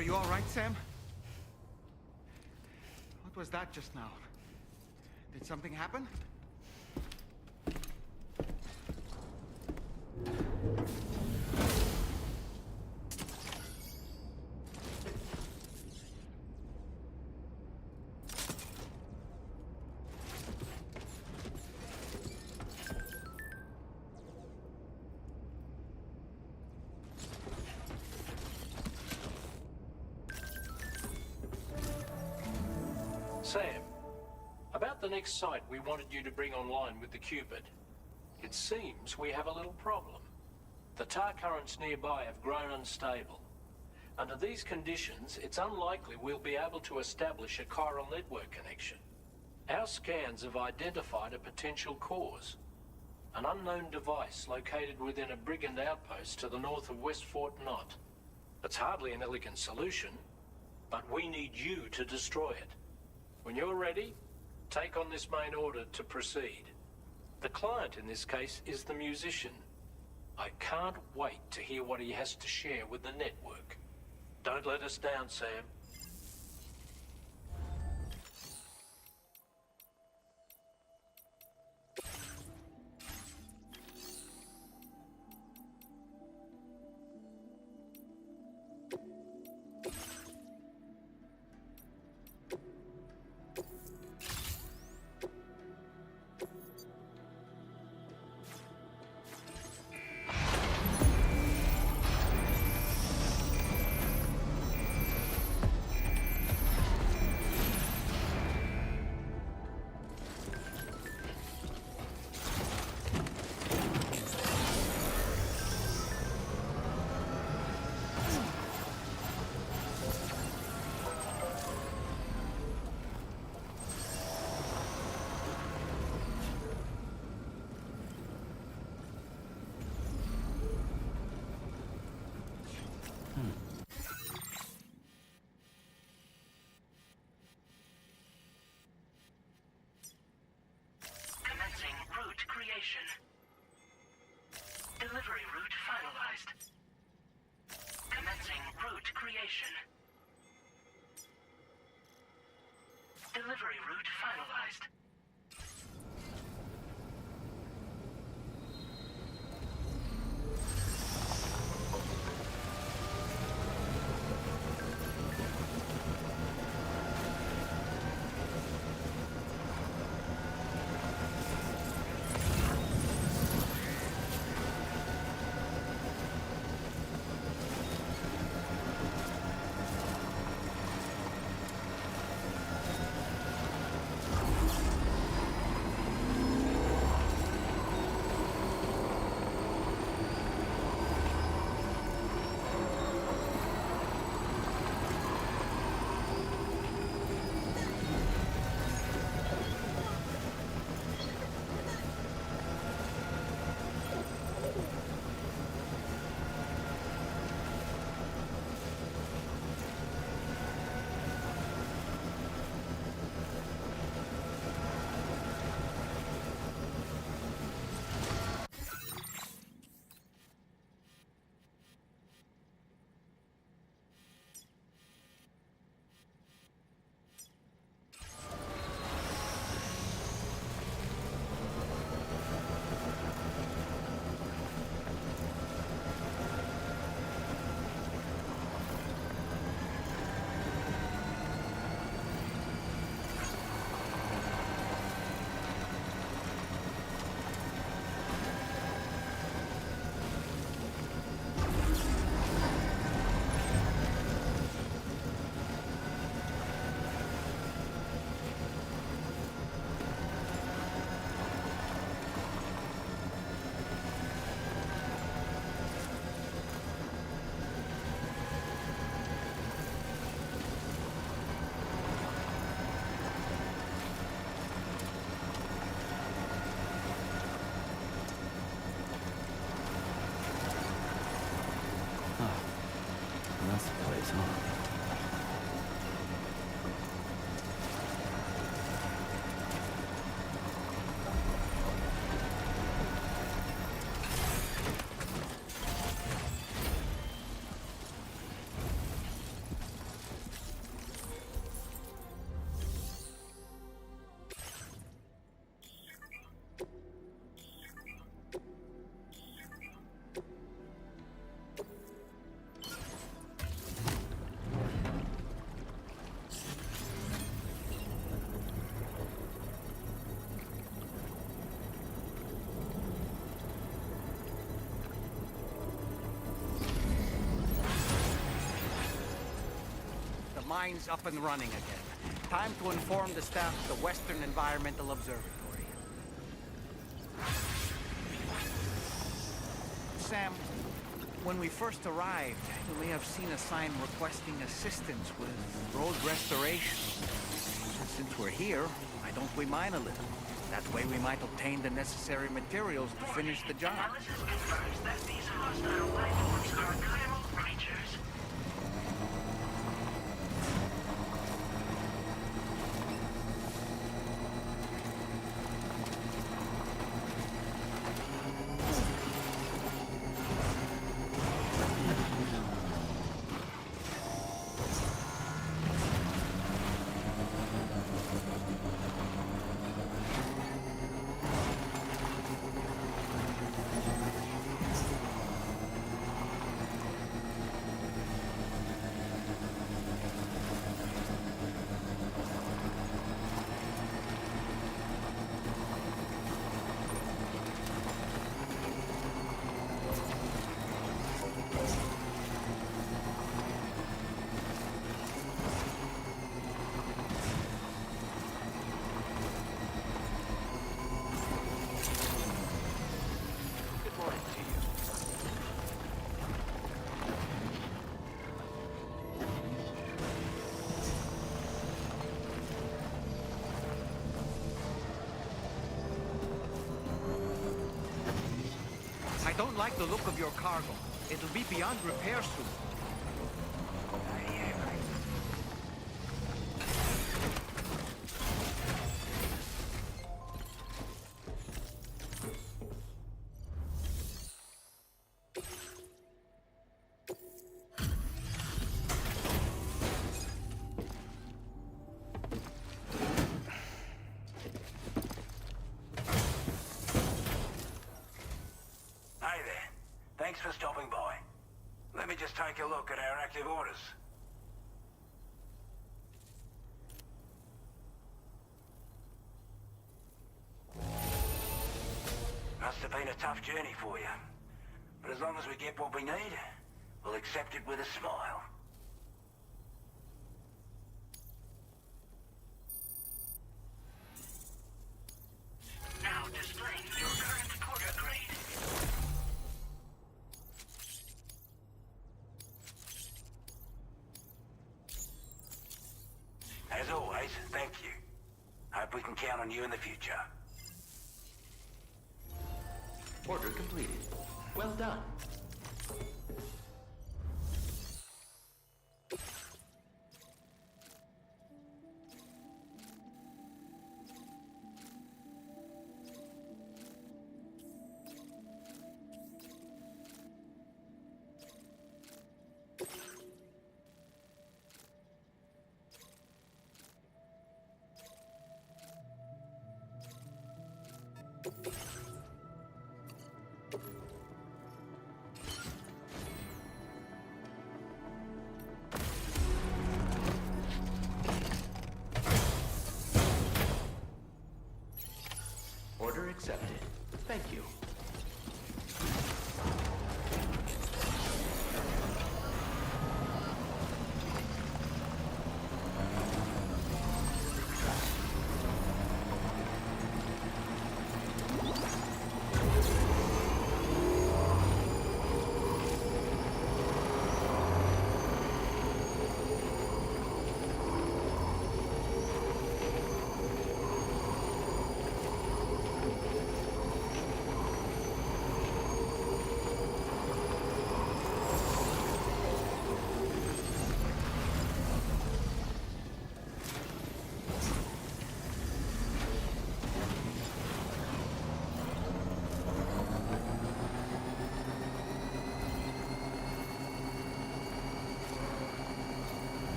Are you all right, Sam? What was that just now? Did something happen? Sam, about the next site we wanted you to bring online with the Cupid. It seems we have a little problem. The tar currents nearby have grown unstable. Under these conditions, it's unlikely we'll be able to establish a chiral network connection. Our scans have identified a potential cause. An unknown device located within a brigand outpost to the north of West Fort Knot. It's hardly an elegant solution, but we need you to destroy it. When you're ready, take on this main order to proceed. The client in this case is the musician. I can't wait to hear what he has to share with the network. Don't let us down, Sam. Commencing route creation. Delivery route finalized. Commencing route creation. Delivery route finalized. That's the place, huh? Mine's up and running again. Time to inform the staff of the Western Environmental Observatory. Sam, when we first arrived, you may have seen a sign requesting assistance with road restoration. Since we're here, why don't we mine a little? That way we might obtain the necessary materials to finish the job. Analysis confirms that these hostile life forms are chiral creatures. I don't like the look of your cargo. It'll be beyond repair soon. Thanks for stopping by. Let me just take a look at our active orders. Must have been a tough journey for you. But as long as we get what we need, we'll accept it with a smile. Now displaying your current porter grade. As always, thank you. Hope we can count on you in the future. Order completed. Well done. Order accepted. Thank you.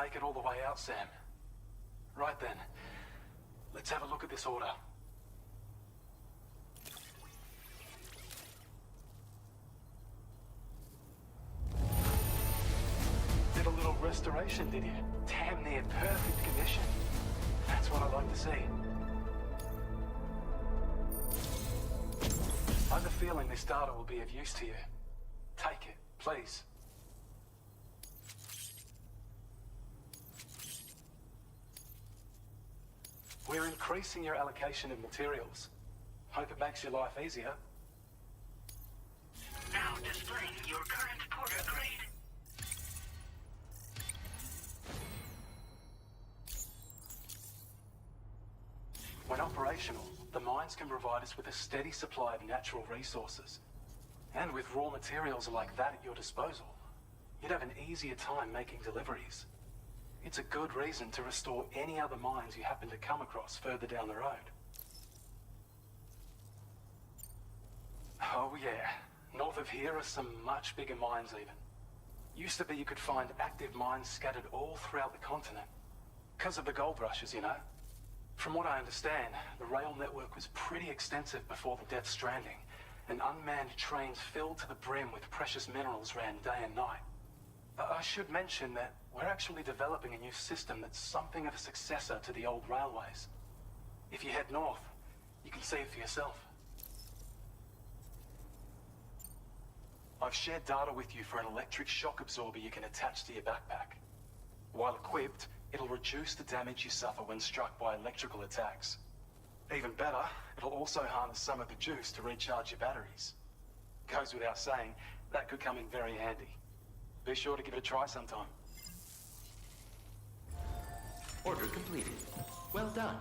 make it all the way out, Sam. Right then, let's have a look at this order. Did a little restoration, did you? Damn near perfect condition. That's what I like to see. I have a feeling this data will be of use to you. Take it, please. We're increasing your allocation of materials. Hope it makes your life easier. Now displaying your current porter grade. When operational, the mines can provide us with a steady supply of natural resources. And with raw materials like that at your disposal, you'd have an easier time making deliveries. It's a good reason to restore any other mines you happen to come across further down the road. Oh yeah, north of here are some much bigger mines even. Used to be you could find active mines scattered all throughout the continent. Because of the gold rushes, you know. From what I understand, the rail network was pretty extensive before the Death Stranding, and unmanned trains filled to the brim with precious minerals ran day and night. I should mention that we're actually developing a new system that's something of a successor to the old railways. If you head north, you can see it for yourself. I've shared data with you for an electric shock absorber you can attach to your backpack. While equipped, it'll reduce the damage you suffer when struck by electrical attacks. Even better, it'll also harness some of the juice to recharge your batteries. Goes without saying, that could come in very handy. Be sure to give it a try sometime. Order completed. Well done.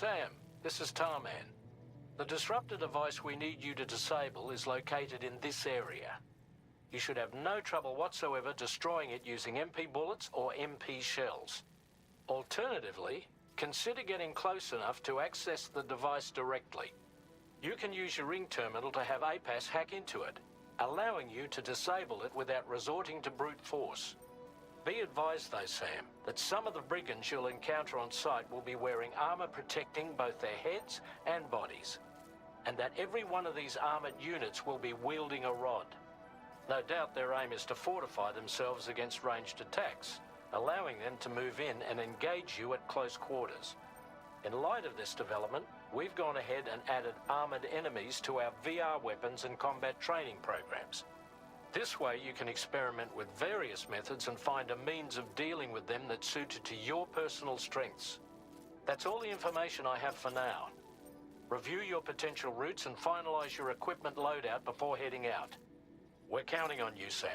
Sam, this is Tarman. The disruptor device we need you to disable is located in this area. You should have no trouble whatsoever destroying it using MP bullets or MP shells. Alternatively, consider getting close enough to access the device directly. You can use your ring terminal to have APAS hack into it, allowing you to disable it without resorting to brute force. Be advised though, Sam, that some of the brigands you'll encounter on site will be wearing armor protecting both their heads and bodies, and that every one of these armored units will be wielding a rod. No doubt their aim is to fortify themselves against ranged attacks, allowing them to move in and engage you at close quarters. In light of this development, we've gone ahead and added armored enemies to our VR weapons and combat training programs. This way you can experiment with various methods and find a means of dealing with them that's suited to your personal strengths. That's all the information I have for now. Review your potential routes and finalize your equipment loadout before heading out. We're counting on you, Sam.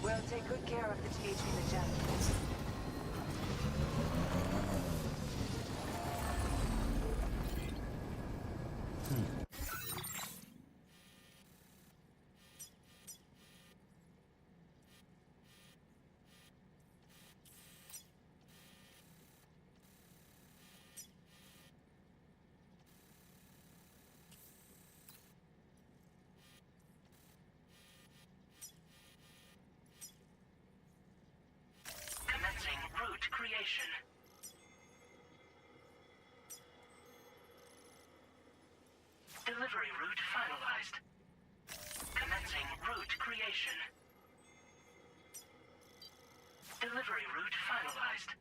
We'll take good care of the THV Magellan. Creation. Delivery route finalized. Commencing route creation. Delivery route finalized.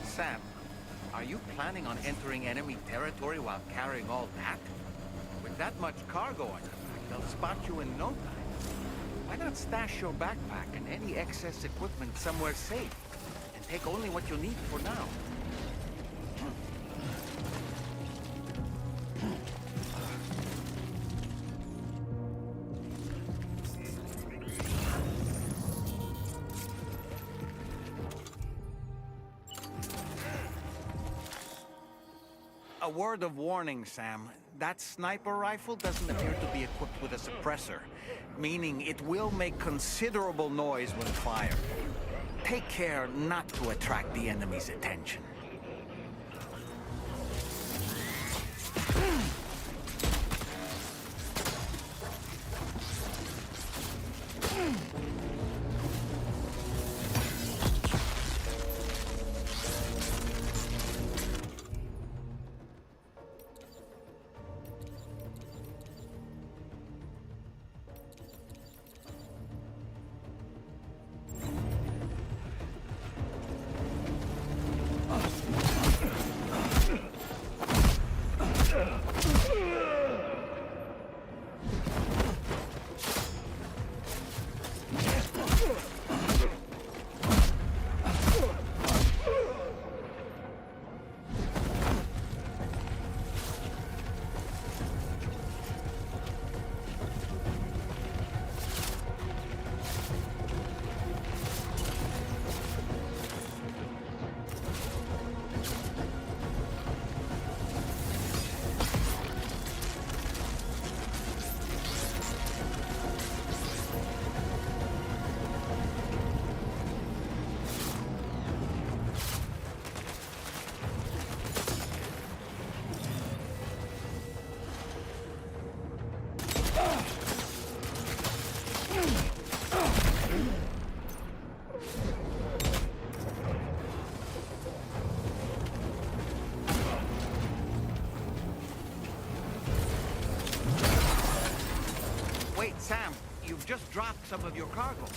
Sam, are you planning on entering enemy territory while carrying all that? With that much cargo on your back, they'll spot you in no time. Why not stash your backpack and any excess equipment somewhere safe, and take only what you need for now? A word of warning, Sam. That sniper rifle doesn't appear to be equipped with a suppressor, meaning it will make considerable noise when fired. Take care not to attract the enemy's attention. Wait, Sam, you've just dropped some of your cargo.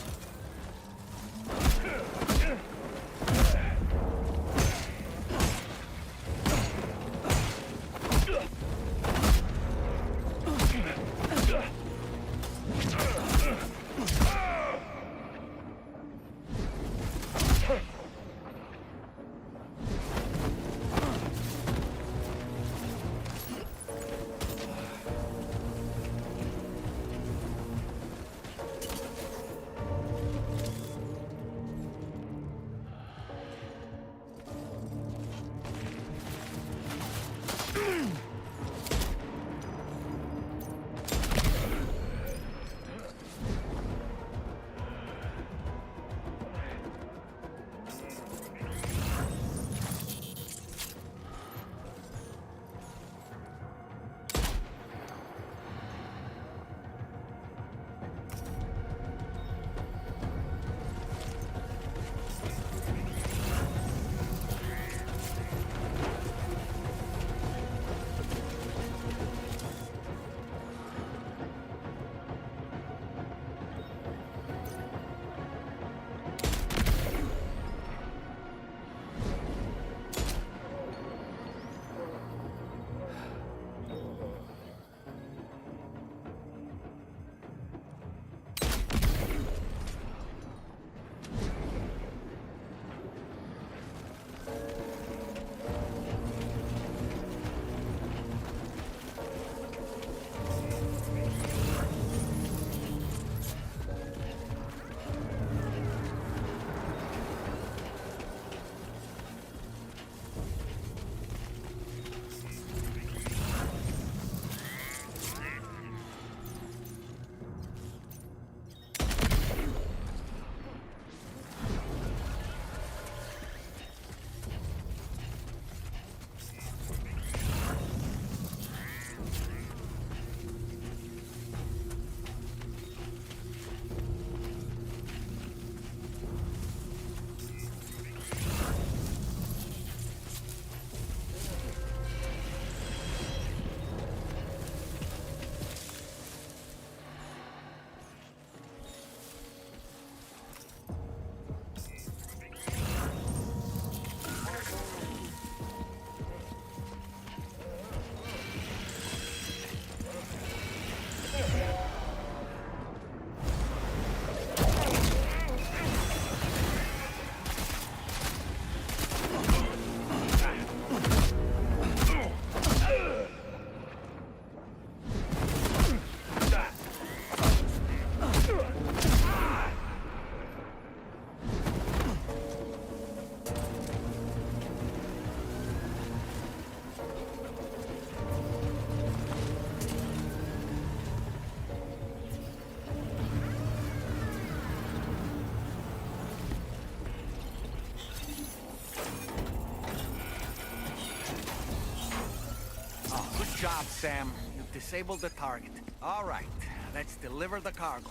Good job, Sam. You've disabled the target. All right, let's deliver the cargo.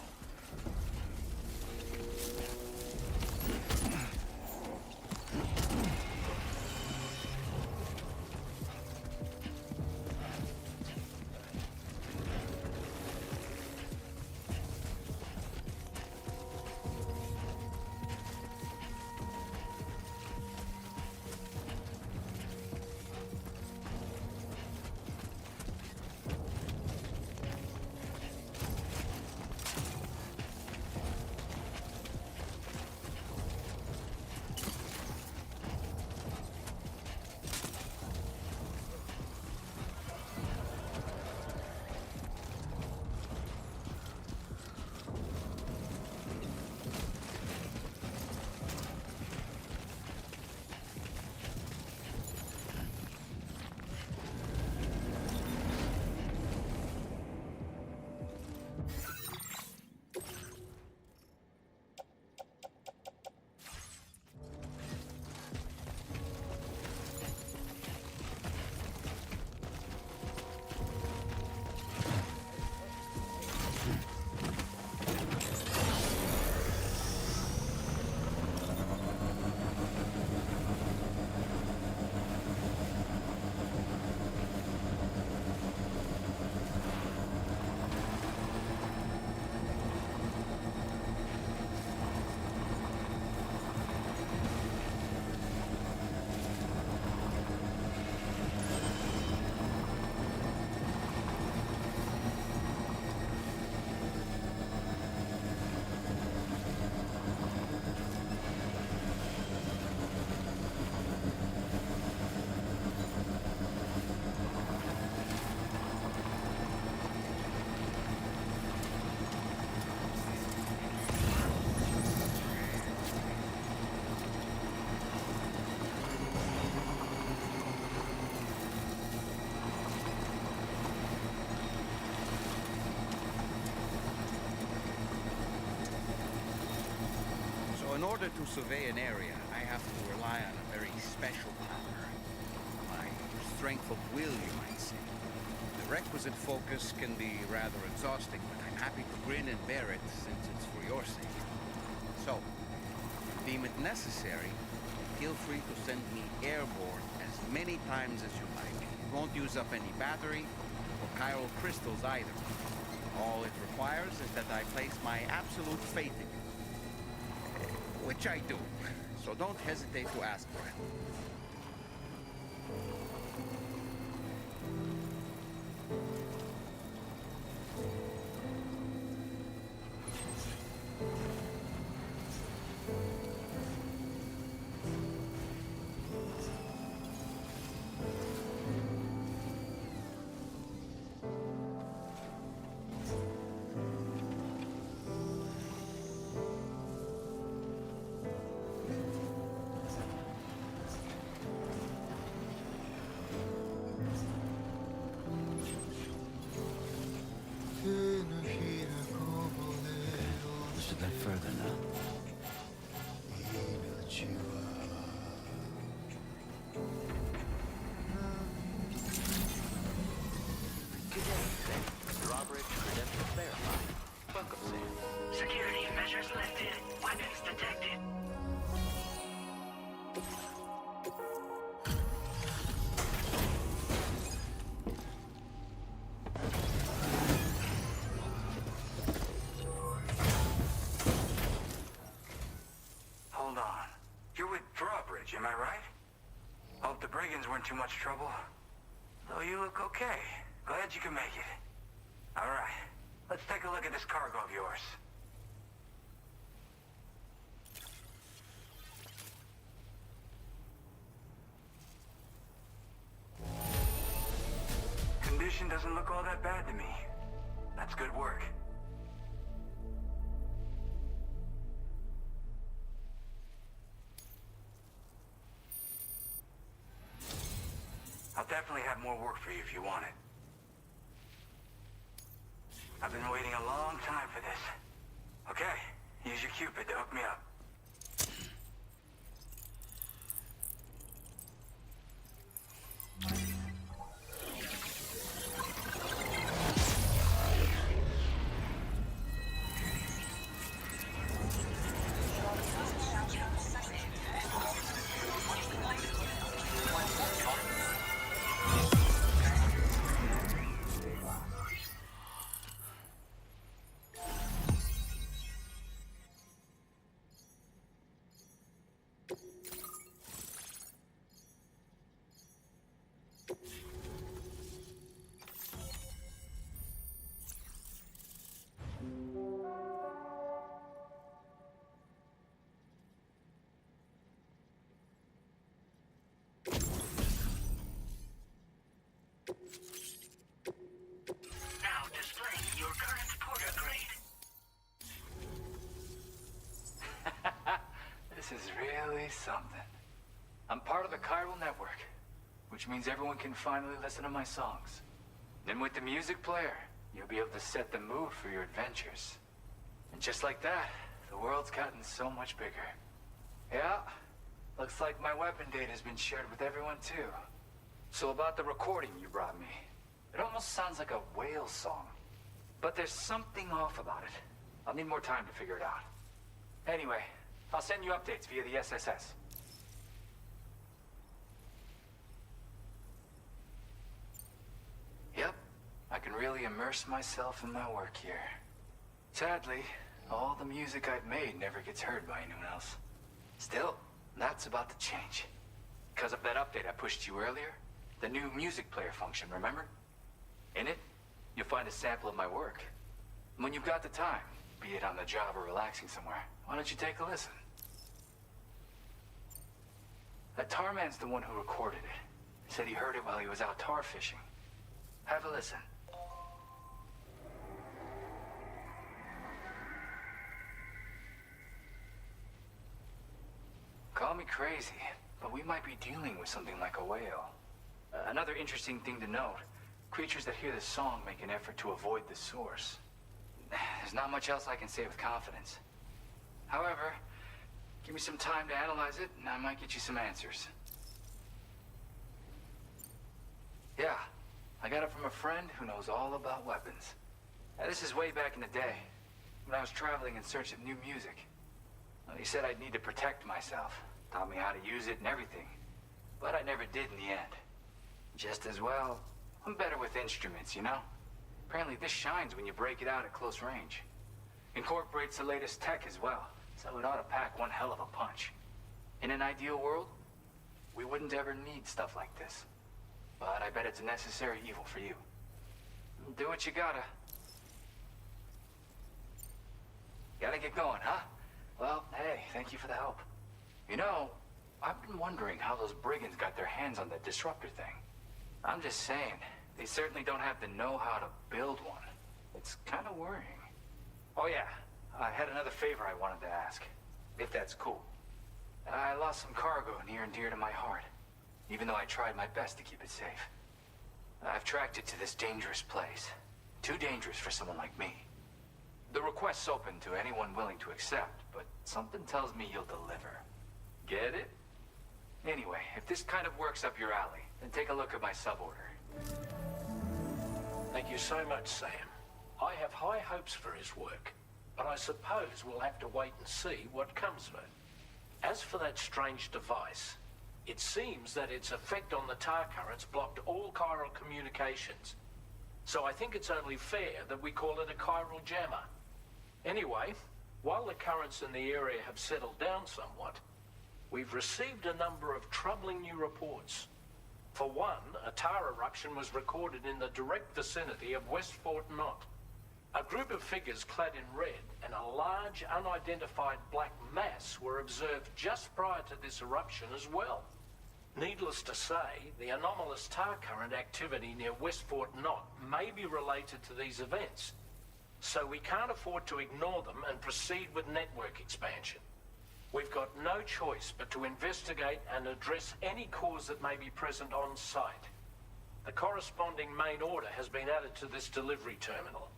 In order to survey an area, I have to rely on a very special power. My strength of will, you might say. The requisite focus can be rather exhausting, but I'm happy to grin and bear it since it's for your sake. So, deem it necessary, feel free to send me airborne as many times as you like. It won't use up any battery or chiral crystals either. All it requires is that I place my absolute faith in you. Which I do, so don't hesitate to ask for it. Should get further now. Good day, Sam. Drawbridge credentials verified. Welcome, Sam. Security measures lifted. Weapons detected. Hold on. You're with Drawbridge, am I right? Hope the brigands weren't too much trouble. Though you look okay. Glad you can make it. All right. Let's take a look at this cargo of yours. Condition doesn't look all that bad to me. That's good work. I'll definitely have more work for you if you want it. I've been waiting a long time for this. Okay, use your Cupid to hook me up. Now displaying your current porter grade. This is really something. I'm part of the chiral network, which means everyone can finally listen to my songs. And with the music player, you'll be able to set the mood for your adventures. And just like that, the world's gotten so much bigger. Yeah, looks like my weapon data has been shared with everyone too. So about the recording you brought me, it almost sounds like a whale song. But there's something off about it. I'll need more time to figure it out. Anyway, I'll send you updates via the SSS. Yep, I can really immerse myself in my work here. Sadly, all the music I've made never gets heard by anyone else. Still, that's about to change. Because of that update I pushed you earlier, the new music player function, remember? In it, you'll find a sample of my work. When you've got the time, be it on the job or relaxing somewhere, why don't you take a listen? That tar man's the one who recorded it. Said he heard it while he was out tar fishing. Have a listen. Call me crazy, but we might be dealing with something like a whale. Another interesting thing to note, creatures that hear the song make an effort to avoid the source. There's not much else I can say with confidence. However, Give me some time to analyze it, and I might get you some answers. Yeah, I got it from a friend who knows all about weapons. Now, this is way back in the day, when I was traveling in search of new music. Well, he said I'd need to protect myself, taught me how to use it and everything. But I never did in the end. Just as well, I'm better with instruments, you know? Apparently this shines when you break it out at close range. Incorporates the latest tech as well, so it ought to pack one hell of a punch. In an ideal world, we wouldn't ever need stuff like this. But I bet it's a necessary evil for you. Do what you gotta. Gotta get going, huh? Well, hey, thank you for the help. You know, I've been wondering how those brigands got their hands on that disruptor thing. I'm just saying, they certainly don't have the know-how to build one. It's kind of worrying. Oh yeah, I had another favor I wanted to ask, if that's cool. I lost some cargo near and dear to my heart, even though I tried my best to keep it safe. I've tracked it to this dangerous place. Too dangerous for someone like me. The request's open to anyone willing to accept, but something tells me you'll deliver. Get it? Anyway, if this kind of works up your alley, then take a look at my suborder. Thank you so much, Sam. I have high hopes for his work, but I suppose we'll have to wait and see what comes of it. As for that strange device, it seems that its effect on the tar currents blocked all chiral communications. So I think it's only fair that we call it a chiral jammer. Anyway, while the currents in the area have settled down somewhat, we've received a number of troubling new reports. For one, a tar eruption was recorded in the direct vicinity of West Fort Knot. A group of figures clad in red and a large unidentified black mass were observed just prior to this eruption as well. Needless to say, the anomalous tar current activity near West Fort Knot may be related to these events. So we can't afford to ignore them and proceed with network expansion. We've got no choice but to investigate and address any cause that may be present on site. The corresponding main order has been added to this delivery terminal.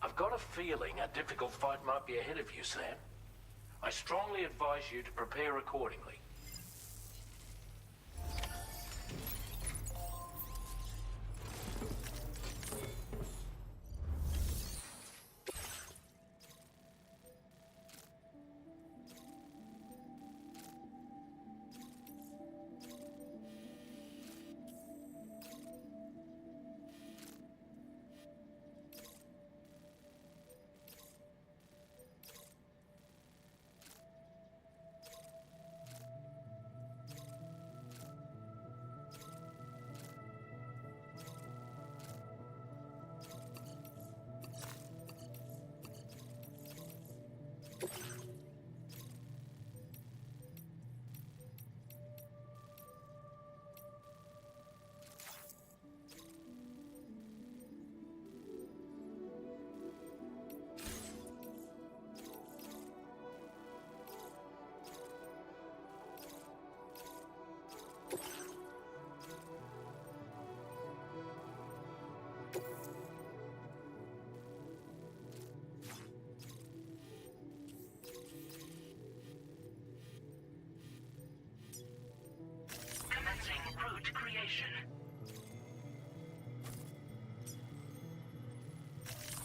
I've got a feeling a difficult fight might be ahead of you, Sam. I strongly advise you to prepare accordingly.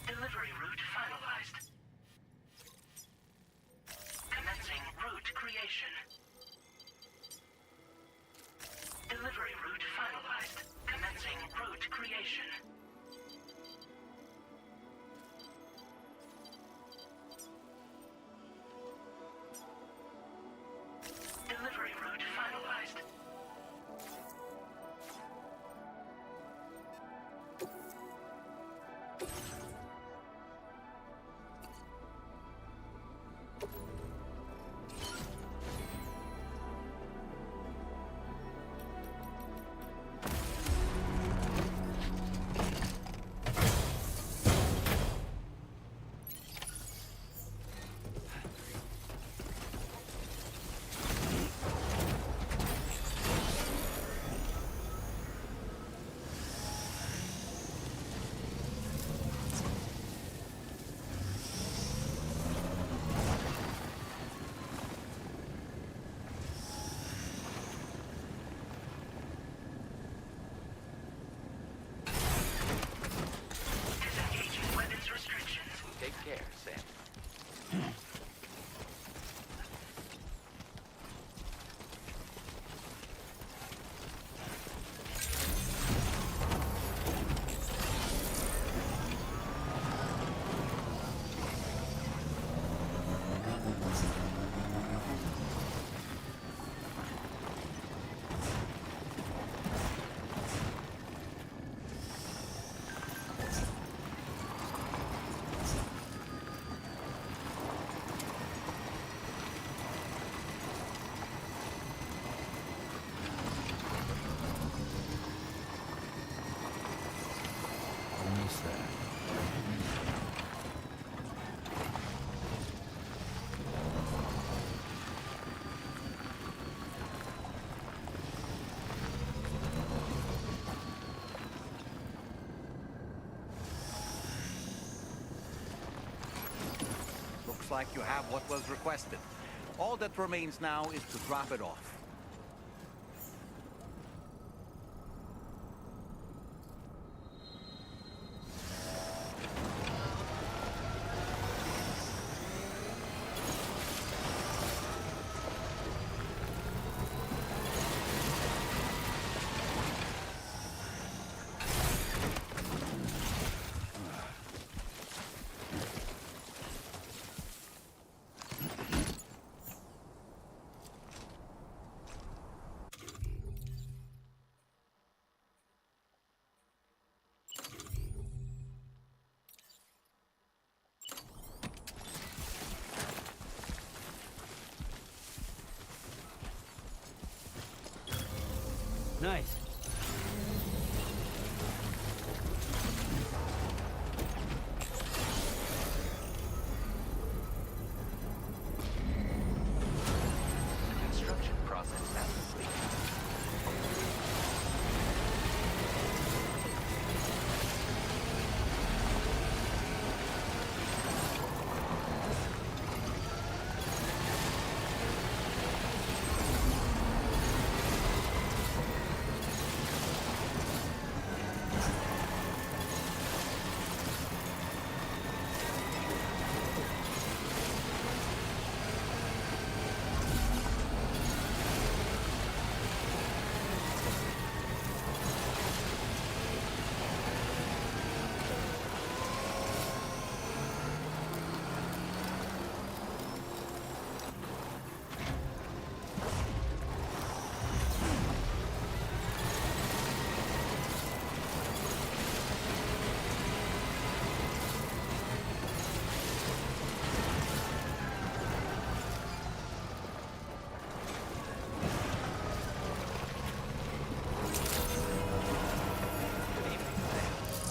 Delivery route finalized. Commencing route creation. Delivery route finalized. Commencing route creation. Delivery route finalized. Looks like you have what was requested. All that remains now is to drop it off. Nice. The construction process has completed.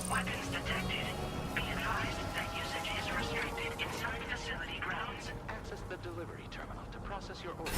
Weapons detected. Be advised that usage is restricted inside facility grounds. Access the delivery terminal to process your order.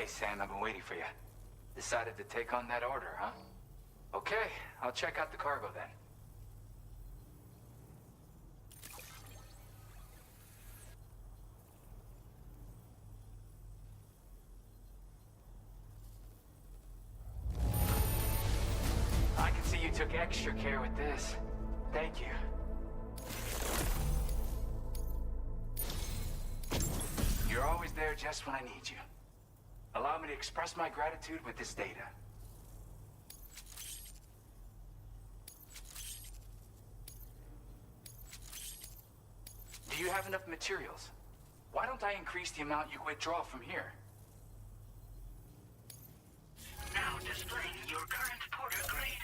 Sam, I've been waiting for you. Decided to take on that order, huh? Okay, I'll check out the cargo then. I can see you took extra care with this. Thank you. You're always there just when I need you. Allow me to express my gratitude with this data. Do you have enough materials? Why don't I increase the amount you withdraw from here? Now displaying your current porter grade.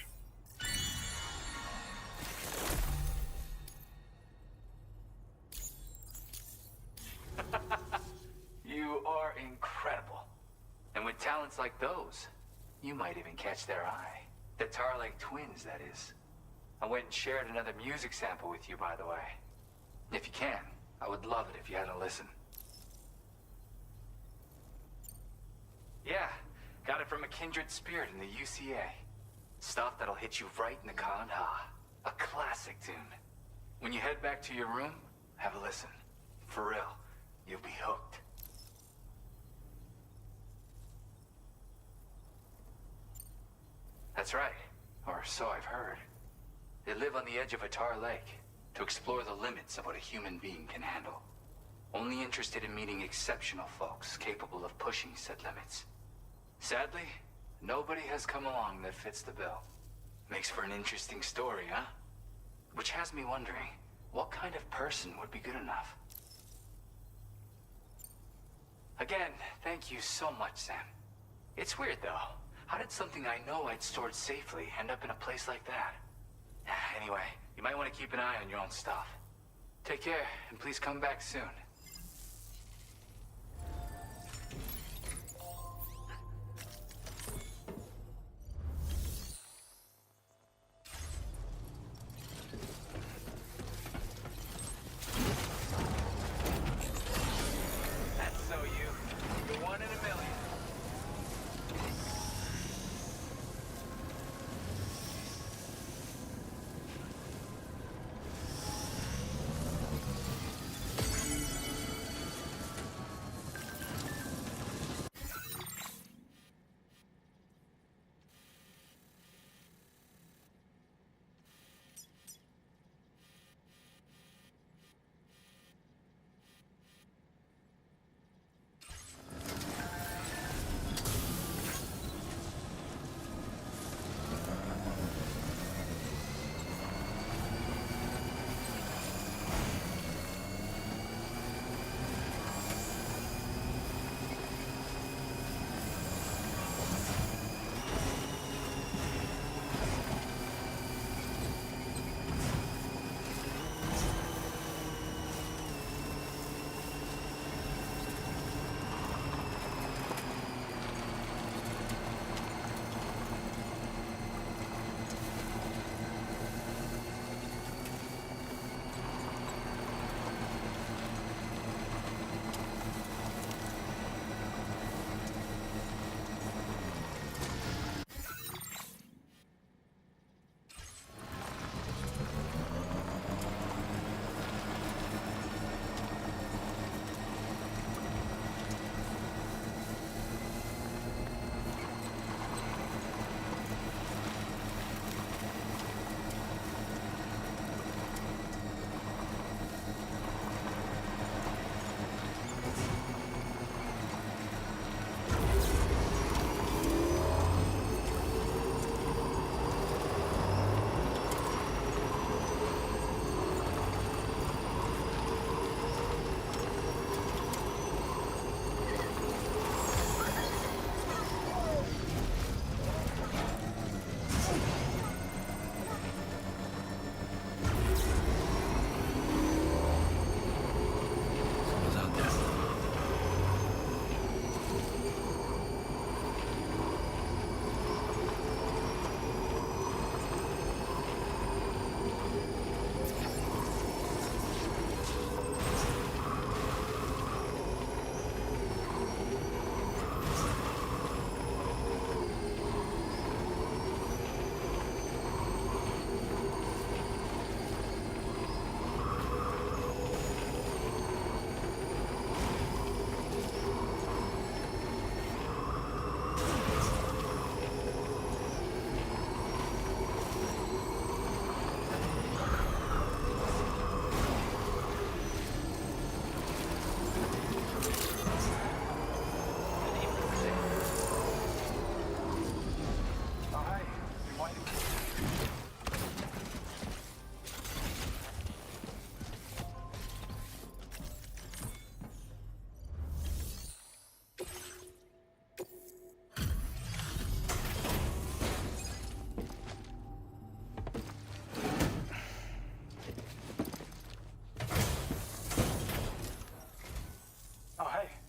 You are incredible. And with talents like those, you might even catch their eye. The Tarlake twins, that is. I went and shared another music sample with you, by the way. If you can, I would love it if you had a listen. Yeah, got it from a kindred spirit in the UCA. Stuff that'll hit you right in the Kandha. A classic tune. When you head back to your room, have a listen. For real, you'll be hooked. That's right, or so I've heard. They live on the edge of a tar lake to explore the limits of what a human being can handle. Only interested in meeting exceptional folks capable of pushing said limits. Sadly, nobody has come along that fits the bill. Makes for an interesting story, huh? Which has me wondering, what kind of person would be good enough? Again, thank you so much, Sam. It's weird, though. How did something I know I'd stored safely end up in a place like that? Anyway, you might want to keep an eye on your own stuff. Take care, and please come back soon. That's so you. You're one in a million.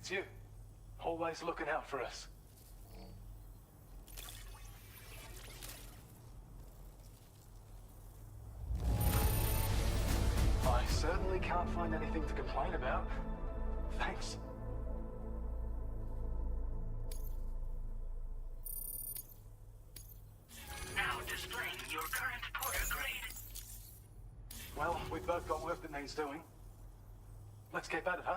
It's you. Always looking out for us. I certainly can't find anything to complain about. Thanks. Now displaying your current Porter grade. Well, we've both got work that needs doing. Let's get at it, huh?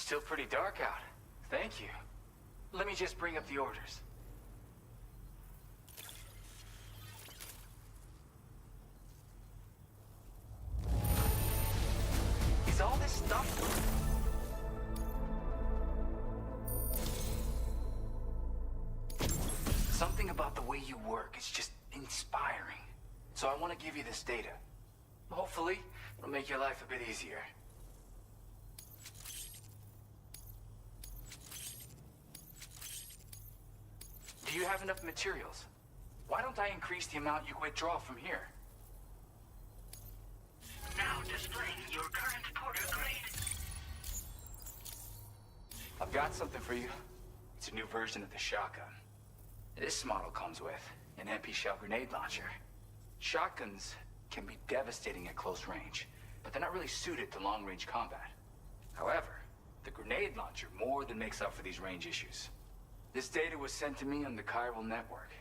Still pretty dark out. Thank you. Let me just bring up the orders. Is all this stuff... Something about the way you work is just inspiring. So I want to give you this data. Hopefully, it'll make your life a bit easier. Do you have enough materials? Why don't I increase the amount you withdraw from here? Now displaying your current porter grade. I've got something for you. It's a new version of the shotgun. This model comes with an MP shell grenade launcher. Shotguns can be devastating at close range, but they're not really suited to long-range combat. However, the grenade launcher more than makes up for these range issues. This data was sent to me on the chiral network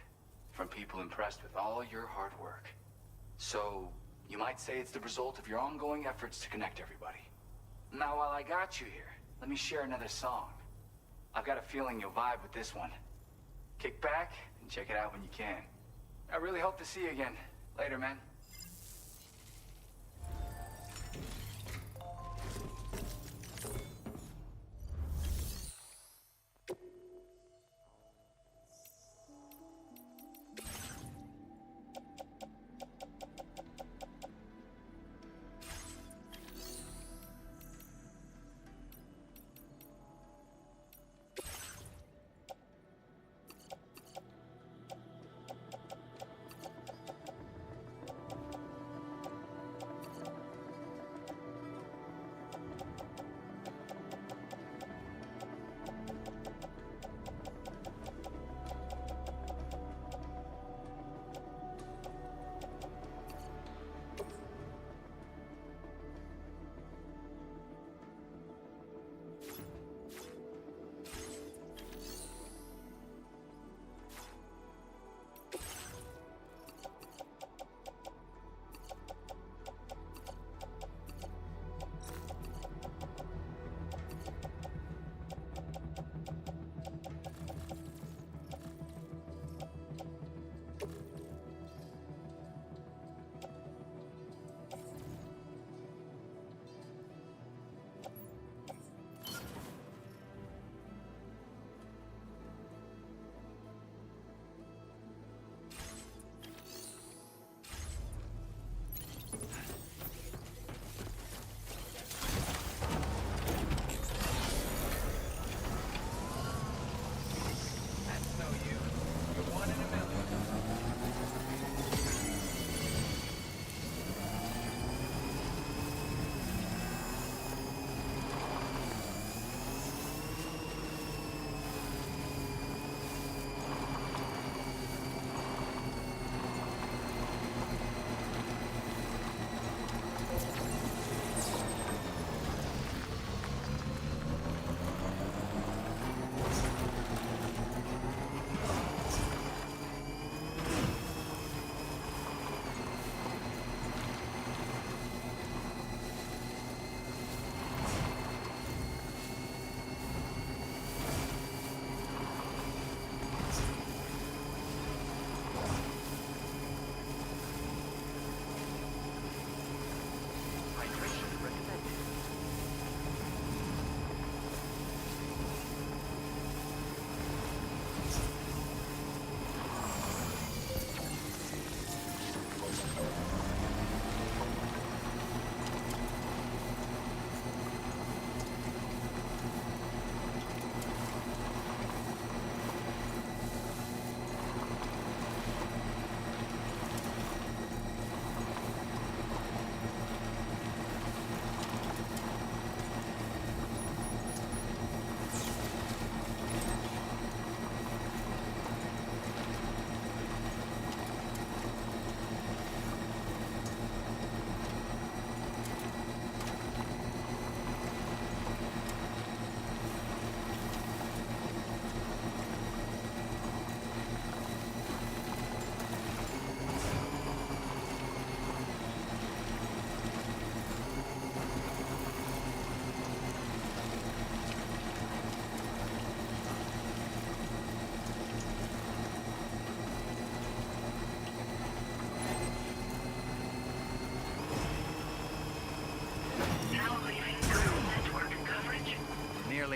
from people impressed with all your hard work. So, you might say it's the result of your ongoing efforts to connect everybody. Now, while I got you here, let me share another song. I've got a feeling you'll vibe with this one. Kick back and check it out when you can. I really hope to see you again. Later, man.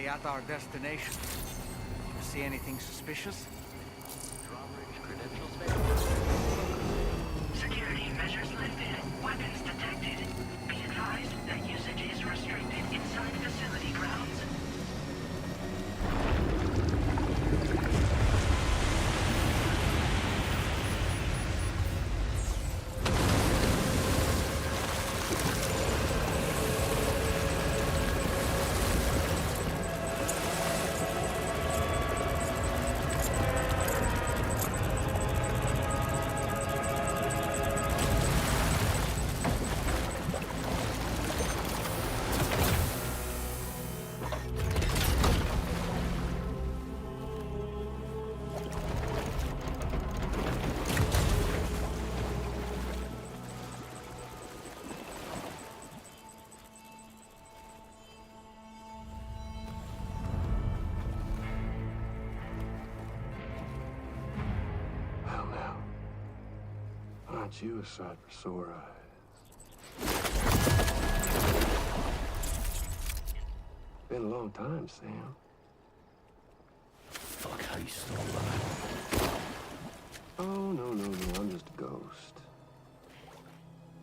at our destination. You see anything suspicious? Drawbridge credentials verified. Security measures lifted. Weapons detected. Be advised that usage is restricted inside facility grounds. Aren't you a sight for sore eyes? Been a long time, Sam. Fuck, how you still alive? Oh, no, I'm just a ghost.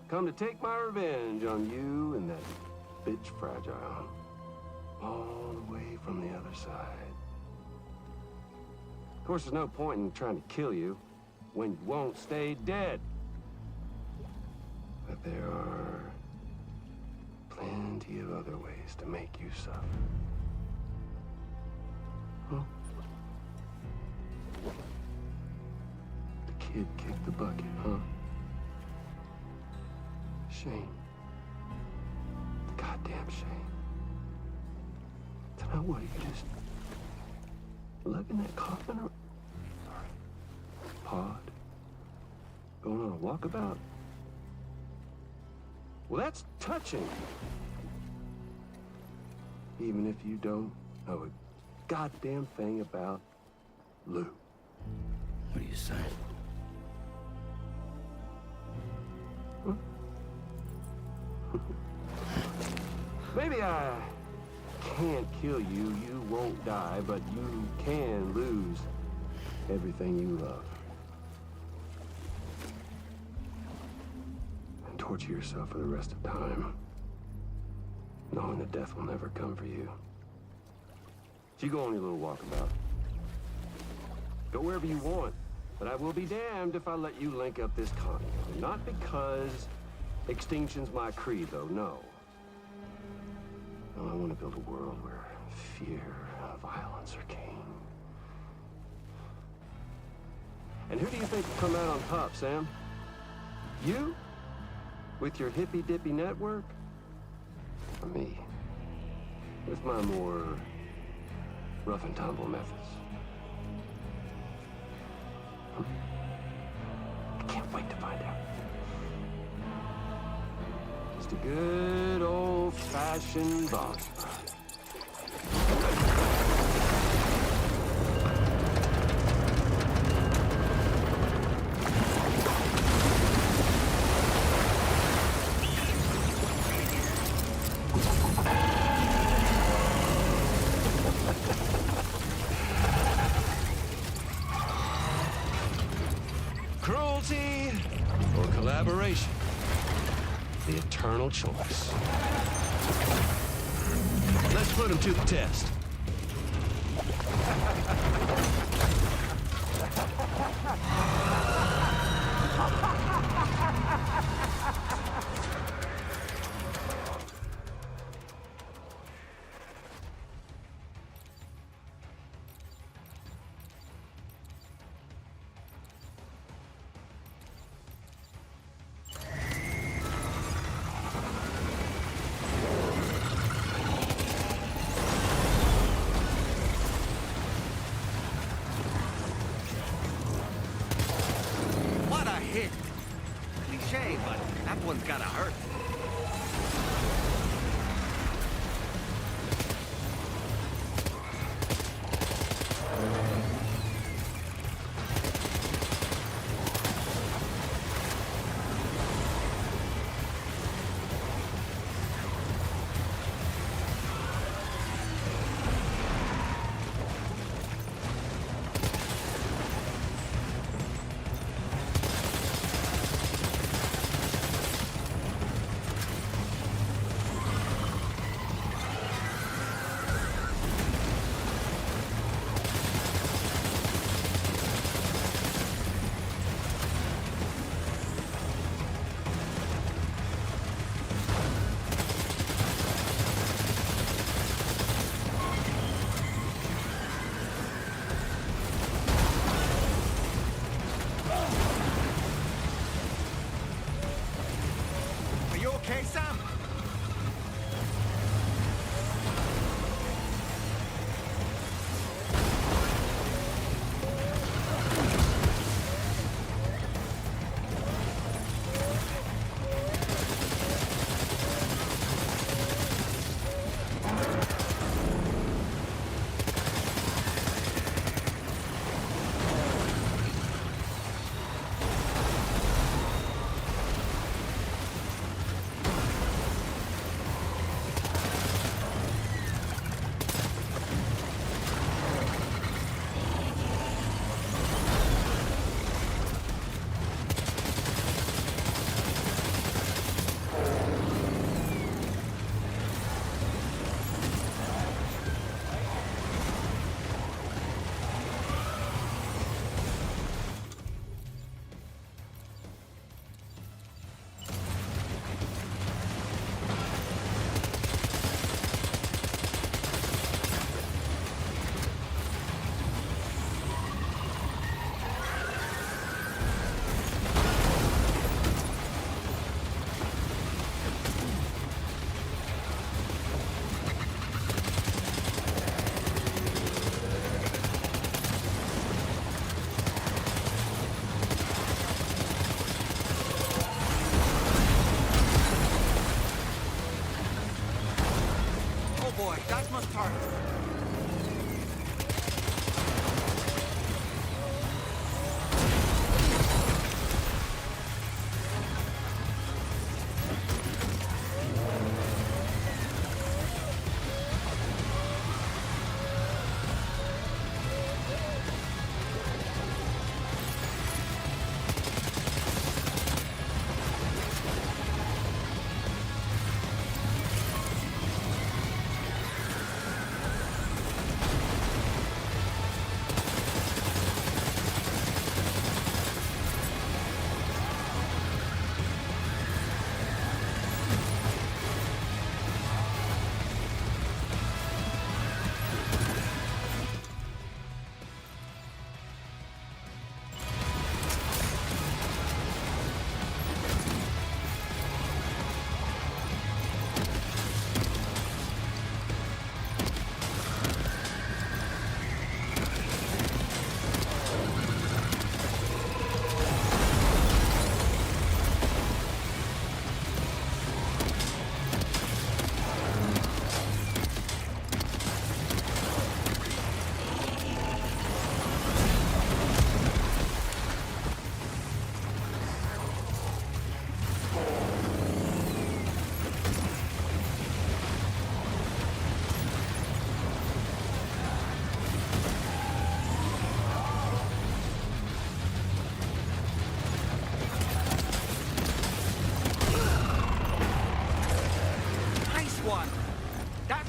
Come to take my revenge on you and that bitch Fragile. All the way from the other side. Of course, there's no point in trying to kill you when you won't stay dead. But there are plenty of other ways to make you suffer. Huh? The kid kicked the bucket, huh? Shame. Goddamn shame. So now what, you just lugging that coffin or pod? Going on a walkabout? Well, that's touching. Even if you don't know a goddamn thing about Lou. What are you saying? Huh? Maybe I can't kill you, you won't die, but you can lose everything you love. And torture yourself for the rest of time, knowing that death will never come for you. So you go on your little walkabout. Go wherever you want, but I will be damned if I let you link up this continent. Not because extinction's my creed, though, no. No, I want to build a world where fear and violence are king. And who do you think will come out on top, Sam? You? With your hippy-dippy network? Or me? With my more rough and tumble methods? I can't wait to find out. Just a good old-fashioned boss fight. Cruelty or collaboration? The eternal choice. Let's put him to the test. boy. That must hurt.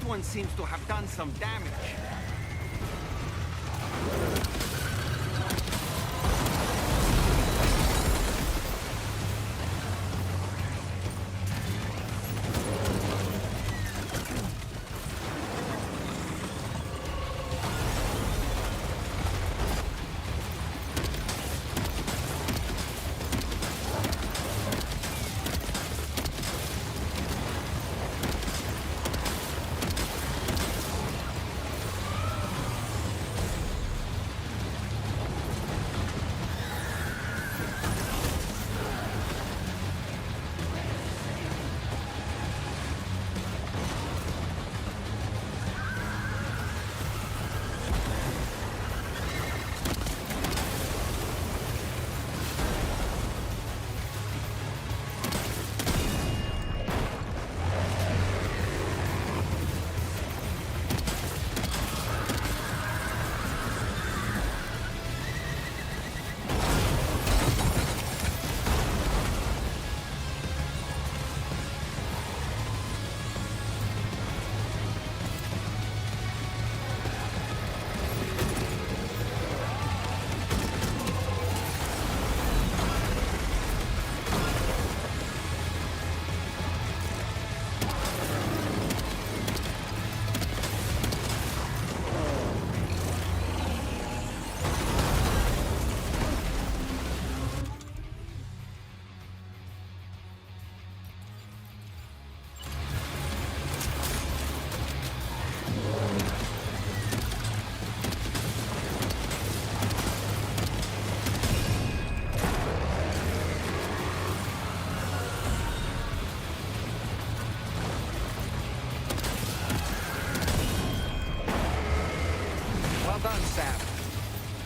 One seems to have done some damage.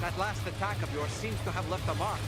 That last attack of yours seems to have left a mark.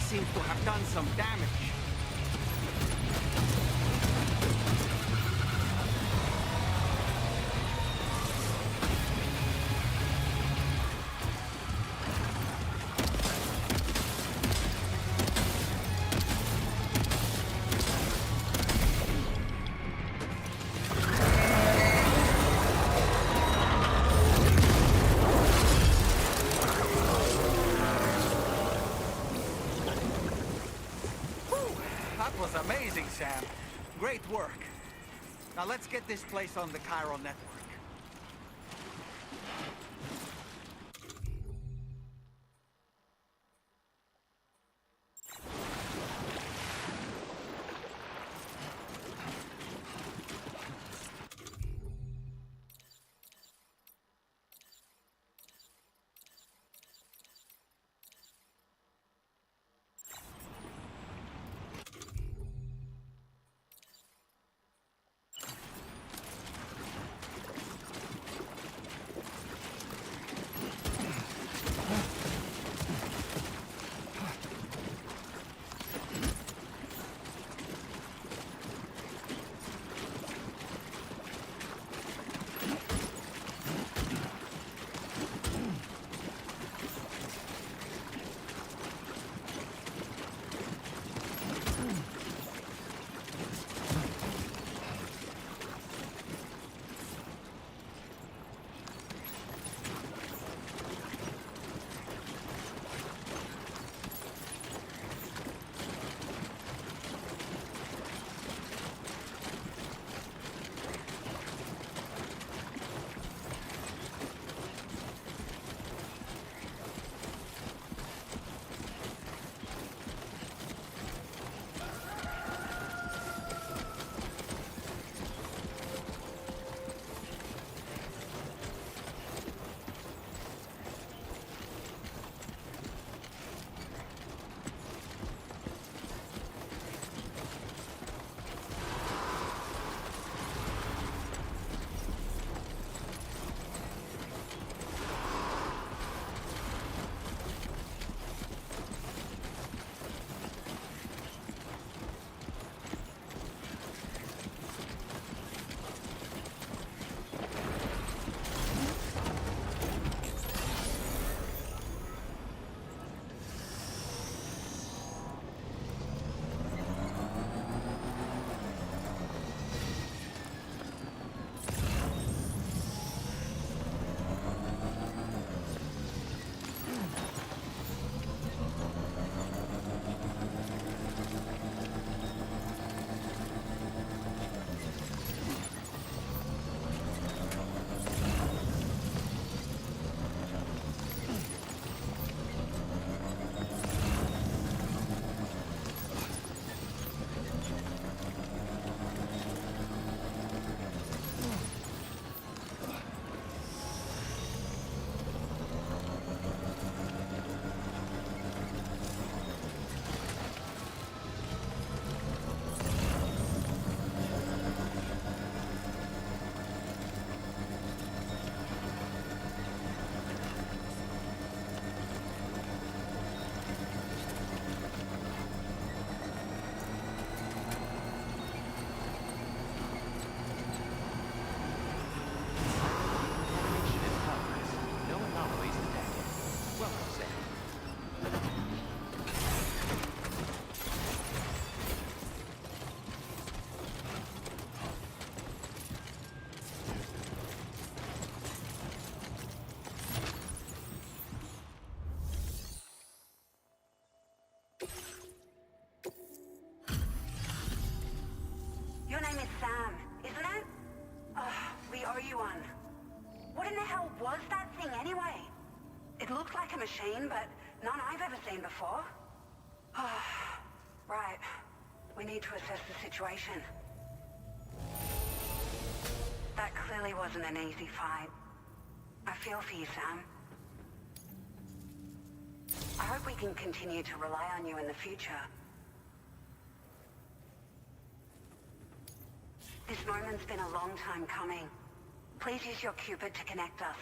seems to have done some damage. That was amazing, Sam. Great work. Now let's get this place on the Chiral network. Your name is Sam, isn't it? Oh, we owe you one. What in the hell was that thing anyway? It looked like a machine, but none I've ever seen before. Oh, right. We need to assess the situation. That clearly wasn't an easy fight. I feel for you, Sam. I hope we can continue to rely on you in the future. This moment's been a long time coming. Please use your Cupid to connect us.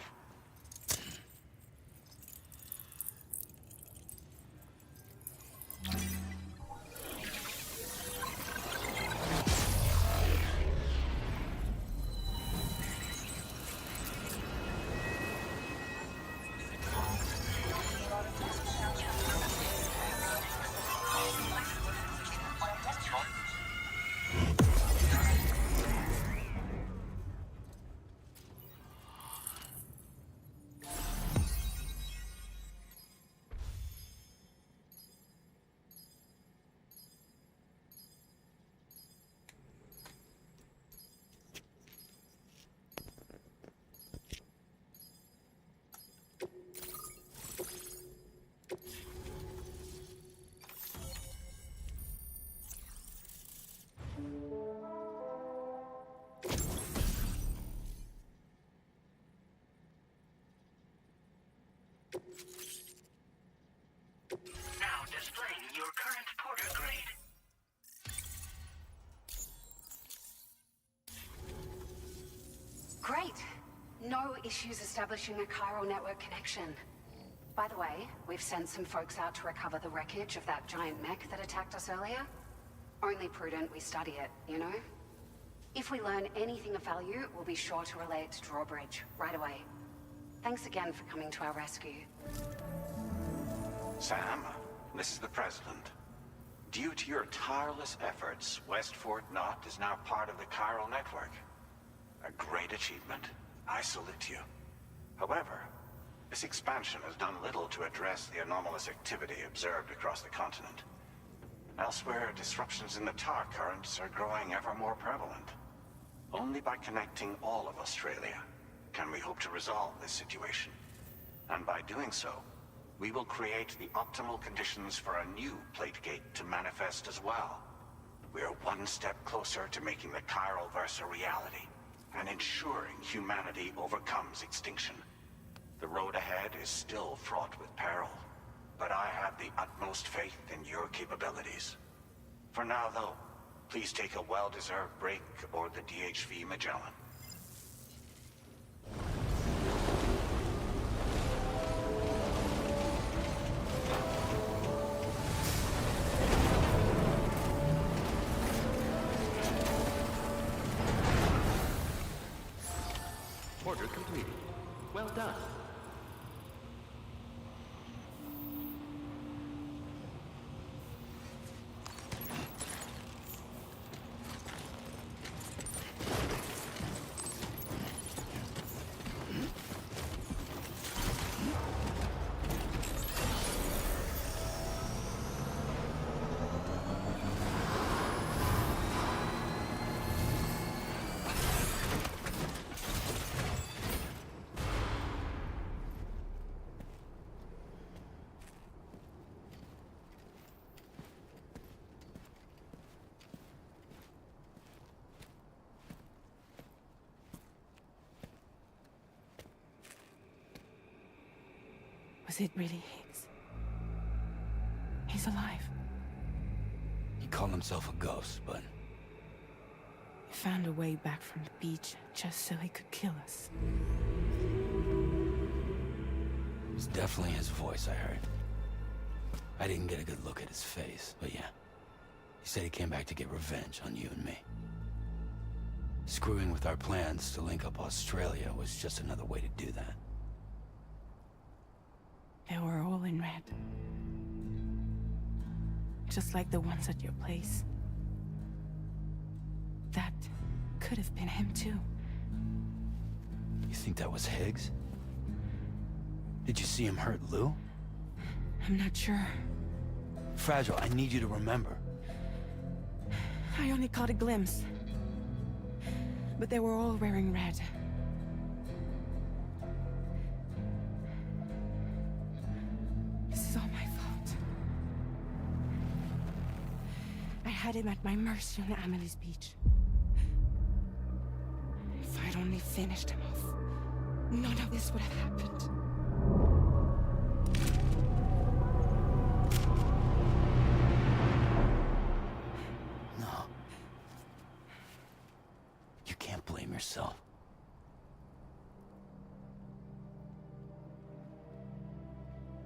Now displaying your current porter grade. Great. No issues establishing a chiral network connection. By the way, we've sent some folks out to recover the wreckage of that giant mech that attacked us earlier. Only prudent we study it, you know? If we learn anything of value, we'll be sure to relay it to Drawbridge right away. Thanks again for coming to our rescue. Sam, this is the President. Due to your tireless efforts, West Fort Knot is now part of the chiral network. A great achievement. I salute you. However, this expansion has done little to address the anomalous activity observed across the continent. Elsewhere, disruptions in the tar currents are growing ever more prevalent. Only by connecting all of Australia can we hope to resolve this situation. And by doing so, we will create the optimal conditions for a new plate gate to manifest as well. We are one step closer to making the chiral verse a reality, and ensuring humanity overcomes extinction. The road ahead is still fraught with peril, but I have the utmost faith in your capabilities. For now, though, please take a well-deserved break aboard the DHV Magellan. Order completed. Well done. Was it really Higgs? He's alive. He called himself a ghost, but He found a way back from the beach just so he could kill us. it was definitely his voice I heard. I didn't get a good look at his face, but yeah. He said he came back to get revenge on you and me. Screwing with our plans to link up Australia was just another way to do that. They were all in red. Just like the ones at your place. That could have been him too. You think that was Higgs? Did you see him hurt Lou? I'm not sure. Fragile, I need you to remember. I only caught a glimpse. But they were all wearing red. This is all my fault. I had him at my mercy on Amelie's beach. If I'd only finished him off, none of this would have happened. No. You can't blame yourself.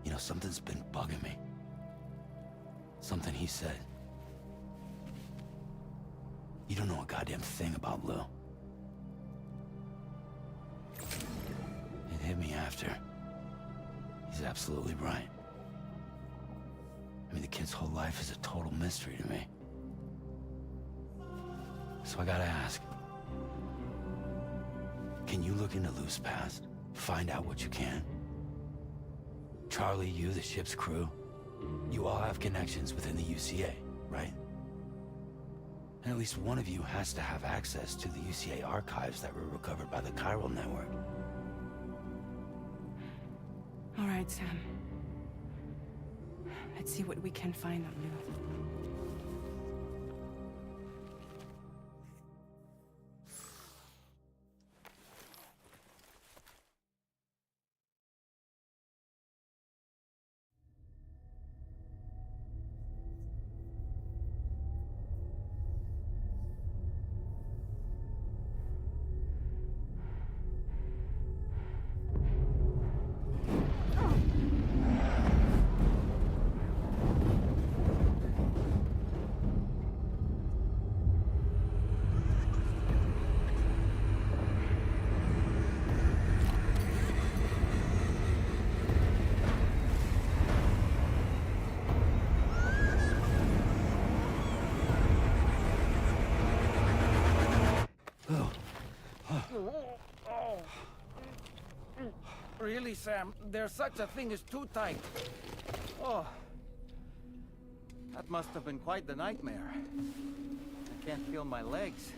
You know, something's been bugging me. Something he said. You don't know a goddamn thing about Lou. It hit me after. He's absolutely right. I mean, the kid's whole life is a total mystery to me. So I gotta ask. Can you look into Lou's past? Find out what you can? Charlie, you, the ship's crew, you all have connections within the UCA, right? And at least one of you has to have access to the UCA archives that were recovered by the Chiral Network. All right, Sam. Let's see what we can find on Lou. Really, Sam? There's such a thing as too tight. Oh. That must have been quite the nightmare. I can't feel my legs.